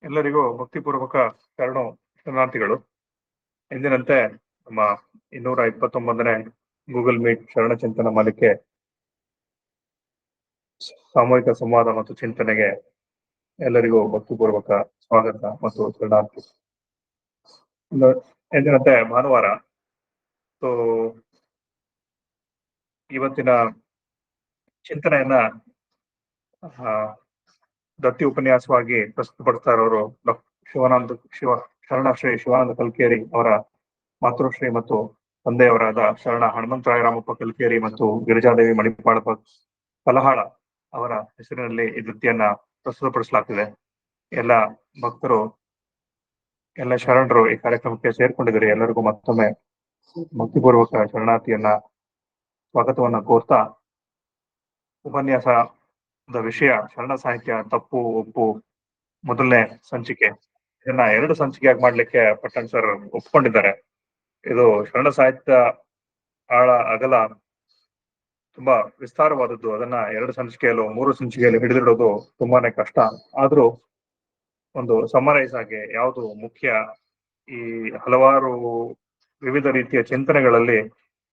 ಎಲ್ಲರಿಗೂ ಭಕ್ತಿಪೂರ್ವಕ ಶರಣು ಶರಣಾರ್ಥಿಗಳು. ಎಂದಿನಂತೆ ನಮ್ಮ 229ನೇ ಗೂಗಲ್ ಮೀಟ್ ಶರಣ ಚಿಂತನ ಮಾಲಿಕೆ ಸಾಮೂಹಿಕ ಸಂವಾದ ಮತ್ತು ಚಿಂತನೆಗೆ ಎಲ್ಲರಿಗೂ ಭಕ್ತಿಪೂರ್ವಕ ಸ್ವಾಗತ ಮತ್ತು ಶರಣಾರ್ಥಿ. ಎಂದಿನಂತೆ ಭಾನುವಾರ. ಸೊ ಇವತ್ತಿನ ಚಿಂತನೆಯನ್ನ ದತ್ತಿ ಉಪನ್ಯಾಸವಾಗಿ ಪ್ರಸ್ತುತಪಡಿಸ್ತಾ ಇರೋರು ಶರಣಶ್ರೀ ಶಿವಾನಂದ ಕಲ್ಕೇರಿ ಅವರ ಮಾತೃಶ್ರೀ ಮತ್ತು ತಂದೆಯವರಾದ ಶರಣ ಹನುಮಂತರಾಯ ರಾಮಪ್ಪ ಕಲ್ಕೇರಿ ಮತ್ತು ಗಿರಿಜಾದೇವಿ ಮಣಿಪಾಳ ಕಲಹಾಳ ಅವರ ಹೆಸರಿನಲ್ಲಿ ಈ ದತ್ತಿಯನ್ನ ಪ್ರಸ್ತುತಪಡಿಸಲಾಗ್ತಿದೆ. ಎಲ್ಲ ಭಕ್ತರು, ಎಲ್ಲ ಶರಣರು ಈ ಕಾರ್ಯಕ್ರಮಕ್ಕೆ ಸೇರ್ಕೊಂಡಿದ್ದಾರೆ. ಎಲ್ಲರಿಗೂ ಮತ್ತೊಮ್ಮೆ ಭಕ್ತಿಪೂರ್ವಕ ಶರಣಾರ್ಥಿಯನ್ನ ಸ್ವಾಗತವನ್ನ ಕೋರ್ತಾ, ಉಪನ್ಯಾಸದ ವಿಷಯ ಶರಣ ಸಾಹಿತ್ಯ ತಪ್ಪು ಒಪ್ಪು, ಮೊದಲನೇ ಸಂಚಿಕೆ. ಇದನ್ನ 2 ಸಂಚಿಕೆಯಾಗಿ ಮಾಡ್ಲಿಕ್ಕೆ ಪಟ್ಟಣ್ ಸರ್ ಒಪ್ಕೊಂಡಿದ್ದಾರೆ. ಇದು ಶರಣ ಸಾಹಿತ್ಯ ಆಳ ಅಗಲ ತುಂಬಾ ವಿಸ್ತಾರವಾದದ್ದು. ಅದನ್ನ 2 ಸಂಚಿಕೆಯಲ್ಲೂ 3 ಸಂಚಿಕೆಯಲ್ಲಿ ಹಿಡಿದಿಡೋದು ತುಂಬಾನೇ ಕಷ್ಟ. ಆದ್ರೂ ಒಂದು ಸಮರೈಸ್ ಆಗಿ ಯಾವುದು ಮುಖ್ಯ, ಈ ಹಲವಾರು ವಿವಿಧ ರೀತಿಯ ಚಿಂತನೆಗಳಲ್ಲಿ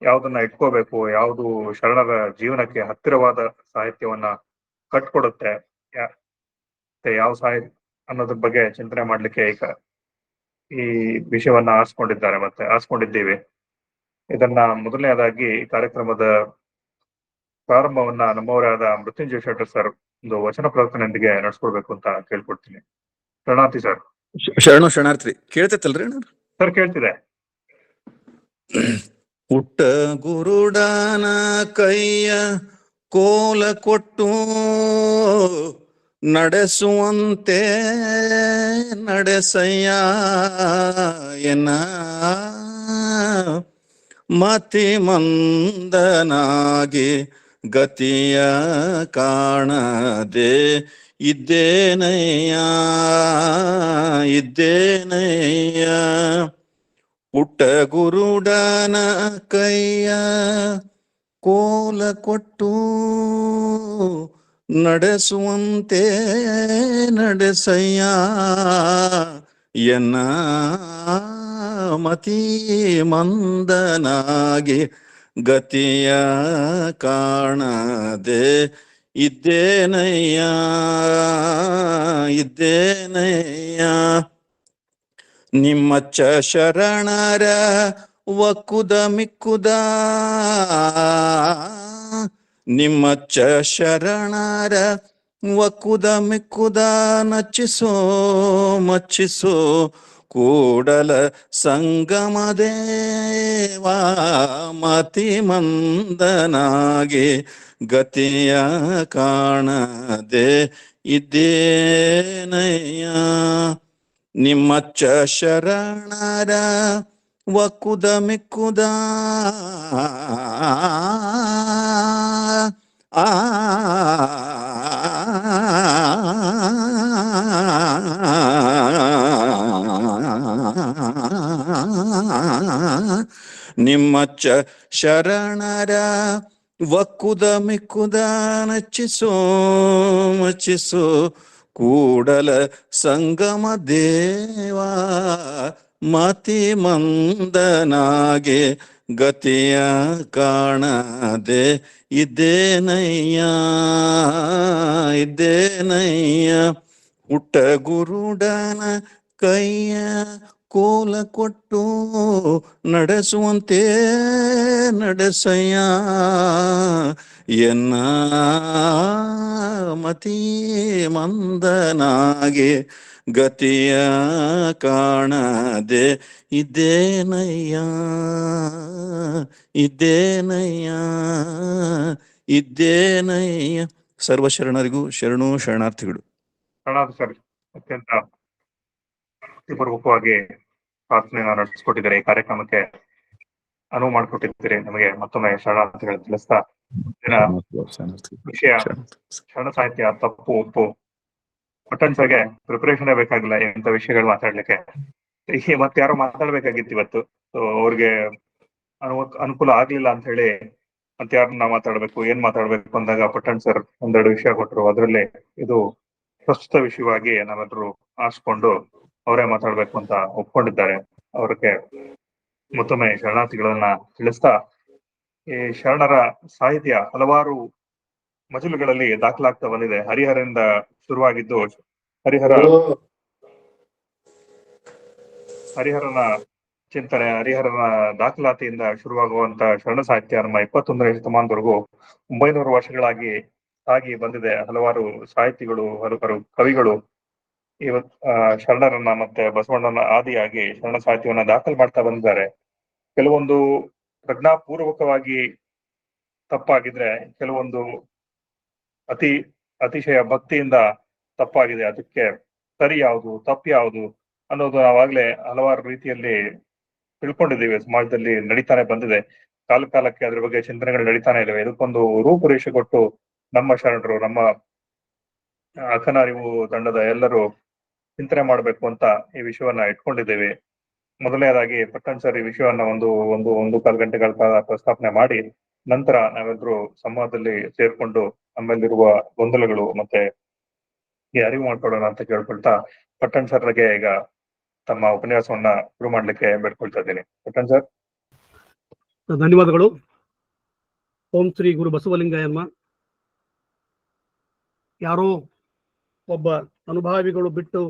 ಯಾವ್ದನ್ನ ಇಟ್ಕೋಬೇಕು, ಯಾವುದು ಶರಣರ ಜೀವನಕ್ಕೆ ಹತ್ತಿರವಾದ ಸಾಹಿತ್ಯವನ್ನ ಕಟ್ಕೊಡುತ್ತೆ, ಯಾವ ಸಾಹಿತ್ಯ ಅನ್ನೋದ್ರ ಬಗ್ಗೆ ಚಿಂತನೆ ಮಾಡ್ಲಿಕ್ಕೆ ಈಗ ಈ ವಿಷಯವನ್ನ ಆರಿಸ್ಕೊಂಡಿದ್ದೀವಿ. ಇದನ್ನ ಮೊದಲನೇದಾಗಿ ಈ ಕಾರ್ಯಕ್ರಮದ ಪ್ರಾರಂಭವನ್ನ ನಮ್ಮವರಾದ ಮೃತ್ಯುಂಜಯ ಶೆಟ್ಟರ್ ಸರ್ ಒಂದು ವಚನ ಪ್ರವರ್ತನೆಯೊಂದಿಗೆ ನಡೆಸ್ಕೊಡ್ಬೇಕು ಅಂತ ಕೇಳ್ಕೊಡ್ತೀನಿ. ಶರಣಾರ್ಥಿ ಸರ್. ಶರಣಾರ್ಥಿ ಕೇಳ್ತೈತಲ್ರಿ ಸರ್? ಕೇಳ್ತಿದೆ. ಹುಟ್ಟ ಗುರುಡನ ಕೈಯ ಕೋಲ ಕೊಟ್ಟು ನಡೆಸುವಂತೆ ನಡೆಸಯ್ಯ ಎನ್ನ ಮತಿ ಮಂದನಾಗಿ ಗತಿಯ ಕಾಣದೆ ಇದ್ದೇನಯ್ಯ ಪುಟ್ಟ ಗುರುಡನ ಕೈಯ ಕೋಲ ಕೊಟ್ಟು ನಡೆಸುವಂತೆ ನಡೆಸಯ್ಯ ಎನ್ನ ಮತಿ ಮಂದನಾಗಿ ಗತಿಯ ಕಾಣದೆ ಇದ್ದೇನಯ್ಯ ನಿಮ್ಮಚ್ಚ ಶರಣರ ಒಕ್ಕುದ ಮಿಕ್ಕುದ, ನಿಮ್ಮಚ್ಚ ಶರಣರ ಒಕ್ಕುದ ಮಿಕ್ಕುದ ಮಚ್ಚಿಸೋ ಕೂಡಲ ಸಂಗಮ ದೇವಾ ಮತಿ ಮಂದನಾಗಿ ಗತಿಯ ಕಾಣದೆ ಇದ್ದೇನಯ್ಯ. ನಿಮ್ಮಚ್ಚ ಶರಣರ ಒಕ್ಕುದ ಮಿಕ್ಕುದ ನಿಮ್ಮಚ್ಚ ಶರಣರ ಒಕ್ಕುದ ಮಿಕ್ಕುದ ಮಚ್ಚಿಸೋ ಕೂಡಲ ಸಂಗಮ ದೇವಾ ಮತಿ ಮಂದನಾಗೆ ಗತಿಯ ಕಾಣದೆ ಇದ್ದೇನಯ್ಯ. ಹುಟ್ಟ ಗುರುಡನ ಕೈಯ ಕೋಲ ಕೊಟ್ಟು ನಡೆಸುವಂತೆ ನಡೆಸಯ್ಯ ಎನ್ನ ಮತಿ ಮಂದನಾಗೆ ಗತಿಯ ಕಾಣದೆ ಇದ್ದೇನಯ್ಯ. ಸರ್ವಶರಣರಿಗೂ ಶರಣು ಶರಣಾರ್ಥಿಗಳು. ಸರ್, ಅತ್ಯಂತ ಭಕ್ತಿಪೂರ್ವಕವಾಗಿ ಪ್ರಾರ್ಥನೆಯನ್ನು ನಡೆಸಿಕೊಟ್ಟಿದ್ದಾರೆ. ಈ ಕಾರ್ಯಕ್ರಮಕ್ಕೆ ಅನುವು ಮಾಡಿಕೊಟ್ಟಿದ್ದೀರಿ. ನಮಗೆ ಮತ್ತೊಮ್ಮೆ ಶರಣಾರ್ಥಿಗಳು ತಿಳಿಸ್ತಾ, ವಿಷಯ ಶರಣ ಸಾಹಿತ್ಯ ತಪ್ಪು ಒಪ್ಪು. ಪಟ್ಟಣ್ ಸರ್ಗೆ ಪ್ರಿಪರೇಷನ್ ಬೇಕಾಗಿಲ್ಲ ಇಂಥ ವಿಷಯಗಳು ಮಾತಾಡ್ಲಿಕ್ಕೆ. ಮತ್ತೆ ಯಾರೋ ಮಾತಾಡ್ಬೇಕಾಗಿತ್ತು ಇವತ್ತು. ಸೊ ಅವ್ರಿಗೆ ಅನುಕೂಲ ಆಗ್ಲಿಲ್ಲ ಅಂತ ಹೇಳಿ ಮತ್ತೆ ಯಾರನ್ನ ಮಾತಾಡ್ಬೇಕು, ಏನ್ ಮಾತಾಡ್ಬೇಕು ಅಂದಾಗ ಪಟ್ಟಣ್ ಸರ್ ಒಂದೆರಡು ವಿಷಯ ಕೊಟ್ಟರು. ಅದರಲ್ಲಿ ಇದು ಪ್ರಸ್ತುತ ವಿಷಯವಾಗಿ ನಾವೆಲ್ಲರೂ ಆರಿಸ್ಕೊಂಡು ಅವರೇ ಮಾತಾಡ್ಬೇಕು ಅಂತ ಒಪ್ಕೊಂಡಿದ್ದಾರೆ. ಅವ್ರಿಗೆ ಮತ್ತೊಮ್ಮೆ ಶರಣಾರ್ಥಿಗಳನ್ನ ತಿಳಿಸ್ತಾ, ಈ ಶರಣರ ಸಾಹಿತ್ಯ ಹಲವಾರು ಮಜಲುಗಳಲ್ಲಿ ದಾಖಲಾಗ್ತಾ ಬಂದಿದೆ. ಹರಿಹರದಿಂದ ಶುರುವಾಗಿದ್ದು ಹರಿಹರನ ಚಿಂತನೆ, ಹರಿಹರನ ದಾಖಲಾತಿಯಿಂದ ಶುರುವಾಗುವಂತ ಶರಣ ಸಾಹಿತ್ಯ ನಮ್ಮ 21ನೇ ಶತಮಾನದವರೆಗೂ 900 ವರ್ಷಗಳಾಗಿ ಸಾಗಿ ಬಂದಿದೆ. ಹಲವಾರು ಸಾಹಿತಿಗಳು, ಹಲವಾರು ಕವಿಗಳು ಶರಣರನ್ನ ಮತ್ತೆ ಬಸವಣ್ಣನ ಆದಿಯಾಗಿ ಶರಣ ಸಾಹಿತ್ಯವನ್ನ ದಾಖಲು ಮಾಡ್ತಾ ಬಂದಿದ್ದಾರೆ. ಕೆಲವೊಂದು ಪ್ರಜ್ಞಾಪೂರ್ವಕವಾಗಿ ತಪ್ಪಾಗಿದ್ರೆ, ಕೆಲವೊಂದು ಅತಿಶಯ ಭಕ್ತಿಯಿಂದ ತಪ್ಪಾಗಿದೆ. ಅದಕ್ಕೆ ಸರಿ ಯಾವುದು, ತಪ್ಪು ಯಾವುದು ಅನ್ನೋದು ನಾವಾಗ್ಲೇ ಹಲವಾರು ರೀತಿಯಲ್ಲಿ ತಿಳ್ಕೊಂಡಿದ್ದೀವಿ. ಸಮಾಜದಲ್ಲಿ ನಡೀತಾನೆ ಬಂದಿದೆ. ಕಾಲಕ್ಕೆ ಅದ್ರ ಬಗ್ಗೆ ಚಿಂತನೆಗಳು ನಡೀತಾನೆ ಇದಾವೆ. ಇದಕ್ಕೊಂದು ರೂಪುರೇಷೆ ಕೊಟ್ಟು ನಮ್ಮ ಶರಣರು, ನಮ್ಮ ಅಖನಾರಿವು ತಂಡದ ಎಲ್ಲರೂ ಚಿಂತನೆ ಮಾಡ್ಬೇಕು ಅಂತ ಈ ವಿಷಯವನ್ನ ಇಟ್ಕೊಂಡಿದ್ದೇವೆ. ಮೊದಲನೇದಾಗಿ ಪಟ್ಟಣ್ ಸರ್ ಈ ವಿಷಯವನ್ನ ಒಂದು ಕಾಲು ಗಂಟೆಗಳ ಕಾಲ ಪ್ರಸ್ತಾಪನೆ ಮಾಡಿ, ನಂತರ ನಾವೆಲ್ಲರೂ ಸಂವಾದದಲ್ಲಿ ಸೇರ್ಕೊಂಡು ನಮ್ಮಲ್ಲಿರುವ ಗೊಂದಲಗಳು ಮತ್ತೆ ಈ ಅರಿವು ಮಾಡ್ಕೊಳ್ಳೋಣ ಅಂತ ಕೇಳ್ಕೊಳ್ತಾ, ಪಟ್ಟಣ್ ಸರ್ಗೆ ಈಗ ತಮ್ಮ ಉಪನ್ಯಾಸವನ್ನ ಶುರು ಮಾಡ್ಲಿಕ್ಕೆ ಬೇಡ್ಕೊಳ್ತಾ ಇದ್ದೀನಿ. ಪಟ್ಟಣ್ ಸರ್. ಧನ್ಯವಾದಗಳು. ಓಂ ಶ್ರೀ ಗುರು ಬಸವಲಿಂಗಯ್ಯಮ್ಮ. ಯಾರೋ ಒಬ್ಬ ಅನುಭಾವಿಗಳು ಬಿಟ್ಟು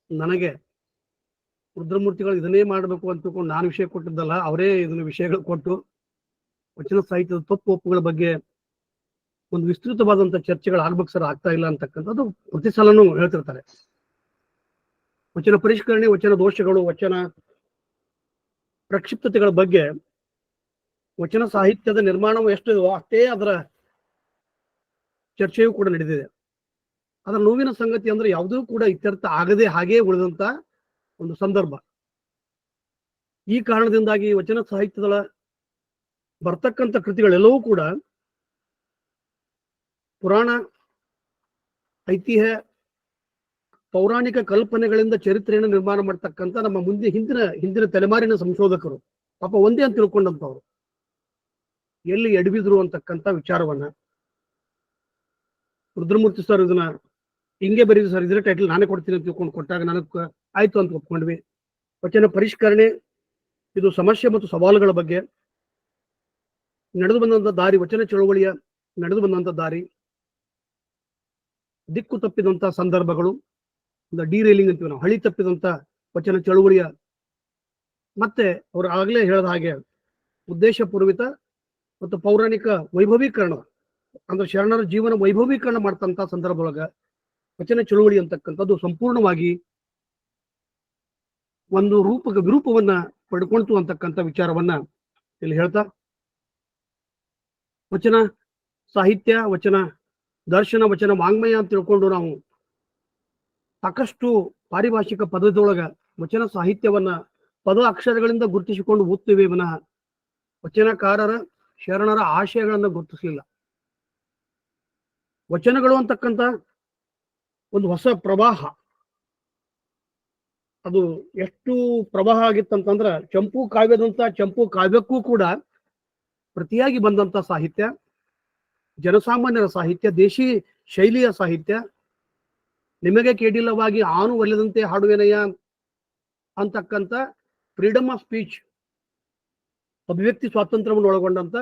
ನನಗೆ ರುದ್ರಮೂರ್ತಿಗಳು ಇದನ್ನೇ ಮಾಡಬೇಕು ಅಂತ ತಿಳ್ಕೊಂಡು ನಾನು ವಿಷಯ ಕೊಟ್ಟಿದ್ದಲ್ಲ, ಅವರೇ ಇದನ್ನ ವಿಷಯಗಳು ಕೊಟ್ಟು ವಚನ ಸಾಹಿತ್ಯದ ತಪ್ಪು ಒಪ್ಪುಗಳ ಬಗ್ಗೆ ಒಂದು ವಿಸ್ತೃತವಾದಂತ ಚರ್ಚೆಗಳು ಆಗ್ಬೇಕು ಸರ್, ಆಗ್ತಾ ಇಲ್ಲ ಅಂತಕ್ಕಂಥದ್ದು ಪ್ರತಿ ಸಲನೂ ಹೇಳ್ತಿರ್ತಾರೆ. ವಚನ ಪರಿಷ್ಕರಣೆ, ವಚನ ದೋಷಗಳು, ವಚನ ಪ್ರಕ್ಷಿಪ್ತತೆಗಳ ಬಗ್ಗೆ ವಚನ ಸಾಹಿತ್ಯದ ನಿರ್ಮಾಣವು ಎಷ್ಟು ಅಷ್ಟೇ ಅದರ ಚರ್ಚೆಯೂ ಕೂಡ ನಡೆದಿದೆ. ಅದರ ನೋವಿನ ಸಂಗತಿ ಅಂದ್ರೆ ಯಾವುದೂ ಕೂಡ ಇತ್ಯರ್ಥ ಆಗದೆ ಹಾಗೇ ಉಳಿದಂತ ಒಂದು ಸಂದರ್ಭ. ಈ ಕಾರಣದಿಂದಾಗಿ ವಚನ ಸಾಹಿತ್ಯದ ಬರ್ತಕ್ಕಂಥ ಕೃತಿಗಳೆಲ್ಲವೂ ಕೂಡ ಪುರಾಣ, ಐತಿಹ್ಯ, ಪೌರಾಣಿಕ ಕಲ್ಪನೆಗಳಿಂದ ಚರಿತ್ರೆಯನ್ನು ನಿರ್ಮಾಣ ಮಾಡ್ತಕ್ಕಂಥ ನಮ್ಮ ಹಿಂದಿನ ತಲೆಮಾರಿನ ಸಂಶೋಧಕರು ಪಾಪ ಒಂದೇ ಅಂತ ತಿಳ್ಕೊಂಡಂತವ್ರು ಎಲ್ಲಿ ಎಡವಿದ್ರು ಅಂತಕ್ಕಂಥ ವಿಚಾರವನ್ನ ರುದ್ರಮೂರ್ತಿ ಸರ್ ಇದನ್ನ ಹಿಂಗೆ ಬರೀದು ಸರ್, ಇದ್ರ ಟೈಟಲ್ ನಾನೇ ಕೊಡ್ತೀನಿ ಅಂತ ತಿಳ್ಕೊಂಡು ಕೊಟ್ಟಾಗ ನನಗೆ ಆಯ್ತು ಅಂತ ಒಪ್ಕೊಂಡ್ವಿ. ವಚನ ಪರಿಷ್ಕರಣೆ ಇದು ಸಮಸ್ಯೆ ಮತ್ತು ಸವಾಲುಗಳ ಬಗ್ಗೆ ನಡೆದು ಬಂದಂತ ದಾರಿ, ವಚನ ಚಳವಳಿಯ ನಡೆದು ಬಂದಂತ ದಾರಿ, ದಿಕ್ಕು ತಪ್ಪಿದಂತ ಸಂದರ್ಭಗಳು, ಡಿರೇಲಿಂಗ್ ಅಂತೀವಿ ನಾವು, ಹಳಿ ತಪ್ಪಿದಂತ ವಚನ ಚಳುವಳಿಯ, ಮತ್ತೆ ಅವರು ಆಗ್ಲೇ ಹೇಳಿದ ಹಾಗೆ ಉದ್ದೇಶಪೂರ್ವಿತ ಮತ್ತು ಪೌರಾಣಿಕ ವೈಭವೀಕರಣ ಅಂದ್ರೆ ಶರಣರ ಜೀವನ ವೈಭವೀಕರಣ ಮಾಡ್ತಂತ ಸಂದರ್ಭದೊಳಗ ವಚನ ಚಳುವಳಿ ಅಂತಕ್ಕಂಥದ್ದು ಸಂಪೂರ್ಣವಾಗಿ ಒಂದು ವಿರೂಪವನ್ನ ಪಡ್ಕೊಳ್ತು ಅಂತಕ್ಕಂಥ ವಿಚಾರವನ್ನ ಇಲ್ಲಿ ಹೇಳ್ತಾ, ವಚನ ಸಾಹಿತ್ಯ, ವಚನ ದರ್ಶನ, ವಚನ ವಾಂಗ್ಮಯ ಅಂತ ತಿಳ್ಕೊಂಡು ನಾವು ಸಾಕಷ್ಟು ಪಾರಿಭಾಷಿಕ ಪದದೊಳಗ ವಚನ ಸಾಹಿತ್ಯವನ್ನ ಪದ ಅಕ್ಷರಗಳಿಂದ ಗುರುತಿಸಿಕೊಂಡು ಓದ್ತೀವಿ ವಿನಃ ವಚನಕಾರರ ಶರಣರ ಆಶಯಗಳನ್ನ ಗುರುತಿಸಲಿಲ್ಲ. ವಚನಗಳು ಅಂತಕ್ಕಂಥ ಒಂದು ಹೊಸ ಪ್ರವಾಹ, ಅದು ಎಷ್ಟು ಪ್ರವಾಹ ಆಗಿತ್ತಂತಂದ್ರ ಚಂಪು ಕಾವ್ಯಕ್ಕೂ ಕೂಡ ಪ್ರತಿಯಾಗಿ ಬಂದಂತ ಸಾಹಿತ್ಯ, ಜನಸಾಮಾನ್ಯರ ಸಾಹಿತ್ಯ, ದೇಶಿ ಶೈಲಿಯ ಸಾಹಿತ್ಯ, ನಿಮಗೆ ಕೇಡಿಲ್ಲವಾಗಿ ಆನು ಒಲಿದಂತೆ ಹಾಡುವೆನಯ್ಯ ಅಂತಕ್ಕಂಥ ಫ್ರೀಡಮ್ ಆಫ್ ಸ್ಪೀಚ್, ಅಭಿವ್ಯಕ್ತಿ ಸ್ವಾತಂತ್ರ್ಯವನ್ನು ಒಳಗೊಂಡಂತ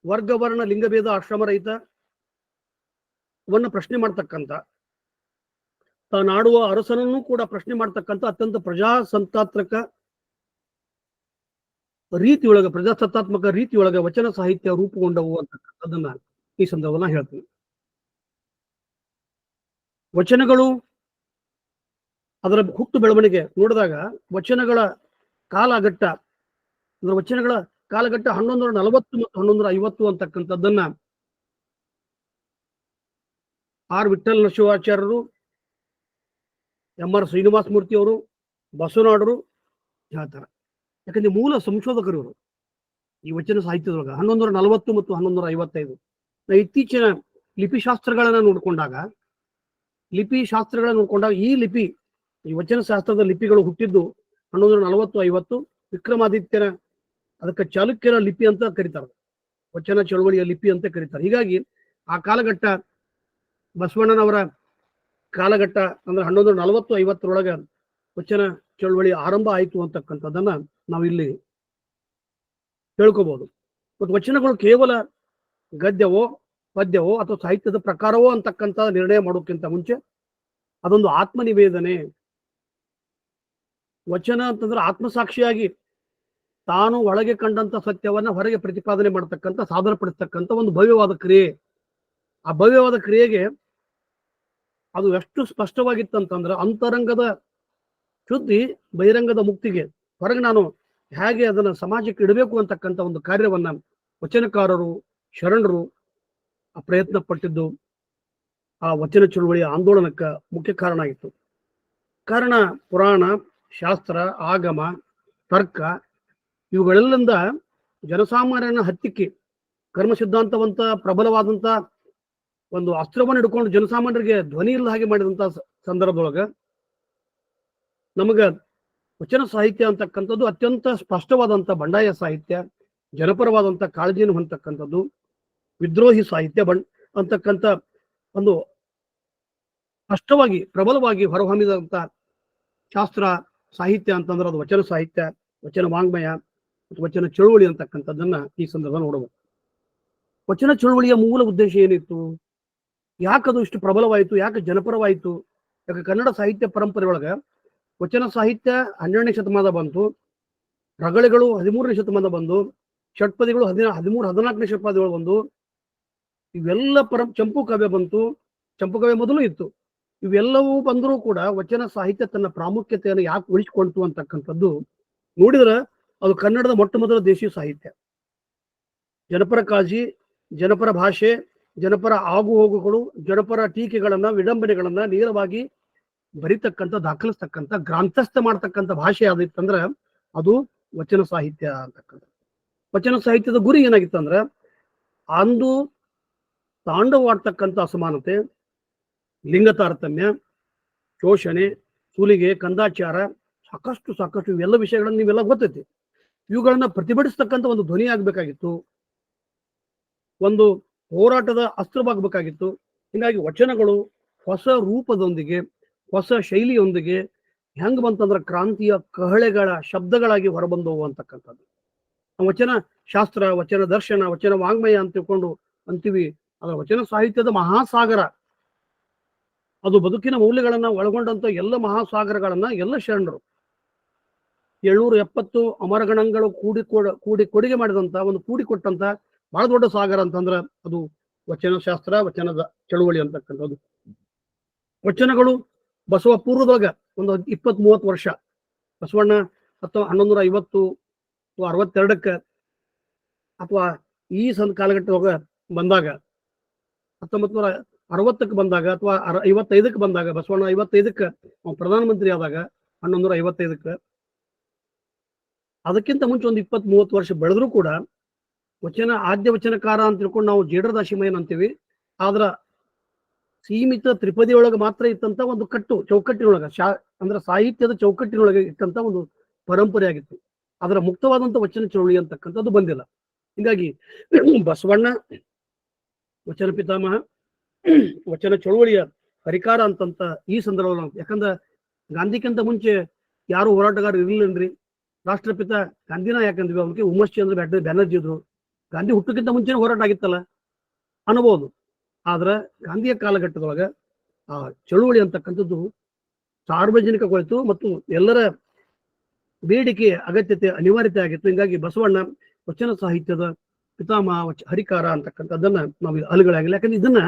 ವರ್ಗವರ್ಣ ಲಿಂಗಭೇದ ಆಶ್ರಮರಹಿತ ವನ್ನ ಪ್ರಶ್ನೆ ಮಾಡ್ತಕ್ಕಂಥ, ತಾನಾಡುವ ಅರಸನನ್ನು ಕೂಡ ಪ್ರಶ್ನೆ ಮಾಡ್ತಕ್ಕಂಥ ಅತ್ಯಂತ ಪ್ರಜಾಸತ್ತಾತ್ಮಕ ರೀತಿಯೊಳಗ ವಚನ ಸಾಹಿತ್ಯ ರೂಪುಗೊಂಡವು ಅಂತಕ್ಕಂಥದ್ದನ್ನ ಈ ಸಂದರ್ಭದಲ್ಲಿ ಹೇಳ್ತೀನಿ. ವಚನಗಳು ಅದರ ಹುಟ್ಟು ಬೆಳವಣಿಗೆ ನೋಡಿದಾಗ ವಚನಗಳ ಕಾಲಘಟ್ಟ 1140 ಮತ್ತು 1150 ಅಂತಕ್ಕಂಥದ್ದನ್ನ ಆರ್ ವಿಠ್ಠಲ ನರಸಿಂಹಾಚಾರ್ಯರು, ಎಂ.ಆರ್. ಶ್ರೀನಿವಾಸ ಮೂರ್ತಿ ಅವರು, ಬಸವನಾಡರು ಹೇಳ್ತಾರೆ. ಯಾಕಂದ್ರೆ ಮೂಲ ಸಂಶೋಧಕರು ಇವರು ಈ ವಚನ ಸಾಹಿತ್ಯದೊಳಗ 1140 ಮತ್ತು 1155. ಇತ್ತೀಚಿನ ಲಿಪಿಶಾಸ್ತ್ರಗಳನ್ನ ನೋಡ್ಕೊಂಡಾಗ ಈ ವಚನ ಶಾಸ್ತ್ರದ ಲಿಪಿಗಳು ಹುಟ್ಟಿದ್ದು 1140-50. ವಿಕ್ರಮಾದಿತ್ಯನ ಅದಕ್ಕೆ ಚಾಲುಕ್ಯರ ಲಿಪಿ ಅಂತ ಕರೀತಾರೆ, ವಚನ ಚಳವಳಿಯ ಲಿಪಿ ಅಂತ ಕರೀತಾರೆ. ಹೀಗಾಗಿ ಆ ಕಾಲಘಟ್ಟ ಬಸವಣ್ಣನವರ ಕಾಲಘಟ್ಟ ಅಂದ್ರೆ 1140-50 ವಚನ ಚಳುವಳಿ ಆರಂಭ ಆಯಿತು ಅಂತಕ್ಕಂಥದ್ದನ್ನ ನಾವು ಇಲ್ಲಿ ತಿಳ್ಕೋಬಹುದು. ಮತ್ತು ವಚನಗಳು ಕೇವಲ ಗದ್ಯವೋ ಪದ್ಯವೋ ಅಥವಾ ಸಾಹಿತ್ಯದ ಪ್ರಕಾರವೋ ಅಂತಕ್ಕಂಥ ನಿರ್ಣಯ ಮಾಡೋಕ್ಕಿಂತ ಮುಂಚೆ ಅದೊಂದು ಆತ್ಮನಿವೇದನೆ. ವಚನ ಅಂತಂದ್ರೆ ಆತ್ಮಸಾಕ್ಷಿಯಾಗಿ ತಾನು ಒಳಗೆ ಕಂಡಂತ ಸತ್ಯವನ್ನ ಹೊರಗೆ ಪ್ರತಿಪಾದನೆ ಮಾಡತಕ್ಕಂಥ, ಸಾದರಪಡಿಸ್ತಕ್ಕಂಥ ಒಂದು ಭವ್ಯವಾದ ಕ್ರಿಯೆ. ಆ ಭವ್ಯವಾದ ಕ್ರಿಯೆಗೆ ಅದು ಎಷ್ಟು ಸ್ಪಷ್ಟವಾಗಿತ್ತಂತಂದ್ರೆ ಅಂತರಂಗದ ಶುದ್ಧಿ ಬಹಿರಂಗದ ಮುಕ್ತಿಗೆ ಹೊರಗೆ ನಾನು ಹೇಗೆ ಅದನ್ನ ಸಮಾಜಕ್ಕೆ ಇಡಬೇಕು ಅಂತಕ್ಕಂಥ ಒಂದು ಕಾರ್ಯವನ್ನ ವಚನಕಾರರು ಶರಣರು ಆ ಪ್ರಯತ್ನ ಪಟ್ಟಿದ್ದು ಆ ವಚನ ಚಳುವಳಿಯ ಆಂದೋಲನಕ್ಕೆ ಮುಖ್ಯ ಕಾರಣ ಆಗಿತ್ತು. ಕಾರಣ ಪುರಾಣ, ಶಾಸ್ತ್ರ, ಆಗಮ, ತರ್ಕ ಇವುಗಳೆಲ್ಲಿಂದ ಜನಸಾಮಾನ್ಯನ ಹತ್ತಿಕ್ಕಿ ಕರ್ಮ ಸಿದ್ಧಾಂತವಂತ ಪ್ರಬಲವಾದಂತ ಒಂದು ಅಸ್ತ್ರವನ್ನು ಹಿಡ್ಕೊಂಡು ಜನಸಾಮಾನ್ಯರಿಗೆ ಧ್ವನಿ ಇಲ್ಲ ಹಾಗೆ ಮಾಡಿದಂತ ಸಂದರ್ಭದೊಳಗ ನಮಗ ವಚನ ಸಾಹಿತ್ಯ ಅಂತಕ್ಕಂಥದ್ದು ಅತ್ಯಂತ ಸ್ಪಷ್ಟವಾದಂತ ಬಂಡಾಯ ಸಾಹಿತ್ಯ, ಜನಪರವಾದಂತ ಕಾಳಜಿಯನ್ನು ಹೊಂದತಕ್ಕಂಥದ್ದು, ವಿದ್ರೋಹಿ ಸಾಹಿತ್ಯ ಅಂತಕ್ಕಂಥ ಒಂದು ಸ್ಪಷ್ಟವಾಗಿ ಪ್ರಬಲವಾಗಿ ಹೊರಹೊಮ್ಮಿದಂತ ಶಾಸ್ತ್ರ ಸಾಹಿತ್ಯ ಅಂತಂದ್ರೆ ಅದು ವಚನ ಸಾಹಿತ್ಯ, ವಚನ ವಾಂಗ್ಮಯ ಮತ್ತು ವಚನ ಚಳುವಳಿ ಅಂತಕ್ಕಂಥದ್ದನ್ನ ಈ ಸಂದರ್ಭ ನೋಡಬಹುದು. ವಚನ ಚಳುವಳಿಯ ಮೂಲ ಉದ್ದೇಶ ಏನಿತ್ತು? ಯಾಕದು ಇಷ್ಟು ಪ್ರಬಲವಾಯಿತು? ಯಾಕೆ ಜನಪರವಾಯಿತು? ಯಾಕೆ ಕನ್ನಡ ಸಾಹಿತ್ಯ ಪರಂಪರೆ ಒಳಗ ವಚನ ಸಾಹಿತ್ಯ 12ನೇ ಶತಮಾನ ಬಂತು, ರಗಳೆಗಳು 13ನೇ ಶತಮಾನ ಬಂದು, ಷಟ್ಪದಿಗಳು 13-14ನೇ ಶತಮಾನಗಳು ಬಂದು, ಇವೆಲ್ಲ ಚಂಪು ಕಾವ್ಯ ಬಂತು. ಚಂಪು ಕಾವ್ಯ ಮೊದಲು ಇತ್ತು. ಇವೆಲ್ಲವೂ ಬಂದರೂ ಕೂಡ ವಚನ ಸಾಹಿತ್ಯ ತನ್ನ ಪ್ರಾಮುಖ್ಯತೆಯನ್ನು ಯಾಕೆ ಉಳಿಸಿಕೊಳ್ತು ಅಂತಕ್ಕಂಥದ್ದು ನೋಡಿದ್ರೆ ಅದು ಕನ್ನಡದ ಮೊಟ್ಟ ಮೊದಲ ದೇಶೀಯ ಸಾಹಿತ್ಯ. ಜನಪರ ಕಾಳಜಿ, ಜನಪರ ಭಾಷೆ, ಜನಪರ ಆಗು ಹೋಗುಗಳು, ಜನಪರ ಟೀಕೆಗಳನ್ನ, ವಿಡಂಬನೆಗಳನ್ನ ನೇರವಾಗಿ ಬರಿತಕ್ಕಂಥ, ದಾಖಲಿಸ್ತಕ್ಕಂಥ, ಗ್ರಂಥಸ್ಥ ಮಾಡ್ತಕ್ಕಂಥ ಭಾಷೆ ಯಾವ್ದಿತ್ತಂದ್ರ ಅದು ವಚನ ಸಾಹಿತ್ಯ ಅಂತಕ್ಕಂಥ. ವಚನ ಸಾಹಿತ್ಯದ ಗುರಿ ಏನಾಗಿತ್ತಂದ್ರ ಅಂದು ತಾಂಡವಾಡ್ತಕ್ಕಂಥ ಅಸಮಾನತೆ, ಲಿಂಗ ತಾರತಮ್ಯ, ಶೋಷಣೆ, ಸುಲಿಗೆ, ಕಂದಾಚಾರ, ಸಾಕಷ್ಟು ಇವೆಲ್ಲ ವಿಷಯಗಳನ್ನ ನೀವೆಲ್ಲ ಗೊತ್ತೈತಿ. ಇವುಗಳನ್ನ ಪ್ರತಿಭಟಿಸ್ತಕ್ಕಂಥ ಒಂದು ಧ್ವನಿ ಆಗ್ಬೇಕಾಗಿತ್ತು, ಒಂದು ಹೋರಾಟದ ಅಸ್ತ್ರವಾಗಬೇಕಾಗಿತ್ತು. ಹೀಗಾಗಿ ವಚನಗಳು ಹೊಸ ರೂಪದೊಂದಿಗೆ, ಹೊಸ ಶೈಲಿಯೊಂದಿಗೆ ಹೆಂಗ್ ಬಂತಂದ್ರೆ ಕ್ರಾಂತಿಯ ಕಹಳೆಗಳ ಶಬ್ದಗಳಾಗಿ ಹೊರಬಂದವು ಅಂತಕ್ಕಂಥದ್ದು. ವಚನ ಶಾಸ್ತ್ರ, ವಚನ ದರ್ಶನ, ವಚನ ವಾಂಗ್ಮಯ ಅಂತ ತಿಳ್ಕೊಂಡು ಅಂತೀವಿ. ಅದರ ವಚನ ಸಾಹಿತ್ಯದ ಮಹಾಸಾಗರ, ಅದು ಬದುಕಿನ ಮೌಲ್ಯಗಳನ್ನ ಒಳಗೊಂಡಂತ ಎಲ್ಲ ಮಹಾಸಾಗರಗಳನ್ನ ಎಲ್ಲ ಶರಣರು 770 ಅಮರಗಣಗಳು ಕೊಡುಗೆ ಮಾಡಿದಂತ ಒಂದು ಕೂಡಿಕೊಟ್ಟಂತ ಬಹಳ ದೊಡ್ಡ ಸಾಗರ ಅಂತಂದ್ರ ಅದು ವಚನ ಶಾಸ್ತ್ರ, ವಚನದ ಚಳುವಳಿ ಅಂತಕ್ಕಂಥದ್ದು. ವಚನಗಳು ಬಸವ ಪೂರ್ವದೊಳಗ ಒಂದು 20-30 ವರ್ಷ, ಬಸವಣ್ಣ 1150 ಅಥವಾ 62ಕ್ಕೆ ಅಥವಾ ಈ ಕಾಲಘಟ್ಟದೊಳಗ ಬಂದಾಗ, 1960ಕ್ಕೆ ಬಂದಾಗ ಅಥವಾ 55ಕ್ಕೆ ಬಂದಾಗ, ಬಸವಣ್ಣ 55ಕ್ಕೆ ಪ್ರಧಾನಮಂತ್ರಿ ಆದಾಗ 1155ಕ್ಕೆ, ಅದಕ್ಕಿಂತ ಮುಂಚೆ ಒಂದು 20-30 ವರ್ಷ ಬೆಳೆದ್ರು ಕೂಡ ವಚನ ಆದ್ಯ ವಚನಕಾರ ಅಂತ ತಿಳ್ಕೊಂಡು ನಾವು ಜೇಡರ ದಾಸಿಮಯ್ಯನ್ ಅಂತೀವಿ. ಆದ್ರ ಸೀಮಿತ ತ್ರಿಪದಿಯೊಳಗೆ ಮಾತ್ರ ಇತ್ತಂತ ಒಂದು ಚೌಕಟ್ಟಿನೊಳಗ ಅಂದ್ರೆ ಸಾಹಿತ್ಯದ ಚೌಕಟ್ಟಿನೊಳಗೆ ಇಟ್ಟಂತ ಒಂದು ಪರಂಪರೆ ಆಗಿತ್ತು. ಅದರ ಮುಕ್ತವಾದಂತ ವಚನ ಚಳುವಳಿ ಅಂತಕ್ಕಂಥದ್ದು ಬಂದಿಲ್ಲ. ಹೀಗಾಗಿ ಬಸವಣ್ಣ ವಚನ ಪಿತಾಮಹ, ವಚನ ಚಳುವಳಿಯ ಹರಿಕಾರ ಅಂತಂತ ಈ ಸಂದರ್ಭದಲ್ಲಿ, ಯಾಕಂದ್ರೆ ಗಾಂಧಿಕ್ಕಿಂತ ಮುಂಚೆ ಯಾರು ಹೋರಾಟಗಾರರು ಇರ್ಲಿಲ್ಲನ್ರಿ. ರಾಷ್ಟ್ರಪಿತ ಗಾಂಧಿನ ಯಾಕಂದ್ವಿ, ಅವನಿಗೆ ಉಮೇಶ್ ಚಂದ್ರ ಬ್ಯಾನರ್ಜಿ ಇದ್ರು. ಗಾಂಧಿ ಹುಟ್ಟಕ್ಕಿಂತ ಮುಂಚೆನೇ ಹೋರಾಟ ಆಗಿತ್ತಲ್ಲ ಅನ್ಬೋದು. ಆದ್ರೆ ಗಾಂಧಿಯ ಕಾಲಘಟ್ಟದೊಳಗ ಆ ಚಳುವಳಿ ಅಂತಕ್ಕಂಥದ್ದು ಸಾರ್ವಜನಿಕಗೊಳಿತು ಮತ್ತು ಎಲ್ಲರ ಬೇಡಿಕೆ, ಅಗತ್ಯತೆ, ಅನಿವಾರ್ಯತೆ ಆಗಿತ್ತು. ಹಿಂಗಾಗಿ ಬಸವಣ್ಣ ವಚನ ಸಾಹಿತ್ಯದ ಪಿತಾಮಹ, ಹರಿಕಾರ ಅಂತಕ್ಕಂಥದ್ದನ್ನ ನಾವು ಅಲುಗಳಾಗಿಲ್ಲ. ಯಾಕಂದ್ರೆ ಇದನ್ನ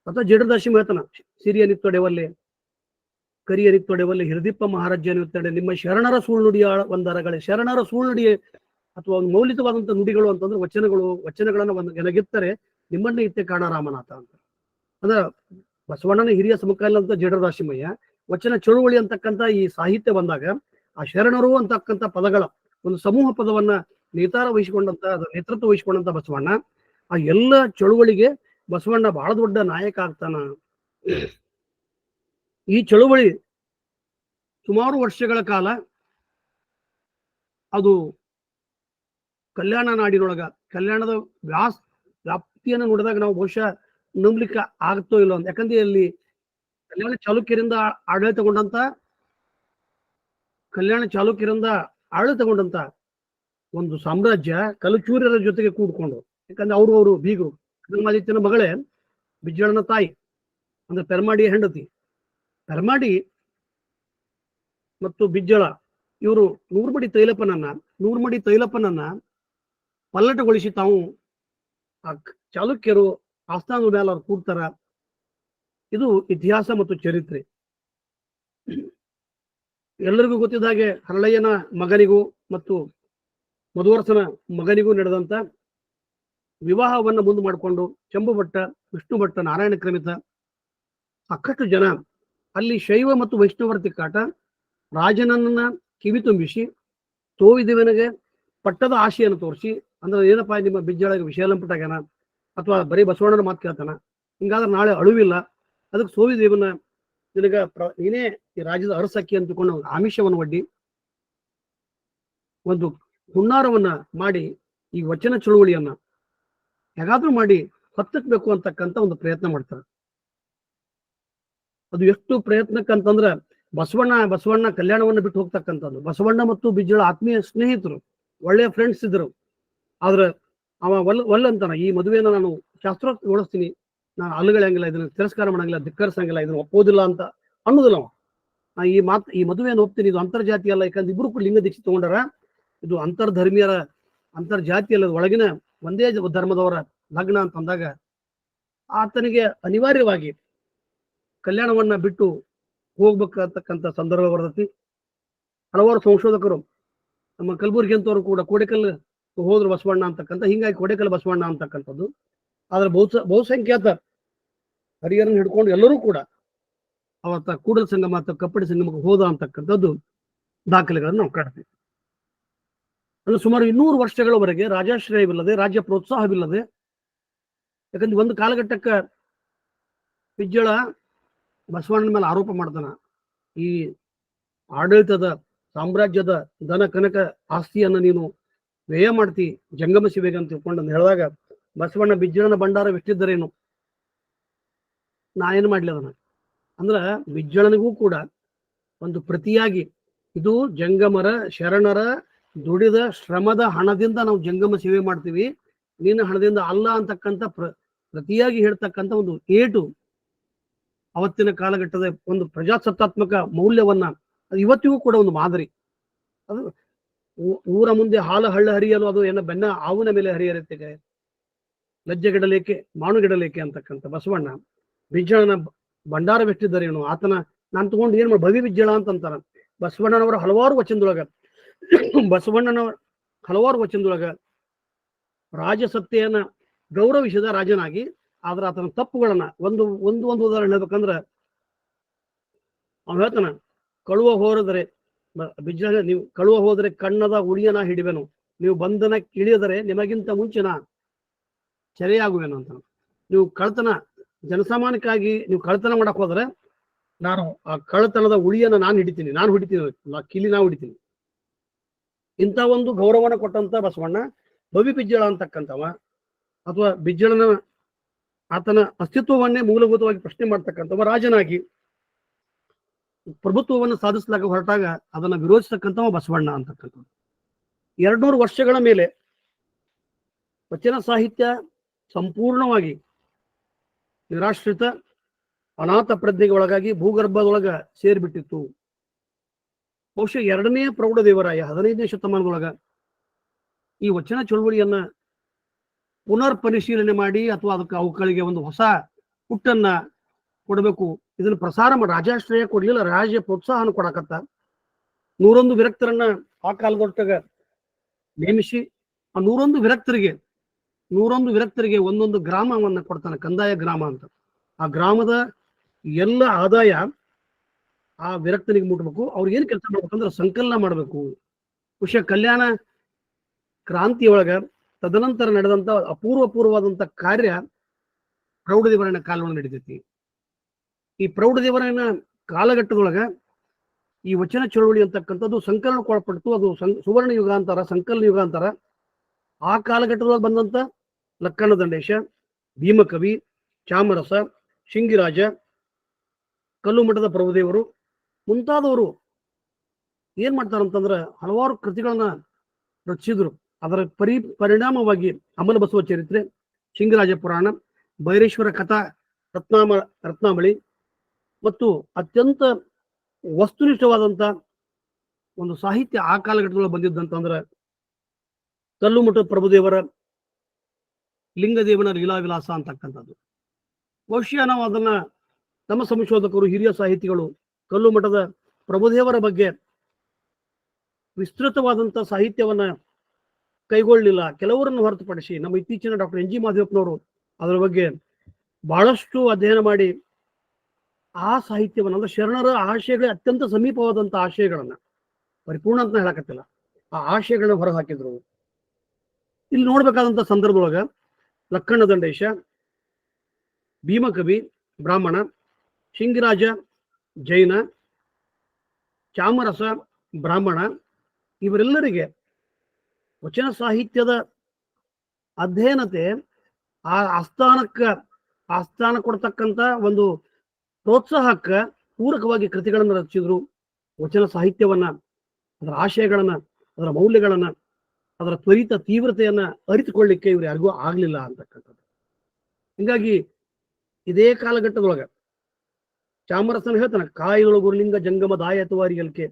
ಅಥವಾ ಜೇಡರದಾಸಿ ಹೇಳ್ತಾನ, ಸಿರಿಯನಿತ್ತೊಡೆವಲ್ಲೆ ಕರಿಯನಿತ್ತೊಡೆವಲ್ಲೆ ಹಿರದಿಪ್ಪ ಮಹಾರಾಜ್ಯನಿತ್ತೊಡೆ ನಿಮ್ಮ ಶರಣರ ಸುಳ್ಳುಡಿಯ ಒಂದರಗಳೇ. ಶರಣರ ಸುಳ್ಳುಡಿ ಅಥವಾ ಒಂದು ಮೌಲಿಕವಾದಂತ ನುಡಿಗಳು ಅಂತಂದ್ರೆ ವಚನಗಳನ್ನ ನನಗಿತ್ತರೆ ನಿಮ್ಮನ್ನೇ ಇತ್ತೆ ಕಾಣ ರಾಮನಾಥ ಅಂತ. ಅಂದ್ರೆ ಬಸವಣ್ಣನ ಹಿರಿಯ ಸಮಕಾಲೀನ ಅಂತ ಜೇಡರದಾಸಿಮಯ್ಯ ವಚನ ಚಳುವಳಿ ಅಂತಕ್ಕಂಥ ಈ ಸಾಹಿತ್ಯ ಬಂದಾಗ ಆ ಶರಣರು ಅಂತಕ್ಕಂಥ ಪದಗಳ ಒಂದು ಸಮೂಹ ಪದವನ್ನ ನೇತೃತ್ವ ವಹಿಸಿಕೊಂಡಂತ ಬಸವಣ್ಣ ಆ ಎಲ್ಲ ಚಳುವಳಿಗೆ ಬಸವಣ್ಣ ಬಹಳ ದೊಡ್ಡ ನಾಯಕ ಆಗ್ತಾನ. ಈ ಚಳುವಳಿ ಸುಮಾರು ವರ್ಷಗಳ ಕಾಲ ಅದು ಕಲ್ಯಾಣ ನಾಡಿನೊಳಗ, ಕಲ್ಯಾಣದ ವ್ಯಾಪ್ತಿಯನ್ನು ನೋಡಿದಾಗ ನಾವು ಬಹುಶಃ ನಂಬಲಿಕ್ಕೆ ಆಗ್ತೋ ಇಲ್ಲ ಅಂತ. ಯಾಕಂದ್ರೆ ಅಲ್ಲಿ ಕಲ್ಯಾಣ ಚಾಲುಕ್ಯರಿಂದ ಆಡಳಿತಗೊಂಡಂತ ಒಂದು ಸಾಮ್ರಾಜ್ಯ ಕಲಚೂರ್ಯರ ಜೊತೆಗೆ ಕೂಡ್ಕೊಂಡು, ಯಾಕಂದ್ರೆ ಅವರು ಬೀಗರು. ವಿಕ್ರಮಾದಿತ್ಯನ ಮಗಳೇ ಬಿಜ್ಜಳನ ತಾಯಿ, ಅಂದ್ರೆ ಪೆರ್ಮಾಡಿಯ ಹೆಂಡತಿ. ಪೆರ್ಮಾಡಿ ಮತ್ತು ಬಿಜ್ಜಳ ಇವರು ನೂರ್ಮಡಿ ತೈಲಪ್ಪನನ್ನ ಪಲ್ಲಟಗೊಳಿಸಿ ತಾವು ಆ ಚಾಲುಕ್ಯರು ಆಸ್ಥಾನದ ಮೇಲೆ ಅವ್ರು ಕೂಡ್ತಾರ. ಇದು ಇತಿಹಾಸ ಮತ್ತು ಚರಿತ್ರೆ. ಎಲ್ಲರಿಗೂ ಗೊತ್ತಿದ್ದ ಹಾಗೆ ಹರಳಯ್ಯನ ಮಗನಿಗೂ ಮತ್ತು ಮಧುವರ್ಸನ ಮಗನಿಗೂ ನಡೆದಂತ ವಿವಾಹವನ್ನ ಮುಂದೆ ಮಾಡಿಕೊಂಡು ಚಂಬು ಭಟ್ಟ, ವಿಷ್ಣು ಭಟ್ಟ, ನಾರಾಯಣ ಕ್ರಮಿತ ಸಾಕಷ್ಟು ಜನ ಅಲ್ಲಿ ಶೈವ ಮತ್ತು ವೈಷ್ಣವರ ತಿಕ್ಕಾಟ, ರಾಜನನ್ನ ಕಿವಿ ತುಂಬಿಸಿ ತೋವಿದೇವನಿಗೆ ಪಟ್ಟದ ಆಶೆಯನ್ನು ತೋರಿಸಿ, ಅಂದ್ರೆ ಏನಪ್ಪಾ ನಿಮ್ಮ ಬಿಜ್ಜಳಗೆ ವಿಷಯಲಂಪಟಾಗ್ಯಾನ ಅಥವಾ ಬರೀ ಬಸವಣ್ಣನ ಮಾತು ಕೇಳ್ತಾನ, ಹಿಂಗಾದ್ರೆ ನಾಳೆ ಅಳುವಿಲ್ಲ, ಅದಕ್ಕೆ ಸೋವಿದೇವನ ನಿನಗ ನೀನೇ ಈ ರಾಜ್ಯದ ಅರಸಕ್ಕಿ ಅಂತಕೊಂಡು ಆಮಿಷವನ್ನು ಒಡ್ಡಿ ಒಂದು ಹುನ್ನಾರವನ್ನ ಮಾಡಿ ಈ ವಚನ ಚಳುವಳಿಯನ್ನ ಹೇಗಾದ್ರೂ ಮಾಡಿ ಹತ್ತಕ್ಬೇಕು ಅಂತಕ್ಕಂಥ ಒಂದು ಪ್ರಯತ್ನ ಮಾಡ್ತಾರೆ. ಅದು ಎಷ್ಟು ಪ್ರಯತ್ನಕ್ಕಂತಂದ್ರ ಬಸವಣ್ಣ ಕಲ್ಯಾಣವನ್ನ ಬಿಟ್ಟು ಹೋಗ್ತಕ್ಕಂಥದ್ದು. ಬಸವಣ್ಣ ಮತ್ತು ಬಿಜ್ಜಳ ಆತ್ಮೀಯ ಸ್ನೇಹಿತರು, ಒಳ್ಳೆಯ ಫ್ರೆಂಡ್ಸ್ ಇದ್ರು. ಆದ್ರೆ ಅವ ಒಲ್ಲ ಅಂತಾನ, ಈ ಮದುವೆನ ನಾನು ಶಾಸ್ತ್ರೋಕ್ತಗೊಳಿಸ್ತೀನಿ, ನಾನು ಅಲ್ಲಗಳಂಗಿಲ್ಲ, ಇದನ್ನ ತಿರಸ್ಕಾರ ಮಾಡಂಗಿಲ್ಲ, ಧಿಕ್ಕರಿಸಂಗಿಲ್ಲ, ಇದನ್ನ ಒಪ್ಪೋದಿಲ್ಲ ಅಂತ ಅನ್ನೋದಿಲ್ಲ ಅವ. ಈ ಮದುವೆಯನ್ನು ಒಪ್ತೀನಿ, ಇದು ಅಂತರ್ಜಾತಿ ಅಲ್ಲ, ಯಾಕಂದ್ರೆ ಇಬ್ರು ಕೂಡ ಲಿಂಗ ದೀಕ್ಷೆ ತಗೊಂಡಾರ, ಇದು ಅಂತರ್ಧರ್ಮೀಯರ ಅಂತರ್ಜಾತಿ ಅಲ್ಲದ ಒಳಗಿನ ಒಂದೇ ಧರ್ಮದವರ ಲಗ್ನ ಅಂತ ಅಂದಾಗ ಆತನಿಗೆ ಅನಿವಾರ್ಯವಾಗಿ ಕಲ್ಯಾಣವನ್ನ ಬಿಟ್ಟು ಹೋಗ್ಬೇಕಂತಕ್ಕಂಥ ಸಂದರ್ಭ ಬರ್ತೈತಿ. ಹಲವಾರು ಸಂಶೋಧಕರು, ನಮ್ಮ ಕಲಬುರ್ಗಿ ಅಂತವರು ಕೂಡ ಕೋಡೆಕಲ್ ಹೋದ್ರು ಬಸವಣ್ಣ ಅಂತಕ್ಕಂಥ, ಹಿಂಗಾಗಿ ಕೋಡೆಕಲ್ ಬಸವಣ್ಣ ಅಂತಕ್ಕಂಥದ್ದು. ಆದ್ರೆ ಬಹುಸಂಖ್ಯಾತ ಹರಿಹರನ್ ಹಿಡ್ಕೊಂಡು ಎಲ್ಲರೂ ಕೂಡ ಅವತ್ತ ಕೂಡಲ ಸಂಗಮ ಅಥವಾ ಕಪ್ಪಡಿ ಸಂಗಮಕ್ಕೆ ಹೋದ ಅಂತಕ್ಕಂಥದ್ದು ದಾಖಲೆಗಳನ್ನು ನಾವು ಕಾಡ್ತೀವಿ. ಅದು ಸುಮಾರು 200 ವರ್ಷಗಳವರೆಗೆ ರಾಜಾಶ್ರಯವಿಲ್ಲದೆ, ರಾಜ್ಯ ಪ್ರೋತ್ಸಾಹವಿಲ್ಲದೆ, ಯಾಕಂದ್ರೆ ಒಂದು ಕಾಲಘಟ್ಟಕ್ಕ ಬಿಜ್ಜಳ ಬಸವಣ್ಣನ ಮೇಲೆ ಆರೋಪ ಮಾಡ್ತಾನ, ಈ ಆಡಳಿತದ ಸಾಮ್ರಾಜ್ಯದ ಧನ ಕನಕ ಆಸ್ತಿಯನ್ನ ನೀನು ವ್ಯಯ ಮಾಡ್ತಿ ಜಂಗಮ ಶಿವೆಗೆ ಅಂತ ತಿಳ್ಕೊಂಡು ಹೇಳಿದಾಗ ಬಸವಣ್ಣ ಬಿಜ್ಜಳನ ಭಂಡಾರವಿಷ್ಟಿದ್ದರೇನು, ನಾ ಏನು ಮಾಡ್ಲಿ ಅದನ್ನ. ಅಂದ್ರ ಬಿಜ್ಜಳನಿಗೂ ಕೂಡ ಒಂದು ಪ್ರತಿಯಾಗಿ ಇದು ಜಂಗಮರ ಶರಣರ ದುಡಿದ ಶ್ರಮದ ಹಣದಿಂದ ನಾವು ಜಂಗಮ ಸೇವೆ ಮಾಡ್ತೀವಿ, ನಿನ್ನ ಹಣದಿಂದ ಅಲ್ಲ ಅಂತಕ್ಕಂಥ ಪ್ರತಿಯಾಗಿ ಹೇಳ್ತಕ್ಕಂಥ ಒಂದು ಏಟು ಅವತ್ತಿನ ಕಾಲಘಟ್ಟದ ಒಂದು ಪ್ರಜಾಸತ್ತಾತ್ಮಕ ಮೌಲ್ಯವನ್ನ ಇವತ್ತಿಗೂ ಕೂಡ ಒಂದು ಮಾದರಿ. ಅದು ಊರ ಮುಂದೆ ಹಾಲು ಹಳ್ಳ ಹರಿಯಲು ಅದು ಏನ ಬೆನ್ನ ಆವಿನ ಮೇಲೆ ಹರಿಯತ್ತೆ, ಲಜ್ಜೆಗಿಡಲೇಕೆ ಮಾಣುಗಿಡಲೇಕೆ ಅಂತಕ್ಕಂಥ ಬಸವಣ್ಣ ಬಿಜ್ಜಳನ ಭಂಡಾರವೆಷ್ಟಿದ್ದರೇನು, ಆತನ ನಾನು ತಗೊಂಡು ಏನ್ ಮಾಡಿ ಭವಿ ಬಿಜ್ಜಳ ಅಂತಂತಾರ. ಬಸವಣ್ಣನವರ ಹಲವಾರು ವಚನದೊಳಗ ರಾಜಸತ್ತೆಯನ್ನ ಗೌರವಿಸಿದ ರಾಜನಾಗಿ, ಆದ್ರೆ ಆತನ ತಪ್ಪುಗಳನ್ನ ಒಂದು ಉದಾಹರಣೆ ಹೇಳ್ಬೇಕಂದ್ರ ಅವ್ನು ಹೇಳ್ತಾನ, ಕಳುವ ಹೋರದರೆ ಬಿಜ್ಜಳ, ನೀವು ಕಳುವ ಹೋದರೆ ಕಣ್ಣದ ಉಳಿಯನ ಹಿಡಿವೆನು, ನೀವು ಬಂಧನ ಇಳಿಯದರೆ ನಿಮಗಿಂತ ಮುಂಚಿನ ಸೆರೆಯಾಗುವೆನು ಅಂತ. ನೀವು ಕಳ್ತನ ಜನಸಾಮಾನ್ಯಕ್ಕಾಗಿ ನೀವು ಕಳ್ತನ ಮಾಡಕ್ ಹೋದ್ರೆ ನಾನು ಆ ಕಳ್ಳತನದ ಉಳಿಯನ್ನ ನಾನು ಹಿಡಿತೀನಿ, ಕಿಲಿ ನಾವು ಹಿಡಿತೀನಿ. ಇಂಥ ಒಂದು ಗೌರವನ ಕೊಟ್ಟಂತ ಬಸವಣ್ಣ ಭವಿ ಬಿಜ್ಜಳ ಅಂತಕ್ಕಂಥವ, ಅಥವಾ ಬಿಜ್ಜಳನ ಆತನ ಅಸ್ತಿತ್ವವನ್ನೇ ಮೂಲಭೂತವಾಗಿ ಪ್ರಶ್ನೆ ಮಾಡ್ತಕ್ಕಂಥವ ರಾಜನಾಗಿ ಪ್ರಭುತ್ವವನ್ನು ಸಾಧಿಸಲಾಗ ಹೊರಟಾಗ ಅದನ್ನ ವಿರೋಧಿಸ್ತಕ್ಕಂಥವ ಬಸವಣ್ಣ ಅಂತಕ್ಕಂಥದ್ದು. 200 ವರ್ಷಗಳ ಮೇಲೆ ವಚನ ಸಾಹಿತ್ಯ ಸಂಪೂರ್ಣವಾಗಿ ನಿರಾಶ್ರಿತ ಅನಾಥ ಪ್ರಜ್ಞೆಗೆ ಒಳಗಾಗಿ ಭೂಗರ್ಭದೊಳಗ ಸೇರ್ಬಿಟ್ಟಿತ್ತು. ಬಹುಶಃ 2ನೇ ಪ್ರೌಢದೇವರಾಯ 15ನೇ ಶತಮಾನದೊಳಗ ಈ ವಚನ ಚಳುವಳಿಯನ್ನ ಪುನರ್ ಪರಿಶೀಲನೆ ಮಾಡಿ ಅಥವಾ ಅವುಗಳಿಗೆ ಒಂದು ಹೊಸ ಹುಟ್ಟನ್ನ ಕೊಡಬೇಕು, ಇದನ್ನು ಪ್ರಸಾರ ಮಾಡಿ, ರಾಜಾಶ್ರಯ ಕೊಡ್ಲಿಲ್ಲ, ರಾಜ್ಯ ಪ್ರೋತ್ಸಾಹನ ಕೊಡಕತ್ತ 101 ವಿರಕ್ತರನ್ನ ಆ ಕಾಲದೊಟ್ಟಗ ನೇಮಿಸಿ ಆ 101 ವಿರಕ್ತರಿಗೆ ಒಂದೊಂದು ಗ್ರಾಮವನ್ನ ಕೊಡ್ತಾನೆ, ಕಂದಾಯ ಗ್ರಾಮ ಅಂತ. ಆ ಗ್ರಾಮದ ಎಲ್ಲ ಆದಾಯ ಆ ವಿರಕ್ತನಿಗೆ ಮುಟ್ಬೇಕು. ಅವ್ರಿಗೆ ಏನ್ ಕೆಲಸ ಮಾಡ್ಬೇಕಂದ್ರೆ ಸಂಕಲನ ಮಾಡ್ಬೇಕು. ಬಹುಶಃ ಕಲ್ಯಾಣ ಕ್ರಾಂತಿಯೊಳಗ ತದನಂತರ ನಡೆದಂತ ಅಪೂರ್ವವಾದಂತ ಕಾರ್ಯ ಪ್ರೌಢದೇವರನ ಕಾಲದೊಳಗೆ ನಡೀತೈತಿ. ಈ ಪ್ರೌಢದೇವರನ ಕಾಲಘಟ್ಟದೊಳಗ ಈ ವಚನ ಚಳುವಳಿ ಅಂತಕ್ಕಂಥದ್ದು ಸಂಕಲನಕ್ಕೊಳಪಡ್ತು. ಅದು ಸುವರ್ಣ ಯುಗ ಅಂತಾರ, ಸಂಕಲನ ಯುಗ ಅಂತಾರ. ಆ ಕಾಲಘಟ್ಟದೊಳಗೆ ಬಂದಂತ ಲಕ್ಕಣ್ಣ ದಂಡೇಶ, ಭೀಮಕವಿ, ಚಾಮರಸ, ಶಿಂಗಿರಾಜ, ಕಲ್ಲು ಮಠದ ಪ್ರಭುದೇವರು ಮುಂತಾದವರು ಏನ್ ಮಾಡ್ತಾರಂತಂದ್ರೆ ಹಲವಾರು ಕೃತಿಗಳನ್ನ ರಚಿಸಿದ್ರು. ಅದರ ಪರಿಣಾಮವಾಗಿ ಅಮಲ ಬಸವ ಚರಿತ್ರೆ, ಶಿಂಗರಾಜ ಪುರಾಣ, ಭೈರೇಶ್ವರ ಕಥಾ ರತ್ನಾವಳಿ ಮತ್ತು ಅತ್ಯಂತ ವಸ್ತುನಿಷ್ಠವಾದಂತ ಒಂದು ಸಾಹಿತ್ಯ ಆ ಕಾಲಘಟ್ಟದಲ್ಲಿ ಬಂದಿದ್ದಂತಂದ್ರೆ ಕಲ್ಲು ಮಠದ ಪ್ರಭುದೇವರ ಲಿಂಗದೇವನ ಲೀಲಾವಿಲಾಸ ಅಂತಕ್ಕಂಥದ್ದು. ಬಹುಶಃ ನಾವು ಅದನ್ನ ನಮ್ಮ ಸಂಶೋಧಕರು, ಹಿರಿಯ ಸಾಹಿತಿಗಳು ಕಲ್ಲು ಮಠದ ಪ್ರಭುದೇವರ ಬಗ್ಗೆ ವಿಸ್ತೃತವಾದಂತ ಸಾಹಿತ್ಯವನ್ನ ಕೈಗೊಳ್ಳಲಿಲ್ಲ. ಕೆಲವರನ್ನು ಹೊರತುಪಡಿಸಿ ನಮ್ಮ ಇತ್ತೀಚಿನ ಡಾಕ್ಟರ್ ಎನ್ ಜಿ ಮಾದೇವಪ್ಪನವರು ಅದರ ಬಗ್ಗೆ ಬಹಳಷ್ಟು ಅಧ್ಯಯನ ಮಾಡಿ ಆ ಸಾಹಿತ್ಯವನ್ನ, ಅಂದ್ರೆ ಶರಣರ ಆಶಯಗಳ ಅತ್ಯಂತ ಸಮೀಪವಾದಂತ ಆಶಯಗಳನ್ನ, ಪರಿಪೂರ್ಣ ಅಂತ ಹೇಳಕತ್ತಿಲ್ಲ, ಆ ಆಶಯಗಳನ್ನ ಹೊರ ಹಾಕಿದ್ರು. ಇಲ್ಲಿ ನೋಡ್ಬೇಕಾದಂತ ಸಂದರ್ಭದೊಳಗ ಲಕ್ಕಣ್ಣ ದಂಡೇಶ, ಭೀಮಕವಿ ಬ್ರಾಹ್ಮಣ, ಶಿಂಗರಾಜ ಜೈನ, ಚಾಮರಸ ಬ್ರಾಹ್ಮಣ, ಇವರೆಲ್ಲರಿಗೆ ವಚನ ಸಾಹಿತ್ಯದ ಅಧ್ಯಯನತೆ ಆ ಆಸ್ಥಾನ ಕೊಡ್ತಕ್ಕಂಥ ಒಂದು ಪ್ರೋತ್ಸಾಹಕ್ಕ ಪೂರಕವಾಗಿ ಕೃತಿಗಳನ್ನು ರಚಿಸಿದ್ರು. ವಚನ ಸಾಹಿತ್ಯವನ್ನ, ಅದರ ಆಶಯಗಳನ್ನ, ಅದರ ಮೌಲ್ಯಗಳನ್ನ, ಅದರ ತ್ವರಿತ ತೀವ್ರತೆಯನ್ನ ಅರಿತುಕೊಳ್ಳಿಕ್ಕೆ ಇವ್ರು ಯಾರಿಗೂ ಆಗ್ಲಿಲ್ಲ ಅಂತಕ್ಕಂಥದ್ದು. ಹಿಂಗಾಗಿ ಇದೇ ಕಾಲಘಟ್ಟದೊಳಗ ಚಾಮರಸನ ಹೇಳ್ತಾನೆ, ಕಾಯಿದೊಳಗುರ್ಲಿಂಗ ಜಂಗಮ ದಾಯತವಾರಿಯಲ್ಕೆ.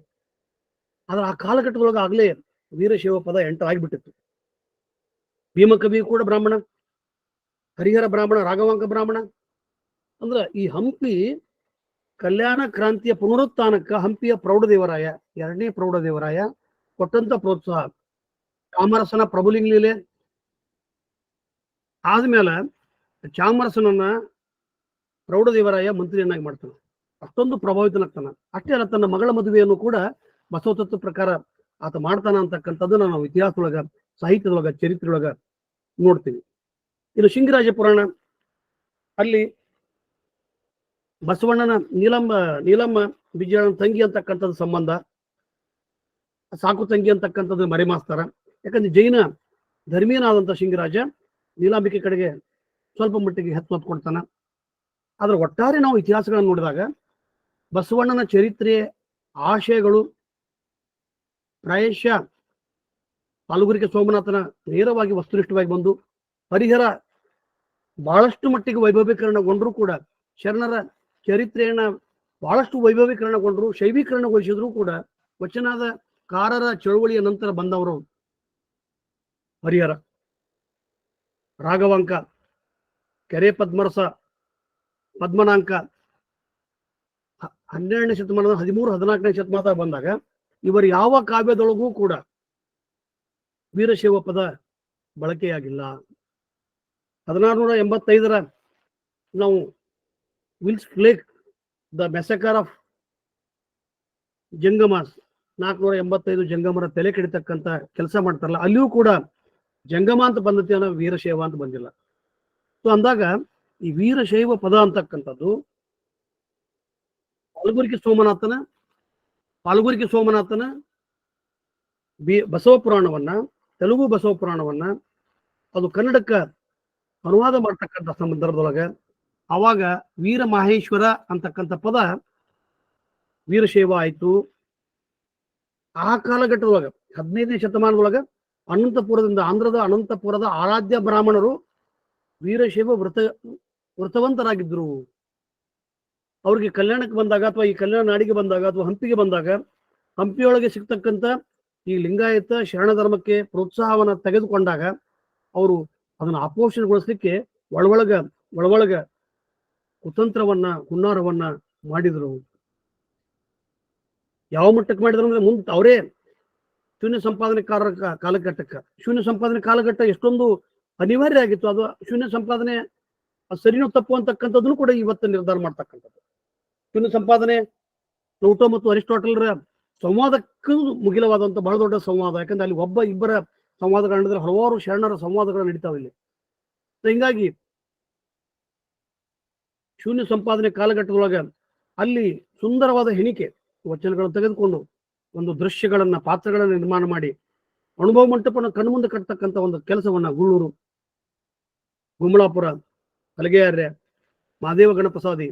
ಆದ್ರೆ ಆ ಕಾಲಘಟ್ಟದೊಳಗ ಆಗ್ಲೇ ವೀರಶೈವ ಪದ ಎಂಟರ್ ಆಗಿಬಿಟ್ಟಿತ್ತು. ಭೀಮಕವಿ ಕೂಡ ಬ್ರಾಹ್ಮಣ, ಹರಿಹರ ಬ್ರಾಹ್ಮಣ, ರಾಘವಾಂಕ ಬ್ರಾಹ್ಮಣ. ಅಂದ್ರ ಈ ಹಂಪಿ ಕಲ್ಯಾಣ ಕ್ರಾಂತಿಯ ಪುನರುತ್ಥಾನಕ್ಕ ಹಂಪಿಯ ಪ್ರೌಢದೇವರಾಯ, ಎರಡನೇ ಪ್ರೌಢದೇವರಾಯ ಕೊಟ್ಟಂತ ಪ್ರೋತ್ಸಾಹ. ಚಾಮರಸನ ಪ್ರಭುಲಿಂಗ ಲೀಲೆ ಆದ್ಮೇಲೆ ಚಾಮರಸನನ್ನ ಪ್ರೌಢದೇವರಾಯ ಮಂತ್ರಿಯನ್ನಾಗಿ ಮಾಡ್ತಾನೆ. ಅಷ್ಟೊಂದು ಪ್ರಭಾವಿತನಾಗ್ತಾನ. ಅಷ್ಟೇ ಅಲ್ಲ, ತನ್ನ ಮಗಳ ಮದುವೆಯನ್ನು ಕೂಡ ಬಸವ ತತ್ವ ಪ್ರಕಾರ ಆತ ಮಾಡ್ತಾನ ಅಂತಕ್ಕಂಥದ್ದನ್ನ ನಾವು ಇತಿಹಾಸದೊಳಗ, ಸಾಹಿತ್ಯದೊಳಗ, ಚರಿತ್ರೆಯೊಳಗ ನೋಡ್ತೀವಿ. ಇನ್ನು ಶಿಂಗರಾಜ ಪುರಾಣ, ಅಲ್ಲಿ ಬಸವಣ್ಣನ ನೀಲಮ್ಮ ಬಿಜ್ಜಳನ ತಂಗಿ ಅಂತಕ್ಕಂಥದ್ದು ಸಂಬಂಧ, ಸಾಕು ತಂಗಿ ಅಂತಕ್ಕಂಥದ್ದು ಮರೆಮಾಸ್ತಾರ. ಯಾಕಂದ್ರೆ ಜೈನ ಧರ್ಮೀಯನಾದಂಥ ಶಿಂಗರಾಜ ನೀಲಾಂಬಿಕೆ ಕಡೆಗೆ ಸ್ವಲ್ಪ ಮಟ್ಟಿಗೆ ಹೆಚ್ಚು ಒತ್ತು ಕೊಡ್ತಾನ. ಆದ್ರೆ ಒಟ್ಟಾರೆ ನಾವು ಇತಿಹಾಸಗಳನ್ನು ನೋಡಿದಾಗ ಬಸವಣ್ಣನ ಚರಿತ್ರೆ ಆಶಯಗಳು ಪ್ರಾಯಶಃ ಪಾಲುಗುರಿಕೆ ಸೋಮನಾಥನ ನೇರವಾಗಿ ವಸ್ತುನಿಷ್ಠವಾಗಿ ಬಂದು, ಹರಿಹರ ಬಹಳಷ್ಟು ಮಟ್ಟಿಗೆ ವೈಭವೀಕರಣಗೊಂಡ್ರು ಕೂಡ, ಶರಣರ ಚರಿತ್ರೆಯನ್ನ ಬಹಳಷ್ಟು ವೈಭವೀಕರಣಗೊಂಡ್ರು, ಶೈವೀಕರಣಗೊಳಿಸಿದ್ರು ಕೂಡ, ವಚನದ ಕಾರರ ಚಳುವಳಿಯ ನಂತರ ಬಂದವರು ಹರಿಹರ, ರಾಘವಾಂಕ, ಕೆರೆ ಪದ್ಮರಸ, ಪದ್ಮನಾಂಕ 12ನೇ ಶತಮಾನದ 13-14ನೇ ಶತಮಾನ ಬಂದಾಗ ಇವರು ಯಾವ ಕಾವ್ಯದೊಳಗೂ ಕೂಡ ವೀರಶೈವ ಪದ ಬಳಕೆಯಾಗಿಲ್ಲ. 1685 ನಾವು ವಿಲ್ಸ್ ಫ್ಲೇಕ್ ದ ಮೆಸಕರ್ ಆಫ್ ಜಂಗಮಾಸ್, 485 ಜಂಗಮರ ತಲೆ ಕೆಡಿತಕ್ಕಂತ ಕೆಲಸ ಮಾಡ್ತಾರಲ್ಲ, ಅಲ್ಲಿಯೂ ಕೂಡ ಜಂಗಮ ಅಂತ ಬಂದತಿ ಅನ್ನೋ ವೀರಶೈವ ಅಂತ ಬಂದಿಲ್ಲ. ಸೊ ಅಂದಾಗ ಈ ವೀರಶೈವ ಪದ ಅಂತಕ್ಕಂಥದ್ದು ಪಾಲ್ಗುರಿಕೆ ಸೋಮನಾಥನ ಬಸವ ಪುರಾಣವನ್ನ, ತೆಲುಗು ಬಸವ ಪುರಾಣವನ್ನ ಅದು ಕನ್ನಡಕ್ಕೆ ಅನುವಾದ ಮಾಡ್ತಕ್ಕಂಥ ಸಂದರ್ಭದೊಳಗ ಅವಾಗ ವೀರ ಮಹೇಶ್ವರ ಅಂತಕ್ಕಂಥ ಪದ ವೀರಶೈವ ಆಯ್ತು. ಆ ಕಾಲಘಟ್ಟದೊಳಗ 15ನೇ ಶತಮಾನದೊಳಗ ಅನಂತಪುರದಿಂದ, ಆಂಧ್ರದ ಅನಂತಪುರದ ಆರಾಧ್ಯ ಬ್ರಾಹ್ಮಣರು ವೀರಶೈವ ವೃತವಂತರಾಗಿದ್ರು. ಅವ್ರಿಗೆ ಕಲ್ಯಾಣಕ್ಕೆ ಬಂದಾಗ, ಅಥವಾ ಈ ಕಲ್ಯಾಣ ನಾಡಿಗೆ ಬಂದಾಗ, ಅಥವಾ ಹಂಪಿಗೆ ಬಂದಾಗ, ಹಂಪಿಯೊಳಗೆ ಸಿಗ್ತಕ್ಕಂಥ ಈ ಲಿಂಗಾಯತ ಶರಣ ಧರ್ಮಕ್ಕೆ ಪ್ರೋತ್ಸಾಹವನ್ನ ತೆಗೆದುಕೊಂಡಾಗ ಅವರು ಅದನ್ನ ಅಪೋಷಣಗೊಳಿಸ್ಲಿಕ್ಕೆ ಒಳೊಳಗ ಕುತಂತ್ರವನ್ನ, ಹುನ್ನಾರವನ್ನ ಮಾಡಿದ್ರು. ಯಾವ ಮಟ್ಟಕ್ಕೆ ಮಾಡಿದ್ರು ಅಂದ್ರೆ, ಮುಂದೆ ಅವರೇ ಶೂನ್ಯ ಸಂಪಾದನೆಕಾರರ ಶೂನ್ಯ ಸಂಪಾದನೆ ಕಾಲಘಟ್ಟ ಎಷ್ಟೊಂದು ಅನಿವಾರ್ಯ ಆಗಿತ್ತು. ಅದು ಶೂನ್ಯ ಸಂಪಾದನೆ ಸರಿನೋ ತಪ್ಪು ಅಂತಕ್ಕಂಥದ್ದನ್ನು ಕೂಡ ಇವತ್ತು ನಿರ್ಧಾರ ಮಾಡ್ತಕ್ಕಂಥದ್ದು. ಶೂನ್ಯ ಸಂಪಾದನೆ ಪ್ಲೂಟೋ ಮತ್ತು ಅರಿಸ್ಟಾಟಲ್ರ ಸಂವಾದಕ್ಕೂ ಮುಗಿಲವಾದಂಥ ಬಹಳ ದೊಡ್ಡ ಸಂವಾದ. ಯಾಕಂದ್ರೆ ಅಲ್ಲಿ ಒಬ್ಬ ಇಬ್ಬರ ಸಂವಾದಗಳು ನಡೆದ್ರೆ ಹಲವಾರು ಶರಣರ ಸಂವಾದಗಳು ನಡೀತಾವೆ ಇಲ್ಲಿ. ಹಿಂಗಾಗಿ ಶೂನ್ಯ ಸಂಪಾದನೆ ಕಾಲಘಟ್ಟದೊಳಗ ಅಲ್ಲಿ ಸುಂದರವಾದ ಹೆಣಿಕೆ ವಚನಗಳನ್ನು ತೆಗೆದುಕೊಂಡು ಒಂದು ದೃಶ್ಯಗಳನ್ನ, ಪಾತ್ರಗಳನ್ನ ನಿರ್ಮಾಣ ಮಾಡಿ ಅನುಭವ ಮಂಟಪನ ಕಣ್ಮುಂದೆ ಕಟ್ತಕ್ಕಂಥ ಒಂದು ಕೆಲಸವನ್ನ ಗೂಳೂರು, ಗುಮ್ಮಳಾಪುರ, ಹಲಗೆಯಾರ್ಯ, ಮಹಾದೇವ ಗಣಪ್ರಸಾದಿ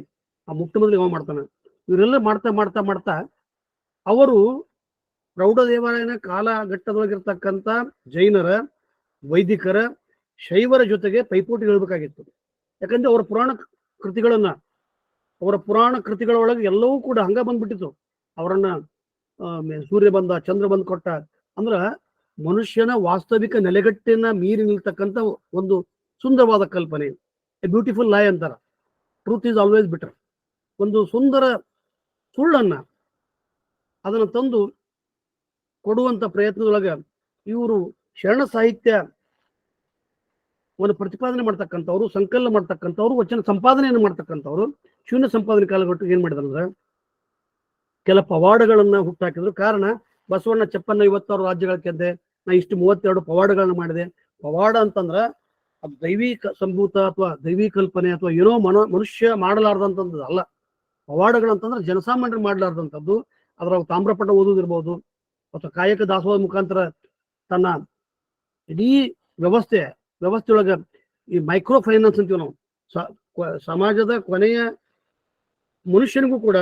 ಆ ಮುಕ್ತ ಮೊದಲಿಗೆ ಮಾಡ್ತಾನೆ. ಇವರೆಲ್ಲ ಮಾಡ್ತಾ ಮಾಡ್ತಾ ಮಾಡ್ತಾ ಅವರು ಪ್ರೌಢ ದೇವಾಲಯನ ಕಾಲಘಟ್ಟದೊಳಗಿರ್ತಕ್ಕಂಥ ಜೈನರ, ವೈದಿಕರ, ಶೈವರ ಜೊತೆಗೆ ಪೈಪೋಟಿ ಹೇಳ್ಬೇಕಾಗಿತ್ತು. ಯಾಕಂದ್ರೆ ಅವರ ಪುರಾಣ ಕೃತಿಗಳೊಳಗೆ ಎಲ್ಲವೂ ಕೂಡ ಹಂಗ ಬಂದ್ಬಿಟ್ಟಿತ್ತು. ಅವರನ್ನ ಸೂರ್ಯ ಬಂದ, ಚಂದ್ರ ಬಂದ್ ಕೊಟ್ಟ ಅಂದ್ರ ಮನುಷ್ಯನ ವಾಸ್ತವಿಕ ನೆಲೆಗಟ್ಟಿನ ಮೀರಿ ನಿಲ್ತಕ್ಕಂಥ ಒಂದು ಸುಂದರವಾದ ಕಲ್ಪನೆ, ಎ ಬ್ಯೂಟಿಫುಲ್ ಲೈ ಅಂತಾರ. Truth is always better. ಒಂದು ಸುಂದರ ಸುಳ್ಳನ್ನ ಅದನ್ನು ತಂದು ಕೊಡುವಂತ ಪ್ರಯತ್ನದೊಳಗ ಇವರು ಶರಣ ಸಾಹಿತ್ಯವನ್ನು ಪ್ರತಿಪಾದನೆ ಮಾಡ್ತಕ್ಕಂಥವ್ರು, ಸಂಕಲನ ಮಾಡ್ತಕ್ಕಂಥವ್ರು, ವಚನ ಸಂಪಾದನೆಯನ್ನು ಮಾಡ್ತಕ್ಕಂಥವ್ರು ಶೂನ್ಯ ಸಂಪಾದನೆ ಕಾಲಘಟ್ಟಕ್ಕೆ ಏನ್ ಮಾಡಿದ್ರಂದ್ರೆ ಕೆಲ ಪವಾಡಗಳನ್ನ ಹುಟ್ಟಾಕಿದ್ರು. ಕಾರಣ ಬಸವಣ್ಣ ಚಪ್ಪನ್ನ 56 ರಾಜ್ಯಗಳ ಗೆದ್ದೆ, ನಾ ಇಷ್ಟು 32 ಪವಾಡಗಳನ್ನ ಮಾಡಿದೆ. ಪವಾಡ ಅಂತಂದ್ರ ಅದು ದೈವಿ ಸಂಭೂತ ಅಥವಾ ದೈವಿ ಕಲ್ಪನೆ ಅಥವಾ ಏನೋ ಮನುಷ್ಯ ಮಾಡಲಾರ್ದಂಥದ್ದು ಅಲ್ಲ. ಪವಾಡಗಳಂತಂದ್ರೆ ಜನಸಾಮಾನ್ಯರು ಮಾಡಲಾರ್ದಂಥದ್ದು. ಅದ್ರ ತಾಮ್ರಪಟ ಓದುವುದಿರ್ಬೋದು ಅಥವಾ ಕಾಯಕ ದಾಸೋಹ ಮುಖಾಂತರ ತನ್ನ ಇಡೀ ವ್ಯವಸ್ಥೆಯೊಳಗ ಈ ಮೈಕ್ರೋ ಫೈನಾನ್ಸ್ ಅಂತೀವಿ ನಾವು, ಸಮಾಜದ ಕೊನೆಯ ಮನುಷ್ಯನಿಗೂ ಕೂಡ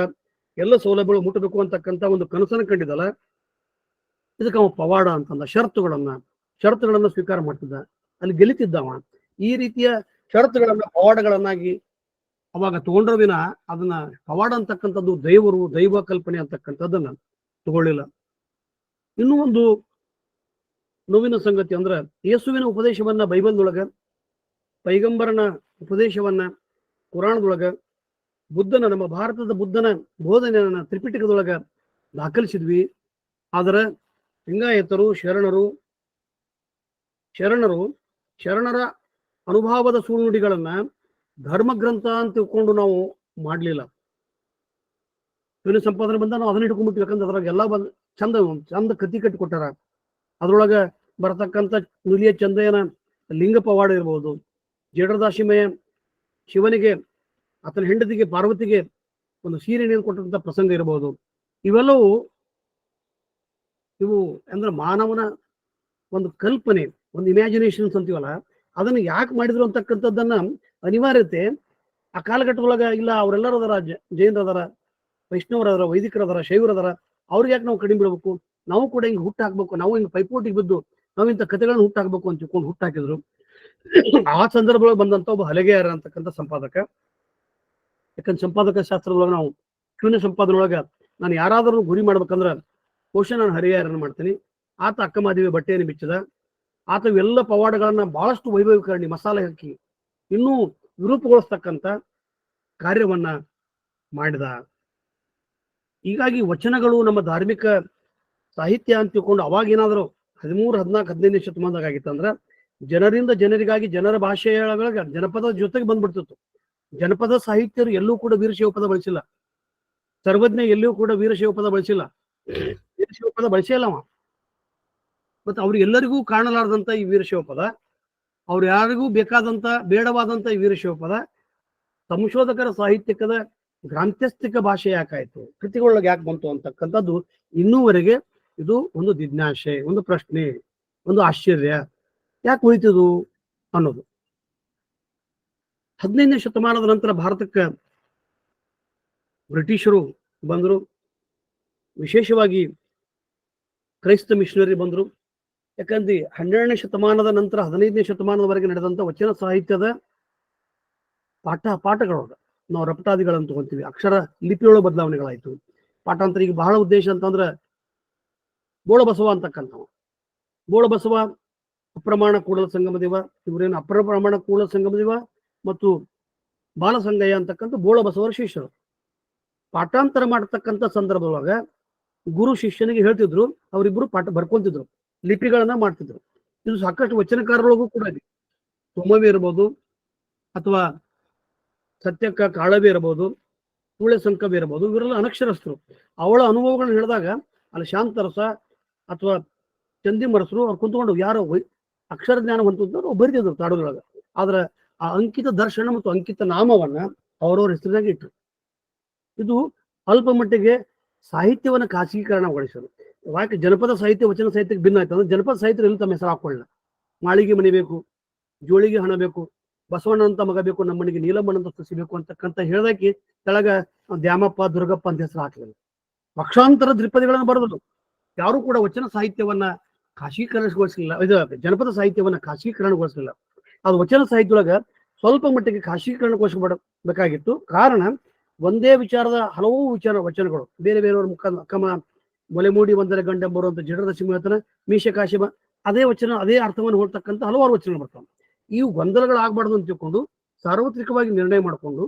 ಎಲ್ಲ ಸೌಲಭ್ಯಗಳು ಮುಟ್ಟಬೇಕು ಅಂತಕ್ಕಂಥ ಒಂದು ಕನಸನ್ನು ಕಂಡಿದ್ದಲ್ಲ, ಇದಕ್ಕೆ ಅವ ಪವಾಡ ಅಂತಂದ. ಷರತ್ತುಗಳನ್ನ ಸ್ವೀಕಾರ ಮಾಡ್ತಿದ್ದ, ಅಲ್ಲಿ ಗೆಲಿತಿದ್ದವ. ಈ ರೀತಿಯ ಷರತ್ತುಗಳನ್ನ ಪವಾಡಗಳನ್ನಾಗಿ ಅವಾಗ ತಗೊಂಡ್ರ ವಿನ ಅದನ್ನ ಪವಾಡ ಅಂತಕ್ಕಂಥದ್ದು ದೈವ ಕಲ್ಪನೆ ಅಂತಕ್ಕಂಥದ್ದನ್ನ ತಗೊಳ್ಳಿಲ್ಲ. ಇನ್ನೂ ಒಂದು ನೋವಿನ ಸಂಗತಿ ಅಂದ್ರೆ ಯೇಸುವಿನ ಉಪದೇಶವನ್ನ ಬೈಬಲ್ದೊಳಗ, ಪೈಗಂಬರನ ಉಪದೇಶವನ್ನ ಕುರಾಣದೊಳಗ, ನಮ್ಮ ಭಾರತದ ಬುದ್ಧನ ಬೋಧನೆಯನ್ನ ತ್ರಿಪಿಟಕದೊಳಗ ದಾಖಲಿಸಿದ್ವಿ. ಆದರೆ ಲಿಂಗಾಯತರು, ಶರಣರ ಅನುಭವದ ಸುಳ್ಳುನುಡಿಗಳನ್ನ ಧರ್ಮಗ್ರಂಥ ಅಂತ ತಿಳ್ಕೊಂಡು ನಾವು ಮಾಡ್ಲಿಲ್ಲ. ಇವನ ಸಂಪಾದನೆ ಬಂದ ನಾವು ಅದನ್ನ ಹಿಡ್ಕೊಂಡ್ಬಿಟ್ಟು, ಯಾಕಂದ್ರೆ ಅದ್ರಾಗ ಎಲ್ಲ ಚಂದ ಕತ್ತಿ ಕಟ್ಟಿ ಕೊಟ್ಟಾರ. ಅದ್ರೊಳಗ ಬರತಕ್ಕಂಥ ನುಲಿಯ ಚಂದಯ್ಯನ ಲಿಂಗ ಪವಾಡ ಇರ್ಬೋದು, ಜೇಡರದಾಶಿಮಯ ಶಿವನಿಗೆ ಆತನ ಹೆಂಡತಿಗೆ ಪಾರ್ವತಿಗೆ ಒಂದು ಸೀರೆ ನೀರು ಕೊಟ್ಟಂತ ಪ್ರಸಂಗ ಇರಬಹುದು. ಇವು ಅಂದ್ರೆ ಮಾನವನ ಒಂದು ಕಲ್ಪನೆ, ಒಂದು ಇಮ್ಯಾಜಿನೇಷನ್ಸ್ ಅಂತೀವಲ್ಲ, ಅದನ್ನ ಯಾಕೆ ಮಾಡಿದ್ರು ಅಂತಕ್ಕಂಥದ್ದನ್ನ ಅನಿವಾರ್ಯತೆ ಆ ಕಾಲಘಟ್ಟದೊಳಗ ಇಲ್ಲ. ಅವರೆಲ್ಲರೂ ಅದರ, ಜೈನರದಾರ, ವೈಷ್ಣವರದಾರ, ವೈದಿಕರದಾರ, ಶೈವರದಾರ, ಅವ್ರಿಗೆ ಯಾಕೆ ನಾವು ಕಡಿಮೆ ಬಿಡಬೇಕು? ನಾವು ಕೂಡ ಹಿಂಗೆ ಹುಟ್ಟಾಕ್ಬೇಕು, ನಾವು ಹಿಂಗೆ ಪೈಪೋಟಿಗೆ ಬಿದ್ದು ನಾವು ಇಂಥ ಕಥೆಗಳನ್ನ ಹುಟ್ಟಾಕ್ಬೇಕು ಅಂತ ತಿಳ್ಕೊಂಡು ಹುಟ್ಟಾಕಿದ್ರು. ಆ ಸಂದರ್ಭದೊಳಗೆ ಬಂದಂತ ಒಬ್ಬ ಹಲಗೆಯಾರ ಅಂತಕ್ಕಂಥ ಸಂಪಾದಕ. ಯಾಕಂದ್ರೆ ಸಂಪಾದಕ ಶಾಸ್ತ್ರದೊಳಗೆ ನಾವು ಶೂನ್ಯ ಸಂಪಾದನೊಳಗ ನಾನು ಯಾರಾದರೂ ಗುರಿ ಮಾಡ್ಬೇಕಂದ್ರ ಬಹುಶಃ ನಾನು ಹರಿಹರನ ಮಾಡ್ತೀನಿ. ಆತ ಅಕ್ಕಮಾದೇವಿ ಬಟ್ಟೆಯನ್ನು ಬಿಚ್ಚಿದ. ಆತ ಎಲ್ಲ ಪವಾಡಗಳನ್ನ ಬಹಳಷ್ಟು ವೈಭವೀಕರಣಿ ಮಸಾಲೆ ಹಾಕಿ ಇನ್ನೂ ವಿರೂಪಗೊಳಿಸ್ತಕ್ಕಂಥ ಕಾರ್ಯವನ್ನ ಮಾಡಿದ. ಹೀಗಾಗಿ ವಚನಗಳು ನಮ್ಮ ಧಾರ್ಮಿಕ ಸಾಹಿತ್ಯ ಅಂತ ತಿಳ್ಕೊಂಡು ಅವಾಗ ಏನಾದರೂ 13, 14, 15ನೇ ಶತಮಾನದಾಗ ಆಗಿತ್ತಂದ್ರ ಜನರಿಂದ ಜನರಿಗಾಗಿ ಜನರ ಭಾಷೆಯೊಳಗ ಜನಪದ ಜೊತೆಗೆ ಬಂದ್ಬಿಡ್ತಿತ್ತು. ಜನಪದ ಸಾಹಿತ್ಯರು ಎಲ್ಲೂ ಕೂಡ ವೀರಶೈವ ಪದ ಬಳಸಿಲ್ಲ. ಸರ್ವಜ್ಞ ಎಲ್ಲೂ ಕೂಡ ವೀರಶೈವ ಪದ ಬಳಸಿಲ್ಲ. ವೀರಶೈವ ಪದ ಬಳಸಿಲ್ಲ ಅವ. ಮತ್ತೆ ಅವ್ರಿಗೆಲ್ಲರಿಗೂ ಕಾಣಲಾರ್ದಂತ ಈ ವೀರಶೈವ ಪದ, ಅವ್ರು ಯಾರಿಗೂ ಬೇಡವಾದಂತ ಈ ವೀರಶೈವ ಪದ ಸಂಶೋಧಕರ ಸಾಹಿತ್ಯಕದ ಗ್ರಾಂಥ್ಯಸ್ಥಿಕ ಭಾಷೆ ಯಾಕಾಯ್ತು, ಕೃತಿಗಳೊಳಗೆ ಯಾಕೆ ಬಂತು ಅಂತಕ್ಕಂಥದ್ದು ಇನ್ನೂವರೆಗೆ ಇದು ಒಂದು ಜಿಜ್ಞಾಸೆ, ಒಂದು ಪ್ರಶ್ನೆ, ಒಂದು ಆಶ್ಚರ್ಯ. ಯಾಕೆ ಉಳಿತದು ಅನ್ನೋದು. 15ನೇ ಶತಮಾನದ ನಂತರ ಭಾರತಕ್ಕೆ ಬ್ರಿಟಿಷರು ಬಂದರು. ವಿಶೇಷವಾಗಿ ಕ್ರೈಸ್ತ ಮಿಷನರಿ ಬಂದರು. ಯಾಕಂದ್ರೆ 12ನೇ ಶತಮಾನದ ನಂತರ 15ನೇ ಶತಮಾನದವರೆಗೆ ನಡೆದಂತ ವಚನ ಸಾಹಿತ್ಯದ ಪಾಠಗಳೊಳಗ ನಾವು ರಪಟಾದಿಗಳನ್ನು ತಗೊಂತೀವಿ. ಅಕ್ಷರ ಲಿಪಿಯೊಳಗೆ ಬದಲಾವಣೆಗಳಾಯ್ತು. ಪಾಠಾಂತರ ಈಗ ಬಹಳ ಉದ್ದೇಶ ಅಂತಂದ್ರೆ ಬೋಳಬಸವ ಅಂತಕ್ಕಂಥವು. ಬೋಳಬಸವ, ಅಪ್ರಮಾಣ ಕೂಡಲ ಸಂಗಮದೇವ, ಇವರೇನು ಅಪ್ರಮಾಣ ಕೂಡಲ ಸಂಗಮದೇವ ಮತ್ತು ಬಾಲಸಂಗಯ್ಯ ಅಂತಕ್ಕಂಥ ಬೋಳಬಸವರ ಶಿಷ್ಯರು. ಪಾಠಾಂತರ ಮಾಡತಕ್ಕಂಥ ಸಂದರ್ಭದೊಳಗ ಗುರು ಶಿಷ್ಯನಿಗೆ ಹೇಳ್ತಿದ್ರು, ಅವರಿಬ್ರು ಪಾಠ ಬರ್ಕೊಂತಿದ್ರು, ಲಿಪಿಗಳನ್ನ ಮಾಡ್ತಿದ್ರು. ಇದು ಸಾಕಷ್ಟು ವಚನಕಾರರೊಳಗೂ ಕೂಡ ಇದೆ. ಸೋಮವಿ ಇರ್ಬೋದು, ಅಥವಾ ಸತ್ಯಕ್ಕ ಕಾಳವಿ ಇರ್ಬೋದು, ಸೂಳೆ ಸಂಕವಿ ಇರ್ಬೋದು, ಇವರೆಲ್ಲ ಅನಕ್ಷರಸ್ಥರು. ಅವಳ ಅನುಭವಗಳನ್ನ ಹೇಳಿದಾಗ ಅಲ್ಲಿ ಶಾಂತರಸ ಅಥವಾ ಚಂದಿಮರಸರು ಅವ್ರು ಕುಂತ್ಕೊಂಡು ಯಾರೋ ಅಕ್ಷರ ಜ್ಞಾನ ಹೊಂದಿದ್ರು ಬರಿತಿದ್ರು ತಾಡುಗಳಾಗ. ಆದ್ರೆ ಆ ಅಂಕಿತ ದರ್ಶನ ಮತ್ತು ಅಂಕಿತ ನಾಮವನ್ನ ಅವರವ್ರ ಹೆಸರಿನಾಗ ಇಟ್ರು. ಇದು ಅಲ್ಪ ಮಟ್ಟಿಗೆ ಸಾಹಿತ್ಯವನ್ನ ಖಾಸಗೀಕರಣಗೊಳಿಸಲು. ಯಾಕೆ ಜನಪದ ಸಾಹಿತ್ಯ ವಚನ ಸಾಹಿತ್ಯಕ್ಕೆ ಭಿನ್ನ ಆಯ್ತು ಅಂದ್ರೆ ಜನಪದ ಸಾಹಿತ್ಯ ಎಲ್ಲಿ ತಮ್ಮ ಹೆಸರು ಹಾಕೊಳ್ಳ. ಮಾಳಿಗೆ ಮನೆ ಬೇಕು, ಜೋಳಿಗೆ ಹಣ ಬೇಕು, ಬಸವಣ್ಣ ಅಂತ ಮಗ ಬೇಕು, ನಮ್ಮನಿಗೆ ನೀಲಮ್ಮನ ಅಂತ ಸಸಿಬೇಕು ಅಂತಕ್ಕಂತ ಹೇಳ್ದಾಕಿ ಕೆಳಗ ದ್ಯಾಮಪ್ಪ ದುರ್ಗಪ್ಪ ಅಂತ ಹೆಸರು ಹಾಕಿದ್ರು. ಪಕ್ಷಾಂತರ ದ್ವಿಪದಿಗಳನ್ನು ಬರೆದ್ರು. ಯಾರು ಕೂಡ ವಚನ ಸಾಹಿತ್ಯವನ್ನ ಖಾಸಗೀಕರಣಗೊಳಿಸಲಿಲ್ಲ, ಇದು ಜನಪದ ಸಾಹಿತ್ಯವನ್ನ ಖಾಸಗೀಕರಣಗೊಳಿಸಲಿಲ್ಲ. ಅದು ವಚನ ಸಾಹಿತ್ಯದೊಳಗ ಸ್ವಲ್ಪ ಮಟ್ಟಿಗೆ ಖಾಸಗೀಕರಣಗೊಳಿಸಬೇಕಾಗಿತ್ತು. ಕಾರಣ ಒಂದೇ ವಿಚಾರದ ಹಲವು ವಚನಗಳು ಬೇರೆ ಬೇರೆಯವ್ರ ಕಮ ಮೊಲೆಮೂಡಿ ಒಂದರ ಗಂಡೆಂಬರು ಅಂತ ಜಡದ ಸಿಂಹತನ ಮೀಶ ಕಾಶಿಮ ಅದೇ ವಚನ ಅದೇ ಅರ್ಥವನ್ನು ಹೋಗ್ತಕ್ಕಂಥ ಹಲವಾರು ವಚನಗಳು ಬರ್ತಾವೆ. ಇವು ಗೊಂದಲಗಳಾಗಬಾರ್ದು ಅಂತ ತಿಳ್ಕೊಂಡು ಸಾರ್ವತ್ರಿಕವಾಗಿ ನಿರ್ಣಯ ಮಾಡಿಕೊಂಡು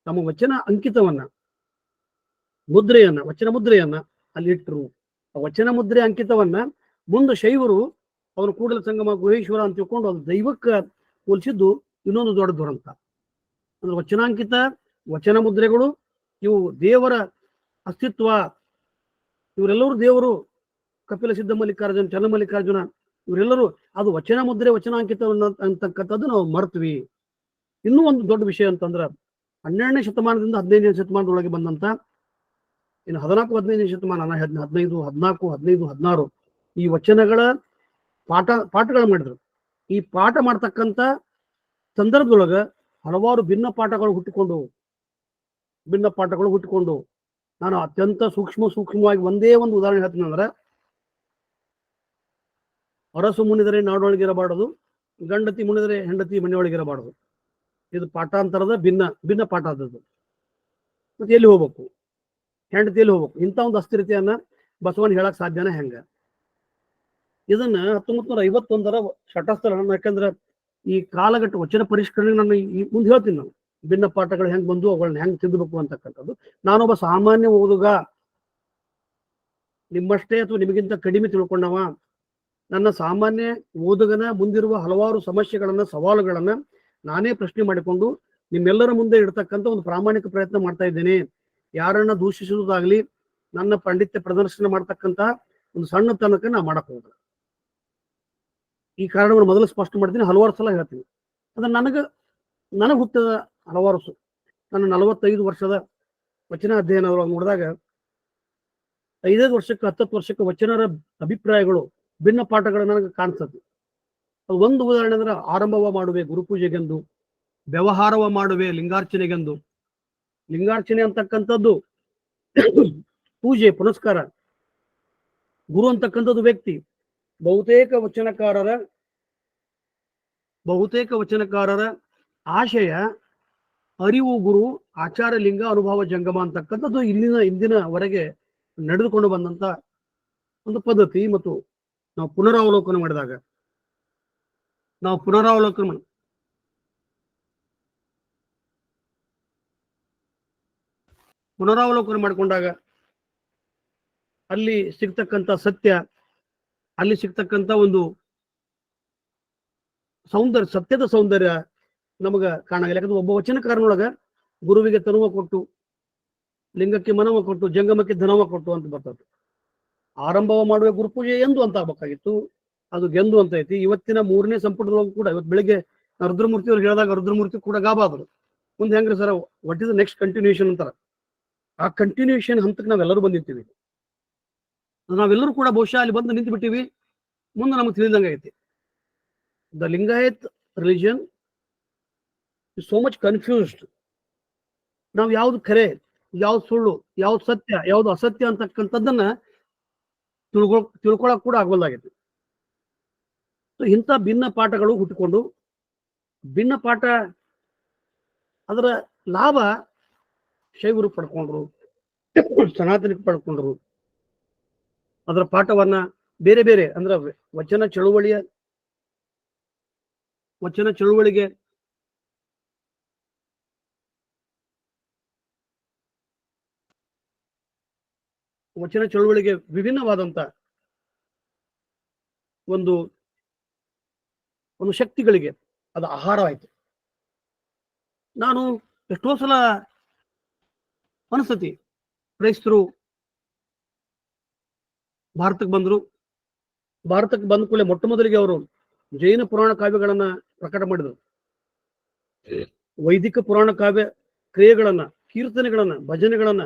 ತಮ್ಮ ವಚನ ಅಂಕಿತವನ್ನ ಮುದ್ರೆಯನ್ನ ವಚನ ಮುದ್ರೆಯನ್ನ ಅಲ್ಲಿ ಇಟ್ಟರು. ಆ ವಚನ ಮುದ್ರೆ ಅಂಕಿತವನ್ನ ಮುಂದೆ ಶೈವರು ಅವನು ಕೂಡಲ ಸಂಗಮ ಗುಹೇಶ್ವರ ಅಂತ ತಿಳ್ಕೊಂಡು ಅದು ದೈವಕ್ಕೆ ಹೋಲಿಸಿದ್ದು ಇನ್ನೊಂದು ದೊಡ್ಡ ದುರಂತ. ಅಂದ್ರೆ ವಚನಾಂಕಿತ ವಚನ ಮುದ್ರೆಗಳು ಇವು ದೇವರ ಅಸ್ತಿತ್ವ, ಇವರೆಲ್ಲರೂ ದೇವರು. ಕಪಿಲ ಸಿದ್ಧ ಮಲ್ಲಿಕಾರ್ಜುನ, ಚನ್ನಮಲ್ಲಿಕಾರ್ಜುನ ಇವರೆಲ್ಲರೂ ಅದು ವಚನ ಮುದ್ರೆ ವಚನಾಂಕಿತವನ್ನ ಅಂತಕ್ಕಂಥದ್ದು ನಾವು ಮರ್ತ್ವಿ. ಇನ್ನೂ ಒಂದು ದೊಡ್ಡ ವಿಷಯ ಅಂತಂದ್ರ 12ನೇ ಶತಮಾನದಿಂದ 15ನೇ ಶತಮಾನದೊಳಗೆ ಬಂದಂತ ಇನ್ನು 14, 15ನೇ ಶತಮಾನ 15, 14, 15, 16 ಈ ವಚನಗಳ ಪಾಠಗಳು ಮಾಡಿದ್ರು. ಈ ಪಾಠ ಮಾಡ್ತಕ್ಕಂಥ ಸಂದರ್ಭದೊಳಗ ಹಲವಾರು ಭಿನ್ನ ಪಾಠಗಳು ಹುಟ್ಟಿಕೊಂಡು ನಾನು ಅತ್ಯಂತ ಸೂಕ್ಷ್ಮವಾಗಿ ಒಂದೇ ಒಂದು ಉದಾಹರಣೆ ಹೇಳ್ತೀನಿ. ಅಂದ್ರೆ ಅರಸು ಮುನಿದರೆ ನಾಡೊಳಗಿರಬಾರದು, ಗಂಡತಿ ಮುನಿದರೆ ಹೆಂಡತಿ ಮನೆಯೊಳಗಿರಬಾರದು. ಇದು ಪಾಠಾಂತರದ ಭಿನ್ನ ಪಾಠ ಆದದ್ದು. ಮತ್ತೆ ಎಲ್ಲಿ ಹೋಗ್ಬೇಕು, ಹೆಂಡತಿಯಲ್ಲಿ ಹೋಗ್ಬೇಕು, ಇಂಥ ಒಂದು ಅಸ್ಥಿರತೆಯನ್ನ ಬಸವಣ್ಣ ಹೇಳಕ್ ಸಾಧ್ಯನ ಹೆಂಗ? ಇದನ್ನ 1951 ಶಟಸ್ಥಲ. ಯಾಕಂದ್ರೆ ಈ ಕಾಲಘಟ್ಟ ವಚನ ಪರಿಷ್ಕರಣೆ ನಾನು ಈ ಮುಂದೆ ಹೇಳ್ತೀನಿ. ನಾನು ಭಿನ್ನ ಪಾಠಗಳು ಹೆಂಗ್ ಬಂದು ಅವುಗಳನ್ನ ಹೆಂಗ್ ತಿದ್ದಬೇಕು ಅಂತಕ್ಕಂಥದ್ದು. ನಾನೊಬ್ಬ ಸಾಮಾನ್ಯ ಓದುಗ, ನಿಮ್ಮಷ್ಟೇ ಅಥವಾ ನಿಮಗಿಂತ ಕಡಿಮೆ ತಿಳ್ಕೊಂಡವ. ನನ್ನ ಸಾಮಾನ್ಯ ಓದುಗನ ಮುಂದಿರುವ ಹಲವಾರು ಸಮಸ್ಯೆಗಳನ್ನ ಸವಾಲುಗಳನ್ನ ನಾನೇ ಪ್ರಶ್ನೆ ಮಾಡಿಕೊಂಡು ನಿಮ್ಮೆಲ್ಲರ ಮುಂದೆ ಇಡ್ತಕ್ಕಂಥ ಒಂದು ಪ್ರಾಮಾಣಿಕ ಪ್ರಯತ್ನ ಮಾಡ್ತಾ ಇದ್ದೇನೆ. ಯಾರನ್ನ ದೂಷಿಸುವುದಾಗ್ಲಿ, ನನ್ನ ಪಾಂಡಿತ್ಯ ಪ್ರದರ್ಶನ ಮಾಡ್ತಕ್ಕಂಥ ಒಂದು ಸಣ್ಣ ತನಕ ನಾ ಮಾಡಕ್ ಹೋಗುದು. ಈ ಕಾರಣವನ್ನು ಮೊದಲು ಸ್ಪಷ್ಟ ಮಾಡ್ತೀನಿ, ಹಲವಾರು ಸಲ ಹೇಳ್ತೀನಿ. ಅದ್ರ ನನಗೆ ಹುಟ್ಟಿದ ಹಲವಾರು ನನ್ನ 45 ವರ್ಷದ ವಚನ ಅಧ್ಯಯನ ನೋಡಿದಾಗ 5 ವರ್ಷಕ್ಕೆ 10 ವರ್ಷಕ್ಕೆ ವಚನರ ಅಭಿಪ್ರಾಯಗಳು ಭಿನ್ನ ಪಾಠಗಳು ನನಗೆ ಕಾಣಿಸ್ತದೆ. ಅದು ಒಂದು ಉದಾಹರಣೆ ಅಂದ್ರೆ, ಆರಂಭವ ಮಾಡುವೆ ಗುರುಪೂಜೆಗೆಂದು, ವ್ಯವಹಾರವ ಮಾಡುವೆ ಲಿಂಗಾರ್ಚನೆಗೆಂದು. ಲಿಂಗಾರ್ಚನೆ ಅಂತಕ್ಕಂಥದ್ದು ಪೂಜೆ ಪುನಸ್ಕಾರ, ಗುರು ಅಂತಕ್ಕಂಥದ್ದು ವ್ಯಕ್ತಿ. ಬಹುತೇಕ ವಚನಕಾರರ ಆಶಯ ಅರಿವು ಗುರು, ಆಚಾರ ಲಿಂಗ, ಅನುಭವ ಜಂಗಮ ಅಂತಕ್ಕಂಥದ್ದು ಇಂದಿನವರೆಗೆ ನಡೆದುಕೊಂಡು ಬಂದಂತ ಒಂದು ಪದ್ಧತಿ. ಮತ್ತು ನಾವು ಪುನರಾವಲೋಕನ ಮಾಡಿಕೊಂಡಾಗ ಅಲ್ಲಿ ಸಿಗ್ತಕ್ಕಂಥ ಸತ್ಯ, ಅಲ್ಲಿ ಸಿಗ್ತಕ್ಕಂಥ ಒಂದು ಸೌಂದರ್ಯ, ಸತ್ಯದ ಸೌಂದರ್ಯ ನಮಗ ಕಾಣಾಗಿಲ್ಲ. ಯಾಕಂದ್ರೆ ಒಬ್ಬ ವಚನಕಾರನೊಳಗ ಗುರುವಿಗೆ ತನುವ ಕೊಟ್ಟು, ಲಿಂಗಕ್ಕೆ ಮನವ ಕೊಟ್ಟು, ಜಂಗಮಕ್ಕೆ ಧನವ ಕೊಟ್ಟು ಅಂತ ಬರ್ತದೆ. ಆರಂಭವ ಮಾಡುವ ಗುರುಪೂಜೆ ಎಂದು ಅಂತ ಆಗ್ಬೇಕಾಗಿತ್ತು, ಅದು ಗೆಂದು ಅಂತ ಐತಿ. ಇವತ್ತಿನ 3ನೇ ಸಂಪುಟದೊಳಗೂ ಕೂಡ ಇವತ್ತು ಬೆಳಿಗ್ಗೆ ರುದ್ರಮೂರ್ತಿ ಅವ್ರು ಹೇಳಿದಾಗ ರುದ್ರಮೂರ್ತಿ ಕೂಡ ಗಾಬಾದ್ರು. ಮುಂದೆ ಹೆಂಗ್ರಿ sir, what is the next continuation ಅಂತಾರ. ಆ ಕಂಟಿನ್ಯೂಷನ್ ಹಂತಕ್ಕೆ ನಾವೆಲ್ಲರೂ ಬಂದಿರ್ತೀವಿ. ನಾವೆಲ್ಲರೂ ಕೂಡ ಬಹುಶಃ ಅಲ್ಲಿ ಬಂದು ನಿಂತು ಬಿಟ್ಟಿವಿ. ಮುಂದೆ ನಮಗೆ ತಿಳಿದಂಗೆ ಐತಿ. The Lingayat religion is so much confused. ನಾವು ಯಾವ್ದು ಖರೆ, ಯಾವ್ದು ಸುಳ್ಳು, ಯಾವ್ದು ಸತ್ಯ, ಯಾವ್ದು ಅಸತ್ಯ ಅಂತಕ್ಕಂಥದ್ದನ್ನ ತಿಳ್ಕೊಳಕ್ ಕೂಡ ಆಗೋದಾಗೈತಿ. ಇಂಥ ಭಿನ್ನ ಪಾಠಗಳು ಹುಟ್ಟಿಕೊಂಡು, ಭಿನ್ನ ಪಾಠ ಅದರ ಲಾಭ ಶೈವರು ಪಡ್ಕೊಂಡ್ರು, ಸನಾತನಿಕ ಪಡ್ಕೊಂಡ್ರು. ಅದರ ಪಾಠವನ್ನ ಬೇರೆ ಬೇರೆ ಅಂದ್ರೆ ವಚನ ಚಳುವಳಿಗೆ ವಿಭಿನ್ನವಾದಂತ ಒಂದು ಶಕ್ತಿಗಳಿಗೆ ಅದು ಆಹಾರವಾಯಿತು. ನಾನು ಎಷ್ಟೋ ಸಲ ಅನಿಸ್ತತಿ, ಕ್ರೈಸ್ತರು ಭಾರತಕ್ಕೆ ಬಂದ್ರು. ಭಾರತಕ್ಕೆ ಬಂದ ಕೂಡಲೇ ಮೊಟ್ಟ ಮೊದಲಿಗೆ ಅವರು ಜೈನ ಪುರಾಣ ಕಾವ್ಯಗಳನ್ನ ಪ್ರಕಟ ಮಾಡಿದರು. ವೈದಿಕ ಪುರಾಣ ಕಾವ್ಯ ಕ್ರಿಯೆಗಳನ್ನ, ಕೀರ್ತನೆಗಳನ್ನ, ಭಜನೆಗಳನ್ನ,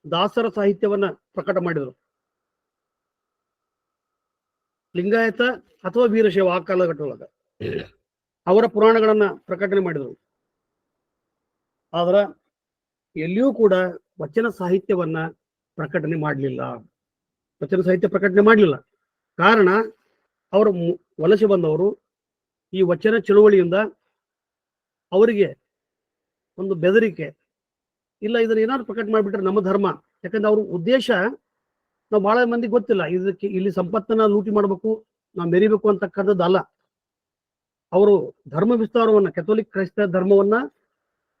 ದಾಸರ ಸಾಹಿತ್ಯವನ್ನ ಪ್ರಕಟ ಮಾಡಿದರು. ಲಿಂಗಾಯತ ಅಥವಾ ವೀರಶೈವ ಆ ಕಾಲಘಟ್ಟದೊಳಗ. ಅವರ ಪುರಾಣಗಳನ್ನ ಪ್ರಕಟಣೆ ಮಾಡಿದರು. ಆದ್ರ ಎಲ್ಲಿಯೂ ಕೂಡ ವಚನ ಸಾಹಿತ್ಯವನ್ನ ಪ್ರಕಟಣೆ ಮಾಡಲಿಲ್ಲ. ವಚನ ಸಾಹಿತ್ಯ ಪ್ರಕಟಣೆ ಮಾಡಲಿಲ್ಲ. ಕಾರಣ ಅವರು ವಲಸೆ ಬಂದವರು ಈ ವಚನ ಚಳುವಳಿಯಿಂದ ಅವರಿಗೆ ಒಂದು ಬೆದರಿಕೆ, ಇಲ್ಲ ಇದನ್ನ ಏನಾದ್ರು ಪ್ರಕಟ ಮಾಡಿಬಿಟ್ರೆ ನಮ್ಮ ಧರ್ಮ, ಯಾಕಂದ್ರೆ ಅವ್ರ ಉದ್ದೇಶ ನಾವು ಬಹಳ ಮಂದಿಗೆ ಗೊತ್ತಿಲ್ಲ, ಇದಕ್ಕೆ ಇಲ್ಲಿ ಸಂಪತ್ತನ್ನ ಲೂಟಿ ಮಾಡಬೇಕು, ನಾವು ಮೆರಿಬೇಕು ಅಂತಕ್ಕಂಥದ್ದು ಅಲ್ಲ. ಅವರು ಧರ್ಮ ವಿಸ್ತಾರವನ್ನ, ಕೆಥೋಲಿಕ್ ಕ್ರೈಸ್ತ ಧರ್ಮವನ್ನ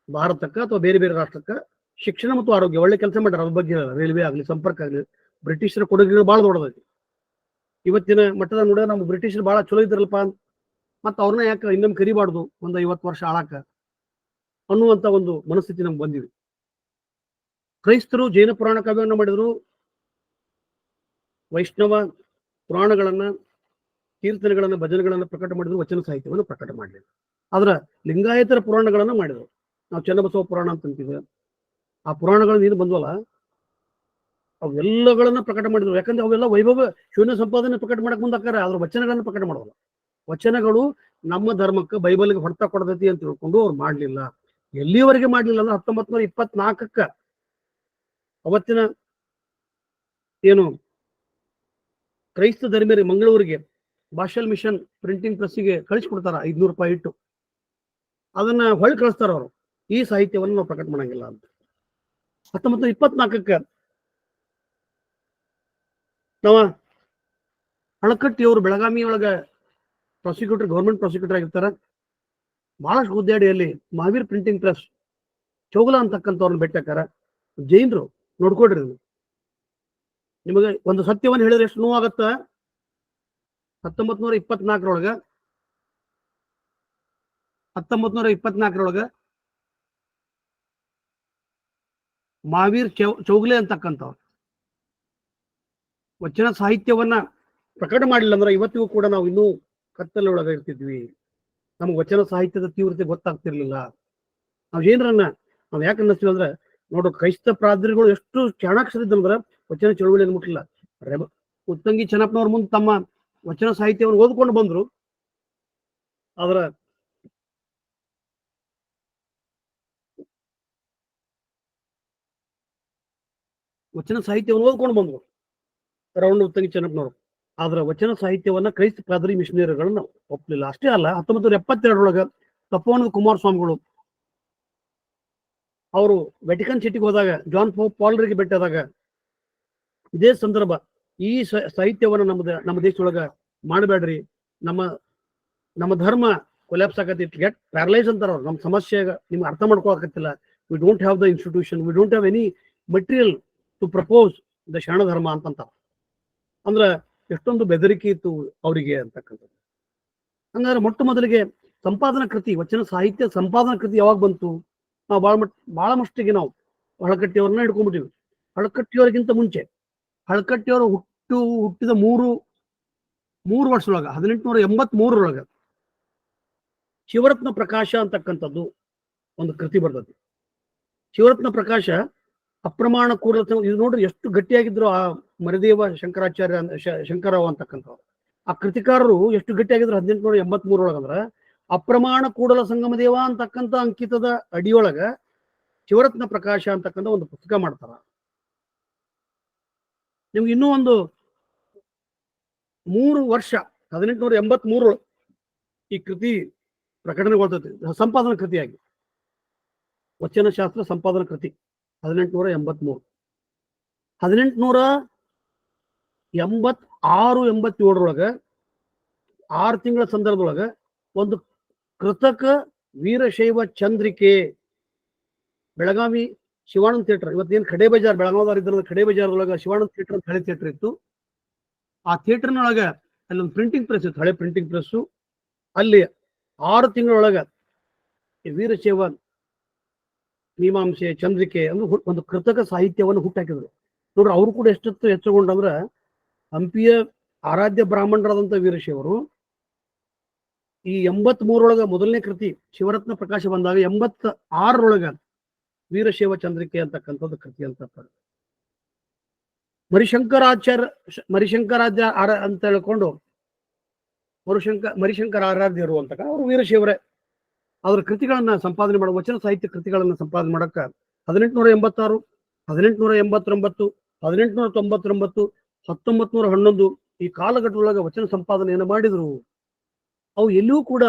ಭಾರತಕ್ಕೆ ಅಥವಾ ಬೇರೆ ಬೇರೆ ರಾಷ್ಟ್ರಕ್ಕೆ ಶಿಕ್ಷಣ ಮತ್ತು ಆರೋಗ್ಯ ಒಳ್ಳೆ ಕೆಲಸ ಮಾಡ್ಯಾರ. ಅದ್ರ ಬಗ್ಗೆ ರೈಲ್ವೆ ಆಗಲಿ, ಸಂಪರ್ಕ ಆಗಲಿ, ಬ್ರಿಟಿಷರ ಕೊಡುಗೆಗಳು ಬಹಳ ದೊಡ್ಡದೈತಿ. ಇವತ್ತಿನ ಮಟ್ಟದ ನೋಡ ನಮ್ಮ ಬ್ರಿಟಿಷರು ಬಹಳ ಚಲೋ ಇದ್ರಲ್ಪ, ಮತ್ತೆ ಅವ್ರನ್ನ ಯಾಕೆ ಇನ್ನೊಮ್ಮೆ ಕರಿಬಾರ್ದು ಒಂದು 50 ವರ್ಷ ಆಳಾಕ ಅನ್ನುವಂತ ಒಂದು ಮನಸ್ಥಿತಿ ನಮ್ಗೆ ಬಂದಿದೆ. ಕ್ರೈಸ್ತರು ಜೈನ ಪುರಾಣ ಕಾವ್ಯವನ್ನು ಮಾಡಿದ್ರು, ವೈಷ್ಣವ ಪುರಾಣಗಳನ್ನ, ಕೀರ್ತನೆಗಳನ್ನ, ಭಜನೆಗಳನ್ನ ಪ್ರಕಟ ಮಾಡಿದ್ರು, ವಚನ ಸಾಹಿತ್ಯವನ್ನು ಪ್ರಕಟ ಮಾಡಲಿಲ್ಲ. ಆದ್ರ ಲಿಂಗಾಯತರ ಪುರಾಣಗಳನ್ನ ಮಾಡಿದ್ರು. ನಾವು ಚನ್ನಬಸವ ಪುರಾಣ ಅಂತ ಅಂತೀವಿ. ಆ ಪುರಾಣಗಳನ್ನ ಏನು ಬಂದ್ವಲ್ಲ ಅವೆಲ್ಲಗಳನ್ನ ಪ್ರಕಟ ಮಾಡಿದ್ರು. ಯಾಕಂದ್ರೆ ಅವೆಲ್ಲ ವೈಭವ ಶೂನ್ಯ ಸಂಪಾದನೆ ಪ್ರಕಟ ಮಾಡಕ್ ಮುಂದಾಕಾರ, ಅದ್ರ ವಚನಗಳನ್ನ ಪ್ರಕಟ ಮಾಡೋಲ್ಲ. ವಚನಗಳು ನಮ್ಮ ಧರ್ಮಕ್ಕೆ, ಬೈಬಲ್ಗೆ ಹೊಡೆತ ಕೊಡತೈತಿ ಅಂತ ತಿಳ್ಕೊಂಡು ಅವ್ರು ಮಾಡ್ಲಿಲ್ಲ. ಎಲ್ಲಿಯವರೆಗೆ ಮಾಡ್ಲಿಲ್ಲ ಅಂದ್ರೆ 1924 ಅವತ್ತಿನ ಏನು ಕ್ರೈಸ್ತ ಧರ್ಮೀಯರಿಗೆ ಮಂಗಳೂರಿಗೆ ಭಾಷಲ್ ಮಿಷನ್ ಪ್ರಿಂಟಿಂಗ್ ಪ್ರೆಸ್ಸಿಗೆ ಕಳಿಸ್ಕೊಡ್ತಾರ 500 ರೂಪಾಯಿ ಇಟ್ಟು. ಅದನ್ನ ಹೊಳ್ಳಿ ಕಳಿಸ್ತಾರ ಅವರು, ಈ ಸಾಹಿತ್ಯವನ್ನು ನಾವು ಪ್ರಕಟ ಮಾಡಂಗಿಲ್ಲ ಅಂತ. 1924 ನಾವು ಹಳಕಟ್ಟಿಯವರು ಬೆಳಗಾವಿ ಒಳಗ ಪ್ರಾಸಿಕ್ಯೂಟರ್, ಗೌರ್ಮೆಂಟ್ ಪ್ರಾಸಿಕ್ಯೂಟರ್ ಆಗಿರ್ತಾರ. ಬಹಳಷ್ಟು ಹುದ್ದೆಡಿಯಲ್ಲಿ ಮಹಾವೀರ್ ಪ್ರಿಂಟಿಂಗ್ ಪ್ರೆಸ್ ಚೌಗಲ ಅಂತಕ್ಕಂಥವ್ರನ್ನ ಬೆಟ್ಟಾಕಾರ. ಜೈನರು ನೋಡ್ಕೊಡ್ರಿ, ನಿಮಗೆ ಒಂದು ಸತ್ಯವನ್ನು ಹೇಳಿದ್ರೆ ಎಷ್ಟು ನೋವಾಗತ್ತ. 1924 ಮಹಾವೀರ್ ಚೌಗಲೆ ಅಂತಕ್ಕಂಥವ್ರು ವಚನ ಸಾಹಿತ್ಯವನ್ನ ಪ್ರಕಟ ಮಾಡಿಲ್ಲ ಅಂದ್ರೆ ಇವತ್ತಿಗೂ ಕೂಡ ನಾವು ಇನ್ನೂ ಕತ್ತಲೊಳಗೆ ಇರ್ತಿದ್ವಿ. ನಮ್ಗೆ ವಚನ ಸಾಹಿತ್ಯದ ತೀವ್ರತೆ ಗೊತ್ತಾಗ್ತಿರ್ಲಿಲ್ಲ. ನಾವು ಜೈನರನ್ನ ನಾವು ಯಾಕೆ ಅನ್ನಿಸ್ತೀವಿ ಅಂದ್ರೆ, ನೋಡು ಕ್ರೈಸ್ತ ಪಾದ್ರಿಗಳು ಎಷ್ಟು ಚಾಣಾಕ್ಷರಿದ್ದಂದ್ರೆ ವಚನ ಚಳುವಳಿಯನ್ನು ಮುಟ್ಟಿಲ್ಲ. ಉತ್ತಂಗಿ ಚೆನ್ನಪ್ಪನವ್ರ ಮುಂದೆ ತಮ್ಮ ವಚನ ಸಾಹಿತ್ಯವನ್ನು ಓದ್ಕೊಂಡು ಬಂದ್ರು. ಆದ್ರ ವಚನ ಸಾಹಿತ್ಯವನ್ನು ಓದ್ಕೊಂಡು ಬಂದ್ರು ರೌಂಡ್ ಉತ್ತಂಗಿ ಚೆನ್ನಪ್ಪನವರು. ಆದ್ರ ವಚನ ಸಾಹಿತ್ಯವನ್ನ ಕ್ರೈಸ್ತ ಪಾದ್ರಿ ಮಿಷನರಿಗಳನ್ನ ಒಪ್ಪಲಿಲ್ಲ. ಅಷ್ಟೇ ಅಲ್ಲ, 1972 ತಪೋವನದ ಕುಮಾರಸ್ವಾಮಿಗಳು ಅವರು ವೆಟಿಕನ್ ಸಿಟಿಗೆ ಹೋದಾಗ ಜಾನ್ ಪಾಲ್ರಿಗೆ ಭೇಟಿಯಾದಾಗ ಇದೇ ಸಂದರ್ಭ, ಈ ಸಾಹಿತ್ಯವನ್ನ ನಮ್ಮ ದೇಶದೊಳಗ ಮಾಡಬೇಡ್ರಿ, ನಮ್ಮ ಧರ್ಮ ಕೊಲ್ಯಾಪ್ಸ್ ಆಗತ್ತೆ, ಗೆಟ್ ಪ್ಯಾರಲೈಸ್ ಅಂತಾರ ಅವ್ರು. ನಮ್ಮ ಸಮಸ್ಯೆ ನಿಮ್ಗೆ ಅರ್ಥ ಮಾಡ್ಕೊಳಕತ್ತಿಲ್ಲ. We don't have the institution, we don't have any material to propose the Sharana Dharma ಅಂತಂತ. ಅಂದ್ರ ಎಷ್ಟೊಂದು ಬೆದರಿಕೆ ಇತ್ತು ಅವರಿಗೆ ಅಂತಕ್ಕಂಥದ್ದು. ಹಂಗಾದ್ರೆ ಮೊಟ್ಟ ಮೊದಲಿಗೆ ಸಂಪಾದನಾ ಕೃತಿ, ವಚನ ಸಾಹಿತ್ಯ ಸಂಪಾದನಾ ಕೃತಿ ಯಾವಾಗ ಬಂತು? ನಾವು ಬಹಳ ಮಟ್ಟಿಗೆ ನಾವು ಹಳಕಟ್ಟಿಯವ್ರನ್ನ ಹಿಡ್ಕೊಂಡ್ಬಿಟ್ಟಿವಿ. ಹಳಕಟ್ಟಿಯವರಿಗಿಂತ ಮುಂಚೆ, ಹಳಕಟ್ಟಿಯವರು ಹುಟ್ಟಿದ ಮೂರು ವರ್ಷದೊಳಗ 1883 ಶಿವರತ್ನ ಪ್ರಕಾಶ ಅಂತಕ್ಕಂಥದ್ದು ಒಂದು ಕೃತಿ ಬರ್ತದೆ. ಶಿವರತ್ನ ಪ್ರಕಾಶ ಅಪ್ರಮಾಣ ಕೂಡಲ, ಇದು ನೋಡ್ರಿ ಎಷ್ಟು ಗಟ್ಟಿಯಾಗಿದ್ರು ಆ ಮರದೇವ ಶಂಕರರಾವ್ ಅಂತಕ್ಕಂಥವ್ರು. ಆ ಕೃತಿಕಾರರು ಎಷ್ಟು ಗಟ್ಟಿಯಾಗಿದ್ರು 1883 ಅಂದ್ರ ಅಪ್ರಮಾಣ ಕೂಡಲ ಸಂಗಮ ದೇವ ಅಂತಕ್ಕಂಥ ಅಂಕಿತದ ಅಡಿಯೊಳಗ ಶಿವರತ್ನ ಪ್ರಕಾಶ ಅಂತಕ್ಕಂಥ ಒಂದು ಪುಸ್ತಕ ಮಾಡ್ತಾರ. ನಿಮ್ಗೆ ಇನ್ನೂ ಒಂದು 3 ವರ್ಷ 1883 ಈ ಕೃತಿ ಪ್ರಕಟಣೆಗೊಳ್ತೈತಿ, ಸಂಪಾದನಾ ಕೃತಿಯಾಗಿ. ವಚನಶಾಸ್ತ್ರ ಸಂಪಾದನಾ ಕೃತಿ 1883. 1886-87 6 ತಿಂಗಳ ಸಂದರ್ಭದೊಳಗ ಒಂದು ಕೃತಕ ವೀರಶೈವ ಚಂದ್ರಿಕೆ ಬೆಳಗಾವಿ ಶಿವಾನಂದ ಥಿಯೇಟರ್, ಇವತ್ತೇನು ಖಡೆ ಬಜಾರ್ ಬೆಳಗಾವದವ್ರು ಇದ್ರ ಖಡೆ ಬಜಾರ್ದೊಳಗ ಶಿವಾನಂದ ಥಿಯೇಟರ್ ಅಂತ ಹಳೆ ಥಿಯೇಟರ್ ಇತ್ತು. ಆ ಥಿಯೇಟರ್ನೊಳಗ ಅಲ್ಲೊಂದು ಪ್ರಿಂಟಿಂಗ್ ಪ್ರೆಸ್ ಇತ್ತು, ಹಳೆ ಪ್ರಿಂಟಿಂಗ್ ಪ್ರೆಸ್ಸು. ಅಲ್ಲಿ 6 ತಿಂಗಳೊಳಗ ವೀರಶೈವ ಮೀಮಾಂಸೆ ಚಂದ್ರಿಕೆ ಅಂದ್ರೆ ಒಂದು ಕೃತಕ ಸಾಹಿತ್ಯವನ್ನು ಹುಟ್ಟಾಕಿದ್ರು. ನೋಡ್ರಿ, ಅವರು ಕೂಡ ಎಷ್ಟೊತ್ತು ಹೆಚ್ಚುಗೊಂಡಂದ್ರ ಹಂಪಿಯ ಆರಾಧ್ಯ ಬ್ರಾಹ್ಮಣರಾದಂಥ ವೀರಶೈವರು ಈ 83 ಮೊದಲನೇ ಕೃತಿ ಶಿವರತ್ನ ಪ್ರಕಾಶ ಬಂದಾಗ 86 ವೀರಶೈವ ಚಂದ್ರಿಕೆ ಅಂತಕ್ಕಂಥದ್ದು ಕೃತಿ ಅಂತ. ಮರಿಶಂಕರಾಚಾರ್ಯ ಅಂತ ಹೇಳ್ಕೊಂಡು ಮರಿಶಂಕರ ಆರಾಧ್ಯರು ಅಂತ ಅವರು ವೀರಶೈವರೇ. ಅವರ ಕೃತಿಗಳನ್ನ ಸಂಪಾದನೆ ಮಾಡುವ ವಚನ ಸಾಹಿತ್ಯ ಕೃತಿಗಳನ್ನ ಸಂಪಾದನೆ ಮಾಡಕ್ಕ 1886, 1889, 1899, 1911 ಈ ಕಾಲಘಟ್ಟದೊಳಗೆ ವಚನ ಸಂಪಾದನೆಯನ್ನು ಮಾಡಿದ್ರು. ಅವು ಎಲ್ಲಿಯೂ ಕೂಡ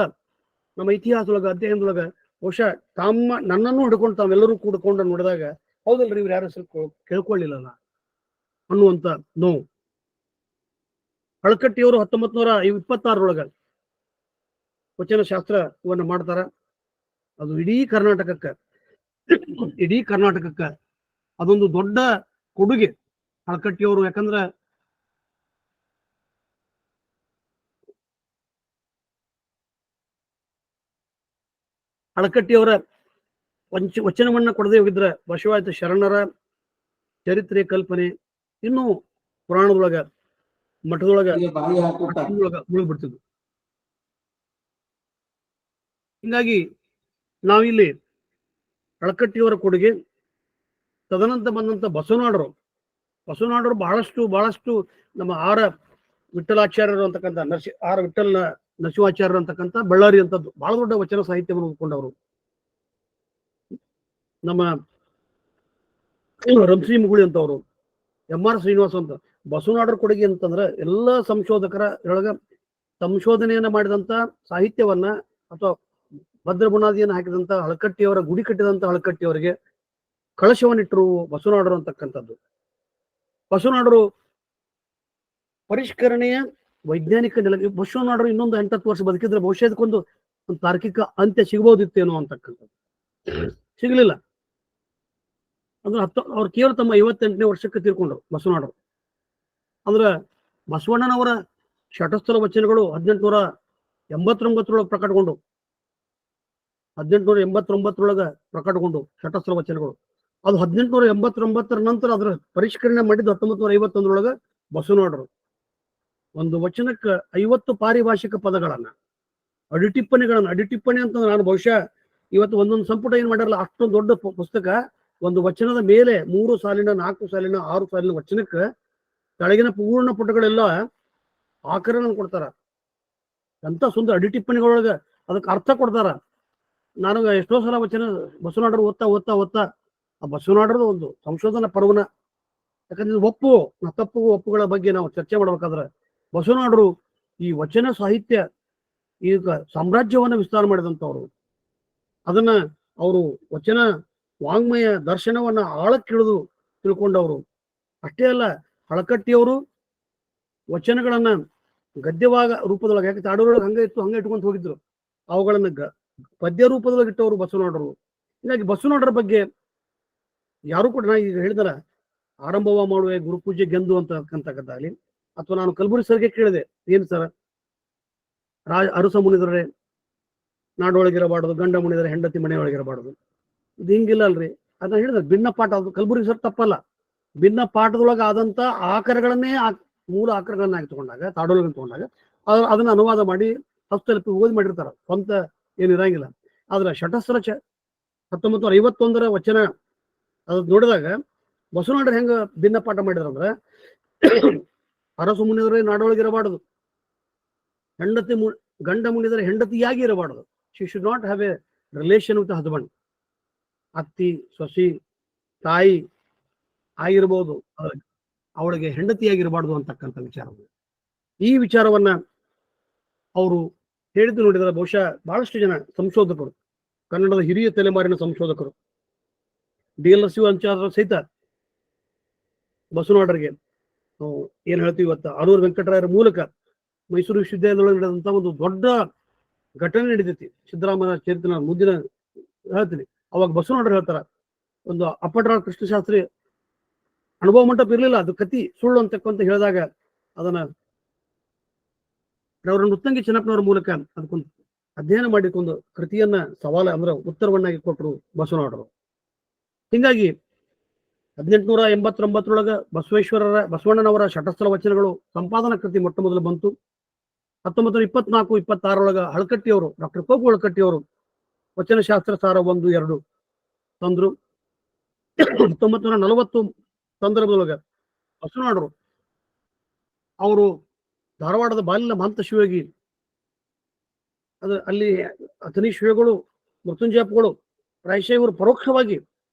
ನಮ್ಮ ಇತಿಹಾಸದೊಳಗ ಅಧ್ಯಯನದೊಳಗ ಬಹುಶಃ ನನ್ನನ್ನು ಹಿಡ್ಕೊಂಡು ತಾವೆಲ್ಲರೂ ಕೂಡ್ಕೊಂಡು ನೋಡಿದಾಗ ಹೌದಲ್ರಿ ಇವ್ರು ಯಾರು ಹೆಸರು ಕೇಳ್ಕೊಳ್ಳಿಲ್ಲಲ್ಲ ಅನ್ನುವಂತ ನೋವು. ಹಳಕಟ್ಟಿಯವರು 1926 ವಚನ ಶಾಸ್ತ್ರವನ್ನ ಮಾಡ್ತಾರ. ಅದು ಇಡೀ ಕರ್ನಾಟಕಕ್ಕ ಅದೊಂದು ದೊಡ್ಡ ಕೊಡುಗೆ ಹಳಕಟ್ಟಿಯವರು. ಯಾಕಂದ್ರೆ ಹಳಕಟ್ಟಿಯವರ ವಚನವನ್ನ ಕೊಡದೆ ಹೋಗಿದ್ರೆ ಬಸವಾಯತ ಶರಣರ ಚರಿತ್ರೆ ಕಲ್ಪನೆ ಇನ್ನೂ ಪುರಾಣದೊಳಗ ಮಠದೊಳಗ ಮುಳುಗ್ಬಿಡ್ತಿದ್ವು. ಹಿಂಗಾಗಿ ನಾವಿಲ್ಲಿ ಹಳಕಟ್ಟಿಯವರ ಕೊಡುಗೆ, ತದನಂತರ ಬಂದಂತ ಬಸವನಾಡರು ಬಹಳಷ್ಟು ನಮ್ಮ ಆರ ವಿಠಲಾಚಾರ್ಯರು ಅಂತಕ್ಕಂಥ ವಿಠಲ್ ನರಸಿಂಹಾಚಾರ್ಯರು ಅಂತಕ್ಕಂಥ ಬಳ್ಳಾರಿ ಅಂತದ್ದು ಬಹಳ ದೊಡ್ಡ ವಚನ ಸಾಹಿತ್ಯವನ್ನು ಓದ್ಕೊಂಡವರು. ನಮ್ಮ ರಂಶ್ರೀ ಮುಗುಳಿ ಅಂತವ್ರು, MR ಶ್ರೀನಿವಾಸ ಅಂತ. ಬಸವನಾಡರ ಕೊಡುಗೆ ಅಂತಂದ್ರೆ ಎಲ್ಲ ಸಂಶೋಧಕರ ಸಂಶೋಧನೆಯನ್ನ ಮಾಡಿದಂತ ಸಾಹಿತ್ಯವನ್ನ ಅಥವಾ ಭದ್ರ ಬುನಾದಿಯನ್ನು ಹಾಕಿದಂತ ಹಳಕಟ್ಟಿಯವರ ಗುಡಿ ಕಟ್ಟಿದಂತ ಹಳಕಟ್ಟಿಯವರಿಗೆ ಕಳಶವನ್ನಿಟ್ಟರು ಬಸವನಾಡರು ಅಂತಕ್ಕಂಥದ್ದು. ಬಸವನಾಡರು ಪರಿಷ್ಕರಣೆಯ ವೈಜ್ಞಾನಿಕ ನೆಲೆ. ಬಸವನಾಡರು ಇನ್ನೊಂದು 8-10 ವರ್ಷ ಬದುಕಿದ್ರೆ ಬಹುಶಃ ಇದಕ್ಕೊಂದು ತಾರ್ಕಿಕ ಅಂತ್ಯ ಸಿಗಬಹುದಿತ್ತೇನೋ ಅಂತಕ್ಕಂಥದ್ದು. ಸಿಗ್ಲಿಲ್ಲ. ಅಂದ್ರೆ ಅವ್ರು ಕೇವಲ ತಮ್ಮ 58ನೇ ವರ್ಷಕ್ಕೆ ತೀರ್ಕೊಂಡ್ರು ಬಸವನಾಡರು. ಅಂದ್ರ ಬಸವಣ್ಣನವರ ಶಟಸ್ಥಲ ವಚನಗಳು 1889 ಪ್ರಕಟಗೊಂಡು 1889 ಪ್ರಕಟಗೊಂಡು ಶಟಸ್ಥಲ ವಚನಗಳು. ಅದು 1889 ನಂತರ ಅದರ ಪರಿಷ್ಕರಣೆ ಮಾಡಿದ್ದು 1951 ಬಸವನಾಡರು. ಒಂದು ವಚನಕ್ಕೆ 50 ಪಾರಿಭಾಷಿಕ ಪದಗಳನ್ನ ಅಡಿಟಿಪ್ಪಣಿ ಅಂತಂದ್ರೆ ನಾನು ಬಹುಶಃ ಇವತ್ತು ಒಂದೊಂದು ಸಂಪುಟ ಏನ್ ಮಾಡಿರಲ್ಲ, ಅಷ್ಟೊಂದು ದೊಡ್ಡ ಪುಸ್ತಕ ಒಂದು ವಚನದ ಮೇಲೆ 3 ಸಾಲಿನ 4 ಸಾಲಿನ 6 ಸಾಲಿನ ವಚನಕ್ಕೆ ಕೆಳಗಿನ ಪೂರ್ಣ ಪುಟಗಳೆಲ್ಲ ಆಕರಣ ಕೊಡ್ತಾರ. ಅಂತ ಸುಂದರ ಅಡಿಟಿಪ್ಪಣಿಗಳೊಳಗ ಅದಕ್ಕೆ ಅರ್ಥ ಕೊಡ್ತಾರ. ನಾನು ಎಷ್ಟೋ ಸಲ ವಚನ ಬಸವನಾಡರು ಓದ್ತಾ ಆ ಬಸವನಾಡರು ಒಂದು ಸಂಶೋಧನಾ ಪರ್ವನ. ಯಾಕಂದ್ರೆ ಒಪ್ಪುಗಳ ಬಗ್ಗೆ ನಾವು ಚರ್ಚೆ ಮಾಡ್ಬೇಕಾದ್ರೆ ಬಸವನಾಡರು ಈ ವಚನ ಸಾಹಿತ್ಯ ಈಗ ಸಾಮ್ರಾಜ್ಯವನ್ನ ವಿಸ್ತಾರ ಮಾಡಿದಂಥವ್ರು. ಅದನ್ನ ಅವರು ವಚನ ವಾಂಗ್ಮಯ ದರ್ಶನವನ್ನ ಆಳಕ್ಕಿಳಿದು ತಿಳ್ಕೊಂಡವರು. ಅಷ್ಟೇ ಅಲ್ಲ, ಹಳಕಟ್ಟಿಯವರು ವಚನಗಳನ್ನ ಗದ್ಯವಾಗ ರೂಪದೊಳಗೆ, ಯಾಕೆ ತಾಡೂರೊಳಗೆ ಹಂಗೆ ಇಟ್ಕೊಂತ ಹೋಗಿದ್ರು, ಅವುಗಳನ್ನ ಪದ್ಯ ರೂಪದೊಳಗೆ ಇಟ್ಟವರು ಬಸವನಾಡರು. ಹೀಗಾಗಿ ಬಸವನಾಡರ ಬಗ್ಗೆ ಯಾರು ಕೂಡ ನಾ ಈಗ ಹೇಳಿದಾರ ಆರಂಭವ ಮಾಡುವೆ ಗುರುಪೂಜೆ ಗೆಂದು ಅಂತಕ್ಕಂಥದ್ದಾಗಲಿ, ಅಥವಾ ನಾನು ಕಲಬುರ್ಗಿ ಸರ್ಗೆ ಕೇಳಿದೆ, ಏನ್ ಸರ್ ಅರಸ ಮುನಿದರೆ ನಾಡೊಳಗಿರಬಾರ್ದು, ಗಂಡ ಮುನಿದರೆ ಹೆಂಡತಿ ಮನೆಯೊಳಗಿರಬಾರ್ದು, ಇದು ಹಿಂಗಿಲ್ಲ ಅಲ್ರಿ. ಅದನ್ನ ಹೇಳಿದ್ರೆ ಭಿನ್ನ ಪಾಠ, ಅದು ಕಲಬುರ್ಗಿ ಸರ್ ತಪ್ಪಲ್ಲ. ಭಿನ್ನ ಪಾಠದೊಳಗೆ ಆದಂತ ಆಕರಗಳನ್ನೇ ಮೂಲ ಆಕರಗಳನ್ನ ಆಗಿ ತಗೊಂಡಾಗ, ತಾಡೋಳಗನ್ನ ತಗೊಂಡಾಗ ಅದನ್ನ ಅನುವಾದ ಮಾಡಿ ಹಸ್ತಲಿಪಿ ಓದಿ ಮಾಡಿರ್ತಾರ, ಸ್ವಂತ ಏನಿರಂಗಿಲ್ಲ. ಆದ್ರೆ ಶಟಸ್ಥಲ 1951 ವಚನ ಅದು ನೋಡಿದಾಗ ಬಸವನಾಡರು ಹೆಂಗ ಭಿನ್ನ ಪಾಠ ಮಾಡಿದ್ರಂದ್ರೆ, ಅರಸು ಮುನಿದರೆ ನಾಡೊಳಗಿರಬಾರ್ದು, ಗಂಡ ಮುನಿದರೆ ಹೆಂಡತಿಯಾಗಿ ಇರಬಾರ್ದು. She should not have A relation with husband. ಅತ್ತಿ ಸೊಸಿ ತಾಯಿ ಆಗಿರ್ಬೋದು, ಅವಳಿಗೆ ಹೆಂಡತಿಯಾಗಿರಬಾರ್ದು ಅಂತಕ್ಕಂಥ ವಿಚಾರ. ಈ ವಿಚಾರವನ್ನ ಅವರು ಹೇಳಿದ್ದು ನೋಡಿದರೆ ಬಹುಶಃ ಬಹಳಷ್ಟು ಜನ ಸಂಶೋಧಕರು, ಕನ್ನಡದ ಹಿರಿಯ ತಲೆಮಾರಿನ ಸಂಶೋಧಕರು, DLS ಅಂಚಾರ ಸಹಿತ ಬಸವನಾಡರಿಗೆ ಏನ್ ಹೇಳ್ತೀವಿ ಇವತ್ತು ಆರೂರು ವೆಂಕಟರಾಯರ ಮೂಲಕ ಮೈಸೂರು ವಿಶ್ವವಿದ್ಯಾಲಯದೊಳಗೆ ನಡೆದಂತ ಒಂದು ದೊಡ್ಡ ಘಟನೆ ನಡೀತೈತಿ. ಸಿದ್ದರಾಮಯ್ಯ ಚರಿತ್ರೆ ಮುಂದಿನ ಹೇಳ್ತೀನಿ. ಅವಾಗ ಬಸವನಾಡರು ಹೇಳ್ತಾರ, ಒಂದು ಅಪ್ಪಟರಾವ್ ಕೃಷ್ಣಶಾಸ್ತ್ರಿ ಅನುಭವ ಮಂಟಪ ಇರ್ಲಿಲ್ಲ, ಅದು ಕತಿ ಸುಳ್ಳು ಅಂತಕ್ಕಂತ ಹೇಳಿದಾಗ ಅದನ್ನ ಅವರನ್ನು ಉತ್ತಂಗಿ ಚೆನ್ನಪ್ಪನವರ ಮೂಲಕ ಅದಕ್ಕೊಂದು ಅಧ್ಯಯನ ಮಾಡಿಕೊಂಡು ಕೃತಿಯನ್ನ ಸವಾಲ ಅಂದ್ರೆ ಉತ್ತರವನ್ನಾಗಿ ಕೊಟ್ಟರು ಬಸವನಾಡರು. ಹಿಂಗಾಗಿ 1889 ಬಸವಣ್ಣನವರ ಶಟಸ್ಥಲ ವಚನಗಳು ಸಂಪಾದನಾ ಕೃತಿ ಮೊಟ್ಟ ಮೊದಲು ಬಂತು. 1924-26 ಹಳಕಟ್ಟಿಯವರು, ಡಾಕ್ಟರ್ ಕೋಪು ಹಳಕಟ್ಟಿಯವರು ವಚನಶಾಸ್ತ್ರ ಸಾರ 1-2 ತಂದ್ರು. 1940 ಸಂದರ್ಭದೊಳಗ ಬಸವನಾಡರು ಅವರು ಧಾರವಾಡದ ಬಾಲಿನ ಮಹಂತ ಶಿವಯೋಗಿ ಅದು ಅಲ್ಲಿ ಅಥಣಿ ಶ್ರೀಗಳು ಮೃತ್ಯುಂಜಯ ಅಪ್ಪಗಳು ಪ್ರಾಯಶಃ ಇವರು ಪರೋಕ್ಷವಾಗಿ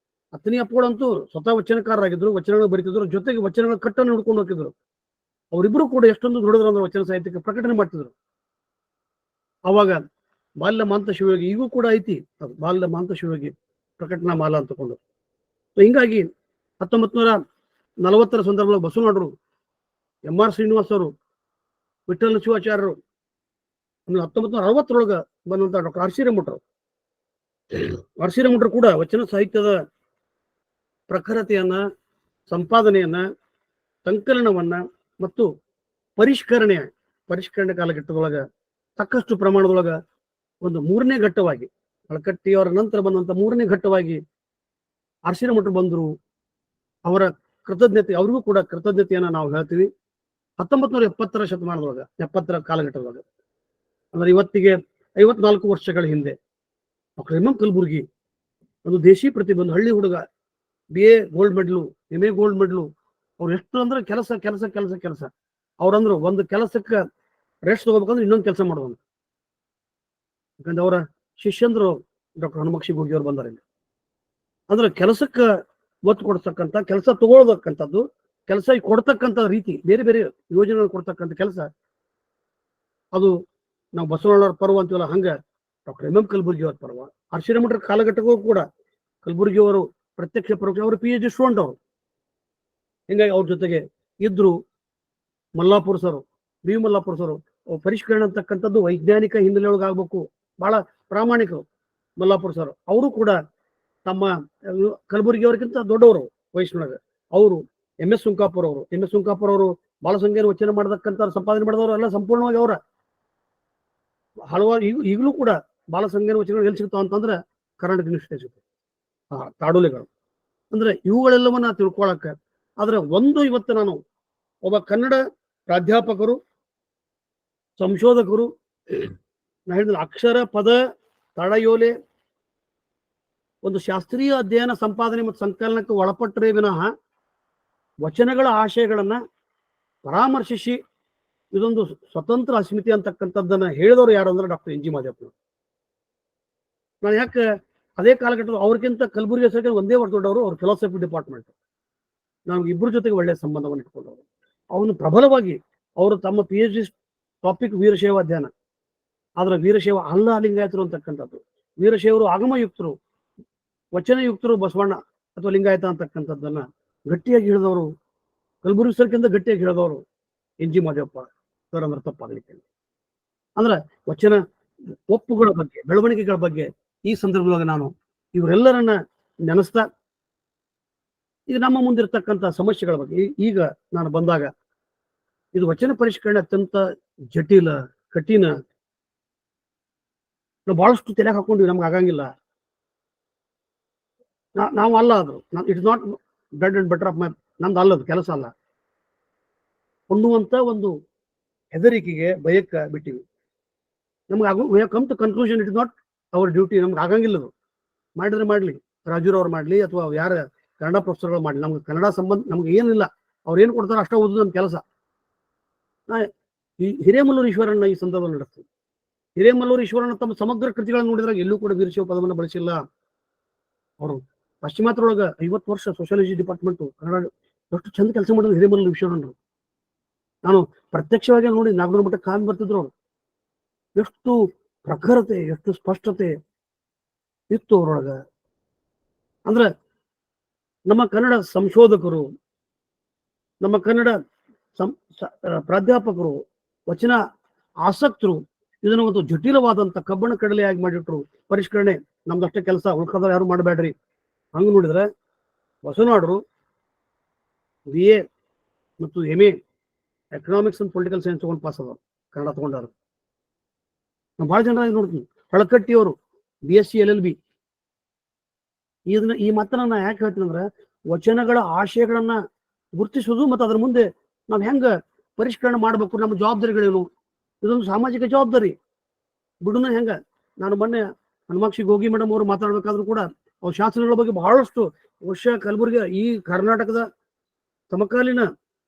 ಅಥಣಿ ಅಪ್ಪಗಳಂತೂ ಸ್ವತಃ ವಚನಕಾರರಾಗಿದ್ರು, ವಚನಗಳು ಬರೀತಿದ್ರು, ಜೊತೆಗೆ ವಚನಗಳ ಕಟ್ಟನ್ನು ಹಿಡ್ಕೊಂಡು ಹೋಗ್ತಿದ್ರು. ಅವರಿಬ್ರು ಕೂಡ ಎಷ್ಟೊಂದು ದುಡಿದ್ರು ಅಂದ್ರೆ ವಚನ ಸಾಹಿತ್ಯಕ್ಕೆ ಪ್ರಕಟಣೆ ಮಾಡ್ತಿದ್ರು. ಅವಾಗ ಬಾಲ್ಯ ಮಾಂತ ಶಿವಯೋಗಿ ಈಗೂ ಕೂಡ ಐತಿ, ಅದು ಬಾಲ್ಯ ಮಾಂತ ಶಿವಯೋಗಿ ಪ್ರಕಟಣಾ ಮಾಲಾ ಅಂತ ತಗೊಂಡು. ಹಿಂಗಾಗಿ 1940 ಸಂದರ್ಭದಲ್ಲಿ ಬಸವನಾಡರು, MR ಶ್ರೀನಿವಾಸ್ ಅವರು, ವಿಠ್ಠಲ ಶಿವಾಚಾರ್ಯರು, 1960 ಬಂದಂತ ಡಾಕ್ಟರ್ ಆರ್ ಸಿ ಹಿರೇಮಠರು ಕೂಡ ವಚನ ಸಾಹಿತ್ಯದ ಪ್ರಖರತೆಯನ್ನ, ಸಂಪಾದನೆಯನ್ನ, ಸಂಕಲನವನ್ನ ಮತ್ತು ಪರಿಷ್ಕರಣೆ ಕಾಲಘಟ್ಟದೊಳಗ ಸಾಕಷ್ಟು ಪ್ರಮಾಣದೊಳಗ ಒಂದು 3ನೇ ಘಟ್ಟವಾಗಿ, ಅಳಕಟ್ಟಿಯವರ ನಂತರ ಬಂದಂತ 3ನೇ ಘಟ್ಟವಾಗಿ ಆರ್ ಸಿ ಹಿರೇಮಠರು ಬಂದರು. ಅವರ ಕೃತಜ್ಞತೆ, ಅವ್ರಿಗೂ ಕೂಡ ಕೃತಜ್ಞತೆಯನ್ನ ನಾವು ಹೇಳ್ತೀವಿ. 1970ರ ಶತಮಾನದೊಳಗ, 70ರ ಕಾಲಘಟ್ಟದೊಳಗ, ಅಂದ್ರೆ ಇವತ್ತಿಗೆ 54 ವರ್ಷಗಳ ಹಿಂದೆ ಡಾಕ್ಟರ್ ಎಂ ಕಲಬುರ್ಗಿ ಒಂದು ದೇಶಿ ಪ್ರತಿಭೆ, ಹಳ್ಳಿ ಹುಡುಗ, BA ಗೋಲ್ಡ್ ಮೆಡ್ಲು, MA ಗೋಲ್ಡ್ ಮೆಡ್ಲು. ಅವ್ರು ಎಷ್ಟು ಅಂದ್ರೆ ಕೆಲಸ. ಅವ್ರಂದ್ರು ಒಂದು ಕೆಲಸಕ್ಕೆ ರೆಸ್ಟ್ ತಗೋಬೇಕಂದ್ರೆ ಇನ್ನೊಂದು ಕೆಲಸ ಮಾಡೋದು. ಯಾಕಂದ್ರೆ ಅವರ ಶಿಷ್ಯಂದ್ರು ಡಾಕ್ಟರ್ ಹನುಮಕ್ಷಿ ಗೋಗಿ ಅವ್ರು ಬಂದಾರೆ. ಅಂದ್ರೆ ಕೆಲಸಕ್ಕೆ ಒತ್ತು ಕೊಡ್ತಕ್ಕಂಥ, ಕೆಲಸ ತಗೊಳ್ತಕ್ಕಂಥದ್ದು, ಕೆಲಸ ಕೊಡ್ತಕ್ಕಂಥ ರೀತಿ, ಬೇರೆ ಬೇರೆ ಯೋಜನೆಗಳು ಕೊಡ್ತಕ್ಕಂಥ ಕೆಲಸ, ಅದು ನಾವು ಬಸವಣ್ಣವ್ರ ಪರ್ವ ಅಂತೀವಲ್ಲ, ಹಂಗ ಡಾಕ್ಟರ್ ಎಂ ಕಲಬುರ್ಗಿ ಅವ್ರ ಪರ್ವ. ಆರ್ ಸಿ ಹಿರೇಮಠರ ಕಾಲಘಟ್ಟಕ್ಕೂ ಕೂಡ ಕಲಬುರ್ಗಿ ಅವರು ಪ್ರತ್ಯಕ್ಷ ಪರೋಕ್ಷ, ಅವರು PhD ಸ್ಟೂಡೆಂಟ್ ಅವರು. ಹಿಂಗಾಗಿ ಅವ್ರ ಜೊತೆಗೆ ಇದ್ರು. Mallapura sir, B Mallapura sir, ಪರಿಷ್ಕರಣೆ ಅಂತಕ್ಕಂಥದ್ದು ವೈಜ್ಞಾನಿಕ ಹಿನ್ನೆಲೆ ಒಳಗೆ ಆಗ್ಬೇಕು, ಬಹಳ ಪ್ರಾಮಾಣಿಕರು ಮಲ್ಲಾಪುರ ಸರ್. ಅವರು ಕೂಡ ತಮ್ಮ ಕಲಬುರ್ಗಿ ಅವರಿಗಿಂತ ದೊಡ್ಡವರು ವಯಸ್ಸಿನೊಳಗೆ. ಅವರು MS ಸುಂಕಾಪುರ್ ಅವರು ಬಹಳ ಸಂಖ್ಯೆಯನ್ನು ವಚನ ಮಾಡತಕ್ಕಂಥ, ಸಂಪಾದನೆ ಮಾಡಿದವರು ಎಲ್ಲ ಸಂಪೂರ್ಣವಾಗಿ ಅವರ ಹಲವಾರು ಈಗಲೂ ಕೂಡ ಬಹಳ ಸಂಖ್ಯೆಯ ವಚನಗಳು ಎಲ್ಲಿ ಸಿಗ್ತಾವ ಅಂತಂದ್ರೆ ಕರ್ನಾಟಕ ಯೂನಿವರ್ಸಿಟಿ ಸಿಗ್ತವೆ, ತಾಡುಲೆಗಳು. ಅಂದ್ರೆ ಇವುಗಳೆಲ್ಲವನ್ನ ತಿಳ್ಕೊಳಕ್ಕೆ. ಆದ್ರೆ ಒಂದು ಇವತ್ತು ನಾನು ಒಬ್ಬ ಕನ್ನಡ ಪ್ರಾಧ್ಯಾಪಕರು, ಸಂಶೋಧಕರು, ನಾ ಹೇಳಿದ ಅಕ್ಷರ ಪದ ತಡೆಯೋಲೆ ಒಂದು ಶಾಸ್ತ್ರೀಯ ಅಧ್ಯಯನ, ಸಂಪಾದನೆ ಮತ್ತು ಸಂಕಲನಕ್ಕೆ ಒಳಪಟ್ಟರೆ ವಿನಃ ವಚನಗಳ ಆಶಯಗಳನ್ನ ಪರಾಮರ್ಶಿಸಿ ಇದೊಂದು ಸ್ವತಂತ್ರ ಅಸ್ಮಿತೆ ಅಂತಕ್ಕಂಥದ್ದನ್ನ ಹೇಳಿದವರು ಯಾರು ಅಂದ್ರೆ ಡಾಕ್ಟರ್ NG ಮಾದೇವಪ್ಪನವರು. ನಾನು ಯಾಕೆ ಅದೇ ಕಾಲಘಟ್ಟದ ಅವ್ರಿಗಿಂತ ಕಲಬುರ್ಗಿ ಹೆಸರಿಗೆ ಒಂದೇ ವರ್ಷ ದೊಡ್ಡವರು, ಅವ್ರ ಫಿಲಾಸಫಿ ಡಿಪಾರ್ಟ್ಮೆಂಟ್. ನಮ್ಗೆ ಇಬ್ಬರ ಜೊತೆಗೆ ಒಳ್ಳೆಯ ಸಂಬಂಧವನ್ನು ಇಟ್ಕೊಂಡವರು. ಅವನು ಪ್ರಬಲವಾಗಿ ಅವರು ತಮ್ಮ PhD ಟಾಪಿಕ್ ವೀರಶೈವ ಅಧ್ಯಯನ, ಆದ್ರೆ ವೀರಶೈವ ಅಲ್ಲ ಲಿಂಗಾಯತರು ಅಂತಕ್ಕಂಥದ್ದು. ವೀರಶೈವರು ಆಗಮಯುಕ್ತರು, ವಚನಯುಕ್ತರು ಬಸವಣ್ಣ ಅಥವಾ ಲಿಂಗಾಯತ ಅಂತಕ್ಕಂಥದ್ದನ್ನ ಗಟ್ಟಿಯಾಗಿ ಹೇಳಿದವರು, ಕಲಬುರ್ಗಿ ಸರ್ಕಿಂತ ಗಟ್ಟಿಯಾಗಿ ಹೇಳಿದವರು NG ಮಾದೇವಪ್ಪ ಸರ್ ಅಂದ್ರೆ ತಪ್ಪಾಗಲಿಕ್ಕೆ. ಅಂದ್ರೆ ವಚನ ಒಪ್ಪುಗಳ ಬಗ್ಗೆ, ಬೆಳವಣಿಗೆಗಳ ಬಗ್ಗೆ ಈ ಸಂದರ್ಭದೊಳಗೆ ನಾನು ಇವರೆಲ್ಲರನ್ನ ನೆನೆಸ್ತಾ, ಈಗ ನಮ್ಮ ಮುಂದಿರ್ತಕ್ಕಂಥ ಸಮಸ್ಯೆಗಳ ಬಗ್ಗೆ ಈಗ ನಾನು ಬಂದಾಗ, ಇದು ವಚನ ಪರಿಷ್ಕರಣೆ ಅತ್ಯಂತ ಜಟಿಲ, ಕಠಿಣ. ನಾವು ಬಹಳಷ್ಟು ತಲೆ ಹಾಕೊಂಡ್ವಿ, ನಮ್ಗೆ ಆಗಂಗಿಲ್ಲ, ನಾವು ಅಲ್ಲ, ಅದು it's not bread and butter of my, ನಮ್ದು ಅಲ್ಲದು ಕೆಲಸ ಅಲ್ಲ ಅನ್ನುವಂತ ಒಂದು ಹೆದರಿಕೆಗೆ, ಭಯಕ್ಕೆ ಬಿಟ್ಟಿವಿ. ನಮ್ಗೆ we have come to conclusion it is not our duty, ನಮ್ಗೆ ಆಗಂಗಿಲ್ಲದು. ಮಾಡಿದ್ರೆ ಮಾಡಲಿ, ರಾಜೂರವ್ರು ಮಾಡಲಿ ಅಥವಾ ಯಾರ ಕನ್ನಡ ಪ್ರೊಫೆಸರ್ಗಳು ಮಾಡಲಿ, ನಮ್ಗೆ ಕನ್ನಡ ಸಂಬಂಧ ನಮ್ಗೆ ಏನಿಲ್ಲ. ಅವ್ರು ಏನು ಕೊಡ್ತಾರೆ ಅಷ್ಟೇ ಓದೋದು ನಮ್ಮ ಕೆಲಸ. ಈ ಹಿರೇಮಲ್ಲೂರು ಈಶ್ವರನ್ನ ಈ ಸಂದರ್ಭದಲ್ಲಿ ನಡೆಸ್ತೀವಿ. ಹಿರೇಮಲ್ಲೂರು ಈಶ್ವರನ್ನ ತಮ್ಮ ಸಮಗ್ರ ಕೃತಿಗಳನ್ನು ನೋಡಿದಾಗ ಎಲ್ಲೂ ಕೂಡ ವೀರಶೈವ ಪದವನ್ನು ಬಳಸಿಲ್ಲ. ಅವರು ಪಾಶ್ಚಿಮಾತ್ಯರೊಳಗ 50 ವರ್ಷ ಸೋಷಿಯಾಲಜಿ ಡಿಪಾರ್ಟ್ಮೆಂಟ್ ಕನ್ನಡ ಎಷ್ಟು ಚಂದ ಕೆಲಸ ಮಾಡಿದ್ರು ಹಿರೇಮಲ್ಲೂರು ಈಶ್ವರಣ್ಣರು. ನಾನು ಪ್ರತ್ಯಕ್ಷವಾಗಿ ನೋಡಿ ನಾಗನೂರು ಮಠ ಕಾಮಿ ಬರ್ತಿದ್ರು. ಅವರು ಎಷ್ಟು ಪ್ರಖರತೆ, ಎಷ್ಟು ಸ್ಪಷ್ಟತೆ ಇತ್ತು ಅವರೊಳಗ. ಅಂದ್ರೆ ನಮ್ಮ ಕನ್ನಡ ಸಂಶೋಧಕರು, ನಮ್ಮ ಕನ್ನಡ ಪ್ರಾಧ್ಯಾಪಕರು, ವಚನ ಆಸಕ್ತರು ಇದನ್ನ ಒಂದು ಜಟಿಲವಾದಂತ ಕಬ್ಬಣ ಕಡಲೆಯಾಗಿ ಮಾಡಿಟ್ರು. ಪರಿಷ್ಕರಣೆ ನಮ್ದಷ್ಟೇ ಕೆಲಸ, ಉಳ್ಕದ ಯಾರು ಮಾಡಬೇಡ್ರಿ. ಹಂಗ ನೋಡಿದ್ರೆ ಬಸವನಾಡರು BA ಮತ್ತು MA economics and political science ತಗೊಂಡು ಪಾಸ್ ಆದವರು, ಕನ್ನಡ ತಗೊಂಡಾರು. ನಾವು ಬಹಳ ಜನ ನೋಡ್ತೀನಿ. ಹಳಕಟ್ಟಿಯವರು BSc LLB. ಈ ಮಾತನ್ನ ನಾ ಯಾಕೆ ಹೇಳ್ತೀನಿ ಅಂದ್ರೆ, ವಚನಗಳ ಆಶಯಗಳನ್ನ ಗುರುತಿಸುವುದು ಮತ್ತು ಅದ್ರ ಮುಂದೆ ನಾವು ಹೆಂಗ ಪರಿಷ್ಕರಣೆ ಮಾಡ್ಬೇಕು, ನಮ್ಮ ಜವಾಬ್ದಾರಿಗಳೇನು, ಇದೊಂದು ಸಾಮಾಜಿಕ ಜವಾಬ್ದಾರಿ. ಬಿಡುನ ಹೆಂಗ. ನಾನು ಮೊನ್ನೆ ಹನುಮಾಕ್ಷಿ ಗೋಗಿ ಮೇಡಮ್ ಅವರು ಮಾತಾಡ್ಬೇಕಾದ್ರೂ ಕೂಡ ಅವ್ರ ಶಾಸನಗಳ ಬಗ್ಗೆ ಬಹಳಷ್ಟು ವರ್ಷ ಕಲಬುರ್ಗಿ ಈ ಕರ್ನಾಟಕದ ಸಮಕಾಲೀನ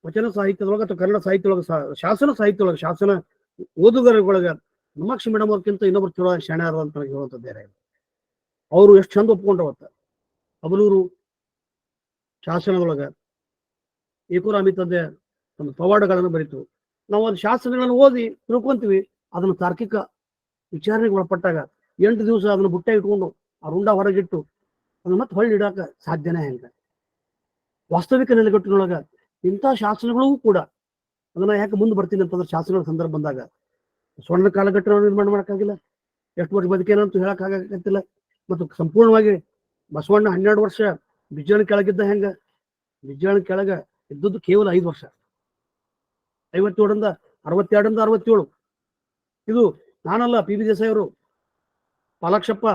ವಚನ ಸಾಹಿತ್ಯದೊಳಗೆ ಅಥವಾ ಕನ್ನಡ ಸಾಹಿತ್ಯದೊಳಗೆ, ಶಾಸನ ಸಾಹಿತ್ಯದೊಳಗೆ, ಶಾಸನ ಓದುಗರೊಳಗೆ ನಮಕ್ಷಿ ಮೇಡಮ್ ಅವ್ರಕ್ಕಿಂತ ಇನ್ನೊಬ್ರು ಚಲೋ ಶಾಣ್ಯಾರ ಅಂತ ನನಗೆ ಹೇಳುವಂಥದ್ದು ಬೇರೆ. ಅವರು ಎಷ್ಟು ಚಂದ ಒಪ್ಕೊಂಡ್ರು ಅವತ್ತ. ಅಬಲೂರು ಶಾಸನದೊಳಗ ಏಕುರಾಮಿ ತಂದೆ ಒಂದು ಪವಾಡಗಳನ್ನು ಬರೀತು. ನಾವು ಅದು ಶಾಸನಗಳನ್ನು ಓದಿ ತಿಳ್ಕೊಂತೀವಿ. ಅದನ್ನು ತಾರ್ಕಿಕ ವಿಚಾರಣೆಗೆ ಒಳಪಟ್ಟಾಗ 8 ದಿವಸ ಅದನ್ನು ಬುಟ್ಟೆ ಇಟ್ಕೊಂಡು ಆ ರುಂಡ ಹೊರಗಿಟ್ಟು ಅದನ್ನ ಮತ್ತೆ ಹೊಳ್ಳಿ ಇಡಾಕ ಸಾಧ್ಯನೇ ಹೆಂಗ? ವಾಸ್ತವಿಕ ನೆಲೆಗಟ್ಟಿನೊಳಗ ಇಂಥ ಶಾಸನಗಳೂ ಕೂಡ ಅದನ್ನ ಯಾಕೆ ಮುಂದೆ ಬರ್ತೀನಿ ಅಂತಂದ್ರೆ ಶಾಸನಗಳ ಸಂದರ್ಭ ಬಂದಾಗ ಸ್ವರ್ಣ ಕಾಲಘಟ್ಟ ನಿರ್ಮಾಣ ಮಾಡೋಕ್ಕಾಗಿಲ್ಲ, ಎಷ್ಟು ವರ್ಷ ಬದುಕೇನಂತೂ ಹೇಳಕ್ಕಾಗತ್ತಿಲ್ಲ. ಮತ್ತು ಸಂಪೂರ್ಣವಾಗಿ ಬಸವಣ್ಣ 12 ವರ್ಷ ಬಿಜ್ಜಾಣ ಕೆಳಗಿದ್ದ ಹೆಂಗ? ಬಿಜ್ಜಾಣ ಕೆಳಗ ಇದ್ದದ್ದು ಕೇವಲ 5 ವರ್ಷ, 57ರಿಂದ 62ರಿಂದ 67. ಇದು ನಾನಲ್ಲ, PB ದೇಸಾಯಿ ಅವರು, ಪಾಲಾಕ್ಷಪ್ಪ,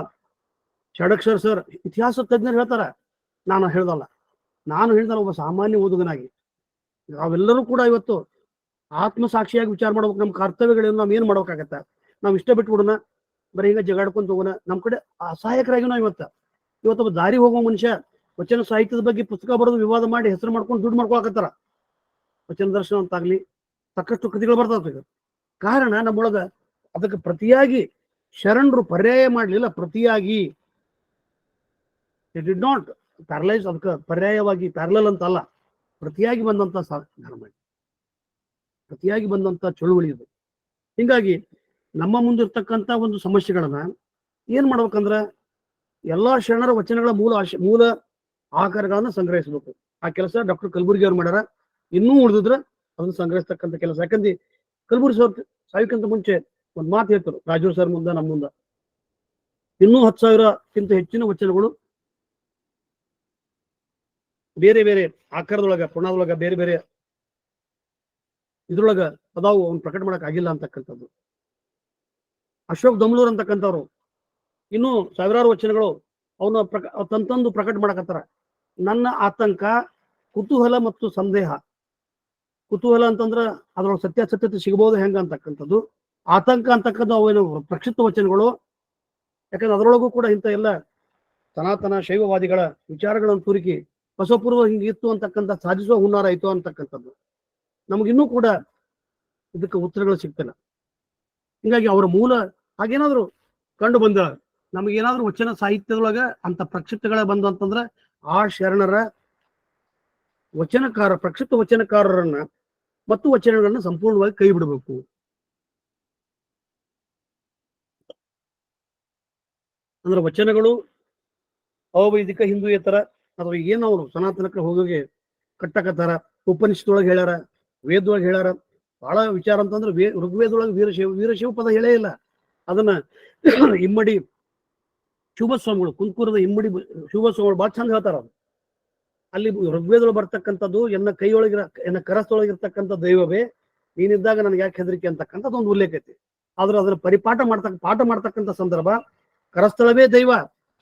ಷಡಕ್ಷರ್ ಸರ್, ಇತಿಹಾಸ ತಜ್ಞರು ಹೇಳ್ತಾರ, ನಾನು ಹೇಳ್ದಲ್ಲ. ನಾನು ಹೇಳಿದಲ್ಲ ಒಬ್ಬ ಸಾಮಾನ್ಯ ಓದುಗನಾಗಿ. ನಾವೆಲ್ಲರೂ ಕೂಡ ಇವತ್ತು ಆತ್ಮಸಾಕ್ಷಿಯಾಗಿ ವಿಚಾರ ಮಾಡ್ಬೇಕು. ನಮ್ಮ ಕರ್ತವ್ಯಗಳೇನು, ನಾವು ಏನು ಮಾಡ್ಬೇಕಾಗತ್ತ? ನಾವು ಇಷ್ಟ ಬಿಟ್ಬಿಡೋಣ, ಬರೀ ಹಿಂಗ ಜಗಾಡ್ಕೊಂತ ಹೋಗೋಣ. ನಮ್ಮ ಕಡೆ ಅಸಹಾಯಕರಾಗಿ ನಾವು ಇವತ್ತೊಬ್ಬ ದಾರಿ ಹೋಗುವ ಮನುಷ್ಯ ವಚನ ಸಾಹಿತ್ಯದ ಬಗ್ಗೆ ಪುಸ್ತಕ ಬರೆದು ವಿವಾದ ಮಾಡಿ ಹೆಸರು ಮಾಡ್ಕೊಂಡು ದುಡ್ಡು ಮಾಡ್ಕೊಳಕತ್ತಾರ. ವಚನ ದರ್ಶನ ಅಂತಾಗ್ಲಿ ಸಾಕಷ್ಟು ಕೃತಿಗಳು ಬರ್ತಾವ. ಕಾರಣ ನಮ್ಮೊಳಗ ಅದಕ್ಕೆ ಪ್ರತಿಯಾಗಿ ಶರಣರು ಪರ್ಯಾಯ ಮಾಡಲಿಲ್ಲ. ಪ್ರತಿಯಾಗಿ ಇಟ್ ಡಿಡ್ ನಾಟ್ ಪ್ಯಾರಲೈಸ್, ಅದಕ್ಕೆ ಪರ್ಯಾಯವಾಗಿ ಪ್ಯಾರಲಲ್ ಅಂತ ಅಲ್ಲ, ಪ್ರತಿಯಾಗಿ ಬಂದಂತ ಧರ್ಮ, ಪ್ರತಿಯಾಗಿ ಬಂದಂತ ಚಳುವಳಿ ಇದು. ಹಿಂಗಾಗಿ ನಮ್ಮ ಮುಂದಿರ್ತಕ್ಕಂಥ ಒಂದು ಸಮಸ್ಯೆಗಳನ್ನ ಏನ್ ಮಾಡ್ಬೇಕಂದ್ರ ಎಲ್ಲಾ ಶರಣರ ವಚನಗಳ ಮೂಲ ಆಕಾರಗಳನ್ನ ಸಂಗ್ರಹಿಸಬೇಕು. ಆ ಕೆಲಸ ಡಾಕ್ಟರ್ ಕಲಬುರ್ಗಿ ಅವ್ರು ಮಾಡ್ಯಾರ. ಇನ್ನೂ ಉಳಿದಿದ್ರ ಅದನ್ನ ಸಂಗ್ರಹಿಸ್ತಕ್ಕಂಥ ಕೆಲಸ. ಯಾಕಂದ್ರೆ ಕಲಬುರ್ಗಿ ಸರ್ ಸಾವಿಕ್ಕಿಂತ ಮುಂಚೆ ಒಂದ್ ಮಾತು ಹೇಳ್ತಾರೆ ರಾಜು ಸರ್ ಮುಂದೆ, ನಮ್ಮ ಮುಂದೆ ಇನ್ನೂ 10,000ಕ್ಕಿಂತ ಹೆಚ್ಚಿನ ವಚನಗಳು ಬೇರೆ ಬೇರೆ ಆಕಾರದೊಳಗ, ಪುಣದೊಳಗ ಬೇರೆ ಬೇರೆ ಇದ್ರೊಳಗ ಅದಾವು, ಅವ್ನು ಪ್ರಕಟ ಮಾಡಕ್ ಆಗಿಲ್ಲ ಅಂತಕ್ಕಂಥದ್ದು. ಅಶೋಕ್ ದಮ್ಲೂರ್ ಅಂತಕ್ಕಂಥವ್ರು ಇನ್ನೂ 1000 ವಚನಗಳು ಅವನ್ನ ತಂತಂದು ಪ್ರಕಟ ಮಾಡಕತ್ತಾರ. ನನ್ನ ಆತಂಕ, ಕುತೂಹಲ ಮತ್ತು ಸಂದೇಹ. ಕುತೂಹಲ ಅಂತಂದ್ರ ಅದ್ರೊಳಗೆ ಸತ್ಯಾಸತ್ಯತೆ ಸಿಗಬಹುದು ಹೆಂಗ ಅಂತಕ್ಕಂಥದ್ದು. ಆತಂಕ ಅಂತಕ್ಕಂಥ ಅವೇನು ಪ್ರಕ್ಷಿಪ್ತ ವಚನಗಳು. ಯಾಕಂದ್ರೆ ಅದರೊಳಗೂ ಕೂಡ ಇಂಥ ಎಲ್ಲ ಸನಾತನ ಶೈವವಾದಿಗಳ ವಿಚಾರಗಳನ್ನು ತುರುಕಿ ಬಸವಪೂರ್ವ ಹಿಂಗಿತ್ತು ಅಂತಕ್ಕಂಥ ಸಾಧಿಸುವ ಹುನ್ನಾರ ಆಯ್ತು ಅಂತಕ್ಕಂಥದ್ದು. ನಮಗಿನ್ನೂ ಕೂಡ ಇದಕ್ಕೆ ಉತ್ತರಗಳು ಸಿಗ್ತಿಲ್ಲ. ಹಿಂಗಾಗಿ ಅವರ ಮೂಲ ಹಾಗೇನಾದ್ರು ಕಂಡು ಬಂದ, ನಮಗೇನಾದ್ರೂ ವಚನ ಸಾಹಿತ್ಯದೊಳಗ ಅಂತ ಪ್ರಕ್ಷಿಪ್ತಗಳ ಬಂದು ಅಂತಂದ್ರ ಆ ಶರಣರ ವಚನಕಾರ, ಪ್ರಕ್ಷಿಪ್ತ ವಚನಕಾರರನ್ನ ಮತ್ತು ವಚನಗಳನ್ನ ಸಂಪೂರ್ಣವಾಗಿ ಕೈ ಬಿಡಬೇಕು. ಅಂದ್ರೆ ವಚನಗಳು ಅವೈದಿಕ ಹಿಂದೂಯೇತರ ಅಥವಾ ಏನು ಅವರು ಸನಾತನಕ್ಕೆ ಹೋಗೋಗೆ ಕಟ್ಟಕತ್ತಾರ. ಉಪನಿಷತ್ತೊಳಗೆ ಹೇಳ್ಯಾರ, ವೇದದೊಳಗೆ ಹೇಳ್ಯಾರ. ಬಹಳ ವಿಚಾರ ಅಂತಂದ್ರೆ ಋಗ್ವೇದೊಳಗೆ ವೀರಶೈವ ಪದ ಹೇಳೇ ಇಲ್ಲ. ಅದನ್ನ ಇಮ್ಮಡಿ ಶಿವಸ್ವಾಮಿಗಳು, ಕುಂಕೂರದ ಇಮ್ಮಡಿ ಶಿವಸ್ವಾಮಿಗಳು ಬಹಳ ಚಂದ ಹೇಳ್ತಾರ. ಅಲ್ಲಿ ಋಗ್ವೇದೊಳಗೆ ಬರ್ತಕ್ಕಂಥದ್ದು ಎನ್ನ ಕರಸ್ಥೊಳಗಿರ್ತಕ್ಕಂಥ ದೈವವೇ ನೀನಿದ್ದಾಗ ನನಗೆ ಯಾಕೆ ಹೆದರಿಕೆ ಅಂತಕ್ಕಂಥದ್ದು ಒಂದು ಉಲ್ಲೇಖ ಐತಿ. ಆದ್ರೆ ಅದನ್ನ ಪಾಠ ಮಾಡ್ತಕ್ಕಂಥ ಸಂದರ್ಭ ಕರಸ್ಥಳವೇ ದೈವ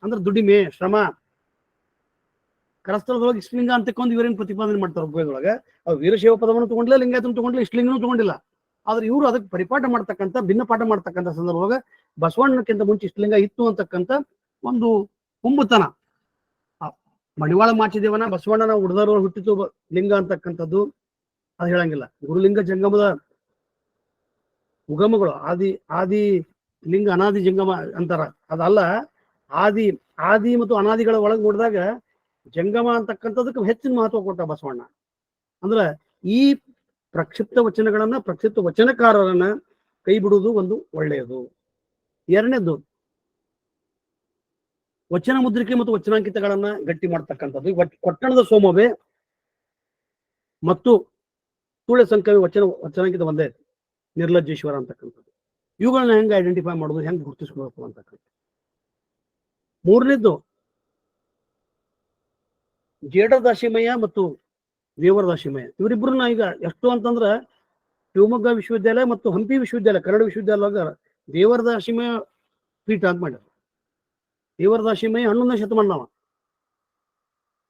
ಅಂದ್ರೆ ದುಡಿಮೆ, ಶ್ರಮ. ಕರಸ್ಥಳದೊಳಗೆ ಇಷ್ಟಲಿಂಗ ಅಂತಕ್ಕೊಂದು ಇವರೇನು ಪ್ರತಿಪಾದನೆ ಮಾಡ್ತಾರೆ ಋಗ್ವೇದೊಳಗೆ. ಅವ್ರು ವೀರಶೈವ ಪದವನ್ನು ತಗೊಂಡಿಲ್ಲ, ಲಿಂಗಾಯತನ ತಗೊಂಡಿಲ್ಲ, ಇಷ್ಟಲಿಂಗನೂ ತಗೊಂಡಿಲ್ಲ. ಆದ್ರೆ ಇವರು ಅದಕ್ಕೆ ಪರಿಪಾಠ ಮಾಡ್ತಕ್ಕಂಥ, ಭಿನ್ನ ಪಾಠ ಮಾಡ್ತಕ್ಕಂಥ ಸಂದರ್ಭದೊಳಗೆ ಬಸವಣ್ಣಕ್ಕಿಂತ ಮುಂಚೆ ಇಷ್ಟಲಿಂಗ ಇತ್ತು ಅಂತಕ್ಕಂಥ ಒಂದು ಹುಂಬುತನ. ಮಡಿವಾಳ ಮಾಚಿದೇವನ ಬಸವಣ್ಣನ ಉಡ್ದಾರ ಹುಟ್ಟಿತು ಲಿಂಗ ಅಂತಕ್ಕಂಥದ್ದು ಅದು ಹೇಳಂಗಿಲ್ಲ. ಗುರುಲಿಂಗ ಜಂಗಮದ ಉಗಮಗಳು ಆದಿ ಲಿಂಗ ಅನಾದಿ ಜಂಗಮ ಅಂತಾರ. ಅದಲ್ಲ, ಆದಿ ಮತ್ತು ಅನಾದಿಗಳ ಒಳಗೆ ನೋಡಿದಾಗ ಜಂಗಮ ಅಂತಕ್ಕಂಥದಕ್ಕೆ ಹೆಚ್ಚಿನ ಮಹತ್ವ ಕೊಟ್ಟ ಬಸವಣ್ಣ. ಅಂದ್ರೆ ಈ ಪ್ರಕ್ಷಿಪ್ತ ವಚನಗಳನ್ನ, ಪ್ರಕ್ಷಿಪ್ತ ವಚನಕಾರರನ್ನ ಕೈ ಬಿಡುವುದು ಒಂದು ಒಳ್ಳೆಯದು. ಎರಡನೇದು ವಚನ ಮುದ್ರಿಕೆ ಮತ್ತು ವಚನಾಂಕಿತಗಳನ್ನ ಗಟ್ಟಿ ಮಾಡ್ತಕ್ಕಂಥದ್ದು. ಕೊಟ್ಟಣದ ಸೋಮವೇ ಮತ್ತು ತುಳೆ ಸಂಕವಿ ವಚನಾಂಕಿತ ಒಂದೇ, ನಿರ್ಲಜ್ಜೇಶ್ವರ ಅಂತಕ್ಕಂಥದ್ದು. ಇವುಗಳನ್ನ ಹೆಂಗೆ ಐಡೆಂಟಿಫೈ ಮಾಡೋದು, ಹೆಂಗೆ ಗುರುತಿಸ್ಕೊಳ್ಬೇಕು ಅಂತಕ್ಕಂಥ. ಮೂರನೇದ್ದು ಜೇಡರ ದಾಸಿಮಯ್ಯ ಮತ್ತು ದೇವರ ದಾಸಿಮಯ್ಯ. ಇವರಿಬ್ಬರನ್ನ ಈಗ ಎಷ್ಟು ಅಂತಂದ್ರ ಶಿವಮೊಗ್ಗ ವಿಶ್ವವಿದ್ಯಾಲಯ ಮತ್ತು ಹಂಪಿ ವಿಶ್ವವಿದ್ಯಾಲಯ, ಕನ್ನಡ ವಿಶ್ವವಿದ್ಯಾಲಯ ದೇವರ ದಾಸಿಮಯ್ಯ ಪೀಠ ಅಂತ ಮಾಡ್ಯಾರ. ದೇವರ ದಾಸಿಮಯ್ಯ 11ನೇ ಶತಮಾನವ.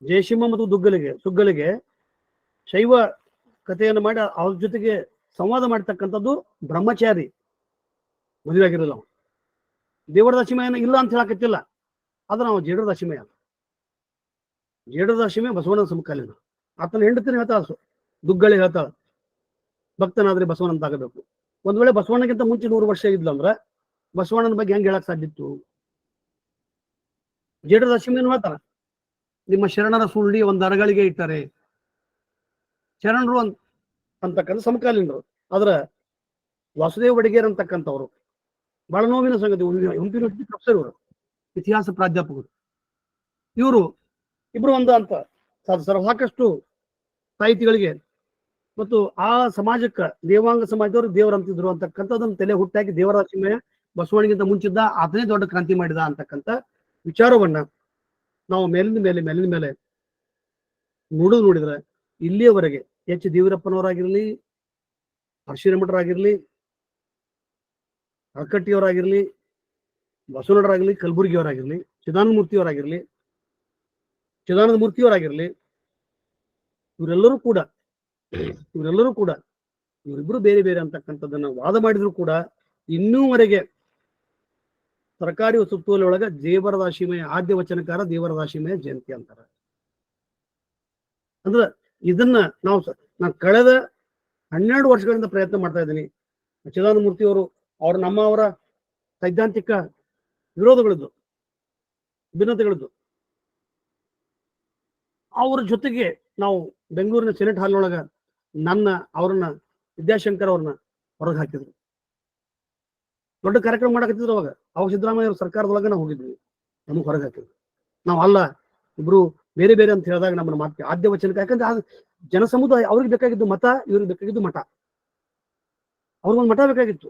ಜಯಸಿಂಹ ಮತ್ತು ಸುಗ್ಗಲಿಗೆ ಶೈವ ಕಥೆಯನ್ನು ಮಾಡಿ ಅವ್ರ ಜೊತೆಗೆ ಸಂವಾದ ಮಾಡ್ತಕ್ಕಂಥದ್ದು ಬ್ರಹ್ಮಚಾರಿ, ಮದುವೆ ಆಗಿರಲ್ಲ. ದೇವರ ದಾಸಿಮಯ್ಯನ ಇಲ್ಲ ಅಂತ ಹೇಳಕತ್ತಿಲ್ಲ, ಆದ್ರೆ ನಾವು ಜೇಡರ ದಾಸಿಮಯ್ಯ. ಜೇಡರ ದಾಸಿಮಯ್ಯ ಬಸವಣ್ಣನ ಸಮಕಾಲೀನ. ಆತನ ಹೆಂಡತಿನ ಹೇಳ್ತಾಳ, ದುಗ್ಗಳಿ ಹೇಳ್ತಾಳ, ಭಕ್ತನಾದ್ರೆ ಬಸವನಂತಾಗಬೇಕು. ಒಂದ್ ವೇಳೆ ಬಸವಣ್ಣಗಿಂತ ಮುಂಚೆ 100 ವರ್ಷ ಇದ್ಲು ಅಂದ್ರ ಬಸವಣ್ಣನ ಬಗ್ಗೆ ಹೆಂಗ್ ಹೇಳಕ್ ಸಾಧ್ಯ ಇತ್ತು? ಜೇಡರ ದಶಮಿಯನ್ನು ಹೇಳ್ತಾರ, ನಿಮ್ಮ ಶರಣರ ಸುಳ್ಳಿ ಒಂದು ಅರಗಳಿಗೆ ಇಟ್ಟರೆ. ಶರಣರು ಅಂತಕ್ಕಂಥ ಸಮಕಾಲೀನರು. ಆದ್ರ ವಾಸುದೇವ ಬಡಿಗೇರ್ ಅಂತಕ್ಕಂಥವ್ರು ಬಹಳ ನೋವಿನ ಸಂಗತಿ. ಯುನಿವರ್ಸಿಟಿ ಪ್ರೊಫೆಸರ್ ಇವರು, ಇತಿಹಾಸ ಪ್ರಾಧ್ಯಾಪಕರು. ಇವರು ಇಬ್ರು ಒಂದು ಅಂತ ಸಾಕಷ್ಟು ಸಾಹಿತಿಗಳಿಗೆ ಮತ್ತು ಆ ಸಮಾಜಕ್ಕೆ ದೇವಾಂಗ ಸಮಾಜದವರು ದೇವರ ಅಂತಿದ್ರು ಅಂತಕ್ಕಂಥದ್ದನ್ನು ತಲೆ ಹುಟ್ಟಾಕಿ ದೇವರಾಜ ಬಸವಣ್ಣಗಿಂತ ಮುಂಚಿದ್ದ ಆತನೇ ದೊಡ್ಡ ಕ್ರಾಂತಿ ಮಾಡಿದ ಅಂತಕ್ಕಂಥ ವಿಚಾರವನ್ನ ನಾವು ಮೇಲಿನ ಮೇಲೆ ನೋಡಿದ್ರೆ ಇಲ್ಲಿಯವರೆಗೆ ಎಚ್ ದೇವರಪ್ಪನವರಾಗಿರ್ಲಿ, ಹರ್ಷಿರಮಠರಾಗಿರ್ಲಿ, ಅಳಕಟ್ಟಿಯವರಾಗಿರ್ಲಿ, ಬಸವಣ್ಣರಾಗಿರ್ಲಿ, ಕಲಬುರ್ಗಿಯವರಾಗಿರ್ಲಿ, ಚಿದಾನಂದ ಮೂರ್ತಿಯವರಾಗಿರ್ಲಿ, ಇವರೆಲ್ಲರೂ ಕೂಡ ಇವರಿಬ್ರು ಬೇರೆ ಬೇರೆ ಅಂತಕ್ಕಂಥದ್ದನ್ನ ವಾದ ಮಾಡಿದ್ರು ಕೂಡ ಇನ್ನೂವರೆಗೆ ಸರ್ಕಾರಿ ಸುತ್ತೋಲೆ ಒಳಗ ದೇವರದಾಶಿಮಯ ಆದ್ಯ ವಚನಕಾರ ದೇವರದಾಶಿಮಯ ಜಯಂತಿ ಅಂತಾರ. ಅಂದ್ರೆ ಇದನ್ನ ನಾನು ಕಳೆದ 12 ವರ್ಷಗಳಿಂದ ಪ್ರಯತ್ನ ಮಾಡ್ತಾ ಇದ್ದೀನಿ. ಚಿದಾನಂದ ಮೂರ್ತಿಯವರು ಅವರ ಸೈದ್ಧಾಂತಿಕ ವಿರೋಧಗಳಿದ್ದು, ಭಿನ್ನತೆಗಳಿದ್ದು, ಅವ್ರ ಜೊತೆಗೆ ನಾವು ಬೆಂಗಳೂರಿನ ಸೆನೆಟ್ ಹಾಲ್ನೊಳಗ ಅವ್ರನ್ನ ವಿದ್ಯಾಶಂಕರ್ ಅವ್ರನ್ನ ಹೊರಗೆ ಹಾಕಿದ್ರು. ದೊಡ್ಡ ಕಾರ್ಯಕ್ರಮ ಮಾಡಕತ್ತಿದ್ರು. ಅವಾಗ ಸಿದ್ದರಾಮಯ್ಯ ಅವ್ರ ಸರ್ಕಾರದೊಳಗ ನಾವು ಹೋಗಿದ್ವಿ, ನಮಗೆ ಹೊರಗೆ ಹಾಕಿದ್ರು. ನಾವು ಅಲ್ಲ, ಇಬ್ರು ಬೇರೆ ಬೇರೆ ಅಂತ ಹೇಳಿದಾಗ ನಮ್ಮನ್ನ ಮಾತು ಆದ್ಯ ವಚನಕ್ಕೆ, ಯಾಕಂದ್ರೆ ಜನ ಸಮುದಾಯ ಅವ್ರಿಗೆ ಬೇಕಾಗಿದ್ದು ಮತ, ಇವ್ರಿಗೆ ಬೇಕಾಗಿದ್ದು ಮಠ. ಅವ್ರಿಗೊಂದು ಮಠ ಬೇಕಾಗಿತ್ತು,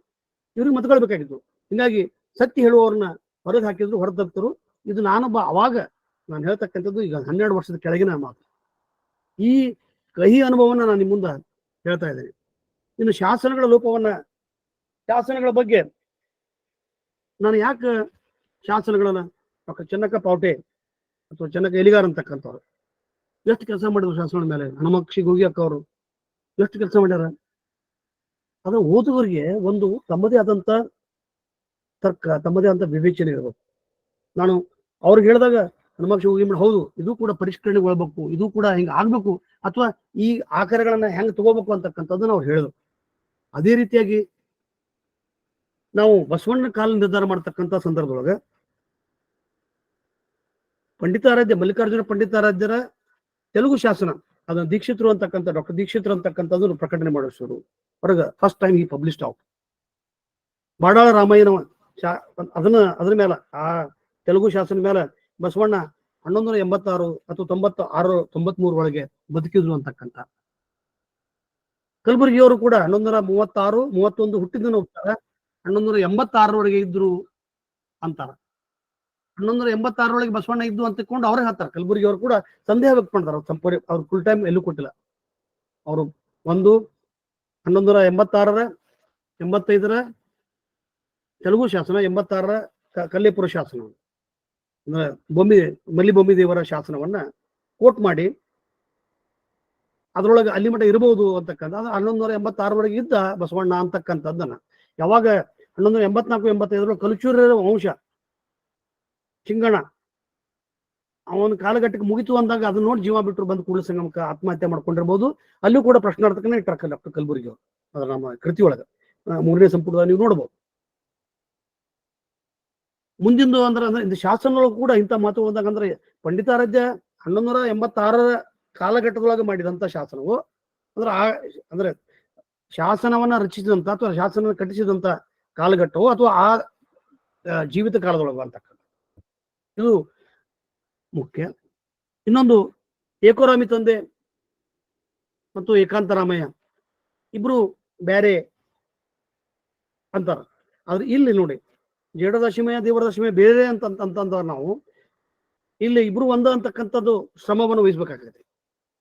ಇವ್ರಿಗೆ ಮತಗಳು ಬೇಕಾಗಿತ್ತು. ಹಿಂಗಾಗಿ ಸತ್ಯ ಹೇಳುವವ್ರನ್ನ ಹೊರಗೆ ಹಾಕಿದ್ರು, ಹೊರತಪ್ತರು. ಇದು ಅವಾಗ ನಾನು ಹೇಳ್ತಕ್ಕಂಥದ್ದು ಈಗ 12 ವರ್ಷದ ಕೆಳಗಿನ ಮಾತು. ಈ ಕಹಿ ಅನುಭವನ ನಾನು ನಿಮ್ಮ ಮುಂದೆ ಹೇಳ್ತಾ ಇದ್ದೇನೆ. ಇನ್ನು ಶಾಸನಗಳ ಬಗ್ಗೆ ನಾನು ಯಾಕೆ ಶಾಸನಗಳನ್ನ ಚೆನ್ನಕ್ಕ ಪಾವಟೆ ಅಥವಾ ಚೆನ್ನಕ್ಕ ಎಲಿಗಾರ್ ಅಂತಕ್ಕಂಥವ್ರು ಎಷ್ಟು ಕೆಲಸ ಮಾಡಿದ್ರು ಶಾಸನಗಳ ಮೇಲೆ, ಹನುಮಕ್ಷಿ ಗೋಗಿಯಕ್ಕ ಅವರು ಎಷ್ಟು ಕೆಲಸ ಮಾಡ್ಯಾರ. ಅದು ಓದುಗರಿಗೆ ಒಂದು ತಮ್ಮದೇ ಆದಂತ ತರ್ಕ, ತಮ್ಮದೇ ಆದಂತ ವಿವೇಚನೆ ಇರಬೇಕು. ನಾನು ಅವ್ರಿಗೆ ಹೇಳಿದಾಗ ಹನುಮಕ್ಷಿ ಹೋಗಿ ಹೌದು, ಇದು ಕೂಡ ಪರಿಷ್ಕರಣೆಗೊಳ್ಬೇಕು, ಇದು ಕೂಡ ಹಿಂಗ ಆಗ್ಬೇಕು, ಅಥವಾ ಈ ಆಕಾರಗಳನ್ನ ಹೆಂಗ್ ತಗೋಬೇಕು ಅಂತಕ್ಕಂಥದ್ದನ್ನ ಅವ್ರು ಹೇಳಿದ್ರು. ಅದೇ ರೀತಿಯಾಗಿ ನಾವು ಬಸವಣ್ಣ ಕಾಲ ನಿರ್ಧಾರ ಮಾಡ್ತಕ್ಕಂಥ ಸಂದರ್ಭದೊಳಗ ಮಲ್ಲಿಕಾರ್ಜುನ ಪಂಡಿತಾರಾಧ್ಯರ ತೆಲುಗು ಶಾಸನ, ಅದನ್ನ ದೀಕ್ಷಿತರು ಅಂತಕ್ಕಂಥ ಡಾಕ್ಟರ್ ದೀಕ್ಷಿತರು ಅಂತಕ್ಕಂಥದ್ದು ಪ್ರಕಟಣೆ ಮಾಡಿಸೋರು ಹೊರಗ ಫಸ್ಟ್ ಟೈಮ್ ಈ ಪಬ್ಲಿಷ್ಡ್ ಔಟ್. ಬಾಡಾಳ ರಾಮಾಯಣ ಅದ್ರ ಮೇಲೆ, ಆ ತೆಲುಗು ಶಾಸನ ಮೇಲೆ ಬಸವಣ್ಣ 1186 ಅಥವಾ 93 ಒಳಗೆ ಬದುಕಿದ್ರು ಅಂತಕ್ಕಂಥ. ಕಲಬುರ್ಗಿಯವರು ಕೂಡ 1136, 31 ಹುಟ್ಟಿದ್ದನ್ನು ಹೋಗ್ತಾರೆ, 1186 ಇದ್ರು ಅಂತಾರ. 1186 ಬಸವಣ್ಣ ಇದ್ದು ಅಂತ ತಿಳ್ಕೊಂಡು ಅವ್ರಿಗೆ ಹಾಕ್ತಾರೆ. ಕಲಬುರ್ಗಿ ಅವರು ಕೂಡ ಸಂದೇಹ ವ್ಯಕ್ತ ಮಾಡ್ತಾರೆ. ಅವ್ರು ಫುಲ್ ಟೈಮ್ ಎಲ್ಲೂ ಕೊಟ್ಟಿಲ್ಲ. ಅವರು 1186, 85 ತೆಲುಗು ಶಾಸನ, 86 ಕಲ್ಲೇಪುರ ಶಾಸನ, ಅಂದ್ರೆ ಮಲ್ಲಿಬೊಮ್ಮಿ ದೇವರ ಶಾಸನವನ್ನ ಕೋಟ್ ಮಾಡಿ ಅದ್ರೊಳಗೆ ಅಲ್ಲಿ ಮಟ್ಟ ಇರಬಹುದು ಅಂತಕ್ಕಂಥ. 1186 ಇದ್ದ ಬಸವಣ್ಣ ಅಂತಕ್ಕಂಥದ್ದನ್ನ ಯಾವಾಗ 1184-85 ಕಲಚೂರ್ಯರ ವಂಶ ಚಿಂಗಣ ಅವನ ಕಾಲಘಟ್ಟಕ್ಕೆ ಮುಗಿತು ಅಂದಾಗ ಅದನ್ನ ನೋಡಿ ಜೀವ ಬಿಟ್ಟರು, ಬಂದು ಕೂಡಲ ಸಂಗಮಕ್ಕೆ ಆತ್ಮಹತ್ಯೆ ಮಾಡ್ಕೊಂಡಿರ್ಬೋದು. ಅಲ್ಲೂ ಕೂಡ ಪ್ರಶ್ನಾರ್ಥಕನೇ ಇಟ್ಟಾರ ಡಾಕ್ಟರ್ ಕಲಬುರ್ಗಿ ಅವರು. ಅದ್ರ ನಮ್ಮ ಕೃತಿ ಒಳಗ 3ನೇ ಸಂಪುಟದಲ್ಲಿ ನೀವು ನೋಡ್ಬೋದು. ಮುಂದಿಂದು ಅಂದ್ರೆ ಇದು ಶಾಸನದೊಳಗೆ ಕೂಡ ಇಂಥ ಮಾತು ಹೋದಾಗ ಅಂದ್ರೆ ಪಂಡಿತಾರಾಧ್ಯ 1186 ಕಾಲಘಟ್ಟದೊಳಗೆ ಮಾಡಿದಂತ ಶಾಸನವು ಅಂದ್ರೆ ಶಾಸನವನ್ನ ರಚಿಸಿದಂತ ಅಥವಾ ಶಾಸನ ಕಟ್ಟಿಸಿದಂತ ಕಾಲಘಟ್ಟವು ಅಥವಾ ಆ ಜೀವಿತ ಕಾಲದೊಳಗೆ ಅಂತಕ್ಕಂಥ ಇದು ಮುಖ್ಯ. ಇನ್ನೊಂದು ಏಕೋರಾಮಿ ತಂದೆ ಮತ್ತು ಏಕಾಂತರಾಮಯ್ಯ ಇಬ್ರು ಬೇರೆ ಅಂತಾರ. ಆದ್ರೆ ಇಲ್ಲಿ ನೋಡಿ ಜೇಡದಶಿಮಯ ದೇವರದಶಿಮಯ ಬೇರೆ ಅಂತಂದ್ರೆ ನಾವು ಇಲ್ಲಿ ಇಬ್ರು ಒಂದ ಅಂತಕ್ಕಂಥದ್ದು ಶ್ರಮವನ್ನು ವಹಿಸ್ಬೇಕಾಗತ್ತೆ.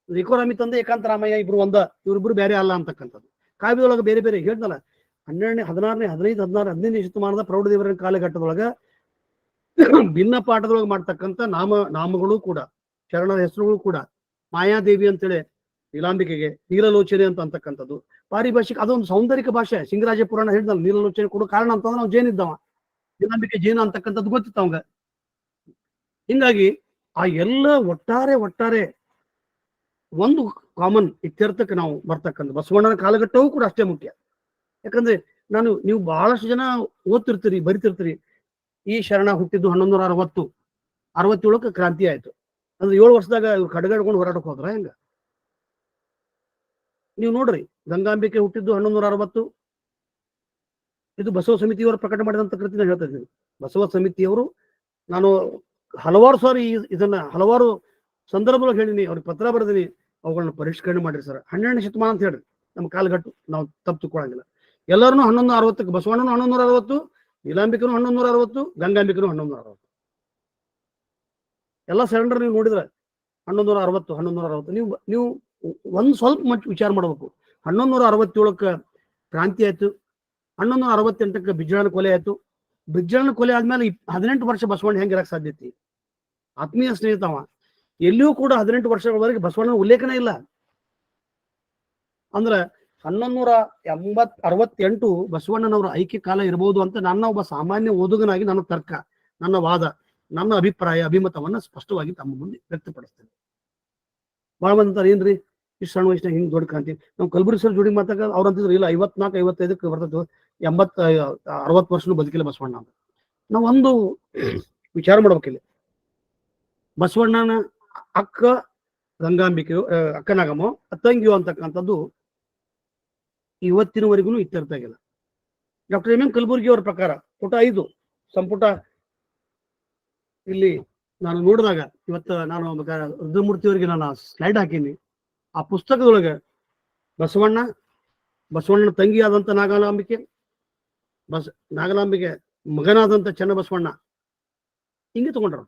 ಏಕೋರಾಮಿ ತಂದೆ ಏಕಾಂತರಾಮಯ್ಯ ಇಬ್ರು ಇವರಿಬ್ರು ಬೇರೆ ಅಲ್ಲ ಅಂತಕ್ಕಂಥದ್ದು ಕಾವ್ಯದೊಳಗೆ ಬೇರೆ ಬೇರೆ ಹೇಳ್ದಲ್ಲ. 12ನೇ 16ನೇ 15 16 15ನೇ ಶತಮಾನದ ಪ್ರೌಢದೇವರ ಕಾಲಘಟ್ಟದೊಳಗ ಭಿನ್ನ ಪಾಠದೊಳಗೆ ಮಾಡ್ತಕ್ಕಂಥ ನಾಮಗಳು ಕೂಡ, ಶರಣರ ಹೆಸರುಗಳು ಕೂಡ, ಮಾಯಾದೇವಿ ಅಂತೇಳಿ ನೀಲಾಂಬಿಕೆಗೆ, ನೀಲಲೋಚನೆ ಅಂತಕ್ಕಂಥದ್ದು ಪಾರಿಭಾಷಿಕ, ಅದೊಂದು ಸೌಂದರ್ಯಿಕ ಭಾಷೆ. ಸಿಂಗರಾಜ ಪುರಾಣ ಹೇಳಿದ್ನಲ್ಲ ನೀಲಲೋಚನೆ ಕೊಡೋ ಕಾರಣ ಅಂತಂದ್ರೆ ನಾವು ಜೇನಿದ್ದವ, ನೀಲಾಂಬಿಕೆ ಜೇನು ಅಂತಕ್ಕಂಥದ್ದು ಗೊತ್ತಿತ್ತು ಅವಂಗ. ಹಿಂಗಾಗಿ ಆ ಎಲ್ಲ ಒಟ್ಟಾರೆ ಒಂದು ಕಾಮನ್ ಇತ್ಯರ್ಥಕ್ಕೆ ನಾವು ಬರ್ತಕ್ಕಂಥ ಬಸವಣ್ಣನ ಕಾಲಘಟ್ಟವೂ ಕೂಡ ಅಷ್ಟೇ ಮುಖ್ಯ. ಯಾಕಂದ್ರೆ ನೀವು ಬಹಳಷ್ಟು ಜನ ಓದ್ತಿರ್ತೀರಿ, ಬರಿತಿರ್ತೀರಿ. ಈ ಶರಣ ಹುಟ್ಟಿದ್ದು 1167 ಕ್ರಾಂತಿ ಆಯ್ತು. ಅಂದ್ರೆ 7 ವರ್ಷದಾಗ ಇವ್ರು ಕಡ್ಗಾಡ್ಕೊಂಡು ಹೋರಾಟಕ್ಕೆ ಹೋದ್ರ ಹೆಂಗ? ನೀವು ನೋಡ್ರಿ, ಗಂಗಾಂಬಿಕೆ ಹುಟ್ಟಿದ್ದು 1160. ಇದು ಬಸವ ಸಮಿತಿಯವರು ಪ್ರಕಟ ಮಾಡಿದಂತ ಕೃತಿ ನಾನು ಹೇಳ್ತಾ ಇದ್ದೀನಿ. ಬಸವ ಸಮಿತಿಯವರು, ನಾನು ಹಲವಾರು ಸಾರಿ ಇದನ್ನ ಹಲವಾರು ಸಂದರ್ಭದಲ್ಲಿ ಹೇಳಿನಿ, ಅವ್ರಿಗೆ ಪತ್ರ ಬರೆದಿನಿ, ಅವುಗಳನ್ನ ಪರಿಷ್ಕರಣೆ ಮಾಡಿರಿ ಸರ್. 12ನೇ ಶತಮಾನ ಅಂತ ಹೇಳ್ರಿ, ನಮ್ಮ ಕಾಲಘಟ್ಟು ನಾವು ತಪ್ಪು ತಿಳ್ಕೊಳಂಗಿಲ್ಲ. ಎಲ್ಲರೂ 1160, ಬಸವಣ್ಣನು 1160, ನೀಲಾಂಬಿಕನು 1160, ಗಂಗಾಂಬಿಕನು 1160. ಎಲ್ಲ ಸಿಲಿಂಡರ್ ನೀವು ನೋಡಿದ್ರೆ 1160. ನೀವು ಒಂದ್ ಸ್ವಲ್ಪ ಮಟ್ಟ ವಿಚಾರ ಮಾಡ್ಬೇಕು. 1167ಕ್ಕೆ ಕ್ರಾಂತಿ ಆಯ್ತು. 1168ಕ್ಕೆ ಬಿಜ್ಜಳನ ಕೊಲೆ ಆಯ್ತು. ಬಿಜ್ಜಳನ ಕೊಲೆ ಆದ್ಮೇಲೆ 18 ವರ್ಷ ಬಸವಣ್ಣ ಹೆಂಗ್ ಇರಕ್ ಸಾಧ್ಯತೆ? ಆತ್ಮೀಯ ಸ್ನೇಹಿತವ, ಎಲ್ಲಿಯೂ ಕೂಡ 18 ವರ್ಷಗಳವರೆಗೆ ಬಸವಣ್ಣನ ಉಲ್ಲೇಖನ ಇಲ್ಲ. ಅಂದ್ರೆ 1168 ಬಸವಣ್ಣನವರ ಐಕ್ಯ ಕಾಲ ಇರಬಹುದು ಅಂತ ನನ್ನ ಒಬ್ಬ ಸಾಮಾನ್ಯ ಓದುಗನಾಗಿ ನನ್ನ ತರ್ಕ, ನನ್ನ ವಾದ, ನನ್ನ ಅಭಿಪ್ರಾಯ, ಅಭಿಮತವನ್ನ ಸ್ಪಷ್ಟವಾಗಿ ತಮ್ಮ ಮುಂದೆ ವ್ಯಕ್ತಪಡಿಸ್ತೇನೆ. ಬಹಳ ಮಂದಿ ಅಂತಾರೆ, ಏನ್ರಿ ಇಷ್ಟು ಸಣ್ಣ ವಯಸ್ಸಿನಾಗ ಹಿಂಗ್ ದೊಡ್ಡ ಕ್ರಾಂತಿ? ನಾವು ಕಲಬುರಗಿ ಸರ್ ಜೋಡಿ ಮಾತಾಗ ಅವ್ರ ಅಂತಿದ್ರು, ಇಲ್ಲ 54-55ಕ್ಕೆ ಬರ್ತದ್ದು, 80-60 ವರ್ಷನೂ ಬದುಕಿಲ್ಲ ಬಸವಣ್ಣ ಅಂತ. ನಾವು ಒಂದು ವಿಚಾರ ಮಾಡ್ಬೇಕಿಲ್ಲ. ಬಸವಣ್ಣನ ಅಕ್ಕ ಗಂಗಾಂಬಿಕೆಯು, ಅಕ್ಕನಾಗಮೋ ತಂಗಿಯೋ ಅಂತಕ್ಕಂಥದ್ದು ಇವತ್ತಿನವರೆಗೂ ಇತ್ಯರ್ಥ ಆಗಿಲ್ಲ. ಡಾಕ್ಟರ್ ಎಂ ಕಲಬುರ್ಗಿ ಅವರ ಪ್ರಕಾರ ಪುಟ 5 ಸಂಪುಟ ಇಲ್ಲಿ ನಾನು ನೋಡಿದಾಗ, ಇವತ್ತು ನಾನು ರುದ್ರಮೂರ್ತಿಯವರಿಗೆ ನಾನು ಸ್ಲೈಡ್ ಹಾಕೀನಿ. ಆ ಪುಸ್ತಕದೊಳಗೆ ಬಸವಣ್ಣನ ತಂಗಿಯಾದಂಥ ನಾಗಲಾಂಬಿಕೆ, ನಾಗಲಾಂಬಿಕೆ ಮಗನಾದಂಥ ಚನ್ನಬಸವಣ್ಣ ಹಿಂಗೆ ತಗೊಂಡ್ರ.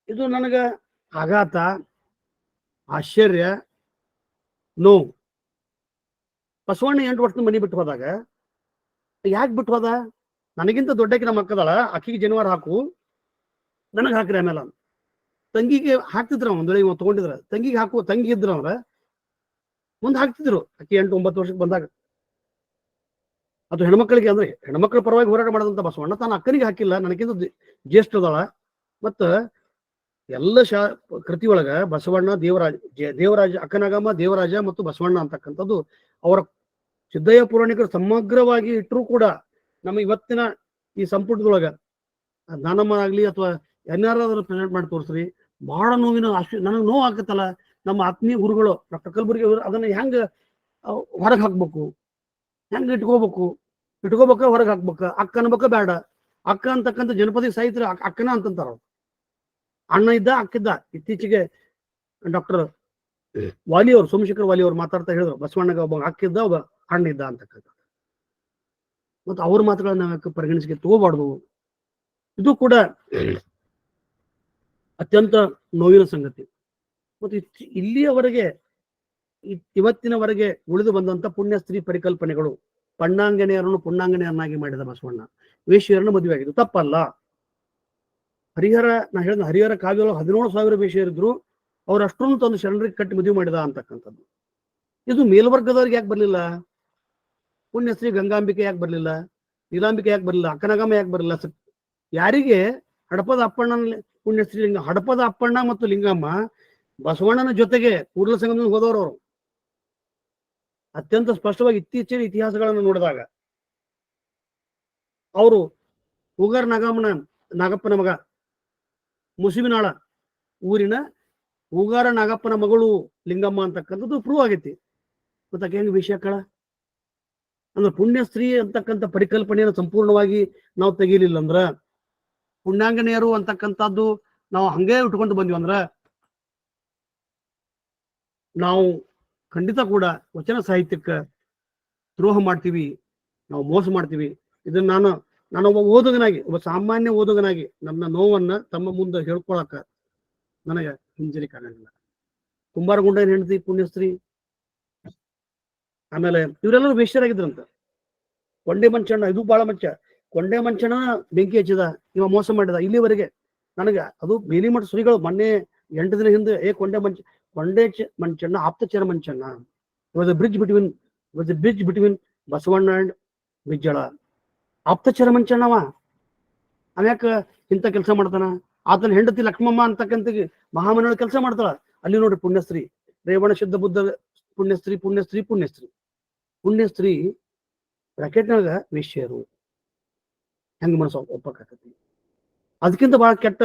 ಇದು ನನಗ ಆಘಾತ, ಆಶ್ಚರ್ಯ, ನೋವು. ಬಸವಣ್ಣ 8 ವರ್ಷದ ಮನೆ ಬಿಟ್ಟು ಹೋದಾಗ ಯಾಕೆ ಬಿಟ್ಟು ಹೋದ? ನನಗಿಂತ ದೊಡ್ಡಕ್ಕೆ ನಮ್ಮ ಅಕ್ಕದಳ, ಅಕ್ಕಿಗೆ ಜನವಾರ ಹಾಕು, ನನಗೆ ಹಾಕ್ರಿ ಆಮೇಲೆ. ತಂಗಿಗೆ ಹಾಕ್ತಿದ್ರ, ಒಂದ್ ವೇಳೆ ಇವ ತಗೊಂಡಿದ್ರ ತಂಗಿಗೆ ಹಾಕುವ, ತಂಗಿ ಇದ್ರ ಅವ್ರ ಮುಂದೆ ಹಾಕ್ತಿದ್ರು. ಅಕ್ಕಿ 8-9 ವರ್ಷಕ್ಕೆ ಬಂದಾಗ ಅದು ಹೆಣ್ಮಕ್ಳಿಗೆ, ಅಂದ್ರೆ ಹೆಣ್ಮಕ್ಳ ಪರವಾಗಿ ಹೋರಾಟ ಮಾಡಿದಂತ ಬಸವಣ್ಣ ತಾನು ಅಕ್ಕನಿಗೆ ಹಾಕಿಲ್ಲ, ನನಗಿಂತ ಜ್ಯೇಷ್ಠದಳ. ಮತ್ತ ಎಲ್ಲ ಕೃತಿ ಒಳಗ ಬಸವಣ್ಣ, ದೇವರಾಜ, ಅಕ್ಕನಾಗಮ್ಮ, ದೇವರಾಜ ಮತ್ತು ಬಸವಣ್ಣ ಅಂತಕ್ಕಂಥದ್ದು ಅವರ ಸಿದ್ದಯ್ಯ ಪುರಾಣಿಕರು ಸಮಗ್ರವಾಗಿ ಇಟ್ಟರು ಕೂಡ ನಮ್ಮ ಇವತ್ತಿನ ಈ ಸಂಪುಟದೊಳಗ ನಾನಮ್ಮ ಆಗ್ಲಿ ಅಥವಾ ಯಾರಾದ್ರೂ ಪ್ರೆಸೆಂಟ್ ಮಾಡಿ ತೋರಿಸ್ರಿ, ಬಹಳ ನೋವಿನ ನನಗೆ ನೋವು ಆಗತ್ತಲ್ಲ. ನಮ್ಮ ಆತ್ಮೀಯ ಗುರುಗಳು ಡಾಕ್ಟರ್ ಕಲಬುರ್ಗಿ ಅವರು ಅದನ್ನ ಹೆಂಗ ಹೊರಗೆ ಹಾಕ್ಬೇಕು, ಹೆಂಗ ಇಟ್ಕೋಬೇಕ ಹೊರಗೆ ಹಾಕ್ಬೇಕ, ಅಕ್ಕ ಅನ್ಬೇಕ ಬೇಡ? ಅಕ್ಕ ಅಂತಕ್ಕಂಥ ಜನಪದಿ ಸಾಹಿತ್ಯ ಅಕ್ಕನ ಅಂತಂತಾರ. ಅಣ್ಣ ಇದ್ದ, ಅಕ್ಕಿದ್ದ. ಇತ್ತೀಚೆಗೆ ಡಾಕ್ಟರ್ ವಾಲಿಯವರು, ಸೋಮಶೇಖರ್ ವಾಲಿಯವರು ಮಾತಾಡ್ತಾ ಹೇಳಿದ್ರು, ಬಸವಣ್ಣಗ ಒಬ್ಬ ಅಕ್ಕಿದ್ದ, ಒಬ್ಬ ಅಣ್ಣ ಇದ್ದ ಅಂತಕ್ಕಂಥ. ಮತ್ತು ಅವ್ರ ಮಾತುಗಳನ್ನ ಪರಿಗಣಿಸಿಕೆ ತಗೋಬಾರ್ದು. ಇದು ಕೂಡ ಅತ್ಯಂತ ನೋವಿನ ಸಂಗತಿ. ಮತ್ತು ಇಲ್ಲಿಯವರೆಗೆ, ಇವತ್ತಿನವರೆಗೆ ಉಳಿದು ಬಂದಂತ ಪುಣ್ಯ ಸ್ತ್ರೀ ಪರಿಕಲ್ಪನೆಗಳು, ಪಣ್ಣಾಂಗನೆಯರನ್ನು ಪುಣ್ಣಾಂಗನೆಯನ್ನಾಗಿ ಮಾಡಿದ ಬಸವಣ್ಣ, ವೇಶ್ಯರನ್ನು ಮದುವೆ ಆಗಿದ್ದು ತಪ್ಪಲ್ಲ. ನಾ ಹೇಳಿದ ಹರಿಹರ ಕಾವ್ಯ 17,000 ವೇಶ್ಯರಿದ್ರು, ಅವ್ರ ಅಷ್ಟೊಂದು ತಂದು ಶರಣರಿಗೆ ಕಟ್ಟಿ ಮದುವೆ ಮಾಡಿದ ಅಂತಕ್ಕಂಥದ್ದು. ಇದು ಮೇಲ್ವರ್ಗದವ್ರಿಗೆ ಯಾಕೆ ಬರ್ಲಿಲ್ಲ? ಪುಣ್ಯಶ್ರೀ ಗಂಗಾಂಬಿಕೆ ಯಾಕೆ ಬರ್ಲಿಲ್ಲ? ನೀಲಾಂಬಿಕೆ ಯಾಕೆ ಬರ್ಲಿಲ್ಲ? ಅಕ್ಕನಗಮ್ಮ ಯಾಕೆ ಬರ್ಲಿಲ್ಲ? ಯಾರಿಗೆ? ಹಡಪದ ಅಪ್ಪಣ್ಣ ಪುಣ್ಯಶ್ರೀ ಲಿಂಗ, ಹಡಪದ ಅಪ್ಪಣ್ಣ ಮತ್ತು ಲಿಂಗಮ್ಮ ಬಸವಣ್ಣನ ಜೊತೆಗೆ ಕೂಡಲ ಸಂಗಮದಲ್ಲಿ ಹೋದವರು. ಅವರು ಅತ್ಯಂತ ಸ್ಪಷ್ಟವಾಗಿ ಇತ್ತೀಚಿನ ಇತಿಹಾಸಗಳನ್ನು ನೋಡಿದಾಗ ಅವರು ಉಗಾರ ನಾಗಪ್ಪನ ಮಗ, ಮುಸುವಿನಾಳ ಊರಿನ ಉಗಾರ ನಾಗಪ್ಪನ ಮಗಳು ಲಿಂಗಮ್ಮ ಅಂತಕ್ಕಂಥದ್ದು ಪ್ರೂವ್ ಆಗೈತಿ. ಮತ್ತೆ ಹೆಂಗ್ ವಿಷಯಕ್ಕಳ ಅಂದ್ರೆ ಪುಣ್ಯ ಸ್ತ್ರೀ ಅಂತಕ್ಕಂಥ ಪರಿಕಲ್ಪನೆಯನ್ನು ಸಂಪೂರ್ಣವಾಗಿ ನಾವು ತೆಗೀಲಿಲ್ಲ ಅಂದ್ರ, ಪುಣ್ಯಾಂಗನೆಯರು ಅಂತಕ್ಕಂಥದ್ದು ನಾವು ಹಂಗೆ ಇಟ್ಕೊಂಡು ಬಂದ್ವಿ ಅಂದ್ರ, ನಾವು ಖಂಡಿತ ಕೂಡ ವಚನ ಸಾಹಿತ್ಯಕ್ಕೆ ದ್ರೋಹ ಮಾಡ್ತೀವಿ, ನಾವು ಮೋಸ ಮಾಡ್ತೀವಿ. ಇದನ್ನ ನಾನೊಬ್ಬ ಓದುಗನಾಗಿ, ಒಬ್ಬ ಸಾಮಾನ್ಯ ಓದುಗನಾಗಿ ನನ್ನ ನೋವನ್ನ ತಮ್ಮ ಮುಂದೆ ಹೇಳ್ಕೊಳಕ ನನಗೆ ಹಿಂಜರಿಕೆ ಆಗಂಗಿಲ್ಲ. ಕುಂಬಾರಗುಂಡನ ಹೆಂಡತಿ ಪುಣ್ಯಶ್ರೀ, ಆಮೇಲೆ ಇವರೆಲ್ಲರೂ ವೇಶ್ಯರಾಗಿದ್ರಂತ. ಕೊಂಡೆ ಮಂಚಣ್ಣ, ಇದು ಬಹಳ ಮಂಚ, ಕೊಂಡೆ ಮಂಚಣ್ಣ ಬೆಂಕಿ ಹಚ್ಚಿದ, ಇವ ಮೋಸ ಮಾಡಿದ. ಇಲ್ಲಿವರೆಗೆ ನನಗೆ ಅದು ಬೇಲಿಮಠ ಶ್ರೀಗಳು ಮೊನ್ನೆ 8 ದಿನ ಹಿಂದೆ, ಕೊಂಡೆ ಮಂಚಣ್ಣ ಆಪ್ತಚರ Manchanna, was a bridge between Basavanna and Bijjala. ಆಪ್ತಚರ ಮಂಚಣ್ಣವ ಅವ್ಯಾಕ ಇಂಥ ಕೆಲಸ ಮಾಡ್ತಾನ? ಆತನ ಹೆಂಡತಿ ಲಕ್ಷ್ಮಮ್ಮ ಅಂತಕ್ಕಂಥ ಮಹಾಮನೆಯೊಳಗೆ ಕೆಲಸ ಮಾಡ್ತಾಳ. ಅಲ್ಲಿ ನೋಡ್ರಿ ಪುಣ್ಯಶ್ರೀ, ರೇವಣ ಸಿದ್ಧ ಬುದ್ಧ ಪುಣ್ಯಶ್ರೀ ಬ್ರಾಕೆಟ್ನಾಗ ವೇಶ್ಯರು ಹೆಂಗ್ ಮನಸ್ಸು ಒಪ್ಪಕ್ಕಾಕತಿ. ಅದಕ್ಕಿಂತ ಬಹಳ ಕೆಟ್ಟ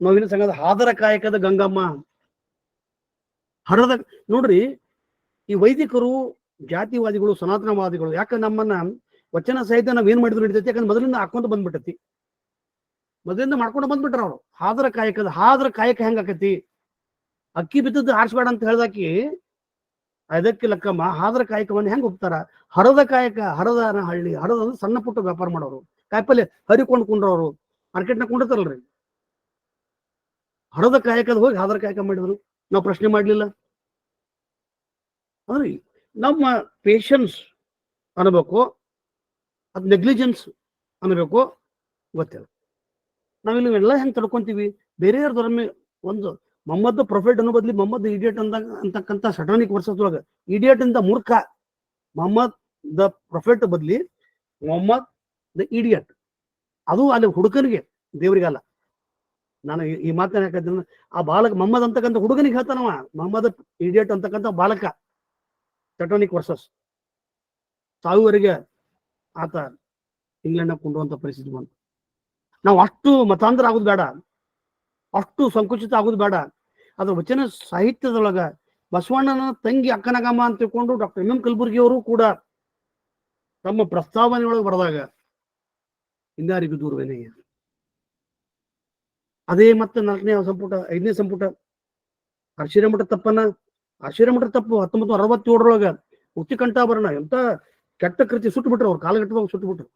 ನೋವಿನ ಸಂಘದ ಹಾದರ ಕಾಯಕದ ಗಂಗಮ್ಮ ಹರದ. ನೋಡ್ರಿ, ಈ ವೈದಿಕರು, ಜಾತಿವಾದಿಗಳು, ಸನಾತನವಾದಿಗಳು ಯಾಕೆ ನಮ್ಮನ್ನ ವಚನ ಸಾಹಿತ್ಯ ನಾವ್ ಏನ್ ಮಾಡಿದ್ರು ನಡೀತೈತಿ, ಯಾಕಂದ್ರೆ ಮೊದಲಿಂದ ಹಾಕೊಂತ ಬಂದ್ಬಿಟ್ಟತಿ, ಮೊದಲಿಂದ ಮಾಡ್ಕೊಂಡು ಬಂದ್ಬಿಟ್ರ ಅವ್ರು. ಹಾದರ ಕಾಯಕ ಹೆಂಗ ಆಕತಿ, ಅಕ್ಕಿ ಬಿದ್ದದ್ದು ಆರಿಸ್ಬೇಡ ಅಂತ ಹೇಳ್ದಾಕಿ ಅದಕ್ಕೆ ಲಕ್ಕಮ್ಮ ಹಾದರ ಕಾಯಕವನ್ನು ಹೆಂಗ್ ಒಪ್ತಾರ. ಹರದ ಕಾಯಕ, ಹರದ ಹಳ್ಳಿ, ಹರದ ಸಣ್ಣ ಪುಟ್ಟ ವ್ಯಾಪಾರ ಮಾಡೋರು, ಕಾಯಿಪಲ್ಲೆ ಹರಿಕೊಂಡು ಕುಂಡ್ರವ್ರು, ಮಾರ್ಕೆಟ್ನಾಗ ಕುಂಡಿರ್ತಾರಲ್ರಿ. ಹರದ ಕಾಯಕದ ಹೋಗಿ ಹಾದರ ಕಾಯಕ ಮಾಡಿದ್ರು, ನಾವು ಪ್ರಶ್ನೆ ಮಾಡ್ಲಿಲ್ಲ. ಅಂದ್ರೆ ನಮ್ಮ ಪೇಷನ್ಸ್ ಅನ್ಬೇಕು, ಅದ್ ನೆಗ್ಲಿಜೆನ್ಸ್ ಅನ್ಬೇಕು, ಗೊತ್ತಿಲ್ಲ. ನಾವಿಲ್ಲಿ ಎಲ್ಲ ಹೆಂಗ್ ತಡ್ಕೊಂತೀವಿ. ಬೇರೆಯವ್ರ ಧರ್ಮ ಒಂದು ಮೊಹಮ್ಮದ್ ಪ್ರೊಫೆಟ್ ಅನ್ನೋ ಬದ್ಲಿ ಮೊಹಮ್ಮದ್ ಇಡಿಯಟ್ ಅಂತಕ್ಕಂಥ ಸಟಾನಿಕ್ ವರ್ಷದೊಳಗ ಇಡಿಯಟ್ ಇಂದ ಮೂರ್ಖ, ಮೊಹಮ್ಮದ್ ದ ಪ್ರೊಫೆಟ್ ಬದ್ಲಿ ಮೊಹಮ್ಮದ್ ದ ಇಡಿಯಟ್. ಅದು ಅಲ್ಲಿ ಹುಡುಗನಿಗೆ, ದೇವರಿಗಲ್ಲ. ನಾನು ಈ ಮಾತನ್ನ ಯಾಕಂದ್ರೆ ಆ ಬಾಲಕ ಮೊಹಮ್ಮದ್ ಅಂತಕ್ಕಂಥ ಹುಡುಗನಿಗೆ ಹೇಳ್ತಾನವ, ಮೊಹಮ್ಮದ್ ಇಡಿಯಟ್ ಅಂತಕ್ಕಂಥ ಬಾಲಕ ಸಟಾನಿಕ್ ವರ್ಸಸ್ ಸಾವಿವರೆಗೆ ಆತ ಇಂಗ್ಲೆಂಡ್ ಕೊಂಡುವಂತ ಪರಿಸ್ಥಿತಿ ಬಂತು. ನಾವು ಅಷ್ಟು ಮತಾಂತರ ಆಗೋದು ಬೇಡ, ಅಷ್ಟು ಸಂಕುಚಿತ ಆಗೋದು ಬೇಡ. ಅದ್ರ ವಚನ ಸಾಹಿತ್ಯದೊಳಗ ಬಸವಣ್ಣನ ತಂಗಿ ಅಕ್ಕನಗಮ್ಮ ಅಂತ ತಿಳ್ಕೊಂಡು ಡಾಕ್ಟರ್ ಎಂ ಕಲಬುರ್ಗಿ ಅವರು ಕೂಡ ತಮ್ಮ ಪ್ರಸ್ತಾವನೆಯೊಳಗೆ ಬರೆದಾಗ ಇನ್ನಾರಿಗೂ ದೂರವೇನೆಯ. ಅದೇ ಮತ್ತೆ 4ನೇ ಸಂಪುಟ 5ನೇ ಸಂಪುಟ ಆಶ್ಚರ್ಯಮಠ ತಪ್ಪು 1967ರೊಳಗ ಉಕ್ತಿಕಂಠಾಭರಣ ಎಂತ ಕೆಟ್ಟ ಕೃತಿ ಸುಟ್ಟು ಬಿಟ್ರು, ಅವ್ರು ಕಾಲಘಟ್ಟದಾಗ ಸುಟ್ಟು ಬಿಟ್ರು.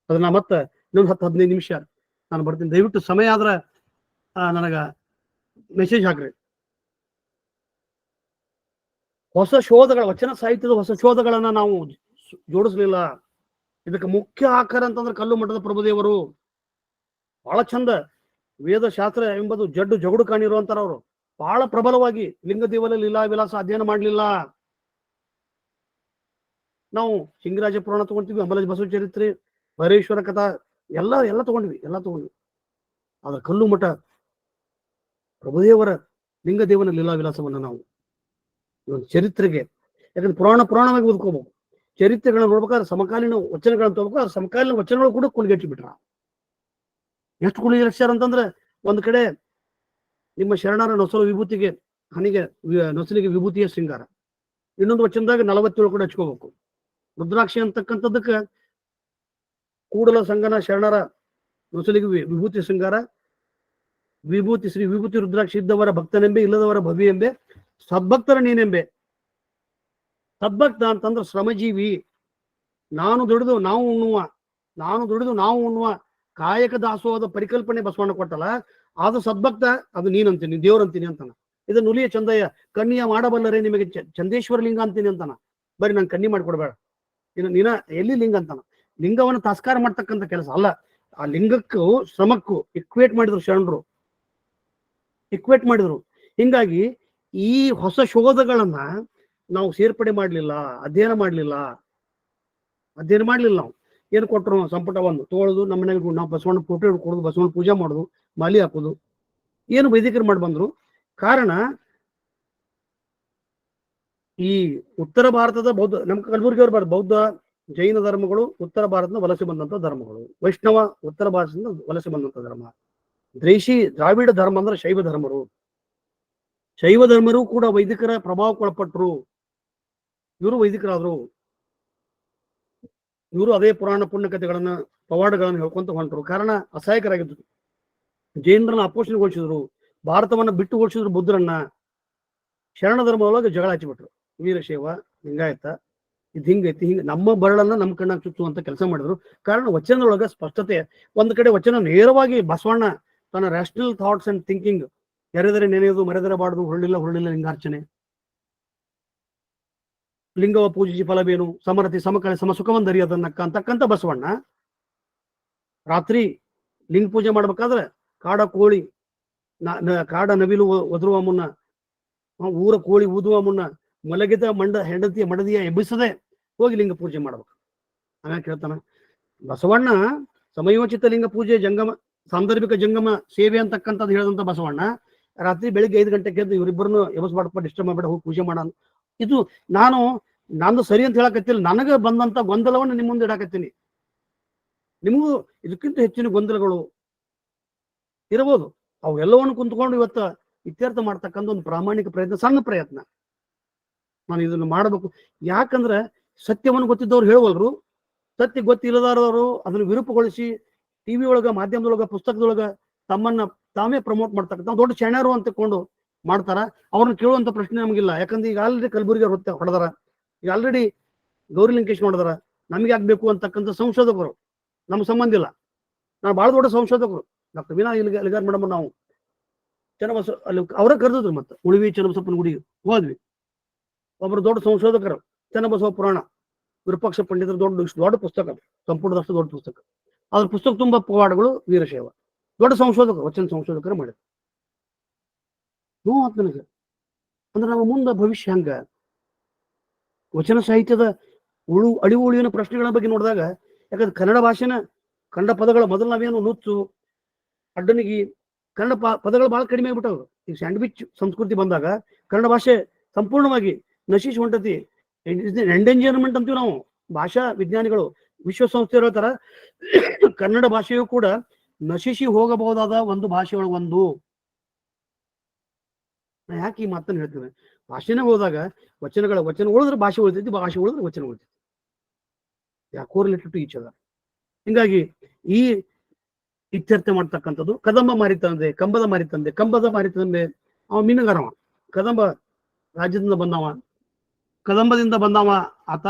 ಅದನ್ನ ಮತ್ತೆ ಇನ್ನೊಂದು 10-15 ನಿಮಿಷ ನಾನು ಬರ್ತೀನಿ. ದಯವಿಟ್ಟು ಸಮಯ ಆದ್ರ ನನಗ ಮೆಸೇಜ್ ಹಾಕ್ರಿ. ಹೊಸ ಶೋಧಗಳ, ವಚನ ಸಾಹಿತ್ಯದ ಹೊಸ ಶೋಧಗಳನ್ನ ನಾವು ಜೋಡಿಸ್ಲಿಲ್ಲ. ಇದಕ್ಕೆ ಮುಖ್ಯ ಆಕಾರ ಅಂತಂದ್ರೆ ಕಲ್ಲು ಮಠದ ಪ್ರಭುದೇವರು ಬಹಳ ಚಂದ ವೇದಶಾಸ್ತ್ರ ಎಂಬುದು ಜಗಡು ಕಾಣಿರುವಂತಾರ ಅವರು ಬಹಳ ಪ್ರಬಲವಾಗಿ ಲಿಂಗದೇವಲ ಲೀಲಾ ವಿಲಾಸ ಅಧ್ಯಯನ ಮಾಡಲಿಲ್ಲ. ನಾವು ಸಿಂಗರಾಜ ಪುರಾಣ ತಗೊಂತೀವಿ, ಅಂಬಲಜ ಬಸವ ಚರಿತ್ರೆ, ಭೈರೇಶ್ವರ ಕಥಾ ಎಲ್ಲ ತಗೊಂಡ್ವಿ. ಆದ್ರೆ ಕಲ್ಲು ಮಠ ಪ್ರಭುದೇವರ ಲಿಂಗದೇವನ ಲೀಲಾ ವಿಲಾಸವನ್ನ ನಾವು ಇವತ್ತು ಚರಿತ್ರೆಗೆ, ಯಾಕಂದ್ರೆ ಪುರಾಣವಾಗಿ ಓದ್ಕೋಬೇಕು. ಚರಿತ್ರೆಗಳನ್ನ ನೋಡ್ಬೇಕಾದ್ರೆ ಸಮಕಾಲೀನ ವಚನಗಳನ್ನ ತಗೋಬೇಕು. ಸಮಕಾಲೀನ ವಚನಗಳು ಕೂಡ ಕುಲ್ಗೆಟ್ಟಿ ಬಿಟ್ರ. ಎಷ್ಟು ಕುಲಿಗೆಟ್ಟಾರ ಅಂತಂದ್ರೆ, ಒಂದ್ ಕಡೆ ನಿಮ್ಮ ಶರಣರ ನೊಸಲು ವಿಭೂತಿಗೆ ನೊಸಲಿಗೆ ವಿಭೂತಿಯ ಶೃಂಗಾರ, ಇನ್ನೊಂದು ವಚನದಾಗ 47 ಕೂಡ ಹಚ್ಕೋಬೇಕು. ರುದ್ರಾಕ್ಷಿ ಅಂತಕ್ಕಂಥದ್ದಕ್ಕೆ ಕೂಡಲ ಸಂಗನ ಶರಣರ ನೊಸಲಿಗೆ ವಿಭೂತಿ ಶೃಂಗಾರ, ವಿಭೂತಿ ಶ್ರೀ ವಿಭೂತಿ ರುದ್ರಾಕ್ಷಿ ಇದ್ದವರ ಭಕ್ತನೆಂಬೆ, ಇಲ್ಲದವರ ಭವಿ ಎಂಬೆ, ಸದ್ಭಕ್ತರ ನೀನೆಂಬೆ. ಸದ್ಭಕ್ತ ಅಂತಂದ್ರೆ ಶ್ರಮಜೀವಿ, ನಾನು ದುಡಿದು ನಾವು ಉಣ್ಣುವ ಕಾಯಕ ದಾಸೋಹದ ಪರಿಕಲ್ಪನೆ ಬಸವಣ್ಣ ಕೊಟ್ಟಲ್ಲ, ಅದು ಸದ್ಭಕ್ತ, ಅದು ನೀನಂತೀನಿ, ದೇವ್ರಂತೀನಿ ಅಂತಾನ. ಇದು ನುಲಿಯ ಚಂದಯ್ಯ ಕನ್ನಿಯ ಮಾಡಬಲ್ಲರೆ ನಿಮಗೆ ಚಂದೇಶ್ವರ ಲಿಂಗ ಅಂತೀನಿ ಅಂತಾನ. ಬರೀ ನಾನು ಕನ್ನಿ ಮಾಡಿಕೊಡ್ಬೇಡ, ನೀನ ಎಲ್ಲಿ ಲಿಂಗ ಅಂತಾನ. ಲಿಂಗವನ್ನು ತಸ್ಕಾರ ಮಾಡ್ತಕ್ಕಂಥ ಕೆಲಸ ಅಲ್ಲ, ಆ ಲಿಂಗಕ್ಕೂ ಶ್ರಮಕ್ಕೂ ಇಕ್ವೇಟ್ ಮಾಡಿದ್ರು ಶರಣರು. ಹಿಂಗಾಗಿ ಈ ಹೊಸ ಶೋಧಗಳನ್ನ ನಾವು ಸೇರ್ಪಡೆ ಮಾಡ್ಲಿಲ್ಲ, ಅಧ್ಯಯನ ಮಾಡ್ಲಿಲ್ಲ. ನಾವು ಏನ್ ಕೊಟ್ಟರು, ಸಂಪುಟ 1 ತಗೊಳ್ಳೋದು, ನಮ್ಮ ಮನೆಗೆ ನಾವು ಬಸವಣ್ಣ ಫೋಟೋ ಹಿಡ್ಕೊಡೋದು, ಬಸವಣ್ಣ ಪೂಜೆ ಮಾಡೋದು, ಮಾಲಿ ಹಾಕೋದು, ಏನು ವೈದಿಕರು ಮಾಡಿ ಬಂದ್ರು. ಕಾರಣ ಈ ಉತ್ತರ ಭಾರತದ ಬೌದ್ಧ, ನಮ್ಮ ಕಲಬುರ್ಗಿ ಅವರು ಬೌದ್ಧ ಜೈನ ಧರ್ಮಗಳು ಉತ್ತರ ಭಾರತದ ವಲಸೆ ಬಂದಂತ ಧರ್ಮಗಳು, ವೈಷ್ಣವ ಉತ್ತರ ಭಾರತದಿಂದ ವಲಸೆ ಬಂದಂತ ಧರ್ಮ, ದ್ರಾವಿಡ ಧರ್ಮ ಅಂದ್ರೆ ಶೈವ ಧರ್ಮರು ಕೂಡ ವೈದಿಕರ ಪ್ರಭಾವಕ್ಕೊಳಪಟ್ಟರು. ಇವರು ವೈದಿಕರಾದ್ರು. ಇವರು ಅದೇ ಪುರಾಣ ಪುಣ್ಯಕಥೆಗಳನ್ನ ಪವಾಡಗಳನ್ನ ಹೇಳ್ಕೊಂತ ಹೊಂಟರು. ಕಾರಣ ಅಸಹಾಯಕರಾಗಿದ್ರು. ಜೈನರನ್ನ ಅಪೋಷಣೆಗೊಳಿಸಿದ್ರು, ಭಾರತವನ್ನ ಬಿಟ್ಟುಗೊಳಿಸಿದ್ರು, ಬುದ್ಧರನ್ನ. ಶರಣ ಧರ್ಮದೊಳಗೆ ಜಗಳ ಹಚ್ಚಿಬಿಟ್ರು. ವೀರಶೈವ, ಲಿಂಗಾಯತ, ಇದು ಹಿಂಗೈತಿ, ನಮ್ಮ ಬರಳನ್ನ ನಮ್ಮ ಕಣ್ಣಾಗ ಚುಚ್ಚುವಂತ ಕೆಲಸ ಮಾಡಿದ್ರು. ಕಾರಣ ವಚನದೊಳಗ ಸ್ಪಷ್ಟತೆ. ಒಂದ್ ಕಡೆ ವಚನ ನೇರವಾಗಿ ಬಸವಣ್ಣ ತನ್ನ ರ್ಯಾಷನಲ್ ಥಾಟ್ಸ್ ಅಂಡ್ ಥಿಂಕಿಂಗ್, ಎರೆದರೆ ನೆನೆಯೋದು ಮರೆದರೆ ಬಾಡುದು, ಹುರುಳಿಲ್ಲ ಲಿಂಗಾರ್ಚನೆ, ಲಿಂಗವ ಪೂಜಿಸಿ ಫಲವೇನು, ಸಮರತಿ ಸಮಕಳೆ ಸಮ ಸುಖವಂದರಿಯದನ್ನಕ್ಕ ಅಂತಕ್ಕಂಥ ಬಸವಣ್ಣ ರಾತ್ರಿ ಲಿಂಗ ಪೂಜೆ ಮಾಡ್ಬೇಕಾದ್ರೆ ಕಾಡ ಕೋಳಿ ಕಾಡ ನವಿಲು ಒದರುವ ಮುನ್ನ, ಊರ ಕೋಳಿ ಊದುವ ಮುನ್ನ ಮಲಗಿದ ಹೆಂಡತಿಯ ಮಡದಿಯ ಎಬ್ಬಿಸದೆ ಹೋಗಿ ಲಿಂಗ ಪೂಜೆ ಮಾಡ್ಬೇಕು. ಹಾಗಾಗಿ ಕೇಳ್ತಾನ ಬಸವಣ್ಣ. ಸಮಯೋಚಿತ ಲಿಂಗ ಪೂಜೆ, ಸಾಂದರ್ಭಿಕ ಜಂಗಮ ಸೇವೆ ಅಂತಕ್ಕಂಥದ್ದು ಹೇಳಿದಂತ ಬಸವಣ್ಣ ರಾತ್ರಿ ಬೆಳಿಗ್ಗೆ 5 ಗಂಟೆಗೆ ಎದ್ದು ಇವರಿಬ್ಬರನ್ನು ಎಬ್ಬಿಸ್ಬಾರ್ದಪ್ಪ, ಡಿಸ್ಟರ್ಬ್ ಮಾಡ್ಬೇಡ, ಹೋಗಿ ಪೂಜೆ ಮಾಡ. ಇದು ನಾನು ನಂದು ಸರಿ ಅಂತ ಹೇಳಕತ್ತಿಲ್ಲ, ನನಗೆ ಬಂದಂತ ಗೊಂದಲವನ್ನು ನಿಮ್ಮ ಮುಂದೆ ಇಡಾಕತ್ತೀನಿ. ನಿಮಗೂ ಇದಕ್ಕಿಂತ ಹೆಚ್ಚಿನ ಗೊಂದಲಗಳು ಇರಬಹುದು. ಅವೆಲ್ಲವನ್ನು ಕುಂತ್ಕೊಂಡು ಇವತ್ತ ಇತ್ಯರ್ಥ ಮಾಡ್ತಕ್ಕಂಥ ಒಂದು ಪ್ರಾಮಾಣಿಕ ಪ್ರಯತ್ನ, ಸಣ್ಣ ಪ್ರಯತ್ನ. ನಾನು ಇದನ್ನು ಮಾಡಬೇಕು. ಯಾಕಂದ್ರೆ ಸತ್ಯವನ್ನು ಗೊತ್ತಿದ್ದವ್ರು ಹೇಳುವಲ್ರು, ಸತ್ಯ ಗೊತ್ತಿಲ್ಲದಾರವರು ಅದನ್ನು ವಿರೂಪಗೊಳಿಸಿ ಟಿವಿ ಒಳಗ, ಮಾಧ್ಯಮದೊಳಗ, ಪುಸ್ತಕದೊಳಗ ತಮ್ಮನ್ನ ತಾವೇ ಪ್ರಮೋಟ್ ಮಾಡ್ತಕ್ಕಂಥ ದೊಡ್ಡ ಶರಣರು ಅಂತ ಕೊಂಡು ಮಾಡ್ತಾರ. ಅವ್ರನ್ನ ಕೇಳುವಂತ ಪ್ರಶ್ನೆ ನಮಗಿಲ್ಲ. ಯಾಕಂದ್ರೆ ಈಗ ಆಲ್ರೆಡಿ ಕಲಬುರಗಿ ಹೊಡೆದಾರ, ಈಗ ಆಲ್ರೆಡಿ ಗೌರಿ ಲಂಕೇಶ್ ನೋಡಿದಾರ. ನಮಗೆ ಆಗ್ಬೇಕು ಅಂತಕ್ಕಂಥ ಸಂಶೋಧಕರು ನಮ್ಗೆ ಸಂಬಂಧ ಇಲ್ಲ. ನಾವು ಬಹಳ ದೊಡ್ಡ ಸಂಶೋಧಕರು. ಡಾಕ್ಟರ್ ವೀಣಾ ಇಲಿಗಾರ್ ಮೇಡಮ್ ನಾವು ಚನ್ನಬಸವ ಅಲ್ಲಿ ಅವರ ಕರೆದಿದ್ರು. ಮತ್ತೆ ಉಳಿವಿ ಚನ್ನಬಸಪ್ಪನ ಗುಡಿಗೆ ಹೋದ್ವಿ. ಒಬ್ಬರು ದೊಡ್ಡ ಸಂಶೋಧಕರು, ಚನ್ನಬಸವ ಪುರಾಣ, ವಿರೂಪಾಕ್ಷ ಪಂಡಿತರ ದೊಡ್ಡ ಪುಸ್ತಕ, ಸಂಪೂರ್ಣದಷ್ಟು ದೊಡ್ಡ ಪುಸ್ತಕ. ಅದ್ರ ಪುಸ್ತಕ ತುಂಬಾ ಪವಾಡಗಳು, ವೀರಶೈವ. ದೊಡ್ಡ ಸಂಶೋಧಕರು, ವಚನ ಸಂಶೋಧಕರು ಮಾಡಿದ್ರು. ನೋವು ನನಗೆ. ಅಂದ್ರೆ ನಮ್ಮ ಮುಂದೆ ಭವಿಷ್ಯ ಹಂಗ ವಚನ ಸಾಹಿತ್ಯದ ಅಳಿವು ಉಳಿವಿನ ಪ್ರಶ್ನೆಗಳ ಬಗ್ಗೆ ನೋಡಿದಾಗ, ಯಾಕಂದ್ರೆ ಕನ್ನಡ ಭಾಷೆನ, ಕನ್ನಡ ಪದಗಳ ಮೊದಲು ನಾವೇನು ನುಚ್ಚು, ಅಡ್ಡನಿಗಿ, ಕನ್ನಡ ಪದಗಳು ಬಹಳ ಕಡಿಮೆ ಆಗ್ಬಿಟ್ಟವು. ಈಗ ಸ್ಯಾಂಡ್ವಿಚ್ ಸಂಸ್ಕೃತಿ ಬಂದಾಗ ಕನ್ನಡ ಭಾಷೆ ಸಂಪೂರ್ಣವಾಗಿ ನಶಿಸಿ ಹೊಂಟತಿ. ಎಂಡೇಂಜರ್ಮೆಂಟ್ ಅಂತೀವಿ ನಾವು. ಭಾಷಾ ವಿಜ್ಞಾನಿಗಳು, ವಿಶ್ವಸಂಸ್ಥೆ ಹೇಳ್ತಾರ ಕನ್ನಡ ಭಾಷೆಯು ಕೂಡ ನಶಿಸಿ ಹೋಗಬಹುದಾದ ಒಂದು ಭಾಷೆಯೊಳಗೆ ಒಂದು. ನಾ ಯಾಕೆ ಈ ಮಾತನ್ನು ಹೇಳ್ತೇನೆ? ಭಾಷೆನೇ ಹೋದಾಗ ವಚನ ಉಳಿದ್ರೆ ಭಾಷೆ ಉಳಿತೈತಿ, ಭಾಷೆ ಉಳಿದ್ರೆ ವಚನ ಉಳಿತೈತಿ. Correlated to each other. ಹಿಂಗಾಗಿ ಈ ಇತ್ಯರ್ಥ ಮಾಡ್ತಕ್ಕಂಥದ್ದು ಕದಂಬ ಮಾರಿ ತಂದೆ, ಕಂಬದ ಮಾರಿ ತಂದೆ. ಅವ ಮೀನುಗಾರವ, ಕದಂಬ ರಾಜ್ಯದಿಂದ ಬಂದವ, ಕದಂಬದಿಂದ ಬಂದವ ಆತ.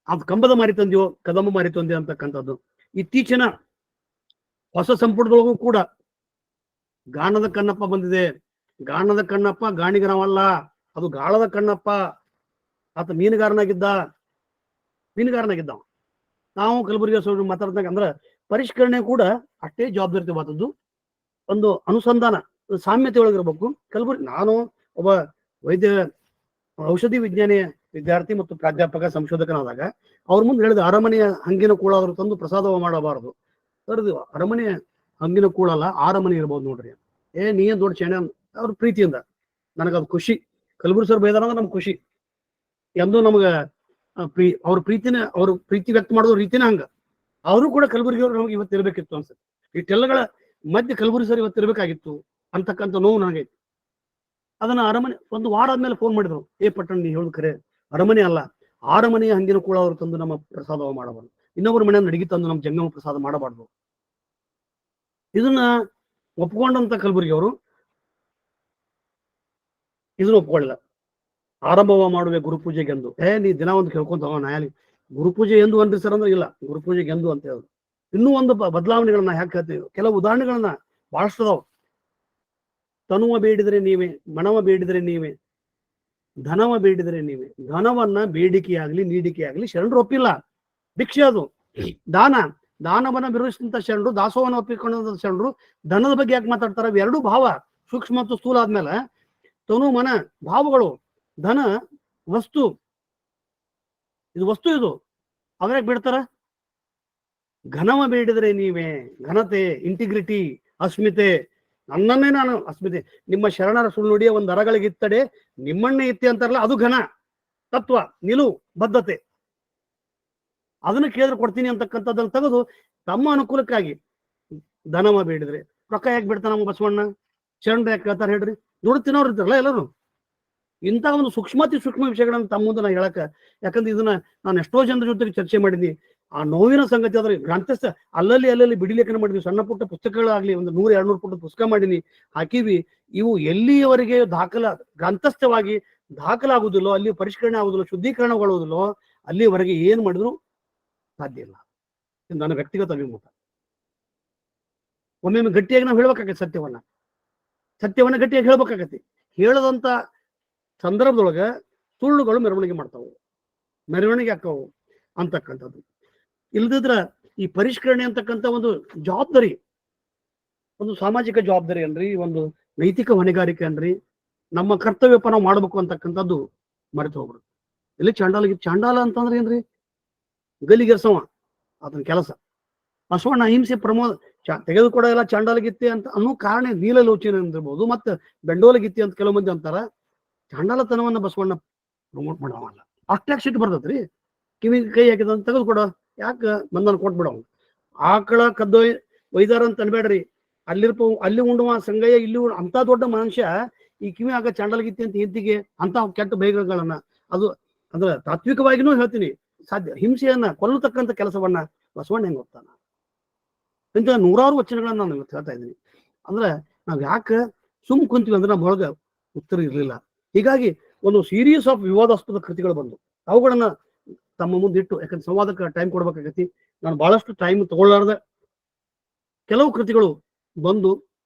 ಅದು ಕಂಬದ ಮಾರಿ ತಂದೆಯೋ ಕದಂಬ ಮಾರಿ ತಂದೆ ಅಂತಕ್ಕಂಥದ್ದು. ಇತ್ತೀಚಿನ ಹೊಸ ಸಂಪುಟದೊಳಗೂ ಕೂಡ ಗಾಣದ ಕಣ್ಣಪ್ಪ ಬಂದಿದೆ. ಗಾಣದ ಕಣ್ಣಪ್ಪ ಗಾಣಿಗರವಲ್ಲ, ಅದು ಗಾಳದ ಕಣ್ಣಪ್ಪ. ಆತ ಮೀನುಗಾರನಾಗಿದ್ದ. ನಾವು ಕಲಬುರಗಿ ಮಾತಾಡ್ದಾಗ ಅಂದ್ರೆ ಪರಿಷ್ಕರಣೆ ಕೂಡ ಅಷ್ಟೇ ಜವಾಬ್ದಾರಿತವಾದದ್ದು. ಒಂದು ಅನುಸಂಧಾನ, ಸಾಮ್ಯತೆ ಒಳಗಿರ್ಬೇಕು. ಕಲಬುರಗಿ, ನಾನು ಒಬ್ಬ ಔಷಧಿ ವಿಜ್ಞಾನಿ ವಿದ್ಯಾರ್ಥಿ ಮತ್ತು ಪ್ರಾಧ್ಯಾಪಕ ಸಂಶೋಧಕನಾದಾಗ ಅವ್ರ ಮುಂದೆ ಹೇಳಿದ, ಅರಮನೆಯ ಹಂಗಿನ ಕೂಳಾದ್ರು ತಂದು ಪ್ರಸಾದವ ಮಾಡಬಾರದು. ಸರಿದು ಅರಮನೆಯ ಹಂಗಿನ ಕೂಳಲ್ಲ, ಆರಮನೆ ಇರ್ಬೋದು ನೋಡ್ರಿ. ನೀ ಏನ್ ದೊಡ್ಡ ಚೆನ್ನ ಅವ್ರ ಪ್ರೀತಿಯಿಂದ. ನನಗದು ಖುಷಿ. ಕಲಬುರಗಿ ಸರ್ ಬೈದಾರ ಅಂದ್ರೆ ನಮ್ಗೆ ಖುಷಿ. ಎಂದು ನಮ್ಗ ಅವ್ರ ಪ್ರೀತಿ ವ್ಯಕ್ತ ಮಾಡೋದು ರೀತಿನ ಹಂಗ. ಅವರು ಕೂಡ ಕಲಬುರಗಿ ಅವ್ರು ನಮ್ಗೆ ಇವತ್ತು ಇರ್ಬೇಕಿತ್ತು ಅನ್ಸುತ್ತೆ. ಇಷ್ಟೆಲ್ಲಗಳ ಮಧ್ಯೆ ಕಲಬುರಗಿ ಸರ್ ಇವತ್ತು ಇರ್ಬೇಕಾಗಿತ್ತು ಅಂತಕ್ಕಂಥ ನೋವು ನನಗೈತಿ. ಅದನ್ನ ಅರಮನೆ ಒಂದು ವಾರ ಆದ್ಮೇಲೆ ಫೋನ್ ಮಾಡಿದ್ರು, ಪಟ್ಟಣ ನೀ ಹೇಳುದು ಖರೆ, ಅರಮನೆ ಅಲ್ಲ, ಆರಮನೆಯ ಹಂಗಿನ ಕೂಡ ಅವರು ತಂದು ನಮ್ಮ ಪ್ರಸಾದವ ಮಾಡಬಾರ್ದು, ಇನ್ನೊಬ್ಬರ ಮನೆಯನ್ನು ಅಡಿಗೆ ತಂದು ನಮ್ಮ ಜಂಗಮ ಪ್ರಸಾದ ಮಾಡಬಾರ್ದು. ಇದನ್ನ ಒಪ್ಕೊಂಡಂತ ಕಲಬುರಗಿ ಅವರು ಇದನ್ನ ಒಪ್ಕೊಳ್ಳಿಲ್ಲ. ಆರಂಭವ ಮಾಡುವೆ ಗುರುಪೂಜೆಗೆ ಎಂದು. ನೀ ದಿನ ಒಂದು ಕೇಳ್ಕೊಂತ ನ್ಯಾಯಾಲಯ ಗುರುಪೂಜೆ ಎಂದು ಅನ್ರಿ ಸರ್ ಅಂದ್ರೆ ಇಲ್ಲ, ಗುರುಪೂಜೆಗೆ ಎಂದು ಅಂತ ಹೇಳುದು. ಇನ್ನೂ ಒಂದು ಬದಲಾವಣೆಗಳನ್ನ ಯಾಕೆ ಹೇಳ್ತೀವಿ, ಕೆಲವು ಉದಾಹರಣೆಗಳನ್ನ ಬಹಳಷ್ಟು ಅದಾವ. ತನುವ ಬೇಡಿದರೆ ನೀವೇ, ಮನವ ಬೇಡಿದರೆ ನೀವೇ, ಧನವ ಬೇಡಿದರೆ ನೀವೇ. ಧನವನ್ನ ಬೇಡಿಕೆಯಾಗ್ಲಿ ನೀಡಿಕೆಯಾಗ್ಲಿ ಶರಣರು ಒಪ್ಪಿಲ್ಲ. ಭಿಕ್ಷೆ ಅದು ದಾನವನ್ನ ವಿರೋಧಿಸಿದಂತ ಶರಣರು, ದಾಸೋಹವನ್ನು ಒಪ್ಪಿಕೊಂಡ ಶರಣರು ಧನದ ಬಗ್ಗೆ ಯಾಕೆ ಮಾತಾಡ್ತಾರ? ಎರಡೂ ಭಾವ ಸೂಕ್ಷ್ಮ ಮತ್ತು ಸ್ಥೂಲ ಆದ್ಮೇಲೆ ತನು ಮನ ಭಾವಗಳು, ಧನ ವಸ್ತು, ಇದು ವಸ್ತು, ಇದು ಅವ್ರ್ಯಾಕೆ ಬಿಡ್ತಾರ? ಘನವ ಬೇಡಿದರೆ ನೀವೇ, ಘನತೆ, ಇಂಟಿಗ್ರಿಟಿ, ಅಸ್ಮಿತೆ, ನನ್ನನ್ನೇ ನಾನು ಅಸ್ಮಿತೆ. ನಿಮ್ಮ ಶರಣರ ಸುಳ್ಳು ನುಡಿಯ ಒಂದು ಅರಗಳಿಗಿತ್ತಡೆ ನಿಮ್ಮನ್ನೇ ಇತ್ತೆ ಅಂತಾರಲ್ಲ, ಅದು ಘನ ತತ್ವ, ನಿಲುವು, ಬದ್ಧತೆ. ಅದನ್ನ ಕೇಳಿದ್ರೆ ಕೊಡ್ತೀನಿ ಅಂತಕ್ಕಂಥದ್ದನ್ನು ತೆಗೆದು ತಮ್ಮ ಅನುಕೂಲಕ್ಕಾಗಿ ಧನವ ಬೇಡಿದ್ರೆ ರೊಕ್ಕ ಯಾಕೆ ಬಿಡ್ತಾನ ನಮ್ಮ ಬಸವಣ್ಣ? ಶರಣರು ಯಾಕೆ ಕೇಳ್ತಾರೆ ಹೇಳ್ರಿ? ದುಡ್ಡು ತಿನ್ನೋರು ಇರ್ತಾರಲ್ಲ ಎಲ್ಲರೂ. ಇಂಥ ಒಂದು ಸೂಕ್ಷ್ಮ ವಿಷಯಗಳನ್ನ ತಮ್ಮ ಮುಂದೆ ನಾ ಹೇಳಕ, ಯಾಕಂದ್ರೆ ಇದನ್ನ ನಾನು ಎಷ್ಟೋ ಜನರ ಜೊತೆಗೆ ಚರ್ಚೆ ಮಾಡಿದ್ನಿ. ಆ ನೋವಿನ ಸಂಗತಿ ಆದ್ರೆ ಗ್ರಂಥಸ್ಥ ಅಲ್ಲಲ್ಲಿ ಬಿಡಿಲೇಖನ ಮಾಡಿದ್ವಿ. ಸಣ್ಣ ಪುಟ್ಟ ಪುಸ್ತಕಗಳಾಗ್ಲಿ, ಒಂದು 100-200 ಪುಟ್ಟ ಪುಸ್ತಕ ಮಾಡಿನಿ, ಹಾಕಿವಿ. ಇವು ಎಲ್ಲಿಯವರೆಗೆ ಗ್ರಂಥಸ್ಥವಾಗಿ ದಾಖಲಾಗುವುದಿಲ್ಲೋ, ಅಲ್ಲಿ ಪರಿಷ್ಕರಣೆ ಆಗುದಿಲ್ಲೋ, ಶುದ್ಧೀಕರಣಗೊಳ್ಳುವುದಿಲ್ಲೋ, ಅಲ್ಲಿವರೆಗೆ ಏನ್ ಮಾಡಿದ್ರು ಸಾಧ್ಯ ಇಲ್ಲ. ನನ್ನ ವ್ಯಕ್ತಿಗತ ಅಭಿಮತ. ಒಮ್ಮೆ ಗಟ್ಟಿಯಾಗಿ ನಾವು ಹೇಳ್ಬೇಕಾಗತ್ತೆ, ಸತ್ಯವನ್ನ ಗಟ್ಟಿಯಾಗಿ ಹೇಳ್ಬೇಕಾಗತ್ತೆ. ಹೇಳದಂತ ಸಂದರ್ಭದೊಳಗ ಸುಳ್ಳುಗಳು ಮೆರವಣಿಗೆ ಮಾಡ್ತಾವು, ಮೆರವಣಿಗೆ ಹಾಕವು ಅಂತಕ್ಕಂಥದ್ದು. ಇಲ್ದಿದ್ರ ಈ ಪರಿಷ್ಕರಣೆ ಅಂತಕ್ಕಂಥ ಒಂದು ಜವಾಬ್ದಾರಿ, ಒಂದು ಸಾಮಾಜಿಕ ಜವಾಬ್ದಾರಿ ಅನ್ರಿ, ಒಂದು ನೈತಿಕ ಹೊಣೆಗಾರಿಕೆ ಅನ್ರಿ, ನಮ್ಮ ಕರ್ತವ್ಯಪ್ಪ ನಾವು ಮಾಡ್ಬೇಕು ಅಂತಕ್ಕಂಥದ್ದು ಮರೆತು ಹೋಗ್ರು. ಇಲ್ಲಿ ಚಾಂಡಾಲ ಅಂತಂದ್ರೆ ಏನ್ರಿ? ಗಲಿಗೆರ್ಸವ ಅದನ್ನ ಕೆಲಸ. ಬಸವಣ್ಣ ಅಹಿಂಸೆ ತೆಗೆದುಕೊಡ ಎಲ್ಲ ಚಾಂಡಾಲಗಿತ್ತಿ ಅಂತ ಅನ್ನೋ ಕಾರಣ ನೀಲಲೋಚನೆ ಅಂದಿರ್ಬೋದು, ಮತ್ತೆ ಬೆಂಡೋಲಗಿತ್ತಿ ಅಂತ ಕೆಲವು ಮಂದಿ ಅಂತಾರ. ಚಾಂಡಾಲತನವನ್ನ ಬಸವಣ್ಣ ಪ್ರಮೋಟ್ ಮಾಡವಲ್ಲ. ಅಷ್ಟಾಗಿ ಸಿಟ್ಟು ಬರ್ತೈತ್ರಿ. ಕಿವಿ ಕೈ ಹಾಕಿದ ತೆಗೆದುಕೊಡ, ಯಾಕ ಬಂಧನ ಕೊಟ್ಬಿಡವ. ಆಕಳ ಕದ್ದೊಯ್ ಒಯ್ದಾರ ಅಂತ ಅನ್ಬೇಡ್ರಿ. ಅಲ್ಲಿ ಉಂಡುವ ಸಂಗಯ್ಯ ಇಲ್ಲಿ ಅಂತ ದೊಡ್ಡ ಮನುಷ್ಯ ಈ ಕಿವಿ ಆಗ ಚಾಂಡಾಲಗಿತ್ತಿ ಅಂತ ಹೆಂತಿಗೆ ಅಂತ ಕೆಟ್ಟ ಬೈಗಳನ್ನ, ಅದು ಅಂದ್ರೆ ತಾತ್ವಿಕವಾಗಿನೂ ಹೇಳ್ತೀನಿ, ಸಾಧ್ಯ ಹಿಂಸೆಯನ್ನ ಕೊಲ್ಲತಕ್ಕಂಥ ಕೆಲಸವನ್ನ ಬಸವಣ್ಣ ಹೆಂಗ್ ಹೋಗ್ತಾನ. ಇಂಥ ನೂರಾರು ವಚನಗಳನ್ನ ನಾನು ಇವತ್ತು ಹೇಳ್ತಾ ಇದ್ದೀನಿ. ಅಂದ್ರೆ ನಾವ್ ಯಾಕೆ ಸುಮ್ ಕುಂತೀವಿ ಅಂದ್ರೆ ನಮ್ಮ ಒಳಗ ಉತ್ತರ ಇರ್ಲಿಲ್ಲ. ಹೀಗಾಗಿ ಒಂದು ಸೀರೀಸ್ ಆಫ್ ವಿವಾದಾಸ್ಪದ ಕೃತಿಗಳು ಬಂದು ಅವುಗಳನ್ನ ತಮ್ಮ ಮುಂದಿಟ್ಟು, ಯಾಕಂದ್ರೆ ಸಂವಾದಕ್ಕೆ ಟೈಮ್ ಕೊಡ್ಬೇಕಾಗತಿ. ನಾನು ಬಹಳಷ್ಟು ಟೈಮ್ ತಗೊಳ್ಳಾರ್ದ ಕೆಲವು ಕೃತಿಗಳು ಬಂದು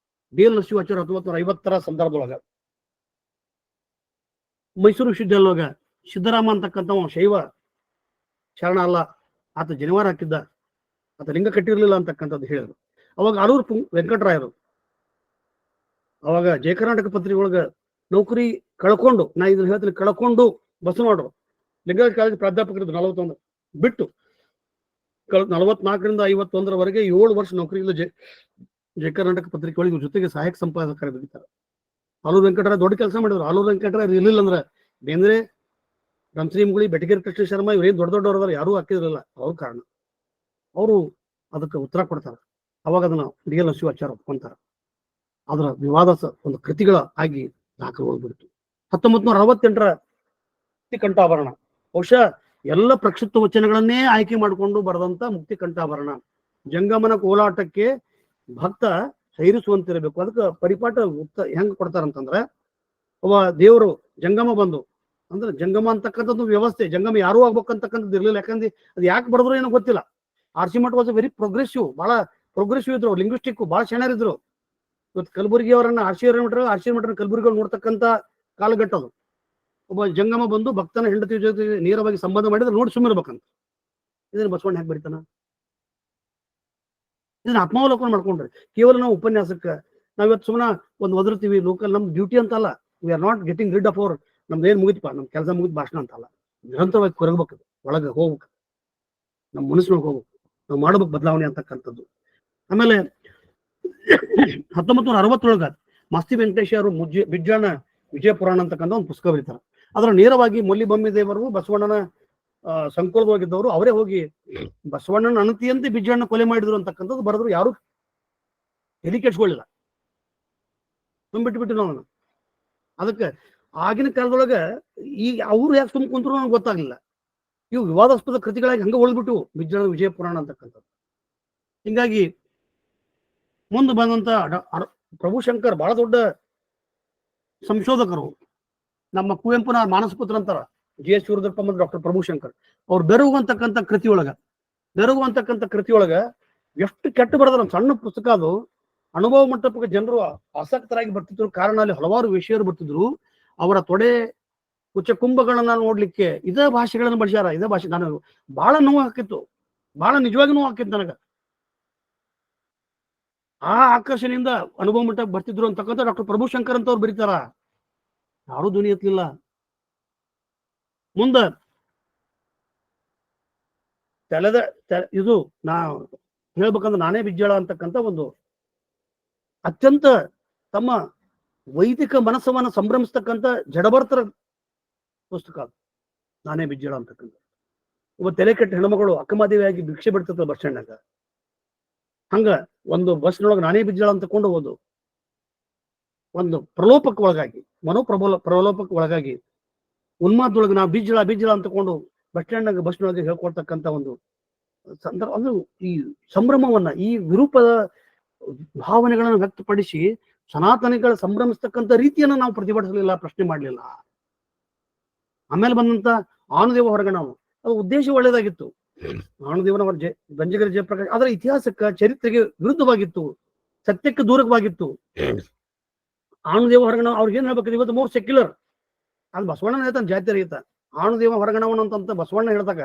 DL ನರಸಿಂಹಾಚಾರ್ಯ 1950 ಸಂದರ್ಭದೊಳಗ ಮೈಸೂರು ವಿಶ್ವವಿದ್ಯಾಲಯದೊಳಗ ಸಿದ್ದರಾಮ ಅಂತಕ್ಕಂಥ ಶೈವ ಶರಣ ಅಲ್ಲ, ಆತ ಜನಿವಾರ ಹಾಕಿದ್ದ, ಆತ ಲಿಂಗ ಕಟ್ಟಿರ್ಲಿಲ್ಲ ಅಂತಕ್ಕಂಥದ್ದು ಹೇಳಿದ್ರು. ಅವಾಗ ಆಲೂರು ವೆಂಕಟರಾಯರು ಅವಾಗ ಜಯ ಕರ್ನಾಟಕ ಪತ್ರಿಕೆ ಒಳಗ ನೌಕರಿ ಕಳ್ಕೊಂಡು, ನಾ ಇದನ್ನ ಹೇಳ್ತೀನಿ, ಕಳ್ಕೊಂಡು ಬಸವಣ್ಣರು ಲಿಂಗಾಯತ ಕಾಲೇಜ್ ಪ್ರಾಧ್ಯಾಪಕರಿದ್ದು 41 ಬಿಟ್ಟು 44ರಿಂದ 51ರವರೆಗೆ 7 ವರ್ಷ ನೌಕರಿ ಇಲ್ಲ ಜಯ ಕರ್ನಾಟಕ ಪತ್ರಿಕೆ ಒಳಗೆ ಜೊತೆಗೆ ಸಹಾಯಕ ಸಂಪಾದಕರಾಗಿರ್ತಾರೆ. ಆಲೂರು ವೆಂಕಟರಾಯ ದೊಡ್ಡ ಕೆಲಸ ಮಾಡಿದ್ರು. ಆಲೂರು ವೆಂಕಟರಾಯ ಇರ್ಲಿಲ್ಲ ಅಂದ್ರೆ ಬೇಂದ್ರೆ, ರಂಶ್ರೀಮುಗುಳಿ, ಬೆಟಗೇರಿ ಕೃಷ್ಣ ಶರ್ಮಾ ಇವ್ರೇನ್ ದೊಡ್ಡ ದೊಡ್ಡವ್ರದಾರ, ಯಾರೂ ಹಾಕಿದ್ರಲ್ಲ. ಅವ್ರ ಕಾರಣ ಅವರು ಅದಕ್ಕೆ ಉತ್ತರ ಕೊಡ್ತಾರೆ. ಅವಾಗ ಅದನ್ನ DL ನರಸಿಂಹಾಚಾರ್ಯ ಒಪ್ಕೊಂತಾರ. ಅದರ ವಿವಾದ ಒಂದು ಕೃತಿಗಳ ಆಗಿ ದಾಖಲು ಹೋಗ್ಬಿಡ್ತು. 1968ರ ಮುಕ್ತಿಕಂಠಾಭರಣ ಬಹುಶಃ ಎಲ್ಲ ಪ್ರಕ್ಷಿಪ್ತ ವಚನಗಳನ್ನೇ ಆಯ್ಕೆ ಮಾಡಿಕೊಂಡು ಬರೆದಂತ ಮುಕ್ತಿಕಂಠಾಭರಣ. ಜಂಗಮನ ಕೋಲಾಟಕ್ಕೆ ಭಕ್ತ ಸೈರಿಸುವಂತಿರಬೇಕು. ಅದಕ್ಕೆ ಪರಿಪಾಠ ಹೆಂಗ್ ಕೊಡ್ತಾರಂತಂದ್ರೆ, ಒಬ್ಬ ದೇವರು ಜಂಗಮ ಬಂದು, ಅಂದ್ರೆ ಜಂಗಮ ಅಂತಕ್ಕಂಥದ್ದು ವ್ಯವಸ್ಥೆ, ಜಂಗಮ ಯಾರೂ ಆಗ್ಬೇಕಂತಕ್ಕಂಥದ್ದು ಇರ್ಲಿಲ್ಲ. ಯಾಕಂದ್ರೆ ಅದು ಯಾಕೆ ಬರೆದ್ರು ಏನೋ ಗೊತ್ತಿಲ್ಲ. R C Math was very progressive, ಬಹಳ ಪ್ರೋಗ್ರೆಸಿವ್ ಇದ್ರು, ಲಿಂಗ್ವಿಸ್ಟಿಕ್ ಬಹಳ ಚೆನ್ನಾರಿದ್ರು. ಇವತ್ತು ಕಲಬುರಗಿ ಅವರನ್ನ ಆರ್ ಸಿ ಮಠ ಕಲಬುರಗಿ ನೋಡ್ತಕ್ಕಂಥ ಕಾಲಘಟ್ಟ ಅದು. ಒಬ್ಬ ಜಂಗಮ ಬಂದು ಭಕ್ತನ ಹೆಂಡತಿ ಜೊತೆ ನೇರವಾಗಿ ಸಂಬಂಧ ಮಾಡಿದ್ರೆ ನೋಡಿ ಸುಮ್ಮಿರ್ಬೇಕಂತ. ಇದನ್ನ ಬಸವಣ್ಣ ಹೆಂಗ್ ಬರೀತಾನ? ಇದನ್ನ ಆತ್ಮಾವಲೋಕನ ಮಾಡ್ಕೊಂಡ್ರಿ. ಕೇವಲ ನಾವು ಉಪನ್ಯಾಸಕ್ಕೆ ನಾವಿವತ್ತು ಸುಮ್ಮನೆ ಒಂದು ಒದರ್ತೀವಿ ಲೋಕಲ್, ನಮ್ ಡ್ಯೂಟಿ ಅಂತಲ್ಲ. We are not getting rid of our, ನಮ್ದು ಏನ್ ಮುಗಿತಪ್ಪ, ನಮ್ ಕೆಲಸ ಮುಗಿದ ಭಾಷಣ ಅಂತಲ್ಲ. ನಿರಂತರವಾಗಿ ಕೊರಗಬೇಕು, ಒಳಗೆ ಹೋಗ್ಬೇಕು, ನಮ್ಮ ಮನಸ್ಸಿನೊಳಗೆ ಹೋಗ್ಬೇಕು, ನಾವು ಮಾಡ್ಬೇಕು ಬದಲಾವಣೆ ಅಂತಕ್ಕಂಥದ್ದು. ಆಮೇಲೆ 1960ರೊಳಗ ಮಾಸ್ತಿ ವೆಂಕಟೇಶ್ ಅವರು ಬಿಜ್ಜಾಣ ವಿಜಯ ಪುರಾಣ ಅಂತಕ್ಕಂಥ ಒಂದು ಪುಸ್ತಕ ಬರೀತಾರೆ. ಅದರ ನೇರವಾಗಿ ಮೊಲ್ಲಿ ಬೊಮ್ಮಿ ದೇವರು ಬಸವಣ್ಣನ ಸಂಕುಲದವಾಗಿದ್ದವರು ಅವರೇ ಹೋಗಿ ಬಸವಣ್ಣನ ಅನತಿಯಂತೆ ಬಿಜ್ಜಣ್ಣ ಕೊಲೆ ಮಾಡಿದ್ರು ಅಂತಕ್ಕಂಥದ್ದು ಬರೆದ್ರು. ಯಾರು ಎಲ್ಲಿ ಕೆಡ್ಸ್ಕೊಳ್ಳಿಲ್ಲ, ತುಂಬಿಟ್ಟು ನಾವು. ಅದಕ್ಕೆ ಆಗಿನ ಕಾಲದೊಳಗ ಈಗ ಅವ್ರು ಯಾಕೆ ಸುಮ್ ಕುಂತ್ರು ನನಗೆ ಗೊತ್ತಾಗ್ಲಿಲ್ಲ. ಇವು ವಿವಾದಾಸ್ಪದ ಕೃತಿಗಳಾಗಿ ಹಂಗ ಉಳಿದ್ಬಿಟ್ಟು ಬಿಜ್ಜಣ್ಣ ವಿಜಯ ಪುರಾಣ ಅಂತಕ್ಕಂಥದ್ದು. ಹಿಂಗಾಗಿ ಮುಂದೆ ಬಂದಂತ ಪ್ರಭುಶಂಕರ್ ಬಹಳ ದೊಡ್ಡ ಸಂಶೋಧಕರು. ನಮ್ಮ ಕುವೆಂಪುನ ಮಾನಸ ಪುತ್ರ ಅಂತಾರ GS ಶಿವರುದ್ರಪ್ಪ ಮತ್ತು ಡಾಕ್ಟರ್ ಪ್ರಭುಶಂಕರ್. ಅವ್ರು ಬೆರಗುವಂತಕ್ಕಂಥ ಕೃತಿಯೊಳಗ ಎಷ್ಟು ಕೆಟ್ಟು ಬರೆದ್ರ. ಸಣ್ಣ ಪುಸ್ತಕ ಅದು. ಅನುಭವ ಮಂಟಪಕ್ಕೆ ಜನರು ಆಸಕ್ತರಾಗಿ ಬರ್ತಿದ್ರು. ಕಾರಣ ಅಲ್ಲಿ ಹಲವಾರು ವಿಷಯರು ಬರ್ತಿದ್ರು. ಅವರ ತೊಡೆ ಕುಚ ಕುಂಭಗಳನ್ನ ನೋಡ್ಲಿಕ್ಕೆ ಇದೇ ಭಾಷೆಗಳನ್ನು ಬಳಸ್ಯಾರ. ಇದೇ ಭಾಷೆ ನಾನು ಬಹಳ ನೋವು ಹಾಕಿತ್ತು, ಬಹಳ ನಿಜವಾಗಿ ನೋವು ಹಾಕಿತ್ತು ನನಗ. ಆ ಆಕರ್ಷಣೆಯಿಂದ ಅನುಭವ ಮಂಟಪಕ್ಕೆ ಬರ್ತಿದ್ರು ಅಂತಕ್ಕಂಥ ಡಾಕ್ಟರ್ ಪ್ರಭುಶಂಕರ್ ಅಂತ ಅವ್ರು ಬರೀತಾರ. ಯಾರೂ ಧ್ವನಿ ಎತ್ತಲಿಲ್ಲ. ಮುಂದ ಇದು ನಾ ಹೇಳ್ಬೇಕಂದ್ರೆ ನಾನೇ ಬಿಜ್ಜಾಳ ಅಂತಕ್ಕಂಥ ಒಂದು ಅತ್ಯಂತ ತಮ್ಮ ವೈದಿಕ ಮನಸ್ಸವನ್ನ ಸಂಭ್ರಮಿಸ್ತಕ್ಕಂಥ ಜಡಭರ್ತರ ಪುಸ್ತಕ ಅದು, ನಾನೇ ಬಿಜ್ಜಾಳ ಅಂತಕ್ಕಂಥ. ಒಬ್ಬ ತಲೆ ಕೆಟ್ಟ ಹೆಣ್ಮಗಳು ಅಕ್ಕಮಾದೇವಿಯಾಗಿ ಭಿಕ್ಷೆ ಬಿಡ್ತಿರ್ತಾರೆ ಬಸ್ ಸ್ಟ್ಯಾಂಡ್ನಾಗ. ಹಂಗ ಒಂದು ಬಸ್ನೊಳಗೆ ನಾನೇ ಬಿಜ್ಜಾಳ ಅಂತ ಕೊಂಡು ಹೋದು ಒಂದು ಪ್ರಲೋಪಕ್ಕೆ ಒಳಗಾಗಿ, ಪ್ರಲೋಪಕ್ಕೆ ಒಳಗಾಗಿ ಉನ್ಮಾದೊಳಗೆ ನಾವು ಬಿಜ್ಜಳ ಅಂತಕೊಂಡು ಬಸ್ ಸ್ಟ್ಯಾಂಡ್ನಾಗ ಬಸ್ನೊಳಗೆ ಹೇಳ್ಕೊಡ್ತಕ್ಕಂಥ ಒಂದು ಸಂದರ್ಭ. ಅದು ಈ ಸಂಭ್ರಮವನ್ನ, ಈ ವಿರೂಪದ ಭಾವನೆಗಳನ್ನು ವ್ಯಕ್ತಪಡಿಸಿ ಸನಾತನಿಗಳ ಸಂಭ್ರಮಿಸ್ತಕ್ಕಂಥ ರೀತಿಯನ್ನು ನಾವು ಪ್ರತಿಭಟಿಸಲಿಲ್ಲ, ಪ್ರಶ್ನೆ ಮಾಡಲಿಲ್ಲ. ಆಮೇಲೆ ಬಂದಂತ ಆನುದೇವ ಹೊರಗಣವು, ಅದು ಉದ್ದೇಶ ಒಳ್ಳೇದಾಗಿತ್ತು. ಆನುದೇವನ ಗಂಜಗರ ಜಯಪ್ರಕಾಶ್ ಅದರ ಇತಿಹಾಸಕ್ಕೆ, ಚರಿತ್ರೆಗೆ ವಿರುದ್ಧವಾಗಿತ್ತು, ಸತ್ಯಕ್ಕೆ ದೂರವಾಗಿತ್ತು. ಆನುದೇವ ಹೊರಗಣ ಅವ್ರಿಗೆ ಏನ್ ಹೇಳ್ಬೇಕು, ಇವತ್ತು ಮೋರ್ ಸೆಕ್ಯುಲರ್. ಅದು ಬಸವಣ್ಣ ಹೇಳ್ತಾನೆ ಜಾತಿ ರಹಿತ. ಆನುದೇವ ಹೊರಗಣವನ ಅಂತ ಬಸವಣ್ಣ ಹೇಳಿದಾಗ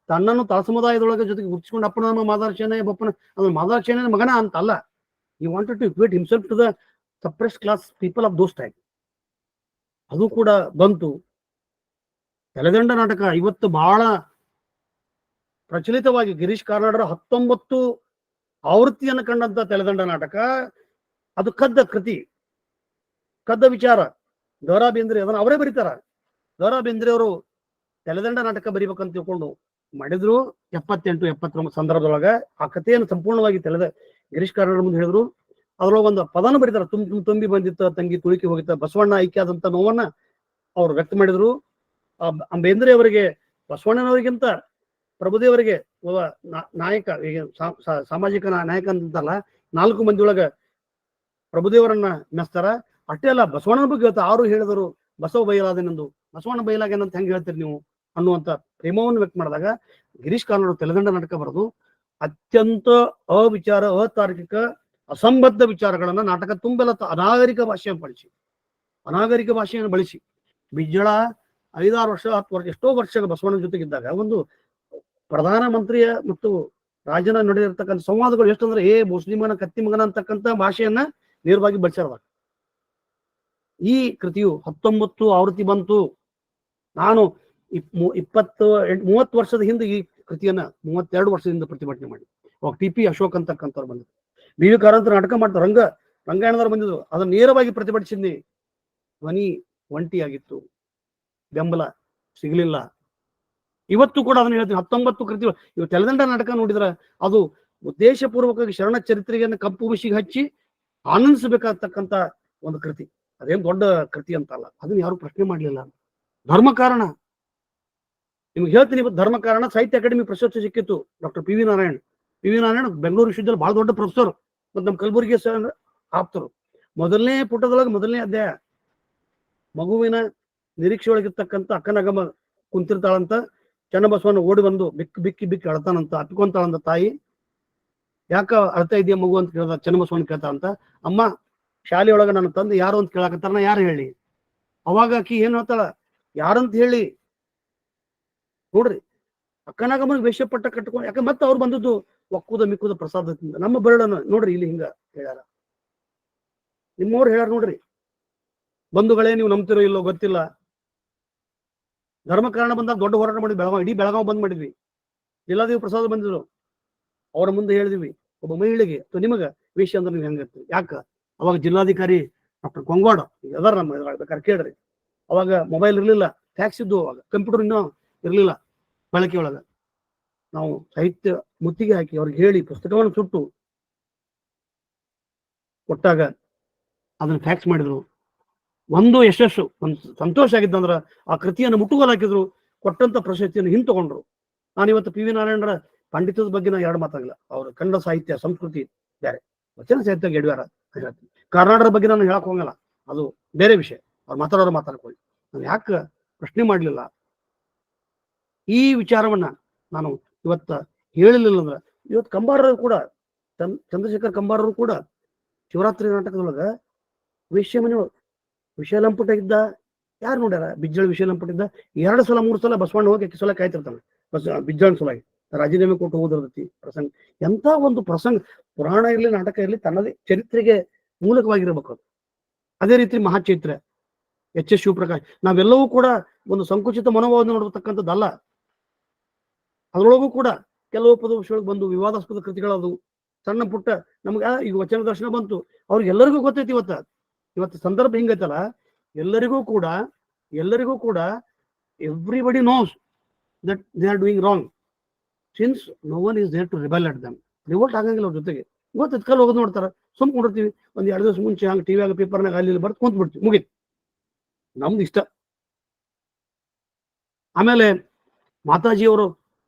ತನ್ನನ್ನು ತಳ ಸಮುದಾಯದೊಳಗೆ ಜೊತೆಗೆ ಗುರುತಿಸಿಕೊಂಡು ಅಪ್ಪನ ಮಾದಾರ್ಶೇನೆ ಬಪ್ಪನ ಅದು ಮಾದಾರ್ಶೇನ ಮಗನ ಅಂತ ಅಲ್ಲ. he wanted to equate himself to the suppressed class people of those time. ಅದು ಕೂಡ ಬಂತು. ತಲೆದಂಡ ನಾಟಕ ಇವತ್ತು ಬಹಳ ಪ್ರಚಲಿತವಾಗಿ ಗಿರೀಶ್ ಕಾರ್ನಾಡರ 19 ಆವೃತ್ತಿಯನ್ನು ಕಂಡಂತ ತೆಲೆದಂಡ ನಾಟಕ, ಅದು ಕದ್ದ ಕೃತಿ, ಕದ್ದ ವಿಚಾರ. ದ.ರಾ ಬೇಂದ್ರೆ ಅದನ್ನ ಅವರೇ ಬರೀತಾರ. ದ.ರಾ ಬೇಂದ್ರೆ ಅವರು ತೆಲೆದಂಡ ನಾಟಕ ಬರಿಬೇಕಂತ ತಿಳ್ಕೊಂಡು ಮಾಡಿದ್ರು. 78-79 ಸಂದರ್ಭದೊಳಗ ಆ ಕಥೆಯನ್ನು ಸಂಪೂರ್ಣವಾಗಿ ಗಿರೀಶ್ ಕಾರ್ನಾಡ್ ಮುಂದೆ ಹೇಳಿದ್ರು. ಅದ್ರೊಳಗೆ ಒಂದು ಪದನ ಬರೀತಾರ, ತುಂಬಿ ಬಂದಿತ್ತ ತಂಗಿ ತುಳುಕಿ ಹೋಗಿತ್ತ, ಬಸವಣ್ಣ ಐಕ್ಯ ಆದಂತ ನೋವನ್ನ ಅವ್ರು ವ್ಯಕ್ತ ಮಾಡಿದ್ರು. ಬೇಂದ್ರೆ ಅವರಿಗೆ ಬಸವಣ್ಣನವರಿಗಿಂತ ಪ್ರಭುದೇವರಿಗೆ ನಾಯಕ, ಈಗ ಸಾಮಾಜಿಕ ನಾಯಕ ಅಂತಲ್ಲ, 4 ಮಂದಿ ಒಳಗ ಪ್ರಭುದೇವರನ್ನ ಮೆಸ್ತಾರ. ಅಷ್ಟೇ ಅಲ್ಲ, ಬಸವಣ್ಣನ ಬಗ್ಗೆ ಹೇಳ್ತಾ 6 ಹೇಳಿದರು ಬಸವ ಬಯಲಾದನೆಂದು, ಬಸವಣ್ಣ ಬಯಲಾಗೇನಂತ ಹೆಂಗ್ ಹೇಳ್ತೀರಿ ನೀವು ಅನ್ನುವಂತ ಪ್ರೇಮವನ್ನು ವ್ಯಕ್ತ ಮಾಡಿದಾಗ ಗಿರೀಶ್ ಕಾರ್ನಾಡ್ ತೆಲೆದಂಡ ನಾಟಕ ಬರೆದು ಅತ್ಯಂತ ಅವಿಚಾರ, ಅತಾರ್ಕಿಕ, ಅಸಂಬದ್ಧ ವಿಚಾರಗಳನ್ನ ನಾಟಕ ತುಂಬೆಲ್ಲ ಅನಾಗರಿಕ ಭಾಷೆಯನ್ನು ಬಳಸಿ ಬಿಜ್ಜಳ 5-6 ವರ್ಷ 10 ವರ್ಷ ಎಷ್ಟೋ ವರ್ಷ ಬಸವಣ್ಣನ ಜೊತೆಗಿದ್ದಾಗ ಒಂದು ಪ್ರಧಾನ ಮಂತ್ರಿಯ ಮತ್ತು ರಾಜನ ನಡೆದಿರ್ತಕ್ಕಂಥ ಸಂವಾದಗಳು ಎಷ್ಟಂದ್ರೆ ಮುಸ್ಲಿಮನ ಕತ್ತಿ ಮಗನ ಅಂತಕ್ಕಂಥ ಭಾಷೆಯನ್ನ ನೇರವಾಗಿ ಬಳಸ್ಯಾರ. ಈ ಕೃತಿಯು 19 ಆವೃತ್ತಿ ಬಂತು. ನಾನು 30 ವರ್ಷದ ಹಿಂದೆ ಈ ಕೃತಿಯನ್ನ 32 ವರ್ಷದಿಂದ ಪ್ರತಿಭಟನೆ ಮಾಡಿ ಅವಾಗ ಟಿ.ಪಿ. ಅಶೋಕ್ ಅಂತಕ್ಕಂಥವ್ರು ಬಂದಿದ್ರು. ಬಿ.ವಿ. ಕಾರಂತರ ನಾಟಕ ಮಾಡ್ತಾರೆ, ರಂಗಾಯಣದವ್ರು ಬಂದಿದ್ರು. ಅದನ್ನ ನೇರವಾಗಿ ಪ್ರತಿಭಟಿಸಿದ್ನಿ. ಧ್ವನಿ ಒಂಟಿಯಾಗಿತ್ತು, ಬೆಂಬಲ ಸಿಗ್ಲಿಲ್ಲ. ಇವತ್ತು ಕೂಡ ಅದನ್ನ ಹೇಳ್ತೀನಿ. 19 ಕೃತಿಗಳು ಇವು ತೆಲೆದಂಡ ನಾಟಕ ನೋಡಿದ್ರೆ ಅದು ಉದ್ದೇಶಪೂರ್ವಕವಾಗಿ ಶರಣ ಚರಿತ್ರೆಯನ್ನು ಕಪ್ಪು ಬಿಸಿಗೆ ಹಚ್ಚಿ ಆನಂದಿಸಬೇಕಾಗ್ತಕ್ಕಂಥ ಒಂದು ಕೃತಿ. ಅದೇನು ದೊಡ್ಡ ಕೃತಿ ಅಂತಲ್ಲ, ಅದನ್ನ ಯಾರು ಪ್ರಶ್ನೆ ಮಾಡ್ಲಿಲ್ಲ. ಧರ್ಮ ಕಾರಣ ನಿಮ್ಗೆ ಹೇಳ್ತೀನಿ. ಧರ್ಮ ಕಾರಣ ಸಾಹಿತ್ಯ ಅಕಾಡೆಮಿ ಪ್ರಶಸ್ತಿ ಸಿಕ್ಕಿತ್ತು. Doctor P V Narayan Bengaluru ವಿಶ್ವವಿದ್ಯಾಲಯ ಬಹಳ ದೊಡ್ಡ ಪ್ರೊಫೆಸರ್ ಮತ್ತು ನಮ್ಮ ಕಲಬುರಗಿ ಆಪ್ತರು. ಮೊದಲನೇ ಪುಟದೊಳಗೆ ಮೊದಲನೇ ಅಧ್ಯಾಯ, ಮಗುವಿನ ನಿರೀಕ್ಷೆ ಒಳಗಿರ್ತಕ್ಕಂಥ ಅಕ್ಕನಗಮ ಕುಂತಿರ್ತಾಳಂತ, ಚನ್ನಬಸವನ ಓಡಿ ಬಂದು ಬಿಕ್ಕಿ ಅಳ್ತಾನಂತ, ಅಪ್ಕೊಂತಾಳಂತ ತಾಯಿ. ಯಾಕ ಅಳ್ತಾ ಇದೆಯಾ ಮಗು ಅಂತ ಕೇಳ್ದ, ಚನ್ನಬಸವನ್ ಕೇಳ್ತಾಳಂತ. ಅಮ್ಮ ಶಾಲೆಯೊಳಗ ನನ್ನ ತಂದೆ ಯಾರು ಅಂತ ಕೇಳಾಕತ್ತಾರ, ನಾ ಯಾರು ಹೇಳಿ? ಅವಾಗ ಆಕಿ ಏನ್ ಹೇಳ್ತಾಳ, ಯಾರಂತ ಹೇಳಿ? ನೋಡ್ರಿ, ಅಕ್ಕನಾಗಮ್ಮನ ವೇಷಪಟ್ಟ ಕಟ್ಕೊಂಡು, ಯಾಕೆ ಮತ್ತೆ ಅವ್ರು ಬಂದದ್ದು ಒಕ್ಕುದ ಮಿಕ್ಕುದ ಪ್ರಸಾದದಿಂದ. ನಮ್ಮ ಬರಡನ್ನು ನೋಡ್ರಿ ಇಲ್ಲಿ ಹಿಂಗ ಹೇಳ್ಯಾರ, ನಿಮ್ಮವ್ರು ಹೇಳ್ಯಾರ ನೋಡ್ರಿ. ಬಂಧುಗಳೇ, ನೀವು ನಂಬ್ತಿರೋ ಇಲ್ಲೋ ಗೊತ್ತಿಲ್ಲ. ಧರ್ಮ ಕಾರಣ ಬಂದಾಗ ದೊಡ್ಡ ಹೋರಾಟ ಮಾಡಿದ್ವಿ. ಇಡೀ ಬೆಳಗಾವ್ ಬಂದ್ ಮಾಡಿದ್ವಿ. ಜಿಲ್ಲಾದೇವಿ ಪ್ರಸಾದ ಬಂದಿದ್ರು, ಅವರ ಮುಂದೆ ಹೇಳಿದ್ವಿ, ಒಬ್ಬ ಮಹಿಳೆಗೆ ಅಥವಾ ನಿಮಗ ವೇಷ ಅಂದ್ರೆ ನೀವು ಹೆಂಗಿರ್ತೀವಿ? ಯಾಕ? ಅವಾಗ ಜಿಲ್ಲಾಧಿಕಾರಿ ಡಾಕ್ಟರ್ ಕೊಂಗವಾಡ ಅದಾರ, ನಮ್ಮ ಬೇಕಾದ್ರೆ ಕೇಳ್ರಿ. ಅವಾಗ ಮೊಬೈಲ್ ಇರ್ಲಿಲ್ಲ, ಫ್ಯಾಕ್ಸ್ ಇದ್ದು, ಅವಾಗ ಕಂಪ್ಯೂಟರ್ ಇನ್ನೂ ಇರ್ಲಿಲ್ಲ ಬಳಕೆ ಒಳಗ. ನಾವು ಸಾಹಿತ್ಯ ಮುತ್ತಿಗೆ ಹಾಕಿ ಅವ್ರಿಗೆ ಹೇಳಿ ಪುಸ್ತಕವನ್ನು ಸುಟ್ಟು ಕೊಟ್ಟಾಗ ಅದನ್ನ ಫ್ಯಾಕ್ಸ್ ಮಾಡಿದ್ರು. ಒಂದು ಯಶಸ್ಸು, ಒಂದು ಸಂತೋಷ ಆಗಿದ್ದಂದ್ರ ಆ ಕೃತಿಯನ್ನು ಮುಟ್ಟುಗೋಲು ಹಾಕಿದ್ರು, ಕೊಟ್ಟಂತ ಪ್ರಶಸ್ತಿಯನ್ನು ಹಿಂತಗೊಂಡ್ರು. ನಾನಿವತ್ತು ಪಿ ವಿ ನಾರಾಯಣರ ಪಂಡಿತದ ಬಗ್ಗೆ ನಾನು 2 ಮಾತಾಗಿಲ್ಲ. ಅವ್ರ ಕನ್ನಡ ಸಾಹಿತ್ಯ ಸಂಸ್ಕೃತಿ ಬೇರೆ, ವಚನ ಸಾಹಿತ್ಯ ಎಡವ್ಯಾರ ಹೇಳ್ತೀನಿ. ಕರ್ನಾಟಕದ ಬಗ್ಗೆ ನಾನು ಹೇಳಕ್ ಹೋಗಲ್ಲ, ಅದು ಬೇರೆ ವಿಷಯ. ಅವ್ರು ಮಾತಾಡ್ಕೊಳ್ಳಿ. ನಾನು ಯಾಕೆ ಪ್ರಶ್ನೆ ಮಾಡ್ಲಿಲ್ಲ ಈ ವಿಚಾರವನ್ನ ನಾನು ಇವತ್ತ ಹೇಳಿರ್ಲಿಲ್ಲ ಅಂದ್ರೆ, ಇವತ್ತು ಕಂಬಾರರು ಕೂಡ, ಚಂದ್ರಶೇಖರ್ ಕಂಬಾರರು ಕೂಡ ಶಿವರಾತ್ರಿ ನಾಟಕದೊಳಗ ವಿಷಯಲಂಪುಟ ಇದ್ದ. ಯಾರು ನೋಡ್ಯಾರ? ಬಿಜ್ಜಳ ವಿಷಯಲಂಪುಟ ಇದ್ದ. 2 ಸಲ 3 ಸಲ ಬಸವಣ್ಣ ಹೋಗಿ ಸಲ ಕಾಯ್ತಿರ್ತಾನೆ ಬಿಜ್ಜಳ ಸಲುವಾಗಿ. ರಾಜೀನಾಮೆ ಕೊಟ್ಟು ಹೋದಿರ್ತೈತಿ ಪ್ರಸಂಗ. ಎಂತ ಒಂದು ಪ್ರಸಂಗ, ಪುರಾಣ ಇರ್ಲಿ ನಾಟಕ ಇರ್ಲಿ, ತನ್ನದೇ ಚರಿತ್ರೆಗೆ ಮೂಲಕವಾಗಿರ್ಬೇಕು ಅದು. ಅದೇ ರೀತಿ ಮಹಾಚೈತ್ರ, ಎಚ್ ಎಸ್ ಶಿವಪ್ರಕಾಶ್, ನಾವೆಲ್ಲವೂ ಕೂಡ ಒಂದು ಸಂಕುಚಿತ ಮನೋಭಾವನೆ ನೋಡತಕ್ಕಂಥದ್ದಲ್ಲ. ಅದರೊಳಗೂ ಕೂಡ ಕೆಲವು ಪದವಿಷಯೊಳಗೆ ಬಂದು ವಿವಾದಾಸ್ಪದ ಕೃತಿಗಳದು, ಸಣ್ಣ ಪುಟ್ಟ ನಮ್ಗೆ ಈಗ ವಚನ ದರ್ಶನ ಬಂತು, ಅವ್ರಿಗೆಲ್ಲರಿಗೂ ಗೊತ್ತೈತಿ. ಇವತ್ತು ಸಂದರ್ಭ ಹಿಂಗೈತಲ್ಲ, ಎಲ್ಲರಿಗೂ ಕೂಡ everybody knows that they are doing wrong, since no one is there to rebel at them. Revolt ಆಗಂಗಿಲ್ಲ ಅವ್ರ ಜೊತೆಗೆ. ಇವತ್ತು ಎತ್ಕಲ್ ಹೋಗೋದು ನೋಡ್ತಾರ, ಸುಮ್ ಕೊಡ್ತೀವಿ. ಒಂದ್ 2 ದಿವಸ ಮುಂಚೆ ಹಂಗೆ ಟಿವಿಯಾಗ ಪೇಪರ್ನಾಗ ಅಲ್ಲಿ ಬರ್ದು ಕುಂತ್ ಬಿಡ್ತೀವಿ, ಮುಗೀತು. ನಮ್ದು ಇಷ್ಟ. ಆಮೇಲೆ ಮಾತಾಜಿಯವರು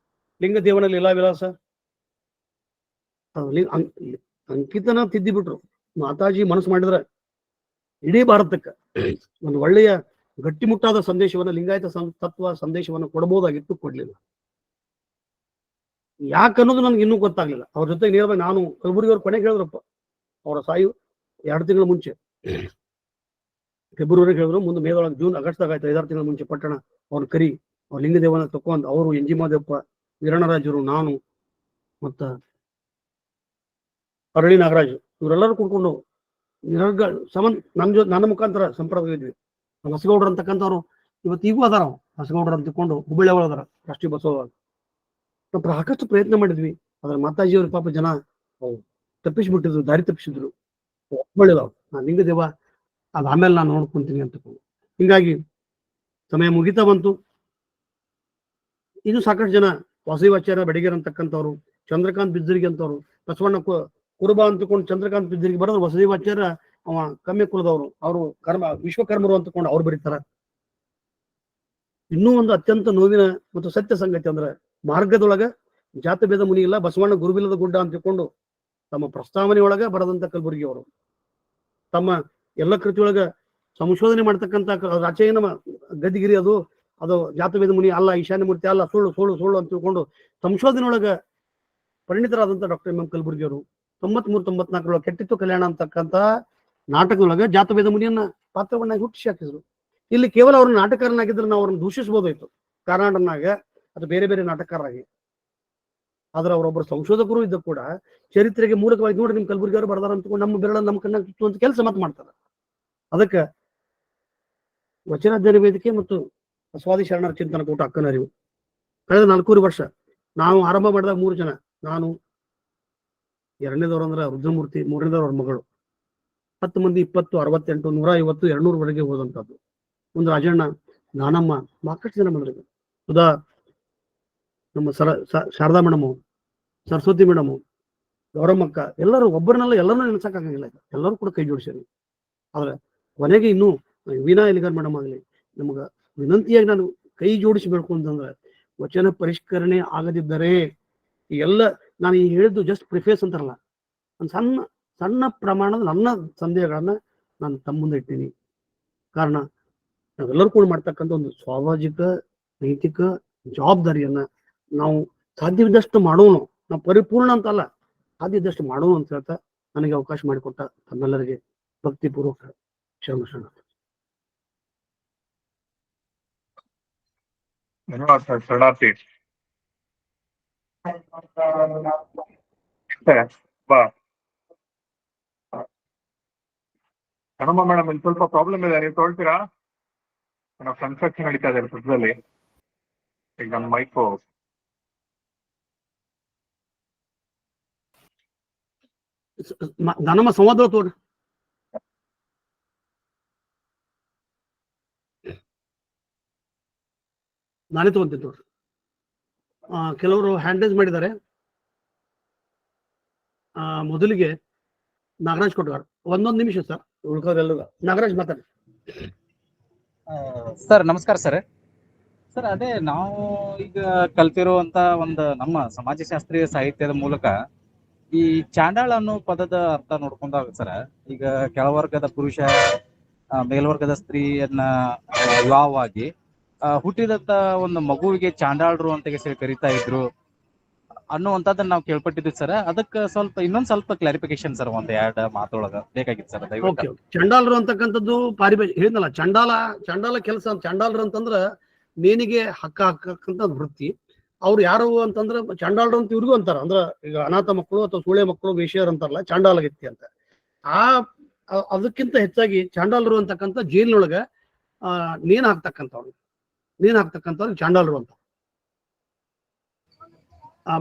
ಲಿಂಗ ದೇವನ ಲೀಲಾ ವಿಲಾಸ ಅಂಕಿತನ ತಿದ್ದಿ ಬಿಟ್ರು. ಮಾತಾಜಿ ಮನಸ್ಸು ಮಾಡಿದ್ರೆ ಇಡೀ ಭಾರತಕ್ಕೆ ಒಂದು ಒಳ್ಳೆಯ ಗಟ್ಟಿಮುಟ್ಟಾದ ಸಂದೇಶವನ್ನ, ಲಿಂಗಾಯತ ತತ್ವ ಸಂದೇಶವನ್ನು ಕೊಡಬಹುದಾಗಿತ್ತು, ಕೊಡ್ಲಿಲ್ಲ. ಯಾಕನ್ನೋದು ನನ್ಗೆ ಇನ್ನೂ ಗೊತ್ತಾಗ್ಲಿಲ್ಲ. ಅವ್ರ ಜೊತೆಗೆ ನೇರವಾಗಿ ನಾನು ಕಲಬುರಗಿ ಅವ್ರ ಕೊನೆಗೆ ಹೇಳಿದ್ರಪ್ಪ, ಅವರ ಸಾಯು 2 ತಿಂಗಳ ಮುಂಚೆ, ಫೆಬ್ರವರಿಗೆ ಹೇಳಿದ್ರು, ಮುಂದೆ ಮೇದೊಳಗೆ ಜೂನ್ ಆಗಸ್ಟ್ದಾಗ ಆಯ್ತು, 5-6 ತಿಂಗಳ ಮುಂಚೆ ಪಟ್ಟಣ ಅವ್ರ ಕರಿ, ಅವ್ರ ಲಿಂಗದೇವನ ತಕೊಂಡ್ ಅವರು ಎನ್.ಜಿ. ಮಾದೇವಪ್ಪ, ವೀರಣ್ಣರಾಜರು, ನಾನು ಮತ್ತ ಅರಳಿ ನಾಗರಾಜು ಇವರೆಲ್ಲರೂ ಕುಡ್ಕೊಂಡು ನನ್ನ ಮುಖಾಂತರ ಸಂಪರ್ಕ ಇದ್ವಿ. ಹೊಸಗೌಡ್ರು ಅಂತಕ್ಕಂಥವ್ರು ಇವತ್ತು ಈಗೂ ಅದಾರ, ಹೊಸಗೌಡ್ರು ಅಂತ ತಿಳ್ಕೊಂಡು ಹುಬ್ಬಳ್ಳಿ ಅದಾರ, ರಾಷ್ಟ್ರೀಯ ಬಸವ. ಸಾಕಷ್ಟು ಪ್ರಯತ್ನ ಮಾಡಿದ್ವಿ. ಅದ್ರ ಮಾತಾಜಿಯವ್ರ ಪಾಪ ಜನ ತಪ್ಪಿಸ್ಬಿಟ್ಟಿದ್ರು, ದಾರಿ ತಪ್ಪಿಸಿದ್ರು. ಒಳ್ಳೆದಾವ್ ನಾನು ಹಿಂಗ ದೇವ ಅದ್ ಆಮೇಲೆ ನಾನು ನೋಡ್ಕೊಂತೀನಿ ಅಂತ. ಹಿಂಗಾಗಿ ಸಮಯ ಮುಗಿತಾ ಬಂತು. ಇದು ಸಾಕಷ್ಟು ಜನ ವಾಸವಾಚಾರ್ಯ ಬೆಡಗೇರ್ ಅಂತಕ್ಕಂಥವ್ರು, ಚಂದ್ರಕಾಂತ್ ಬಿದ್ದರಿಗೆ ಅಂತವ್ರು, ಬಸವಣ್ಣ ಕುರುಬ ಅಂತಕೊಂಡು ಚಂದ್ರಕಾಂತ್ ಬಿದ್ದರಿಗೆ ಬರೋದು ವಾಸವಾಚಾರ್ಯ ಅವ ಕಮ್ಮಿ ಕುಲದವರು, ಅವರು ವಿಶ್ವಕರ್ಮರು ಅಂತಕೊಂಡು ಅವ್ರು ಬರೀತಾರ. ಇನ್ನೂ ಒಂದು ಅತ್ಯಂತ ನೋವಿನ ಮತ್ತು ಸತ್ಯ ಸಂಗತಿ ಅಂದ್ರೆ ಮಾರ್ಗದೊಳಗ ಜಾತಭೇದ ಮುನಿ ಇಲ್ಲ, ಬಸವಣ್ಣ ಗುರುಬಿಲ್ಲದ ಗುಡ್ಡ ಅಂತ ತಿಳ್ಕೊಂಡು ತಮ್ಮ ಪ್ರಸ್ತಾವನೆಯೊಳಗ ಬರದಂತ ಕಲಬುರ್ಗಿ ಅವರು ತಮ್ಮ ಎಲ್ಲ ಕೃತಿಯೊಳಗ ಸಂಶೋಧನೆ ಮಾಡ್ತಕ್ಕಂಥ ರಾಚಯ್ಯನ ಗದ್ದಿಗಿರಿ ಅದು ಜಾತಭೇದ ಮುನಿ ಅಲ್ಲ, ಈಶಾನ್ಯ ಮೂರ್ತಿ ಅಲ್ಲ, ಸುಳ್ಳು ಅಂತ ತಿಳ್ಕೊಂಡು ಸಂಶೋಧನೆಯೊಳಗ ಪರಿಣಿತರಾದಂಥ ಡಾಕ್ಟರ್ ಎಂ ಎಂ ಕಲಬುರ್ಗಿ ಅವರು 93-94 ಕೆಟ್ಟಿತ್ತು ಕಲ್ಯಾಣ ಅಂತಕ್ಕಂಥ ನಾಟಕದೊಳಗ ಜಾತಭೇದ ಮುನಿಯನ್ನ ಪಾತ್ರವನ್ನಾಗಿ ಹುಟ್ಟಿಸಿ ಹಾಕಿದ್ರು. ಇಲ್ಲಿ ಕೇವಲ ಅವ್ರ ನಾಟಕರನ್ನಾಗಿದ್ರೆ ನಾವು ಅವ್ರನ್ನ ದೂಷಿಸಬಹುದಾಯ್ತು ಕರ್ನಾಟಕನಾಗ ಅದು ಬೇರೆ ಬೇರೆ ನಾಟಕರಾಗಿ. ಆದ್ರೆ ಅವರೊಬ್ಬರು ಸಂಶೋಧಕರು ಇದ್ದ ಕೂಡ ಚರಿತ್ರೆಗೆ ಮೂಲಕವಾಗಿ ನೋಡಿ ನಿಮ್ ಕಲಬುರ್ಗಿ ಅವರು ಬರ್ದಾರ ಅಂತಕೊಂಡು ನಮ್ಮ ಬೆರಳ ನಮ್ಮ ಕಣ್ಣಾಗ ಚುಚ್ಚುವಂತ ಕೆಲಸ ಮತ್ತೆ ಮಾಡ್ತಾರೆ. ಅದಕ್ಕೆ ವಚನಾಧ್ಯಯನ ವೇದಿಕೆ ಮತ್ತು ಬಸವಾದಿ ಶರಣರ ಚಿಂತನ ಕೂಟ ಅಕ್ಕನ ಅರಿವು ಕಳೆದ 4 ವರ್ಷ ನಾವು ಆರಂಭ ಮಾಡಿದಾಗ 3 ಜನ, ನಾನು, 2ನೇದವ್ರು ಅಂದ್ರೆ ರುದ್ರಮೂರ್ತಿ, 3ನೇದವ್ರ ಅವ್ರ ಮಗಳು, 10 ಮಂದಿ 20, 68, 150, 200ವರೆಗೆ ಹೋದಂಥದ್ದು. ಒಂದು ರಾಜಣ್ಣ, ನಾನಮ್ಮ, ಸಾಕಷ್ಟು ಜನ ಬಂದ್ರೆ ಸುಧಾ, ನಮ್ಮ ಶಾರದಾ ಮೇಡಮು, ಸರಸ್ವತಿ ಮೇಡಮು, ಗೌರಮ್ಮಕ್ಕ, ಎಲ್ಲರೂ ಒಬ್ಬರನ್ನೆಲ್ಲ ಎಲ್ಲರನ್ನೂ ನೆನೆಸಕ್ಕಾಗಂಗಿಲ್ಲ. ಎಲ್ಲರೂ ಕೂಡ ಕೈ ಜೋಡಿಸ್ಯಾರ. ಆದ್ರೆ ಕೊನೆಗೆ ಇನ್ನೂ ವೀಣಾ ಎಲಿಗಾರ್ ಮೇಡಮ್ ಆಗಲಿ ನಮಗ ವಿನಂತಿಯಾಗಿ ನಾನು ಕೈ ಜೋಡಿಸಿ ಅಂತಂದ್ರೆ ವಚನ ಪರಿಷ್ಕರಣೆ ಆಗದಿದ್ದರೆ ಎಲ್ಲ ನಾನು ಈ ಹೇಳಿದ್ದು ಜಸ್ಟ್ ಪ್ರಿಫೇಸ್ ಅಂತಾರಲ್ಲ, ಒಂದು ಸಣ್ಣ ಪ್ರಮಾಣದ ನನ್ನ ಸಂದೇಹಗಳನ್ನ ನಾನು ತಮ್ಮ ಮುಂದೆ ಇಟ್ಟಿನಿ. ಕಾರಣ ನಾವೆಲ್ಲರೂ ಕೂಡ ಮಾಡ್ತಕ್ಕಂಥ ಒಂದು ಸಾಮಾಜಿಕ ನೈತಿಕ ಜವಾಬ್ದಾರಿಯನ್ನ ನಾವು ಸಾಧ್ಯವಿದ್ದಷ್ಟು ಮಾಡೋಣ. ನಾವು ಪರಿಪೂರ್ಣ ಅಂತಲ್ಲ, ಸಾಧ್ಯ ಇದ್ದಷ್ಟು ಮಾಡೋಣ ಅಂತ ಹೇಳ್ತಾ ನನಗೆ ಅವಕಾಶ ಮಾಡಿಕೊಟ್ಟ ತಮ್ಮೆಲ್ಲರಿಗೆ ಭಕ್ತಿಪೂರ್ವಕ ಶರಣ. ಧನ್ಯವಾದ ಸರ್, ಶರಣಾರ್ಥಿ. ಹನುಮ ಮೇಡಮ್, ಇಲ್ಲಿ ಸ್ವಲ್ಪ ಪ್ರಾಬ್ಲಮ್ ಇದೆ, ನೀವು ತೊಳ್ತೀರಾ? ಕನ್ಸ್ಟ್ರಕ್ಷನ್ ನಡೀತಾ ಇದೆ ಪಕ್ಕದಲ್ಲಿ. ಈಗ ನನ್ನ ಮೈಕು ದಾನಮ್ಮ ಸಂವಾದ ತೋರಿ. ನಾನೇ ತಗೊಂತೀನಿ ತೋರಿ. ಕೆಲವರು ಹ್ಯಾಂಡ್ ರೈಸ್ ಮಾಡಿದ್ದಾರೆ. ಮೊದಲಿಗೆ ನಾಗರಾಜ್ ಕೊಟ್ಟಾರ. 1 ನಿಮಿಷ ಸರ್, ಉಳ್ಕೋದೆಲ್ಲ ನಾಗರಾಜ್ ಮಾತಾಡಿ. ಸರ್ ನಮಸ್ಕಾರ ಸರ್. ಅದೇ ನಾವು ಈಗ ಕಲ್ತಿರುವಂತ ಒಂದು ನಮ್ಮ ಸಮಾಜಶಾಸ್ತ್ರೀಯ ಸಾಹಿತ್ಯದ ಮೂಲಕ ಈ ಚಾಂಡಾಳ ಅನ್ನೋ ಪದದ ಅರ್ಥ ನೋಡ್ಕೊಂಡಾಗ ಸರ್, ಈಗ ಕೆಳವರ್ಗದ ಪುರುಷ ಮೇಲ್ವರ್ಗದ ಸ್ತ್ರೀಯನ್ನ ವಿವಾಹವಾಗಿ ಹುಟ್ಟಿದಂತ ಒಂದು ಮಗುವಿಗೆ ಚಾಂಡಾಳರು ಅಂತ ಕರಿತಾ ಇದ್ರು ಅನ್ನುವಂಥದ್ದನ್ನ ನಾವು ಕೇಳ್ಪಟ್ಟಿದ್ವಿ ಸರ್. ಅದಕ್ಕೆ ಇನ್ನೊಂದ್ ಸ್ವಲ್ಪ ಕ್ಲಾರಿಫಿಕೇಶನ್ ಸರ್, 1-2 ಮಾತೊಳಗ ಬೇಕಾಗಿತ್ತು ಸರ್. ಓಕೆ, ಚಂಡಾಲರು ಅಂತಕ್ಕಂಥದ್ದು ಹೇಳಿದ್ನಲ್ಲ, ಚಂಡಾಲ ಕೆಲಸ. ಚಂಡಾಲರು ಅಂತಂದ್ರ ನೇನಿಗೆ ಹಾಕಕ್ಕಂತ ವೃತ್ತಿ. ಅವ್ರು ಯಾರು ಅಂತಂದ್ರೆ ಚಂಡಾಲರು ಅಂತ ಇವ್ರಿಗೂ ಅಂತಾರ. ಅಂದ್ರ ಈಗ ಅನಾಥ ಮಕ್ಕಳು ಅಥವಾ ಸೂಳೆ ಮಕ್ಕಳು ವೇಶ್ಯರು ಅಂತಾರಲ್ಲ, ಚಾಂಡಾಲಗಿತ್ತಿ ಅಂತ. ಅದಕ್ಕಿಂತ ಹೆಚ್ಚಾಗಿ ಚಾಂಡಾಲರು ಅಂತಕ್ಕಂಥ ಜೈಲಿನೊಳಗ ನೇನ್ ಹಾಕ್ತಕ್ಕಂಥವ್ರು ಚಾಂಡಾಲರು ಅಂತ.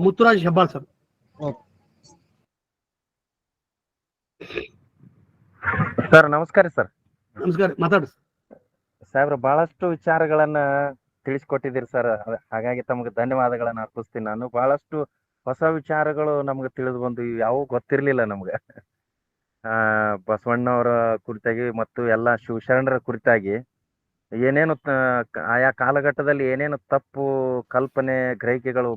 ಮುತ್ತುರಾಜ್ ಹೆಬ್ಬಾಳ್ ಸರ್. ಸರ್ ನಮಸ್ಕಾರ ಸರ್. ನಮಸ್ಕಾರ, ಮಾತಾಡಿ ಸಾಹೇಬ್ರ. ಬಹಳಷ್ಟು ವಿಚಾರಗಳನ್ನ ತಿಳಿಸ್ಕೊಟ್ಟಿದ್ದೀರಿ ಸರ್, ಹಾಗಾಗಿ ತಮಗೆ ಧನ್ಯವಾದಗಳನ್ನ ಅರ್ಪಿಸ್ತೀನಿ. ನಾನು ಬಹಳಷ್ಟು ಹೊಸ ವಿಚಾರಗಳು ನಮ್ಗೆ ತಿಳಿದು ಬಂದು ಯಾವ ಗೊತ್ತಿರ್ಲಿಲ್ಲ ನಮ್ಗೆ. ಬಸವಣ್ಣವರ ಕುರಿತಾಗಿ ಮತ್ತು ಎಲ್ಲ ಶಿವಶರಣರ ಕುರಿತಾಗಿ ಏನೇನು ಆಯಾ ಕಾಲಘಟ್ಟದಲ್ಲಿ ಏನೇನು ತಪ್ಪು ಕಲ್ಪನೆ ಗ್ರಹಿಕೆಗಳು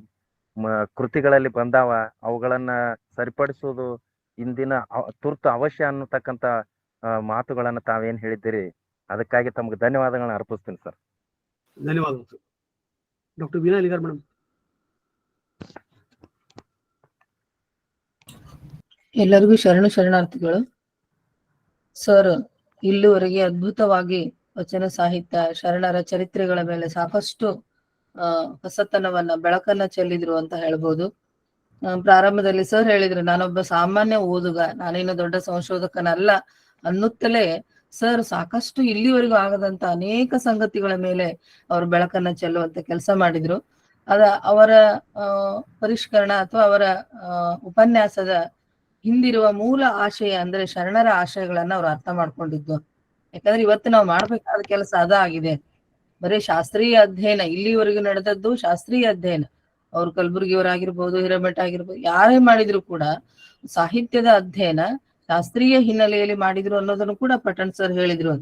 ಕೃತಿಗಳಲ್ಲಿ ಬಂದಾವ, ಅವುಗಳನ್ನ ಸರಿಪಡಿಸುವುದು ಇಂದಿನ ತುರ್ತು ಅವಶ್ಯ ಅನ್ನತಕ್ಕಂಥ ಮಾತುಗಳನ್ನ ತಾವೇನ್ ಹೇಳಿದ್ದೀರಿ, ಅದಕ್ಕಾಗಿ ತಮ್ಗೆ ಧನ್ಯವಾದಗಳನ್ನ ಅರ್ಪಿಸ್ತೀನಿ ಸರ್. ಧನ್ಯವಾದಗಳು. Doctor Veena Eligar madam. ಎಲ್ಲರಿಗೂ ಶರಣಾರ್ಥಿಗಳು. ಸರ್ ಇಲ್ಲಿವರೆಗೆ ಅದ್ಭುತವಾಗಿ ವಚನ ಸಾಹಿತ್ಯ, ಶರಣರ ಚರಿತ್ರೆಗಳ ಮೇಲೆ ಸಾಕಷ್ಟು ಹೊಸತನವನ್ನ ಬೆಳಕನ್ನ ಚೆಲ್ಲಿದ್ರು ಅಂತ ಹೇಳ್ಬೋದು. ಪ್ರಾರಂಭದಲ್ಲಿ ಸರ್ ಹೇಳಿದ್ರು ನಾನೊಬ್ಬ ಸಾಮಾನ್ಯ ಓದುಗ, ನಾನೇನು ದೊಡ್ಡ ಸಂಶೋಧಕನಲ್ಲ ಅನ್ನುತ್ತಲೇ ಸರ್ ಸಾಕಷ್ಟು ಇಲ್ಲಿವರೆಗೂ ಆಗದಂತ ಅನೇಕ ಸಂಗತಿಗಳ ಮೇಲೆ ಅವರು ಬೆಳಕನ್ನ ಚೆಲ್ಲುವಂತ ಕೆಲಸ ಮಾಡಿದ್ರು. ಅವರ ಪರಿಷ್ಕರಣ ಅಥವಾ ಅವರ ಉಪನ್ಯಾಸದ ಹಿಂದಿರುವ ಮೂಲ ಆಶಯ ಅಂದ್ರೆ ಶರಣರ ಆಶಯಗಳನ್ನ ಅವ್ರು ಅರ್ಥ ಮಾಡ್ಕೊಂಡಿದ್ದು. ಯಾಕಂದ್ರೆ ಇವತ್ತು ನಾವು ಮಾಡ್ಬೇಕಾದ ಕೆಲಸ ಅದಾಗಿದೆ. ಬರೀ ಶಾಸ್ತ್ರೀಯ ಅಧ್ಯಯನ, ಇಲ್ಲಿವರೆಗೂ ನಡೆದದ್ದು ಶಾಸ್ತ್ರೀಯ ಅಧ್ಯಯನ. ಅವ್ರು ಕಲಬುರ್ಗಿಯವರಾಗಿರ್ಬೋದು, ಹಿರೇಮಠ ಆಗಿರ್ಬೋದು, ಯಾರೇ ಮಾಡಿದ್ರು ಕೂಡ ಸಾಹಿತ್ಯದ ಅಧ್ಯಯನ ಶಾಸ್ತ್ರೀಯ ಹಿನ್ನೆಲೆಯಲ್ಲಿ ಮಾಡಿದ್ರು ಅನ್ನೋದನ್ನು ಕೂಡ ಪಟ್ಟಣ್ ಸರ್ ಹೇಳಿದ್ರು.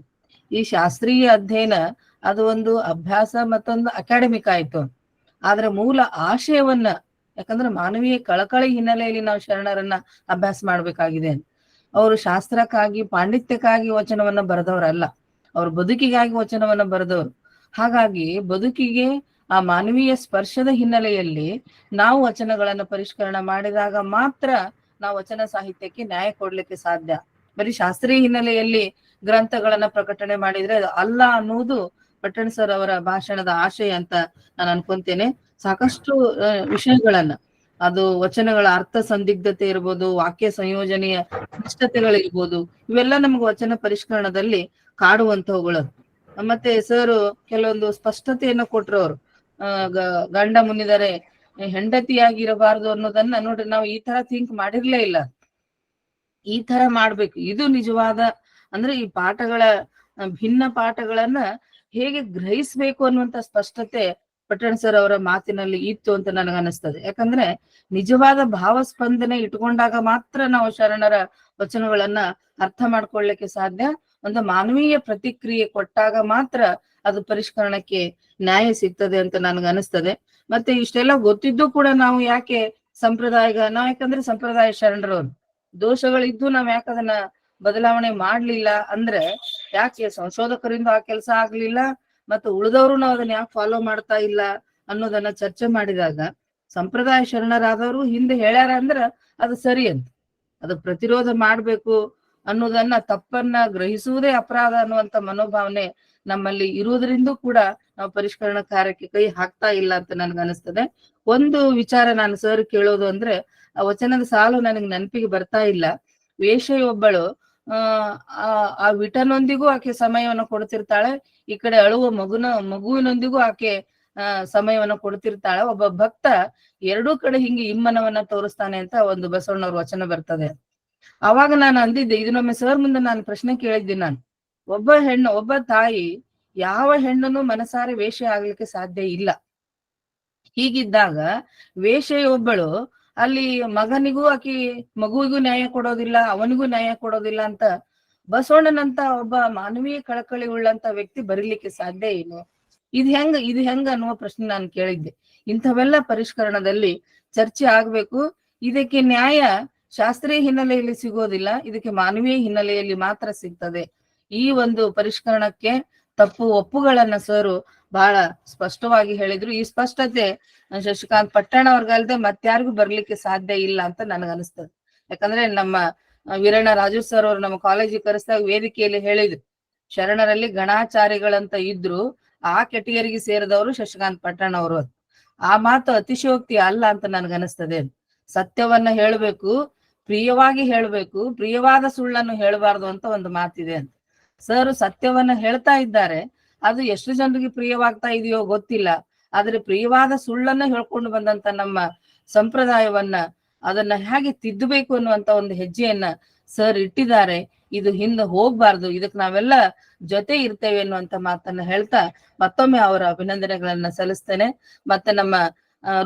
ಈ ಶಾಸ್ತ್ರೀಯ ಅಧ್ಯಯನ ಅದು ಒಂದು ಅಭ್ಯಾಸ, ಮತ್ತೊಂದು ಅಕಾಡೆಮಿಕ್ ಆಯ್ತು. ಆದ್ರೆ ಮೂಲ ಆಶಯವನ್ನ, ಯಾಕಂದ್ರೆ ಮಾನವೀಯ ಕಳಕಳಿ ಹಿನ್ನೆಲೆಯಲ್ಲಿ ನಾವು ಶರಣರನ್ನ ಅಭ್ಯಾಸ ಮಾಡ್ಬೇಕಾಗಿದೆ. ಅವರು ಶಾಸ್ತ್ರಕ್ಕಾಗಿ, ಪಾಂಡಿತ್ಯಕ್ಕಾಗಿ ವಚನವನ್ನ ಬರೆದವರಲ್ಲ, ಅವ್ರ ಬದುಕಿಗಾಗಿ ವಚನವನ್ನ ಬರೆದವರು. ಹಾಗಾಗಿ ಬದುಕಿಗೆ ಆ ಮಾನವೀಯ ಸ್ಪರ್ಶದ ಹಿನ್ನೆಲೆಯಲ್ಲಿ ನಾವು ವಚನಗಳನ್ನ ಪರಿಷ್ಕರಣ ಮಾಡಿದಾಗ ಮಾತ್ರ ನಾವು ವಚನ ಸಾಹಿತ್ಯಕ್ಕೆ ನ್ಯಾಯ ಕೊಡ್ಲಿಕ್ಕೆ ಸಾಧ್ಯ. ಬರೀ ಶಾಸ್ತ್ರೀಯ ಹಿನ್ನೆಲೆಯಲ್ಲಿ ಗ್ರಂಥಗಳನ್ನ ಪ್ರಕಟಣೆ ಮಾಡಿದ್ರೆ ಅದು ಅಲ್ಲ ಅನ್ನುವುದು ಪಟ್ಟಣ್ ಸರ್ ಅವರ ಭಾಷಣದ ಆಶಯ ಅಂತ ನಾನು ಅನ್ಕೊಂತೇನೆ. ಸಾಕಷ್ಟು ವಿಷಯಗಳನ್ನ, ಅದು ವಚನಗಳ ಅರ್ಥ ಸಂದಿಗ್ಧತೆ ಇರ್ಬೋದು, ವಾಕ್ಯ ಸಂಯೋಜನೆಯ ಕ್ಲಿಷ್ಟತೆಗಳಿರ್ಬೋದು, ಇವೆಲ್ಲ ನಮ್ಗೆ ವಚನ ಪರಿಷ್ಕರಣದಲ್ಲಿ ಕಾಡುವಂತವುಗಳು. ಮತ್ತೆ ಸರ್ ಕೆಲವೊಂದು ಸ್ಪಷ್ಟತೆಯನ್ನ ಕೊಟ್ರು. ಅವರು ಗಂಡ ಮುನಿದರೆ ಹೆಂಡತಿಯಾಗಿರಬಾರ್ದು ಅನ್ನೋದನ್ನ ನೋಡ್ರಿ, ನಾವು ಈ ತರ ಥಿಂಕ್ ಮಾಡಿರ್ಲೇ ಇಲ್ಲ. ಈ ತರ ಮಾಡ್ಬೇಕು. ಇದು ನಿಜವಾದ ಅಂದ್ರೆ ಈ ಪಾಠಗಳ ಭಿನ್ನ ಪಾಠಗಳನ್ನ ಹೇಗೆ ಗ್ರಹಿಸ್ಬೇಕು ಅನ್ನುವಂತ ಸ್ಪಷ್ಟತೆ ಪಟ್ಟಣ್ ಸರ್ ಅವರ ಮಾತಿನಲ್ಲಿ ಇತ್ತು ಅಂತ ನನಗೆ ಅನಿಸ್ತದೆ. ಯಾಕಂದ್ರೆ ನಿಜವಾದ ಭಾವಸ್ಪಂದನೆ ಇಟ್ಕೊಂಡಾಗ ಮಾತ್ರ ನಾವು ಶರಣರ ವಚನಗಳನ್ನ ಅರ್ಥ ಮಾಡ್ಕೊಳ್ಳಿಕ್ಕೆ ಸಾಧ್ಯ. ಒಂದು ಮಾನವೀಯ ಪ್ರತಿಕ್ರಿಯೆ ಕೊಟ್ಟಾಗ ಮಾತ್ರ ಅದು ಪರಿಷ್ಕರಣಕ್ಕೆ ನ್ಯಾಯ ಸಿಗ್ತದೆ ಅಂತ ನನಗೆ ಅನಿಸ್ತದೆ. ಮತ್ತೆ ಇಷ್ಟೆಲ್ಲ ಗೊತ್ತಿದ್ದು ಕೂಡ ನಾವು ಯಾಕೆ ನಾವ್ ಯಾಕಂದ್ರೆ ಸಂಪ್ರದಾಯ ಶರಣರವ್ರು, ದೋಷಗಳಿದ್ದು ನಾವ್ ಯಾಕೆ ಅದನ್ನ ಬದಲಾವಣೆ ಮಾಡ್ಲಿಲ್ಲ ಅಂದ್ರೆ, ಯಾಕೆ ಸಂಶೋಧಕರಿಂದ ಆ ಕೆಲಸ ಆಗ್ಲಿಲ್ಲ, ಮತ್ತು ಉಳಿದವರು ನಾವು ಅದನ್ನ ಯಾಕೆ ಫಾಲೋ ಮಾಡ್ತಾ ಇಲ್ಲ ಅನ್ನೋದನ್ನ ಚರ್ಚೆ ಮಾಡಿದಾಗ, ಸಂಪ್ರದಾಯ ಶರಣರಾದವರು ಹಿಂದೆ ಹೇಳ್ಯಾರ ಅಂದ್ರ ಅದು ಸರಿ ಅಂತ, ಅದು ಪ್ರತಿರೋಧ ಮಾಡ್ಬೇಕು ಅನ್ನೋದನ್ನ, ತಪ್ಪನ್ನ ಗ್ರಹಿಸುವುದೇ ಅಪರಾಧ ಅನ್ನುವಂತ ಮನೋಭಾವನೆ ನಮ್ಮಲ್ಲಿ ಇರುವುದರಿಂದ ಕೂಡ ನಾವು ಪರಿಷ್ಕರಣ ಕಾರ್ಯಕ್ಕೆ ಕೈ ಹಾಕ್ತಾ ಇಲ್ಲ ಅಂತ ನನ್ಗೆ ಅನಿಸ್ತದೆ. ಒಂದು ವಿಚಾರ ನಾನು ಸರ್ ಕೇಳೋದು ಅಂದ್ರೆ, ಆ ವಚನದ ಸಾಲು ನನಗೆ ನೆನಪಿಗೆ ಬರ್ತಾ ಇಲ್ಲ. ವೇಷೆಯೊಬ್ಬಳು ಆ ವಿಟನೊಂದಿಗೂ ಆಕೆ ಸಮಯವನ್ನು ಕೊಡ್ತಿರ್ತಾಳೆ, ಈ ಕಡೆ ಅಳುವ ಮಗುವಿನೊಂದಿಗೂ ಆಕೆ ಸಮಯವನ್ನು ಕೊಡ್ತಿರ್ತಾಳೆ. ಒಬ್ಬ ಭಕ್ತ ಎರಡೂ ಕಡೆ ಹಿಂಗೆ ಇಮ್ಮನವನ್ನ ತೋರಿಸ್ತಾನೆ ಅಂತ ಒಂದು ಬಸವಣ್ಣವ್ರ ವಚನ ಬರ್ತದೆ. ಅವಾಗ ನಾನು ಅಂದಿದ್ದೆ, ಇದನ್ನೊಮ್ಮೆ ಸರ್ ಮುಂದೆ ನಾನು ಪ್ರಶ್ನೆ ಕೇಳಿದ್ದೆ. ನಾನು ಒಬ್ಬ ತಾಯಿ ಯಾವ ಹೆಣ್ಣನ್ನು ಮನಸಾರೆ ವೇಷೆ ಆಗ್ಲಿಕ್ಕೆ ಸಾಧ್ಯ ಇಲ್ಲ. ಹೀಗಿದ್ದಾಗ ವೇಷೆಯೊಬ್ಬಳು ಅಲ್ಲಿ ಮಗುವಿಗೂ ನ್ಯಾಯ ಕೊಡೋದಿಲ್ಲ, ಅವನಿಗೂ ನ್ಯಾಯ ಕೊಡೋದಿಲ್ಲ ಅಂತ ಬಸವಣ್ಣನಂತ ಒಬ್ಬ ಮಾನವೀಯ ಕಳಕಳಿ ಉಳ್ಳಂತ ವ್ಯಕ್ತಿ ಬರೀಲಿಕ್ಕೆ ಸಾಧ್ಯ ಏನು? ಇದು ಹೆಂಗ ಅನ್ನುವ ಪ್ರಶ್ನೆ ನಾನು ಕೇಳಿದ್ದೆ. ಇಂಥವೆಲ್ಲ ಪರಿಷ್ಕರಣದಲ್ಲಿ ಚರ್ಚೆ ಆಗ್ಬೇಕು. ಇದಕ್ಕೆ ನ್ಯಾಯ ಶಾಸ್ತ್ರೀಯ ಹಿನ್ನೆಲೆಯಲ್ಲಿ ಸಿಗೋದಿಲ್ಲ, ಇದಕ್ಕೆ ಮಾನವೀಯ ಹಿನ್ನೆಲೆಯಲ್ಲಿ ಮಾತ್ರ ಸಿಗ್ತದೆ. ಈ ಒಂದು ಪರಿಷ್ಕರಣಕ್ಕೆ ತಪ್ಪು ಒಪ್ಪುಗಳನ್ನ ಸರ್ ಬಹಳ ಸ್ಪಷ್ಟವಾಗಿ ಹೇಳಿದ್ರು. ಈ ಸ್ಪಷ್ಟತೆ ಶಶಿಕಾಂತ್ ಪಟ್ಟಣ ಅವ್ರಿಗಲ್ದೆ ಮತ್ಯಾರಿಗೂ ಬರ್ಲಿಕ್ಕೆ ಸಾಧ್ಯ ಇಲ್ಲ ಅಂತ ನನಗನ್ನಿಸ್ತದೆ. ಯಾಕಂದ್ರೆ ನಮ್ಮ ವೀರಣ್ಣ ರಾಜು ಸರ್ ಅವರು ನಮ್ಮ ಕಾಲೇಜಿಗೆ ಕರೆಸಿದಾಗ ವೇದಿಕೆಯಲ್ಲಿ ಹೇಳಿದ್ರು, ಶರಣರಲ್ಲಿ ಗಣಾಚಾರಿಗಳಂತ ಇದ್ರು, ಆ ಕೆಟಗರಿಗೆ ಸೇರಿದವರು ಶಶಿಕಾಂತ್ ಪಟ್ಟಣ ಅವರು. ಆ ಮಾತು ಅತಿಶಯೋಕ್ತಿ ಅಲ್ಲ ಅಂತ ನನ್ಗನ್ನಿಸ್ತದೆ. ಸತ್ಯವನ್ನ ಹೇಳ್ಬೇಕು, ಪ್ರಿಯವಾಗಿ ಹೇಳ್ಬೇಕು, ಪ್ರಿಯವಾದ ಸುಳ್ಳನ್ನು ಹೇಳಬಾರ್ದು ಅಂತ ಒಂದು ಮಾತಿದೆ ಅಂತ. ಸರ್ ಸತ್ಯವನ್ನ ಹೇಳ್ತಾ ಇದ್ದಾರೆ, ಅದು ಎಷ್ಟು ಜನರಿಗೆ ಪ್ರಿಯವಾಗ್ತಾ ಇದೆಯೋ ಗೊತ್ತಿಲ್ಲ. ಆದ್ರೆ ಪ್ರಿಯವಾದ ಸುಳ್ಳನ್ನ ಹೇಳ್ಕೊಂಡು ಬಂದಂತ ನಮ್ಮ ಸಂಪ್ರದಾಯವನ್ನ, ಅದನ್ನ ಹೇಗೆ ತಿದ್ದಬೇಕು ಅನ್ನುವಂತ ಒಂದು ಹೆಜ್ಜೆಯನ್ನ ಸರ್ ಇಟ್ಟಿದ್ದಾರೆ. ಇದು ಹಿಂದೆ ಹೋಗ್ಬಾರ್ದು, ಇದಕ್ ನಾವೆಲ್ಲ ಜೊತೆ ಇರ್ತೇವೆ ಅನ್ನುವಂತ ಮಾತನ್ನ ಹೇಳ್ತಾ ಮತ್ತೊಮ್ಮೆ ಅವರ ಅಭಿನಂದನೆಗಳನ್ನ ಸಲ್ಲಿಸ್ತೇನೆ. ಮತ್ತೆ ನಮ್ಮ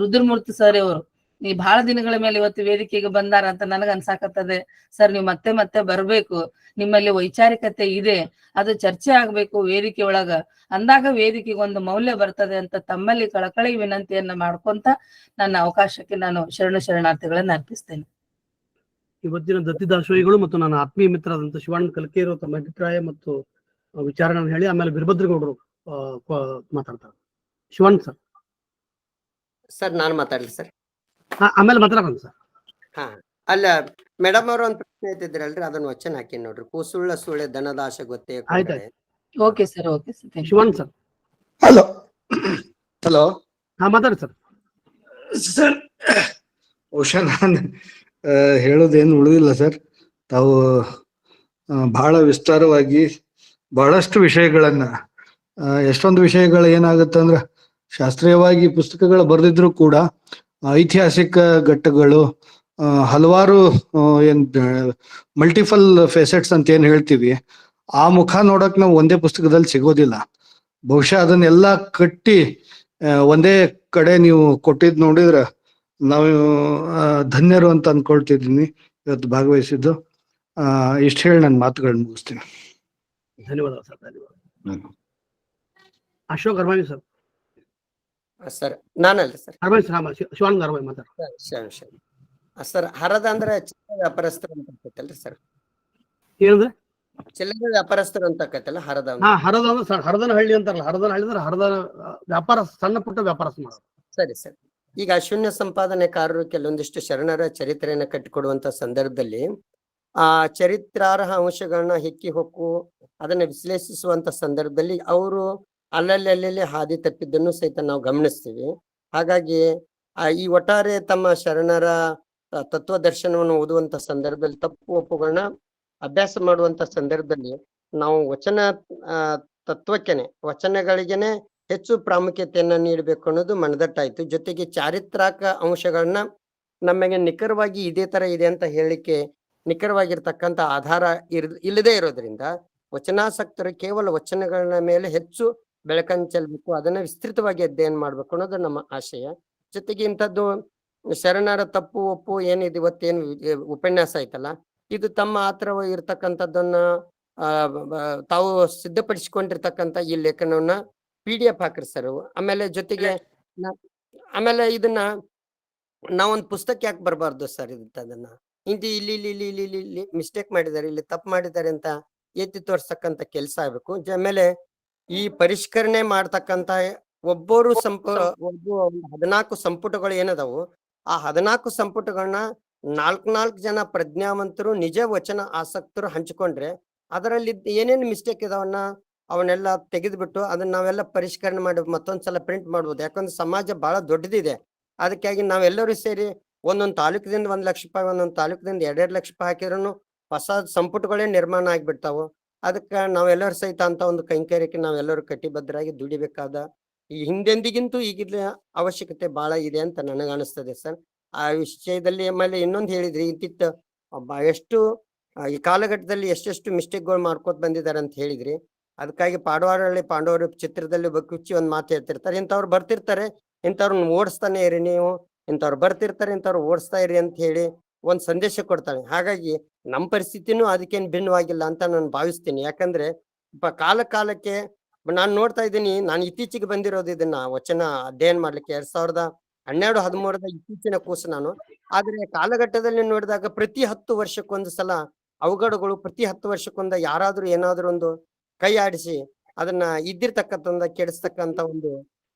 ರುದ್ರಮೂರ್ತಿ ಸರ್ ಅವರು ಈ ಬಹಳ ದಿನಗಳ ಮೇಲೆ ಇವತ್ತು ವೇದಿಕೆಗೆ ಬಂದಾರ ಅಂತ ನನಗ ಅನ್ಸಾಕತ್ತದೆ. ಸರ್ ನೀವು ಮತ್ತೆ ಮತ್ತೆ ಬರ್ಬೇಕು, ನಿಮ್ಮಲ್ಲಿ ವೈಚಾರಿಕತೆ ಇದೆ, ಅದು ಚರ್ಚೆ ಆಗ್ಬೇಕು ವೇದಿಕೆ ಒಳಗ, ಅಂದಾಗ ವೇದಿಕೆಗೆ ಒಂದು ಮೌಲ್ಯ ಬರ್ತದೆ ಅಂತ ತಮ್ಮಲ್ಲಿ ಕಳಕಳಿ ವಿನಂತಿಯನ್ನ ಮಾಡ್ಕೊಂತ ನನ್ನ ಅವಕಾಶಕ್ಕೆ ನಾನು ಶರಣಾರ್ಥಿಗಳನ್ನ ಅರ್ಪಿಸ್ತೇನೆ. ಇವತ್ತಿನ ದತ್ತಿದಾಸೋಹಿಗಳು ಮತ್ತು ನನ್ನ ಆತ್ಮೀಯ ಮಿತ್ರರಾದಂತ ಶಿವಾನಂದ ಕಲ್ಕೇರು ತಮ್ಮ ಅಭಿಪ್ರಾಯ ಮತ್ತು ವಿಚಾರಗಳನ್ನ ಹೇಳಿ ಆಮೇಲೆ ವೀರಭದ್ರಗೌಡರು ಮಾತಾಡ್ತಾರೆ. ಶಿವಾನಂದ್ ಸರ್. ಸರ್ ನಾನು ಮಾತಾಡ್ಲಿ ಸರ್? ಆಮೇಲೆ ಮಾತಾಡೋಣ ಸರ್. ಹಾ, ಅಲ್ಲ ಮೇಡಮ್ ಅವ್ರ ಒಂದ್ ಪ್ರಶ್ನೆ ಐತಿದ್ರಲ್ರಿ, ಅದನ್ನ ವಚನ ಹಾಕಿ ನೋಡ್ರಿ. ಕೂಸುಳ್ಳ ಸುಳ್ಳೆ ದನದಾಶ ಗೊತ್ತೇ. Okay sir, okay sir. Shivanand sir. Hello. ಹಾ ಮಾತಾಡಿ ಸರ್. ಸರ್ ಬಹುಶಃ ನಾನು ಹೇಳೋದೇನು ಉಳಿದಿಲ್ಲ ಸರ್. ತಾವು ಬಹಳ ವಿಸ್ತಾರವಾಗಿ ಬಹಳಷ್ಟು ವಿಷಯಗಳನ್ನ, ಎಷ್ಟೊಂದು ವಿಷಯಗಳು ಏನಾಗುತ್ತೆ ಅಂದ್ರೆ ಶಾಸ್ತ್ರೀಯವಾಗಿ ಪುಸ್ತಕಗಳು ಬರೆದಿದ್ರು ಕೂಡ ಐತಿಹಾಸಿಕ ಘಟ್ಟಗಳು ಹಲವಾರು ಏನ್ ಮಲ್ಟಿಪಲ್ ಫೆಸೆಟ್ಸ್ ಅಂತ ಏನ್ ಹೇಳ್ತೀವಿ, ಆ ಮುಖ ನೋಡಕ್ ನಾವು ಒಂದೇ ಪುಸ್ತಕದಲ್ಲಿ ಸಿಗೋದಿಲ್ಲ. ಬಹುಶಃ ಅದನ್ನೆಲ್ಲ ಕಟ್ಟಿ ಒಂದೇ ಕಡೆ ನೀವು ಕೊಟ್ಟಿದ್ ನೋಡಿದ್ರ ನಾವು ಧನ್ಯರು ಅಂತ ಅನ್ಕೊಳ್ತಿದ್ದೀನಿ ಇವತ್ತು ಭಾಗವಹಿಸಿದ್ದು. ಇಷ್ಟು ಹೇಳಿ ನನ್ನ ಮಾತುಗಳನ್ನ ಮುಗಿಸ್ತೀನಿ. ಧನ್ಯವಾದ ಸರ್, ಧನ್ಯವಾದ. ಅಶೋಕ್ ಅರ್ಮಾನಿ ಸರ್. ಸರ್ ನಾನಲ್ಲ ಸರ್, ಅರ್ಮಾನಿ ಸರ್, ಶಿವಾನಂದ ಅರ್ಮಾನಿ ಮಾತಾಡ. ಸರ್ ಹರದ ಅಂದ್ರೆ ಚಿಲ್ಲರೆ ವ್ಯಾಪಾರಸ್ಥರು ಅಂತ ಆಕೈತಲ್ರಿ ಸರ್? ಏನಂದ್ರೆ ಚಿಲ್ಲರೆ ವ್ಯಾಪಾರಸ್ಥರು ಅಂತ ಆಕೈತಲ್ಲ ಹರದ? ಹಾ, ಹರದ ಅಂದ್ರೆ ಸರ್ ಹರದನ ಹಳ್ಳಿ ಅಂತಾರಲ್ಲ, ಹರದನ ಹಳ್ಳಿ ಅಂದ್ರೆ ಹರದ ವ್ಯಾಪಾರ, ಸಣ್ಣ ಪುಟ್ಟ ವ್ಯಾಪಾರ ಮಾಡೋದು. ಸರಿ ಸರ್. ಈಗ ಶೂನ್ಯ ಸಂಪಾದನೆಕಾರರು ಕೆಲವೊಂದಿಷ್ಟು ಶರಣರ ಚರಿತ್ರೆಯನ್ನ ಕಟ್ಟಿಕೊಡುವಂತ ಸಂದರ್ಭದಲ್ಲಿ ಆ ಚರಿತ್ರಾರ್ಹ ಅಂಶಗಳನ್ನ ಹೆಕ್ಕಿ ಹೊಕ್ಕು ಅದನ್ನ ವಿಶ್ಲೇಷಿಸುವಂತ ಸಂದರ್ಭದಲ್ಲಿ ಅವರು ಅಲ್ಲಲ್ಲಿ ಹಾದಿ ತಪ್ಪಿದ್ದನ್ನು ಸಹಿತ ನಾವು ಗಮನಿಸ್ತೀವಿ. ಹಾಗಾಗಿ ಈ ಒಟ್ಟಾರೆ ತಮ್ಮ ಶರಣರ ತತ್ವ ದರ್ಶನವನ್ನು ಓದುವಂತ ಸಂದರ್ಭದಲ್ಲಿ ತಪ್ಪು ಒಪ್ಪುಗಳನ್ನ ಅಭ್ಯಾಸ ಮಾಡುವಂತ ಸಂದರ್ಭದಲ್ಲಿ ನಾವು ವಚನ ತತ್ವಕ್ಕೆನೆ, ವಚನಗಳಿಗೆನೆ ಹೆಚ್ಚು ಪ್ರಾಮುಖ್ಯತೆಯನ್ನ ನೀಡಬೇಕು ಅನ್ನೋದು ಮನದಟ್ಟಾಯ್ತು. ಜೊತೆಗೆ ಚಾರಿತ್ರಾಕ ಅಂಶಗಳನ್ನ ನಮಗೆ ನಿಖರವಾಗಿ ಇದೇ ತರ ಇದೆ ಅಂತ ಹೇಳಿಕೆ ನಿಖರವಾಗಿರ್ತಕ್ಕಂಥ ಆಧಾರ ಇಲ್ಲದೆ ಇರೋದ್ರಿಂದ ವಚನಾಸಕ್ತರು ಕೇವಲ ವಚನಗಳ ಮೇಲೆ ಹೆಚ್ಚು ಬೆಳಕನ್ನು ಚೆಲ್ಲಬೇಕು, ಅದನ್ನ ವಿಸ್ತೃತವಾಗಿ ಅಧ್ಯಯನ ಮಾಡ್ಬೇಕು ಅನ್ನೋದು ನಮ್ಮ ಆಶಯ. ಜೊತೆಗೆ ಇಂಥದ್ದು ಶರಣರ ತಪ್ಪು ಒಪ್ಪು ಏನಿದೆ ಇವತ್ತೇನು ಉಪನ್ಯಾಸ ಆಯ್ತಲ್ಲ, ಇದು ತಮ್ಮ ಹತ್ರ ಇರ್ತಕ್ಕಂಥದ್ದನ್ನ ತಾವು ಸಿದ್ಧಪಡಿಸಿಕೊಂಡಿರ್ತಕ್ಕಂಥ ಈ ಲೇಖನವನ್ನ PDF ಹಾಕ್ರಿ ಸರ್. ಆಮೇಲೆ ಜೊತೆಗೆ ಆಮೇಲೆ ಇದನ್ನ ನಾವೊಂದು ಪುಸ್ತಕ ಯಾಕೆ ಬರಬಾರ್ದು ಸರ್? ಅದನ್ನ ಇಲ್ಲಿ ಮಿಸ್ಟೇಕ್ ಮಾಡಿದ್ದಾರೆ, ಇಲ್ಲಿ ತಪ್ಪು ಮಾಡಿದ್ದಾರೆ ಅಂತ ಎತ್ತಿ ತೋರ್ಸ್ತಕ್ಕಂಥ ಕೆಲಸ ಆಗ್ಬೇಕು. ಆಮೇಲೆ ಈ ಪರಿಷ್ಕರಣೆ ಮಾಡ್ತಕ್ಕಂಥ ಒಬ್ಬರು 14 ಸಂಪುಟಗಳು ಏನದಾವು, ಆ 14 ಸಂಪುಟಗಳನ್ನ 4 ಜನ ಪ್ರಜ್ಞಾವಂತರು ನಿಜ ವಚನ ಆಸಕ್ತರು ಹಂಚಿಕೊಂಡ್ರೆ ಅದರಲ್ಲಿ ಏನೇನು ಮಿಸ್ಟೇಕ್ ಇದಾವನ್ನ ಅವನ್ನೆಲ್ಲ ತೆಗೆದ್ಬಿಟ್ಟು ಅದನ್ನ ನಾವೆಲ್ಲ ಪರಿಷ್ಕರಣೆ ಮಾಡಿ ಮತ್ತೊಂದ್ಸಲ ಪ್ರಿಂಟ್ ಮಾಡ್ಬೋದು. ಯಾಕಂದ್ರೆ ಸಮಾಜ ಬಹಳ ದೊಡ್ಡದಿದೆ. ಅದಕ್ಕಾಗಿ ನಾವೆಲ್ಲರೂ ಸೇರಿ ಒಂದೊಂದು ತಾಲೂಕದಿಂದ 1 ಲಕ್ಷ ರೂಪಾಯಿ, ಒಂದೊಂದು ತಾಲೂಕದಿಂದ 2 ಲಕ್ಷ ರೂಪಾಯಿ ಹಾಕಿದ್ರು ಹೊಸ ಸಂಪುಟಗಳೇ ನಿರ್ಮಾಣ ಆಗ್ಬಿಡ್ತಾವು. ಅದಕ್ಕೆ ನಾವೆಲ್ಲರೂ ಸಹಿತ ಅಂತ ಒಂದು ಕೈಂಕರ್ಯಕ್ಕೆ ನಾವೆಲ್ಲರೂ ಕಟಿಬದ್ಧರಾಗಿ ದುಡಿಬೇಕಾದ ಈ ಹಿಂದೆಂದಿಗಿಂತೂ ಈಗಿನ ಅವಶ್ಯಕತೆ ಬಹಳ ಇದೆ ಅಂತ ನನಗೆ ಅನಿಸ್ತದೆ ಸರ್. ಆ ವಿಷಯದಲ್ಲಿ ಆಮೇಲೆ ಇನ್ನೊಂದು ಹೇಳಿದ್ರಿ, ಇಂತಿತ್ತ ಎಷ್ಟು ಈ ಕಾಲಘಟ್ಟದಲ್ಲಿ ಎಷ್ಟೆಷ್ಟು ಮಿಸ್ಟೇಕ್ಗಳು ಮಾಡ್ಕೋತ ಬಂದಿದ್ದಾರೆ ಅಂತ ಹೇಳಿದ್ರಿ. ಅದಕ್ಕಾಗಿ ಪಾಂಡವರು ಚಿತ್ರದಲ್ಲಿ ಕುಚ್ಚಿ ಒಂದು ಮಾತು ಹೇಳ್ತಿರ್ತಾರೆ, ಇಂಥವ್ರು ಬರ್ತಿರ್ತಾರೆ, ಇಂಥವ್ರನ್ನ ಓಡಿಸ್ತಾನೆ ಇರಿ ನೀವು, ಇಂಥವ್ರು ಬರ್ತಿರ್ತಾರೆ, ಇಂಥವ್ರು ಓಡಿಸ್ತಾ ಇರಿ ಅಂತ ಹೇಳಿ ಒಂದ್ ಸಂದೇಶ ಕೊಡ್ತಾಳೆ. ಹಾಗಾಗಿ ನಮ್ಮ ಪರಿಸ್ಥಿತಿನೂ ಅದಕ್ಕೇನು ಭಿನ್ನವಾಗಿಲ್ಲ ಅಂತ ನಾನು ಭಾವಿಸ್ತೀನಿ. ಯಾಕಂದ್ರೆ ಕಾಲಕ್ಕೆ ನಾನು ನೋಡ್ತಾ ಇದ್ದೀನಿ, ನಾನು ಇತ್ತೀಚೆಗೆ ಬಂದಿರೋದು ಇದನ್ನ ವಚನ ಅಧ್ಯಯನ ಮಾಡ್ಲಿಕ್ಕೆ 2012-13 ಇತ್ತೀಚಿನ ಕೂಸು ನಾನು. ಆದ್ರೆ ಕಾಲಘಟ್ಟದಲ್ಲಿ ನೋಡಿದಾಗ ಪ್ರತಿ 10 ವರ್ಷಕ್ಕೊಂದು ಸಲ ಅವಘಡಗಳು, ಪ್ರತಿ 10 ವರ್ಷಕ್ಕೊಂದ ಯಾರಾದ್ರೂ ಏನಾದ್ರೂ ಒಂದು ಕೈ ಆಡಿಸಿ ಅದನ್ನ ಇದ್ದಿರ್ತಕ್ಕಂಥ ಕೆಡಿಸ್ತಕ್ಕಂಥ ಒಂದು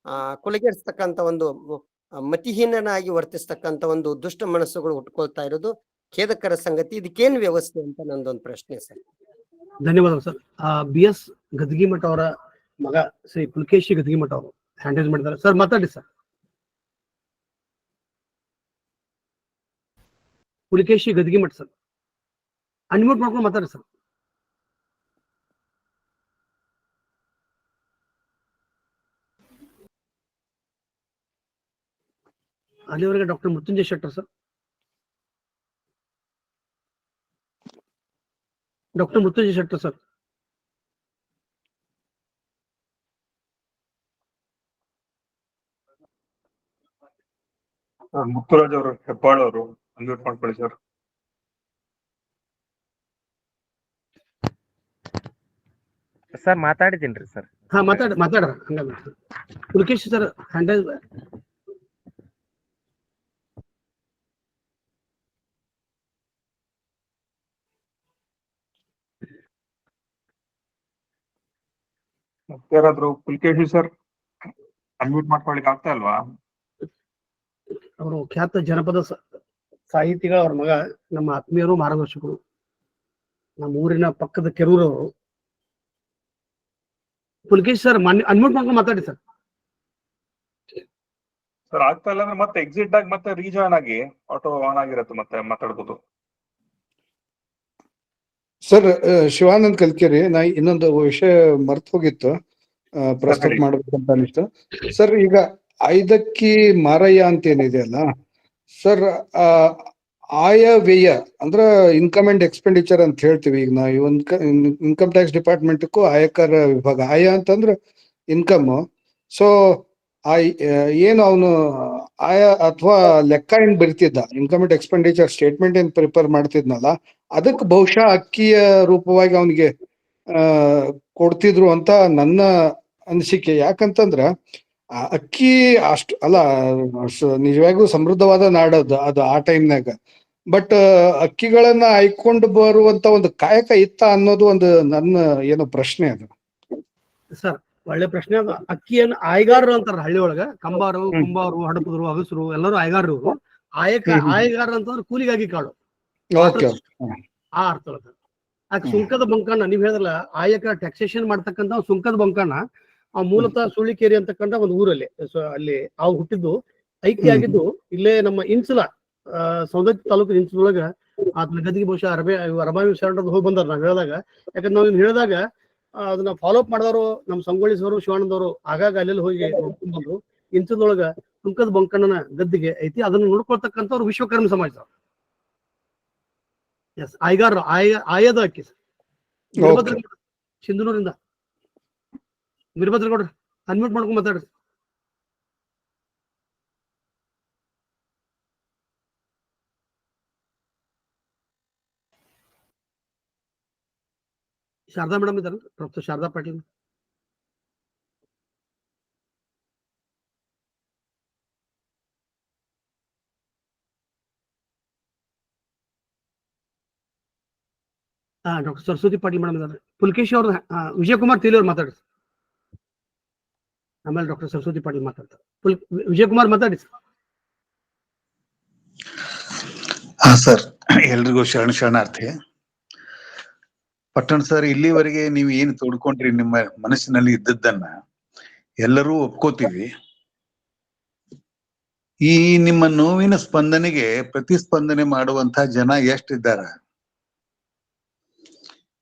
ಕುಲಗೆಡಿಸ್ತಕ್ಕಂಥ ಒಂದು ಮತಿಹೀನನಾಗಿ ವರ್ತಿಸ್ತಕ್ಕಂಥ ಒಂದು ದುಷ್ಟ ಮನಸ್ಸುಗಳು ಹುಟ್ಕೊಳ್ತಾ ಇರೋದು ಖೇದಕರ ಸಂಗತಿ. ಇದಕ್ಕೇನು ವ್ಯವಸ್ಥೆ ಅಂತ ನಂದೊಂದು ಪ್ರಶ್ನೆ ಸರ್. ಧನ್ಯವಾದ ಸರ್. BS ಗದಗಿಮಠ ಅವರ ಮಗ ಶ್ರೀ ಪುಲಕೇಶಿ ಗದಗಿಮಠ ಅವರು ಹ್ಯಾಂಡಲ್ ಮಾಡಿದ್ದಾರೆ ಸರ್. ಮಾತಾಡಿ sir. Pulakeshi Gadagimath sir, unmute ಮಾಡ್ಕೊಂಡು ಮಾತಾಡಿ ಸರ್. ಅಲ್ಲಿವರೆಗೆ doctor Mrityunjaya Shettar sir. Doctor Mrityunjaya Shettar sir. Muthuraj ಅವರು, ಹೆಬ್ಬಾಳ್ ಅವರು ಅನ್ಮ್ಯೂಟ್ ಮಾಡ್ಕೊಳ್ಳಿ ಸರ್. Sir ಮಾತಾಡಿದ್ದೀನ್ರಿ sir. ಹಾ, ಮಾತಾಡ್ರ ಹಂಗ. Pulakeshi sir handle. ಯಾರಾದ್ರೂ ಪುಲಕೇಶಿ ಸರ್ ಅನ್ಮ್ಯೂಟ್ ಮಾಡ್ಕೊಳ್ಳಿಕ್ ಆಗ್ತಾ ಇಲ್ವಾ? ಅವರು ಖ್ಯಾತ ಜನಪದ ಸಾಹಿತಿಗಳ ಅವ್ರ ಮಗ, ನಮ್ಮ ಆತ್ಮೀಯರು, ಮಾರ್ಗದರ್ಶಕರು, ನಮ್ಮ ಊರಿನ ಪಕ್ಕದ ಕೆರೂರವರು. ಪುಲಕೇಶ್ ಸರ್ ಅನ್ಮ್ಯೂಟ್ ಮಾಡ್ಕೊಂಡು ಮಾತಾಡಿ ಸರ್. ಸರ್ ಆಗ್ತಾ ಇಲ್ಲ ಅಂದ್ರೆ ಮತ್ತೆ ಎಕ್ಸಿಟ್ ಆಗಿ ಮತ್ತೆ ರೀಜಾಯ್ನ್ ಆಗಿ ಆಟೋ ಆನ್ ಆಗಿರತ್ತೆ, ಮತ್ತೆ ಮಾತಾಡ್ಬೋದು. ಸರ್ ಶಿವಾನಂದ್ ಕಲ್ಕೆರಿ, ನಾ ಇನ್ನೊಂದು ವಿಷಯ ಮರ್ತು ಹೋಗಿತ್ತು, ಪ್ರಸ್ತುತ ಮಾಡ್ಬೇಕಂತ ಅನಿಸ್ತು ಸರ್. ಈಗ ಐದಕ್ಕಿ ಮಾರಯ್ಯ ಅಂತ ಏನಿದೆಯಲ್ಲ ಸರ್, ಆಯ ವ್ಯಯ ಅಂದ್ರ ಇನ್ಕಮ್ ಅಂಡ್ ಎಕ್ಸ್ಪೆಂಡಿಚರ್ ಅಂತ ಹೇಳ್ತೀವಿ. ಈಗ ನಾವು ಒಂದು ಇನ್ಕಮ್ ಟ್ಯಾಕ್ಸ್ ಡಿಪಾರ್ಟ್ಮೆಂಟ್ಗೂ ಆಯಕರ ವಿಭಾಗ. ಆಯ ಅಂತಂದ್ರ ಇನ್ಕಮ್. ಸೊ ಆ ಏನು ಅವನು ಆಯ ಅಥವಾ ಲೆಕ್ಕ ಏನ್ ಬರಿತಿದ್ದ, ಇನ್ಕಮ್ ಅಂಡ್ ಎಕ್ಸ್ಪೆಂಡಿಚರ್ ಸ್ಟೇಟ್ಮೆಂಟ್ ಏನ್ ಪ್ರಿಪೇರ್ ಮಾಡ್ತಿದ್ನಲ್ಲ, ಅದಕ್ಕೆ ಬಹುಶಃ ಅಕ್ಕಿಯ ರೂಪವಾಗಿ ಅವನಿಗೆ ಕೊಡ್ತಿದ್ರು ಅಂತ ನನ್ನ ಅನಿಸಿಕೆ. ಯಾಕಂತಂದ್ರ ಅಕ್ಕಿ ಅಷ್ಟು ಅಲ್ಲ, ನಿಜವಾಗೂ ಸಮೃದ್ಧವಾದ ನಾಡದು ಅದು ಆ ಟೈಮ್ನಾಗ. ಬಟ್ ಅಕ್ಕಿಗಳನ್ನ ಆಯ್ಕೊಂಡು ಬರುವಂತ ಒಂದು ಕಾಯಕ ಇತ್ತ ಅನ್ನೋದು ಒಂದು ನನ್ನ ಏನೋ ಪ್ರಶ್ನೆ ಅದು. ಸರ್ ಒಳ್ಳೆ ಪ್ರಶ್ನೆ. ಅದು ಅಕ್ಕಿಯನ್ನು ಆಯ್ಗಾರರು ಅಂತಾರ ಹಳ್ಳಿ ಒಳಗ. ಕಂಬಾರು, ಕುಂಬಾರು, ಹಡಪದರು, ಅಗಸರು ಎಲ್ಲರೂ ಆಯ್ಗಾರರು. ಆಯಗಾರ ಅಂತಂದ್ರೆ ಕೂಲಿಗಾಗಿ ಕಾಳು. ಓಕೆ. ಆ ಅರ್ಥ ಸುಂಕದ ಬಂಕನ ನೀವ್ ಹೇಳಿದ್ರಲ್ಲ, ಆಯಕ ಟ್ಯಾಕ್ಸೇಷನ್ ಮಾಡ್ತಕ್ಕಂಥ ಸುಂಕದ ಬಂಕನ ಮೂಲತಃ ಸುಳ್ಳಿಕೇರಿ ಅಂತಕ್ಕಂಥ ಒಂದು ಊರಲ್ಲಿ ಅಲ್ಲಿ ಅವು ಹುಟ್ಟಿದ್ದು, ಐಕ್ಯ ಆಗಿದ್ದು ಇಲ್ಲೇ ನಮ್ಮ ಇಂಚಲ ಸೌದತ್ತಿ ತಾಲೂಕು ಇಂಚಲೊಳಗ ಅದನ್ನ ಗದಿಗೆ ಬಹುಶಃ ಅರಬಾವಿ ಶರಣರದ್ದು ಹೋಗಿ ಬಂದಾರ ನಾವ್ ಹೇಳಿದಾಗ. ಯಾಕಂದ್ರೆ ನಾವ್ ಹೇಳಿದಾಗ ಅದನ್ನ ಫಾಲೋ ಅಪ್ ಮಾಡಿದವರು ನಮ್ಮ ಸಂಗೊಳ್ಳಿ ಸರು, ಶಿವಾನಂದವರು ಆಗಾಗ ಅಲ್ಲೆಲ್ಲಿ ಹೋಗಿ ನೋಡ್ಕೊಂಡ್ ಬಂದ್ರು. ಇಂಚಲದೊಳಗ ಸುಂಕದ ಬಂಕಣ್ಣನ ಗದ್ದಿಗೆ ಐತಿ, ಅದನ್ನ ನೋಡ್ಕೊಳ್ತಕ್ಕಂಥವ್ರು ವಿಶ್ವಕರ್ಮ ಸಮಾಜ. ಎಸ್, ಆಯ್ಗಾರ ಆಯದ ಅಕ್ಕಿ ಸರ್. ಸಿಂಧನೂರಿಂದ ವೀರಭದ್ರಗೌಡ್ರ ಅನ್ಮ್ಯೂಟ್ ಮಾಡ್ಕೊಂಡ್ ಮಾತಾಡ್ರಿ. ಶಾರದಾ ಮೇಡಮ್ ಇದಾರ, doctor Sharada Patil. Doctor Saraswati Patil madam ಇದಾರೆ. ಪುಲ್ಕೇಶ್ ಅವ್ರ ವಿಜಯಕುಮಾರ್ ತೇಲಿ ಅವ್ರು ಮಾತಾಡ್ರಿ. ಆಮೇಲೆ ಡಾಕ್ಟರ್ ಸರಸ್ವತಿ ಪಾಟೀಲ್ ಮಾತಾಡ್ತಾರೆ. ವಿಜಯಕುಮಾರ್ ಮಾತಾಡಿ. ಹಾ ಸರ್, ಎಲ್ರಿಗೂ ಶರಣಾರ್ಥಿ. ಪಟ್ಟಣ್ ಸರ್, ಇಲ್ಲಿವರೆಗೆ ನೀವು ಏನು ತೋಡ್ಕೊಂಡ್ರಿ ನಿಮ್ಮ ಮನಸ್ಸಿನಲ್ಲಿ ಇದ್ದದ್ದನ್ನ ಎಲ್ಲರೂ ಒಪ್ಕೋತೀವಿ. ಈ ನಿಮ್ಮ ನೋವಿನ ಸ್ಪಂದನೆಗೆ ಪ್ರತಿಸ್ಪಂದನೆ ಮಾಡುವಂತ ಜನ ಎಷ್ಟಿದ್ದಾರ.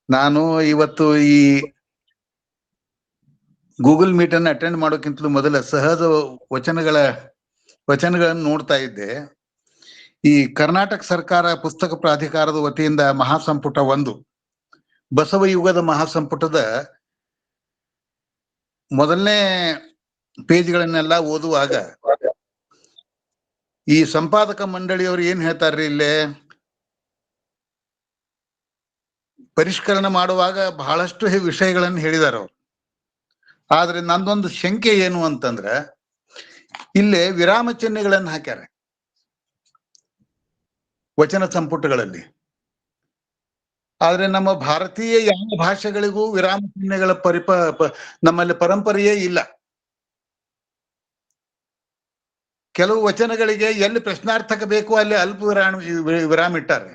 ನಾನು ಇವತ್ತು ಈ ಗೂಗಲ್ ಮೀಟ್ ಅನ್ನು ಅಟೆಂಡ್ ಮಾಡೋಕ್ಕಿಂತಲೂ ಮೊದಲ ಸಹಜ ವಚನಗಳನ್ನು ನೋಡ್ತಾ ಇದ್ದೆ. ಈ ಕರ್ನಾಟಕ ಸರ್ಕಾರ ಪುಸ್ತಕ ಪ್ರಾಧಿಕಾರದ ವತಿಯಿಂದ ಮಹಾಸಂಪುಟ 1 ಬಸವ ಯುಗದ ಮಹಾಸಂಪುಟದ ಮೊದಲನೇ ಪೇಜ್ಗಳನ್ನೆಲ್ಲ ಓದುವಾಗ ಈ ಸಂಪಾದಕ ಮಂಡಳಿಯವರು ಏನ್ ಹೇಳ್ತಾರ್ರಿ, ಇಲ್ಲೇ ಪರಿಷ್ಕರಣೆ ಮಾಡುವಾಗ ಬಹಳಷ್ಟು ವಿಷಯಗಳನ್ನು ಹೇಳಿದಾರ ಅವ್ರು. ಆದ್ರೆ ನಂದೊಂದು ಶಂಕೆ ಏನು ಅಂತಂದ್ರೆ, ಇಲ್ಲೇ ವಿರಾಮ ಚಿಹ್ನೆಗಳನ್ನು ಹಾಕ್ಯಾರ ವಚನ ಸಂಪುಟಗಳಲ್ಲಿ. ಆದ್ರೆ ನಮ್ಮ ಭಾರತೀಯ ಯಾವ ಭಾಷೆಗಳಿಗೂ ವಿರಾಮ ಚಿಹ್ನೆಗಳ ನಮ್ಮಲ್ಲಿ ಪರಂಪರೆಯೇ ಇಲ್ಲ. ಕೆಲವು ವಚನಗಳಿಗೆ ಎಲ್ಲಿ ಪ್ರಶ್ನಾರ್ಥಕ ಬೇಕು ಅಲ್ಲಿ ಅಲ್ಪ ವಿರಾಮ ಇಟ್ಟಾರೆ,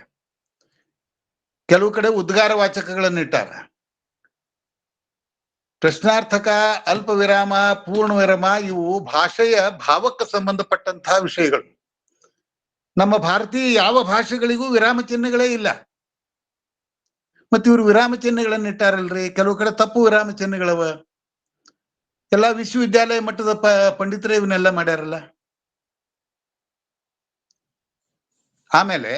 ಕೆಲವು ಕಡೆ ಉದ್ಗಾರ ವಾಚಕಗಳನ್ನು ಇಟ್ಟಾರ. ಪ್ರಶ್ನಾರ್ಥಕ, ಅಲ್ಪ ವಿರಾಮ, ಪೂರ್ಣ ವಿರಾಮ ಇವು ಭಾಷೆಯ ಭಾವಕ್ಕೆ ಸಂಬಂಧಪಟ್ಟಂತಹ ವಿಷಯಗಳು. ನಮ್ಮ ಭಾರತೀಯ ಯಾವ ಭಾಷೆಗಳಿಗೂ ವಿರಾಮ ಚಿಹ್ನೆಗಳೇ ಇಲ್ಲ. ಮತ್ತೆ ಇವರು ವಿರಾಮ ಚಿಹ್ನೆಗಳನ್ನ ಇಟ್ಟಾರಲ್ರಿ. ಕೆಲವು ಕಡೆ ತಪ್ಪು ವಿರಾಮ ಚಿಹ್ನೆಗಳವ. ಎಲ್ಲಾ ವಿಶ್ವವಿದ್ಯಾಲಯ ಮಟ್ಟದ ಪಂಡಿತರೇ ಇವನ್ನೆಲ್ಲ ಮಾಡ್ಯಾರಲ್ಲ. ಆಮೇಲೆ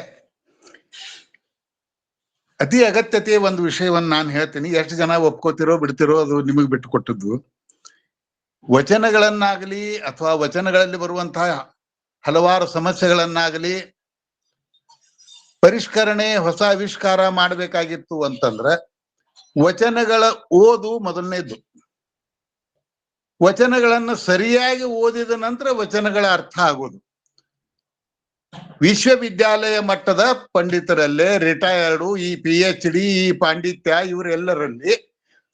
ಅತಿ ಅಗತ್ಯತೆಯ ಒಂದು ವಿಷಯವನ್ನ ನಾನು ಹೇಳ್ತೀನಿ. ಎಷ್ಟು ಜನ ಒಪ್ಕೋತಿರೋ ಬಿಡ್ತಿರೋ ಅದು ನಿಮಗೆ ಬಿಟ್ಟು ಕೊಟ್ಟದ್ದು. ವಚನಗಳನ್ನಾಗಲಿ ಅಥವಾ ವಚನಗಳಲ್ಲಿ ಬರುವಂತಹ ಹಲವಾರು ಸಮಸ್ಯೆಗಳನ್ನಾಗಲಿ ಪರಿಷ್ಕರಣೆ, ಹೊಸ ಆವಿಷ್ಕಾರ ಮಾಡಬೇಕಾಗಿತ್ತು ಅಂತಂದ್ರೆ ವಚನಗಳ ಓದು ಮೊದಲನೇದ್ದು. ವಚನಗಳನ್ನು ಸರಿಯಾಗಿ ಓದಿದ ನಂತರ ವಚನಗಳ ಅರ್ಥ ಆಗೋದು. ವಿಶ್ವವಿದ್ಯಾಲಯ ಮಟ್ಟದ ಪಂಡಿತರಲ್ಲೇ ರಿಟೈರ್ಡು, ಈ PhD, ಈ ಪಾಂಡಿತ್ಯ ಇವರೆಲ್ಲರಲ್ಲಿ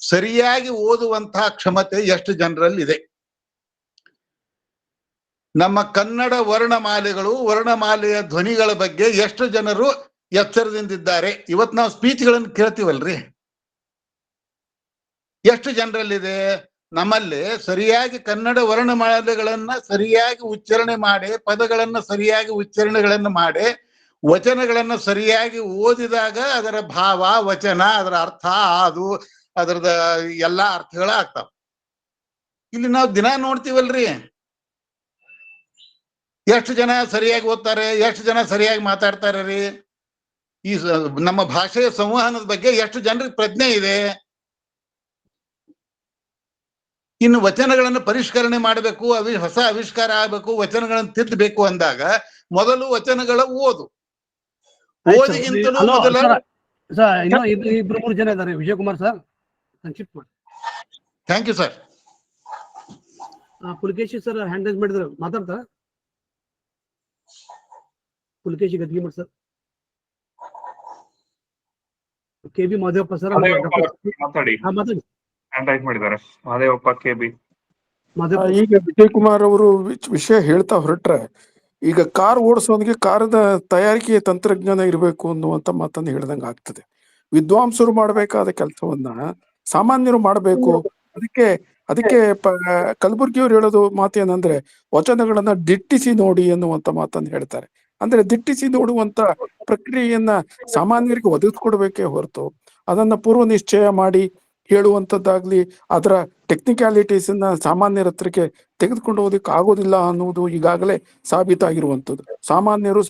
ಸರಿಯಾಗಿ ಓದುವಂತಹ ಕ್ಷಮತೆ ಎಷ್ಟು ಜನರಲ್ಲಿದೆ? ನಮ್ಮ ಕನ್ನಡ ವರ್ಣಮಾಲೆಯ ಧ್ವನಿಗಳ ಬಗ್ಗೆ ಎಷ್ಟು ಜನರು ಎಚ್ಚರದಿಂದಿದ್ದಾರೆ? ಇವತ್ತು ನಾವು ಸ್ಪೀಚ್ಗಳನ್ನು ಕೇಳ್ತೀವಲ್ರಿ, ಎಷ್ಟು ಜನರಲ್ಲಿದೆ? ನಮ್ಮಲ್ಲಿ ಸರಿಯಾಗಿ ಕನ್ನಡ ವರ್ಣಮಾಲೆಗಳನ್ನ ಸರಿಯಾಗಿ ಉಚ್ಚಾರಣೆ ಮಾಡಿ, ಪದಗಳನ್ನ ಸರಿಯಾಗಿ ಉಚ್ಚಾರಣೆಗಳನ್ನು ಮಾಡಿ, ವಚನಗಳನ್ನ ಸರಿಯಾಗಿ ಓದಿದಾಗ ಅದರ ಭಾವ, ವಚನ, ಅದರ ಅರ್ಥ, ಅದು ಅದರದ ಎಲ್ಲಾ ಅರ್ಥಗಳ ಆಗ್ತಾವ. ಇಲ್ಲಿ ನಾವು ದಿನ ನೋಡ್ತೀವಲ್ರಿ, ಎಷ್ಟು ಜನ ಸರಿಯಾಗಿ ಓದ್ತಾರೆ, ಎಷ್ಟು ಜನ ಸರಿಯಾಗಿ ಮಾತಾಡ್ತಾರೆ ರೀ? ಈ ನಮ್ಮ ಭಾಷೆಯ ಸಂವಹನದ ಬಗ್ಗೆ ಎಷ್ಟು ಜನರಿಗೆ ಪ್ರಜ್ಞೆ ಇದೆ? ಇನ್ನು ವಚನಗಳನ್ನು ಪರಿಷ್ಕರಣೆ ಮಾಡಬೇಕು, ಹೊಸ ಆವಿಷ್ಕಾರ ಆಗಬೇಕು, ವಚನಗಳನ್ನು ತಿದ್ದಬೇಕು ಅಂದಾಗ ಮೊದಲು ವಚನಗಳ ಓದು. ಓದಿಗಿಂತಲೂ ಮೊದಲ ಇನ್ನೂ ಇಬ್ರು ಮೂರು ಜನ ಇದ್ದಾರೆ. ವಿಜಯಕುಮಾರ್ ಸರ್, ಸಂಕ್ಷಿಪ್ತ ಮಾಡಿ. Thank you sir. Pulakeshi sir hand raise ಮಾಡಿದ್ರು, ಮಾತಾಡ್ತಾರ? Pulakeshi Gadgimath sir, K B Mahadevappa sir ಮಾತಾಡಿ. ಮಾತಾಡಿ. ಹ್ಯಾಂಡ್ ರೈಸ್ ಮಾಡಿದ್ದಾರೆ ಮಹದೇವಪ್ಪ KB. ಈಗ ವಿಜಯಕುಮಾರ್ ಅವರು ವಿಷಯ ಹೇಳ್ತಾ ಹೊರಟ್ರೆ, ಈಗ ಕಾರ್ ಓಡಿಸೋನಿಗೆ ಕಾರದ ತಯಾರಿಕೆಯ ತಂತ್ರಜ್ಞಾನ ಇರಬೇಕು ಅನ್ನುವಂತ ಮಾತನ್ನು ಹೇಳ್ದಂಗೆ ಆಗ್ತದೆ. ವಿದ್ವಾಂಸರು ಮಾಡಬೇಕಾದ ಕೆಲಸವನ್ನ ಸಾಮಾನ್ಯರು ಮಾಡಬೇಕು. ಅದಕ್ಕೆ ಅದಕ್ಕೆ ಕಲಬುರ್ಗಿಯವ್ರು ಹೇಳೋದು ಮಾತೇನಂದ್ರೆ, ವಚನಗಳನ್ನ ದಿಟ್ಟಿಸಿ ನೋಡಿ ಎನ್ನುವಂತ ಮಾತನ್ನು ಹೇಳ್ತಾರೆ. ಅಂದ್ರೆ ದಿಟ್ಟಿಸಿ ನೋಡುವಂತ ಪ್ರಕ್ರಿಯೆಯನ್ನ ಸಾಮಾನ್ಯರಿಗೆ ಒದಗಿಸ್ಕೊಡ್ಬೇಕೇ ಹೊರತು ಅದನ್ನ ಪೂರ್ವ ನಿಶ್ಚಯ ಮಾಡಿ ಹೇಳುವಂಥದ್ದಾಗ್ಲಿ, ಅದರ ಟೆಕ್ನಿಕ್ಯಾಲಿಟೀಸ್ ಅನ್ನ ಸಾಮಾನ್ಯರ ಹತ್ರಕ್ಕೆ ತೆಗೆದುಕೊಂಡು ಹೋಗೋದಕ್ಕೆ ಆಗೋದಿಲ್ಲ ಅನ್ನುವುದು ಈಗಾಗಲೇ ಸಾಬೀತಾಗಿರುವಂಥದ್ದು.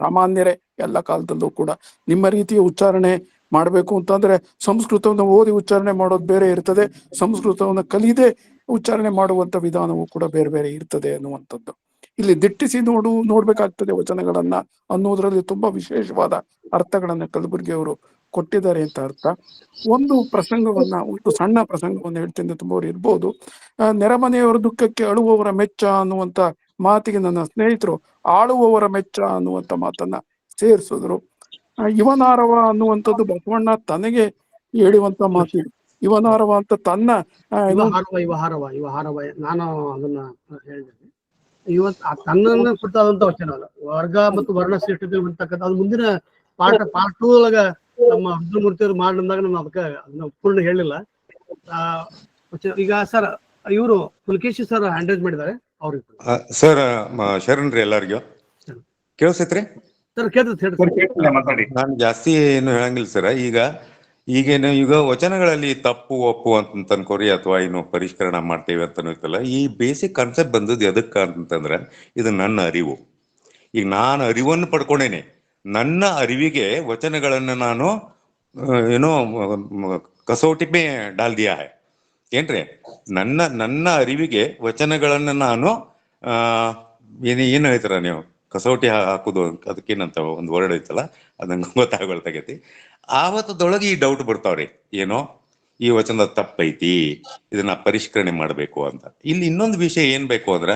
ಸಾಮಾನ್ಯರೇ ಎಲ್ಲ ಕಾಲದಲ್ಲೂ ಕೂಡ ನಿಮ್ಮ ರೀತಿಯ ಉಚ್ಚಾರಣೆ ಮಾಡಬೇಕು ಅಂತಂದ್ರೆ ಸಂಸ್ಕೃತವನ್ನು ಓದಿ ಉಚ್ಚಾರಣೆ ಮಾಡೋದು ಬೇರೆ ಇರ್ತದೆ, ಸಂಸ್ಕೃತವನ್ನು ಕಲಿಯದೆ ಉಚ್ಚಾರಣೆ ಮಾಡುವಂತ ವಿಧಾನವೂ ಕೂಡ ಬೇರೆ ಬೇರೆ ಇರ್ತದೆ ಅನ್ನುವಂಥದ್ದು. ಇಲ್ಲಿ ದಿಟ್ಟಿಸಿ ನೋಡ್ಬೇಕಾಗ್ತದೆ ವಚನಗಳನ್ನ ಅನ್ನೋದ್ರಲ್ಲಿ ತುಂಬಾ ವಿಶೇಷವಾದ ಅರ್ಥಗಳನ್ನ ಕಲಬುರ್ಗಿ ಅವರು ಕೊಟ್ಟಿದ್ದಾರೆ ಅಂತ ಅರ್ಥ. ಒಂದು ಸಣ್ಣ ಪ್ರಸಂಗವನ್ನು ಹೇಳ್ತೀನಿ, ತುಂಬವರು ಇರ್ಬೋದು. ನೆರೆಮನೆಯವರ ದುಃಖಕ್ಕೆ ಅಳುವವರ ಮೆಚ್ಚ ಅನ್ನುವಂತ ಮಾತಿಗೆ ನನ್ನ ಸ್ನೇಹಿತರು ಆಳುವವರ ಮೆಚ್ಚ ಅನ್ನುವಂತ ಮಾತನ್ನ ಸೇರಿಸಿದ್ರು. ಇವನಾರವ ಅನ್ನುವಂಥದ್ದು ಬಸವಣ್ಣ ತನಗೆ ಹೇಳುವಂತ ಮಾತು. ಇವನಾರವ ಅಂತ ತನ್ನ ಹಾರವ ನಾನು ಅದನ್ನ ಹೇಳಿದ್ದೇನೆ. ತನ್ನನ್ನು ಕುರಿತಾದಂತ ವಚನ ಅಲ್ಲ, ವರ್ಗ ಮತ್ತು ವರ್ಣ ಶ್ರೇಷ್ಠತೆ ಅಂತಕ್ಕಂಥ ಅದು ಮುಂದಿನ ಪಾರ್ಟ್ 2 ಒಳಗ ನಮ್ಮ ರುದ್ರಮೂರ್ತಿಯವರು ಮಾಡಿದಾಗ ನಾನು ಅದನ್ನ ಪೂರ್ಣ ಹೇಳಿಲ್ಲ. ಈಗ ಸರ್ ಇವರು ಪುಲಕೇಶಿ ಸರ್ ಹ್ಯಾಂಡ್ ರೈಸ್ ಮಾಡಿದ್ದಾರೆ. ಅವ್ರಿಗೆ ಸರ್ ಶರಣ್ರಿ ಎಲ್ಲರಿಗೂ ಕೇಳಿಸೈತ್ರಿ ಸರ್? ಕೇಳ್ತದೆ, ಮಾತಾಡಿ. ನಾನು ಜಾಸ್ತಿ ಏನು ಹೇಳಂಗಿಲ್ಲ ಸರ್. ಈಗ ವಚನಗಳಲ್ಲಿ ತಪ್ಪು ಒಪ್ಪು ಅಂತ ಅನ್ಕೋರಿ, ಅಥವಾ ಏನು ಪರಿಷ್ಕರಣ ಮಾಡ್ತೇವೆ ಅಂತ ಇರ್ತಲ್ಲ. ಈ ಬೇಸಿಕ್ ಕಾನ್ಸೆಪ್ಟ್ ಬಂದದ್ದು ಎದಕ್ಕ ಅಂತಂದ್ರೆ, ಇದು ನನ್ನ ಅರಿವು. ಈಗ ನಾನು ಅರಿವನ್ನು ಪಡ್ಕೊಂಡೇನೆ. ನನ್ನ ಅರಿವಿಗೆ ವಚನಗಳನ್ನ ನಾನು ಏನೋ ಕಸೋಟಿ ಮೇ ಡಾಲ್ ದಿಯಾ ಹೈ ಏನ್ರಿ. ನನ್ನ ಅರಿವಿಗೆ ವಚನಗಳನ್ನ ನಾನು ಏನ್ ಹೇಳ್ತಾರ ನೀವು, ಕಸೋಟಿ ಹಾಕುದು, ಅದಕ್ಕೇನಂತ ಒಂದು ವರ್ಡ್ ಐತಲ್ಲ, ಅದಂಗ ಗೊತ್ತಾಗಲ್ತಾಗೈತಿ. ಆವತ್ತದೊಳಗೆ ಈ ಡೌಟ್ ಬರ್ತಾವ್ರಿ, ಏನೋ ಈ ವಚನದ ತಪ್ಪೈತಿ, ಇದನ್ನ ಪರಿಷ್ಕರಣೆ ಮಾಡ್ಬೇಕು ಅಂತ. ಇಲ್ಲಿ ಇನ್ನೊಂದು ವಿಷಯ ಏನ್ ಬೇಕು ಅಂದ್ರ,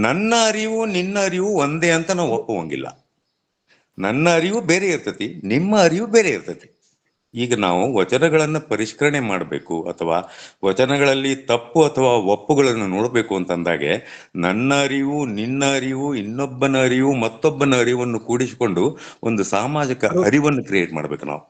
ನನ್ನ ಅರಿವು ನಿನ್ನ ಅರಿವು ಒಂದೇ ಅಂತ ನಾವು ಒಪ್ಪುವಂಗಿಲ್ಲ. ನನ್ನ ಅರಿವು ಬೇರೆ ಇರ್ತತಿ, ನಿಮ್ಮ ಅರಿವು ಬೇರೆ ಇರ್ತತಿ. ಈಗ ನಾವು ವಚನಗಳನ್ನ ಪರಿಷ್ಕರಣೆ ಮಾಡಬೇಕು ಅಥವಾ ವಚನಗಳಲ್ಲಿ ತಪ್ಪು ಅಥವಾ ಒಪ್ಪುಗಳನ್ನು ನೋಡಬೇಕು ಅಂತಂದಾಗೆ, ನನ್ನ ಅರಿವು ನಿನ್ನ ಅರಿವು ಇನ್ನೊಬ್ಬನ ಅರಿವು ಮತ್ತೊಬ್ಬನ ಅರಿವನ್ನು ಕೂಡಿಸಿಕೊಂಡು ಒಂದು ಸಾಮಾಜಿಕ ಅರಿವನ್ನು ಕ್ರಿಯೇಟ್ ಮಾಡ್ಬೇಕು ನಾವು.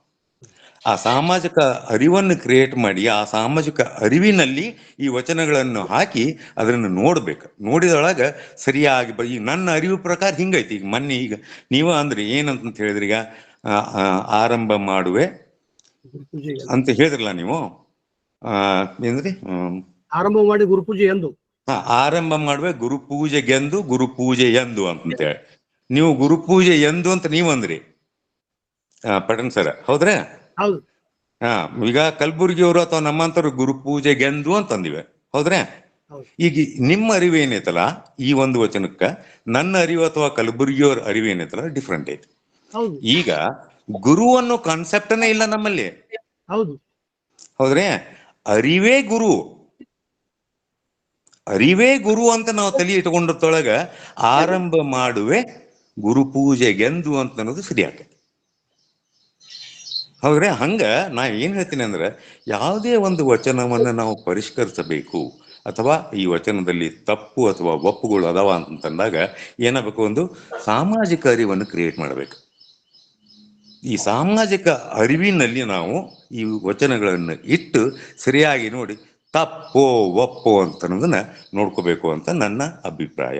ಆ ಸಾಮಾಜಿಕ ಅರಿವನ್ನು ಕ್ರಿಯೇಟ್ ಮಾಡಿ ಆ ಸಾಮಾಜಿಕ ಅರಿವಿನಲ್ಲಿ ಈ ವಚನಗಳನ್ನು ಹಾಕಿ ಅದನ್ನು ನೋಡ್ಬೇಕು. ನೋಡಿದೊಳಗ ಸರಿಯಾಗಿ ಈಗ ನನ್ನ ಅರಿವು ಪ್ರಕಾರ ಹಿಂಗೈತಿ. ಈಗ ಮೊನ್ನೆ ಈಗ ನೀವು ಅಂದ್ರೆ ಏನಂತ ಹೇಳಿದ್ರಿ, ಈಗ ಆರಂಭ ಮಾಡುವೆ ಅಂತ ಹೇಳಿದ್ರಲ್ಲ ನೀವು, ಏನ್ರಿ ಆರಂಭ ಮಾಡಿ ಗುರುಪೂಜೆ ಎಂದು. ಆರಂಭ ಮಾಡುವೆ ಗುರುಪೂಜೆಗೆಂದು ಗುರುಪೂಜೆ ಎಂದು ಅಂತೇಳಿ ನೀವು ಗುರುಪೂಜೆ ಎಂದು ಅಂತ ನೀವ್ ಅಂದ್ರಿ ಪಟನ್ ಸರ್, ಹೌದ್ರಾ? ಹೌದು. ಈಗ ಕಲಬುರ್ಗಿಯವರು ಅಥವಾ ನಮ್ಮಂತವ್ರು ಗುರುಪೂಜೆಗೆಂದು ಅಂತಂದಿವೆ, ಹೌದ್ರಾ? ಈಗ ನಿಮ್ಮ ಅರಿವು ಏನೈತಲ್ಲ ಈ ಒಂದು ವಚನಕ್ಕ, ನನ್ನ ಅರಿವು ಅಥವಾ ಕಲಬುರ್ಗಿಯವ್ರ ಅರಿವು ಏನೈತಲ್ಲ ಡಿಫ್ರೆಂಟ್ ಐತಿ. ಈಗ ಗುರು ಅನ್ನೋ ಕಾನ್ಸೆಪ್ಟನೇ ಇಲ್ಲ ನಮ್ಮಲ್ಲಿ. ಹೌದು, ಹೌದ್ರಿ? ಅರಿವೇ ಗುರು, ಅರಿವೇ ಗುರು ಅಂತ ನಾವು ತಲೆ ಇಟ್ಕೊಂಡಿರ್ತೊಳಗ ಆರಂಭ ಮಾಡುವೆ ಗುರುಪೂಜೆಗೆಂದು ಅಂತ ಅನ್ನೋದು ಸರಿ ಆಗ್ತದೆ. ಹೌದ್ರಿ? ಹಂಗ ನಾ ಏನ್ ಹೇಳ್ತೀನಿ ಅಂದ್ರೆ, ಯಾವುದೇ ಒಂದು ವಚನವನ್ನ ನಾವು ಪರಿಷ್ಕರಿಸಬೇಕು ಅಥವಾ ಈ ವಚನದಲ್ಲಿ ತಪ್ಪು ಅಥವಾ ಒಪ್ಪುಗಳು ಅದಾವ ಅಂತಂದಾಗ ಏನಾಗಬೇಕು, ಒಂದು ಸಾಮಾಜಿಕ ಅರಿವನ್ನು ಕ್ರಿಯೇಟ್ ಮಾಡಬೇಕು. ಈ ಸಾಮಾಜಿಕ ಅರಿವಿನಲ್ಲಿ ನಾವು ಈ ವಚನಗಳನ್ನು ಇಟ್ಟು ಸರಿಯಾಗಿ ನೋಡಿ ತಪ್ಪೋ ಒಪ್ಪೋ ಅಂತ ಅನ್ನೋದನ್ನ ನೋಡ್ಕೋಬೇಕು ಅಂತ ನನ್ನ ಅಭಿಪ್ರಾಯ.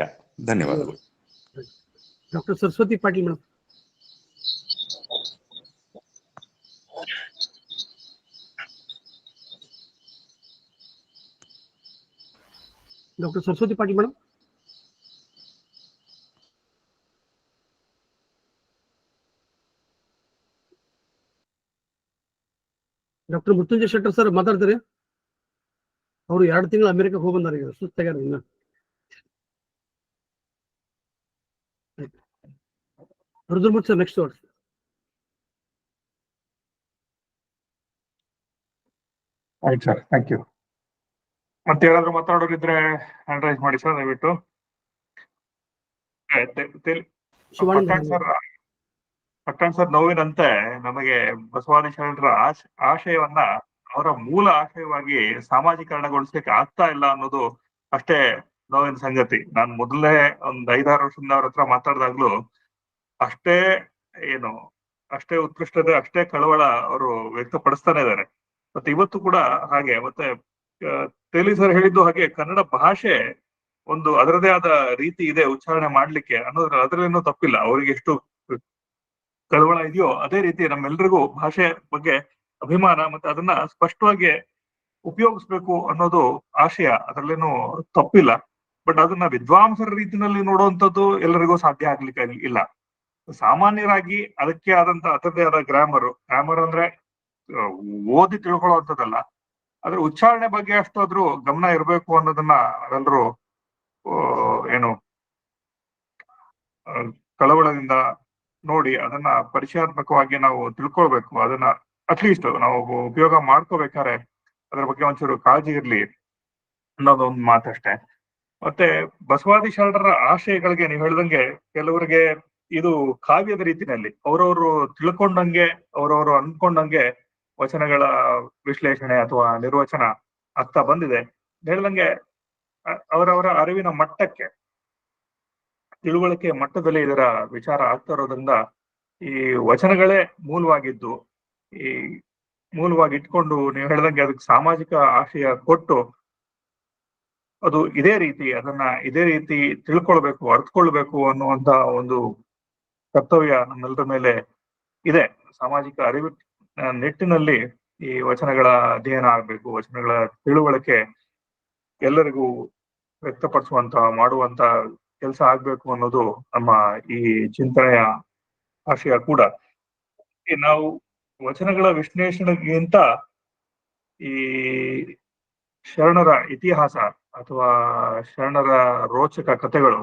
ಧನ್ಯವಾದಗಳು. Doctor Saraswati Patil madam. Doctor Saraswati Patil madam. Doctor Mrityunjaya Shettar sir ಮಾತಾಡ್ತಾರೆ. ಅವರು 2 ತಿಂಗಳು ಅಮೆರಿಕಕ್ಕೆ ಹೋಗಿ ಬಂದಾರ, ಈಗ ಸುಸ್ತಾಗ್ಯಾರ ಇನ್ನ. Rudramurthy sir next word. ಆಯ್ತು ಸರ್, ಥ್ಯಾಂಕ್ ಯು. ಮತ್ತೆ ಯಾರಾದ್ರೂ ಮಾತಾಡೋರಿದ್ರೆ ಹ್ಯಾಂಡ್ ರೈಸ್ ಮಾಡಿ ಸರ್, ದಯವಿಟ್ಟು. ಪಟ್ಟಣ್ ಸರ್ ನೋವಿನಂತೆ ನಮಗೆ ಬಸವಾದಿ ಶರಣರ ಆಶಯವನ್ನ ಅವರ ಮೂಲ ಆಶಯವಾಗಿ ಸಾಮಾಜೀಕರಣಗೊಳಿಸ್ಲಿಕ್ಕೆ ಆಗ್ತಾ ಇಲ್ಲ ಅನ್ನೋದು ಅಷ್ಟೇ ನೋವಿನ ಸಂಗತಿ. ನಾನು ಮೊದಲೇ ಒಂದ್ 5-6 ವರ್ಷದಿಂದ ಅವ್ರ ಹತ್ರ ಮಾತಾಡಿದಾಗ್ಲೂ ಅಷ್ಟೇ ಉತ್ಕೃಷ್ಟತೆ, ಅಷ್ಟೇ ಕಳವಳ ಅವರು ವ್ಯಕ್ತಪಡಿಸ್ತಾನೆ ಇದ್ದಾರೆ. ಮತ್ತೆ ಇವತ್ತು ಕೂಡ ಹಾಗೆ. ಮತ್ತೆ ತೇಲಿ ಸರ್ ಹೇಳಿದ್ದು ಹಾಗೆ, ಕನ್ನಡ ಭಾಷೆ ಒಂದು ಅದರದೇ ಆದ ರೀತಿ ಇದೆ ಉಚ್ಚಾರಣೆ ಮಾಡ್ಲಿಕ್ಕೆ ಅನ್ನೋದ್ರ ಅದ್ರಲ್ಲೇನೂ ತಪ್ಪಿಲ್ಲ. ಅವರಿಗೆ ಎಷ್ಟು ಕಳವಳ ಇದೆಯೋ ಅದೇ ರೀತಿ ನಮ್ಮೆಲ್ರಿಗೂ ಭಾಷೆ ಬಗ್ಗೆ ಅಭಿಮಾನ ಮತ್ತೆ ಅದನ್ನ ಸ್ಪಷ್ಟವಾಗಿ ಉಪಯೋಗಿಸ್ಬೇಕು ಅನ್ನೋದು ಆಶಯ, ಅದರಲ್ಲೇನು ತಪ್ಪಿಲ್ಲ. ಬಟ್ ಅದನ್ನ ವಿದ್ವಾಂಸರ ರೀತಿನಲ್ಲಿ ನೋಡುವಂಥದ್ದು ಎಲ್ಲರಿಗೂ ಸಾಧ್ಯ ಆಗ್ಲಿಕ್ಕೆ ಇಲ್ಲ. ಸಾಮಾನ್ಯರಾಗಿ ಅದಕ್ಕೆ ಆದಂತ ಅದರದೇ ಆದ ಗ್ರಾಮರ್ ಅಂದ್ರೆ ಓದಿ ತಿಳ್ಕೊಳ್ಳುವಂಥದ್ದಲ್ಲ, ಅದ್ರ ಉಚ್ಚಾರಣೆ ಬಗ್ಗೆ ಅಷ್ಟಾದ್ರೂ ಗಮನ ಇರಬೇಕು ಅನ್ನೋದನ್ನ ನಾವೆಲ್ಲರೂ ಕಳವಳದಿಂದ ನೋಡಿ ಅದನ್ನ ಪರಿಚಯಾತ್ಮಕವಾಗಿ ನಾವು ತಿಳ್ಕೊಳ್ಬೇಕು. ಅದನ್ನ ಅಟ್ಲೀಸ್ಟ್ ನಾವು ಉಪಯೋಗ ಮಾಡ್ಕೋಬೇಕಾದ್ರೆ ಅದ್ರ ಬಗ್ಗೆ ಒಂಚೂರು ಕಾಳಜಿ ಇರ್ಲಿ ಅನ್ನೋದೊಂದು ಮಾತಷ್ಟೇ. ಮತ್ತೆ ಬಸವಾದಿ ಶರಣರ ಆಶಯಗಳಿಗೆ ನೀವು ಹೇಳ್ದಂಗೆ ಕೆಲವರಿಗೆ ಇದು ಕಾವ್ಯದ ರೀತಿನಲ್ಲಿ ಅವರವರು ತಿಳ್ಕೊಂಡಂಗೆ, ಅವರವರು ಅನ್ಕೊಂಡಂಗೆ ವಚನಗಳ ವಿಶ್ಲೇಷಣೆ ಅಥವಾ ನಿರ್ವಚನ ಆಗ್ತಾ ಬಂದಿದೆ. ಹೇಳ್ದಂಗೆ ಅವರವರ ಅರಿವಿನ ಮಟ್ಟಕ್ಕೆ, ತಿಳುವಳಿಕೆ ಮಟ್ಟದಲ್ಲಿ ಇದರ ವಿಚಾರ ಆಗ್ತಾ ಇರೋದ್ರಿಂದ ಈ ವಚನಗಳೇ ಮೂಲವಾಗಿದ್ದು, ಈ ಮೂಲವಾಗಿ ಇಟ್ಕೊಂಡು ನೀವು ಹೇಳ್ದಂಗೆ ಅದಕ್ಕೆ ಸಾಮಾಜಿಕ ಆಶಯ ಕೊಟ್ಟು ಅದು ಇದೇ ರೀತಿ ತಿಳ್ಕೊಳ್ಬೇಕು, ಅರ್ಥಕೊಳ್ಬೇಕು ಅನ್ನುವಂತ ಒಂದು ಕರ್ತವ್ಯ ನಮ್ಮೆಲ್ಲರ ಮೇಲೆ ಇದೆ. ಸಾಮಾಜಿಕ ಅರಿವು ನಿಟ್ಟಿನಲ್ಲಿ ಈ ವಚನಗಳ ಅಧ್ಯಯನ ಆಗ್ಬೇಕು, ವಚನಗಳ ತಿಳುವಳಿಕೆ ಎಲ್ಲರಿಗೂ ವ್ಯಕ್ತಪಡಿಸುವಂತ ಮಾಡುವಂತ ಕೆಲಸ ಆಗ್ಬೇಕು ಅನ್ನೋದು ನಮ್ಮ ಈ ಚಿಂತನೆಯ ಆಶಯ ಕೂಡ. ನಾವು ವಚನಗಳ ವಿಶ್ಲೇಷಣೆಗಿಂತ ಈ ಶರಣರ ಇತಿಹಾಸ ಅಥವಾ ಶರಣರ ರೋಚಕ ಕಥೆಗಳು,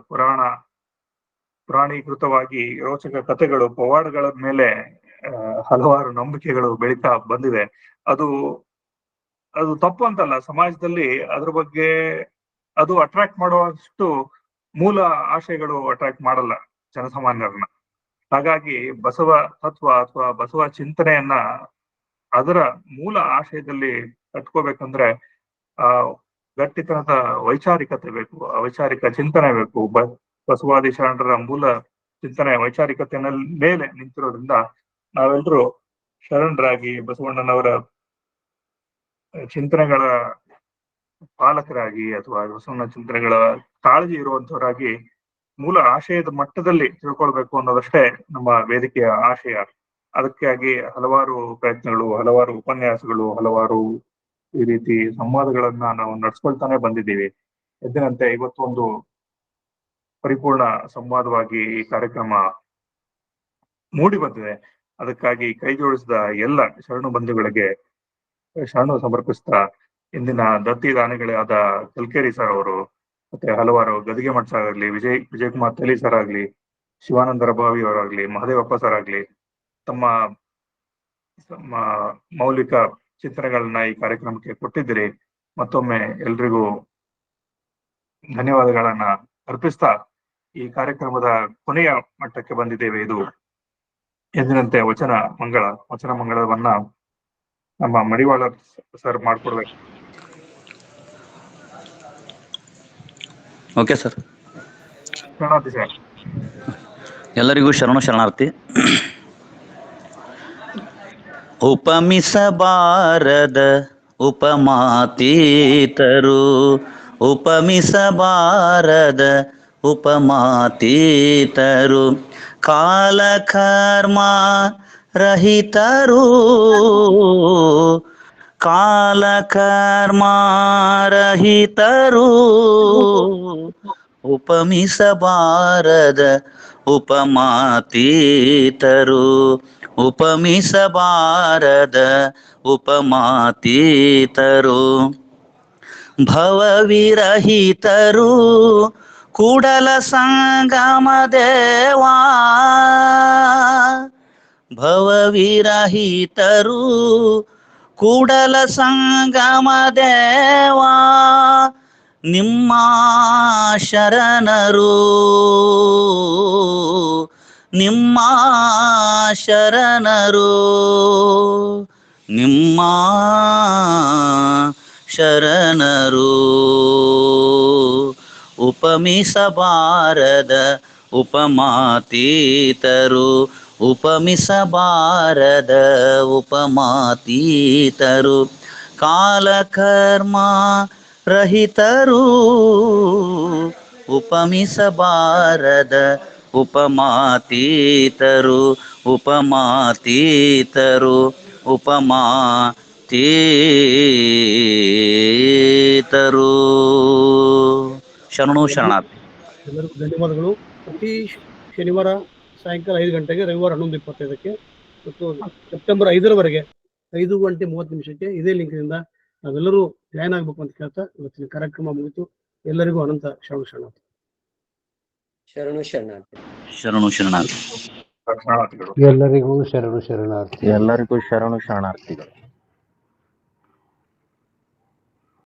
ಪುರಾಣೀಕೃತವಾಗಿ ರೋಚಕ ಕಥೆಗಳು, ಪವಾಡಗಳ ಮೇಲೆ ಹಲವಾರು ನಂಬಿಕೆಗಳು ಬೆಳೀತಾ ಬಂದಿದೆ. ಅದು ತಪ್ಪು ಅಂತಲ್ಲ. ಸಮಾಜದಲ್ಲಿ ಅದ್ರ ಬಗ್ಗೆ ಅದು ಅಟ್ರಾಕ್ಟ್ ಮಾಡುವಷ್ಟು ಮೂಲ ಆಶಯಗಳು ಅಟ್ರಾಕ್ಟ್ ಮಾಡಲ್ಲ ಜನಸಾಮಾನ್ಯರನ್ನ. ಹಾಗಾಗಿ ಬಸವ ತತ್ವ ಅಥವಾ ಬಸವ ಚಿಂತನೆಯನ್ನ ಅದರ ಮೂಲ ಆಶಯದಲ್ಲಿ ಕಟ್ಕೋಬೇಕಂದ್ರೆ ಗಟ್ಟಿತನದ ವೈಚಾರಿಕತೆ ಬೇಕು, ವೈಚಾರಿಕ ಚಿಂತನೆ ಬೇಕು. ಬಸವಾದಿ ಶರಣರ ಮೂಲ ಚಿಂತನೆ ವೈಚಾರಿಕತೆ ಮೇಲೆ ನಿಂತಿರೋದ್ರಿಂದ ನಾವೆಲ್ಲರೂ ಶರಣರಾಗಿ ಬಸವಣ್ಣನವರ ಚಿಂತನೆಗಳ ಪಾಲಕರಾಗಿ ಅಥವಾ ಬಸವಣ್ಣ ಚಿಂತನೆಗಳ ಕಾಳಜಿ ಇರುವಂತವರಾಗಿ ಮೂಲ ಆಶಯದ ಮಟ್ಟದಲ್ಲಿ ತಿಳ್ಕೊಳ್ಬೇಕು ಅನ್ನೋದಷ್ಟೇ ನಮ್ಮ ವೇದಿಕೆಯ ಆಶಯ. ಅದಕ್ಕಾಗಿ ಹಲವಾರು ಪ್ರಯತ್ನಗಳು, ಹಲವಾರು ಉಪನ್ಯಾಸಗಳು, ಹಲವಾರು ಈ ರೀತಿ ಸಂವಾದಗಳನ್ನ ನಾವು ನಡ್ಸ್ಕೊಳ್ತಾನೆ ಬಂದಿದ್ದೀವಿ. ಎದ್ದಿನಂತೆ ಇವತ್ತು ಒಂದು ಪರಿಪೂರ್ಣ ಸಂವಾದವಾಗಿ ಈ ಕಾರ್ಯಕ್ರಮ ಮೂಡಿ ಬಂದಿದೆ. ಅದಕ್ಕಾಗಿ ಕೈ ಜೋಡಿಸಿದ ಎಲ್ಲ ಶರಣು ಬಂಧುಗಳಿಗೆ ಶರಣು ಸಮರ್ಪಿಸ್ತಾ, ಇಂದಿನ ದತ್ತಿ ದಾನಿಗಳಾದ ಕಲ್ಕೇರಿ ಸರ್ ಅವರು, ಮತ್ತೆ ಹಲವಾರು ಗದಿಗೆ ಮಠ ಸರ್ ಆಗ್ಲಿ, ವಿಜಯಕುಮಾರ್ ತೇಲಿ ಸರ್ ಆಗ್ಲಿ, ಶಿವಾನಂದ ರಭಾವಿ ಅವರಾಗ್ಲಿ, ಮಹದೇವಪ್ಪ ಸರ್ ಆಗ್ಲಿ, ತಮ್ಮ ಮೌಲಿಕ ಚಿಂತನೆಗಳನ್ನ ಈ ಕಾರ್ಯಕ್ರಮಕ್ಕೆ ಕೊಟ್ಟಿದ್ದೀರಿ. ಮತ್ತೊಮ್ಮೆ ಎಲ್ರಿಗೂ ಧನ್ಯವಾದಗಳನ್ನ ಅರ್ಪಿಸ್ತಾ ಈ ಕಾರ್ಯಕ್ರಮದ ಕೊನೆಯ ಮಟ್ಟಕ್ಕೆ ಬಂದಿದ್ದೇವೆ. ಇದು ಎಂದಿನಂತೆ ವಚನ ಮಂಗಳವನ್ನ ನಮ್ಮ ಮಡಿವಾಳ ಸರ್ ಮಾಡ್ಕೊಡ್ಬೇಕು. Okay sir. ಶರಣಾರ್ಥಿ ಸರ್. ಎಲ್ಲರಿಗೂ ಶರಣಾರ್ಥಿ. ಉಪಮಿಸಬಾರದ ಉಪಮಾತೀತರು, ಉಪಮಿಸಬಾರದ ಉಪಮಾತೀತರು, ಕಾಲಕರ್ಮ ರಹಿತರು, ಕಾಲಕರ್ಮ ರಹಿತರು, ಉಪಮಿಸಬಾರದ ಉಪಮಾತೀತರು, ಉಪಮಿಸಬಾರದ ಉಪಮಾತೀತರು ಭವವಿರಹಿತರು ಕೂಡಲ ಸಂಗಮ ದೇವಾ ಭವವಿರಹಿತರು ಕೂಡಲ ಸಂಗಮ ದೇವಾ ನಿಮ್ಮ ಶರಣರು ನಿಮ್ಮ ಶರಣರು ನಿಮ್ಮ ಶರಣರು ಉಪಮಿಸಬಾರದ ಉಪಮಾತೀತರು ಉಪಮಿಸಬಾರದ ಉಪಮಾತೀತರು ಕಾಲಕರ್ಮ ರಹಿತರು ಉಪಮಿಸಬಾರದ ಉಪಮಾತೀತರು ಉಪಮಾತೀತರು ಉಪಮಾತೀತರು ಶರಣು ಶರಣಾರ್ಥಿ. ಎಲ್ಲರಿಗೂ ಧನ್ಯವಾದಗಳು. ಪ್ರತಿ ಶನಿವಾರ ಸಾಯಂಕಾಲ 5 ಗಂಟೆಗೆ, ರವಿವಾರ 11:25ಕ್ಕೆ ಮತ್ತು ಸೆಪ್ಟೆಂಬರ್ 5ರವರೆಗೆ 5:30 ಇದೇ ಲಿಂಕ್ನಿಂದ ನಾವೆಲ್ಲರೂ ಜಾಯ್ನ್ ಆಗ್ಬೇಕು ಅಂತ ಕೇಳ್ತಾ ಇವತ್ತಿನ ಕಾರ್ಯಕ್ರಮ ಮುಗಿತು. ಎಲ್ಲರಿಗೂ ಅನಂತ ಶರಣು ಶರಣಾರ್ಥಿ. ಶರಣು ಶರಣಾರ್ಥಿ. ಶರಣು ಶರಣಾರ್ಥಿ. ಶರಣಾರ್ಥಿಗಳು. ಎಲ್ಲರಿಗೂ ಶರಣು ಶರಣಾರ್ಥಿ. ಎಲ್ಲರಿಗೂ ಶರಣು ಶರಣಾರ್ಥಿಗಳು.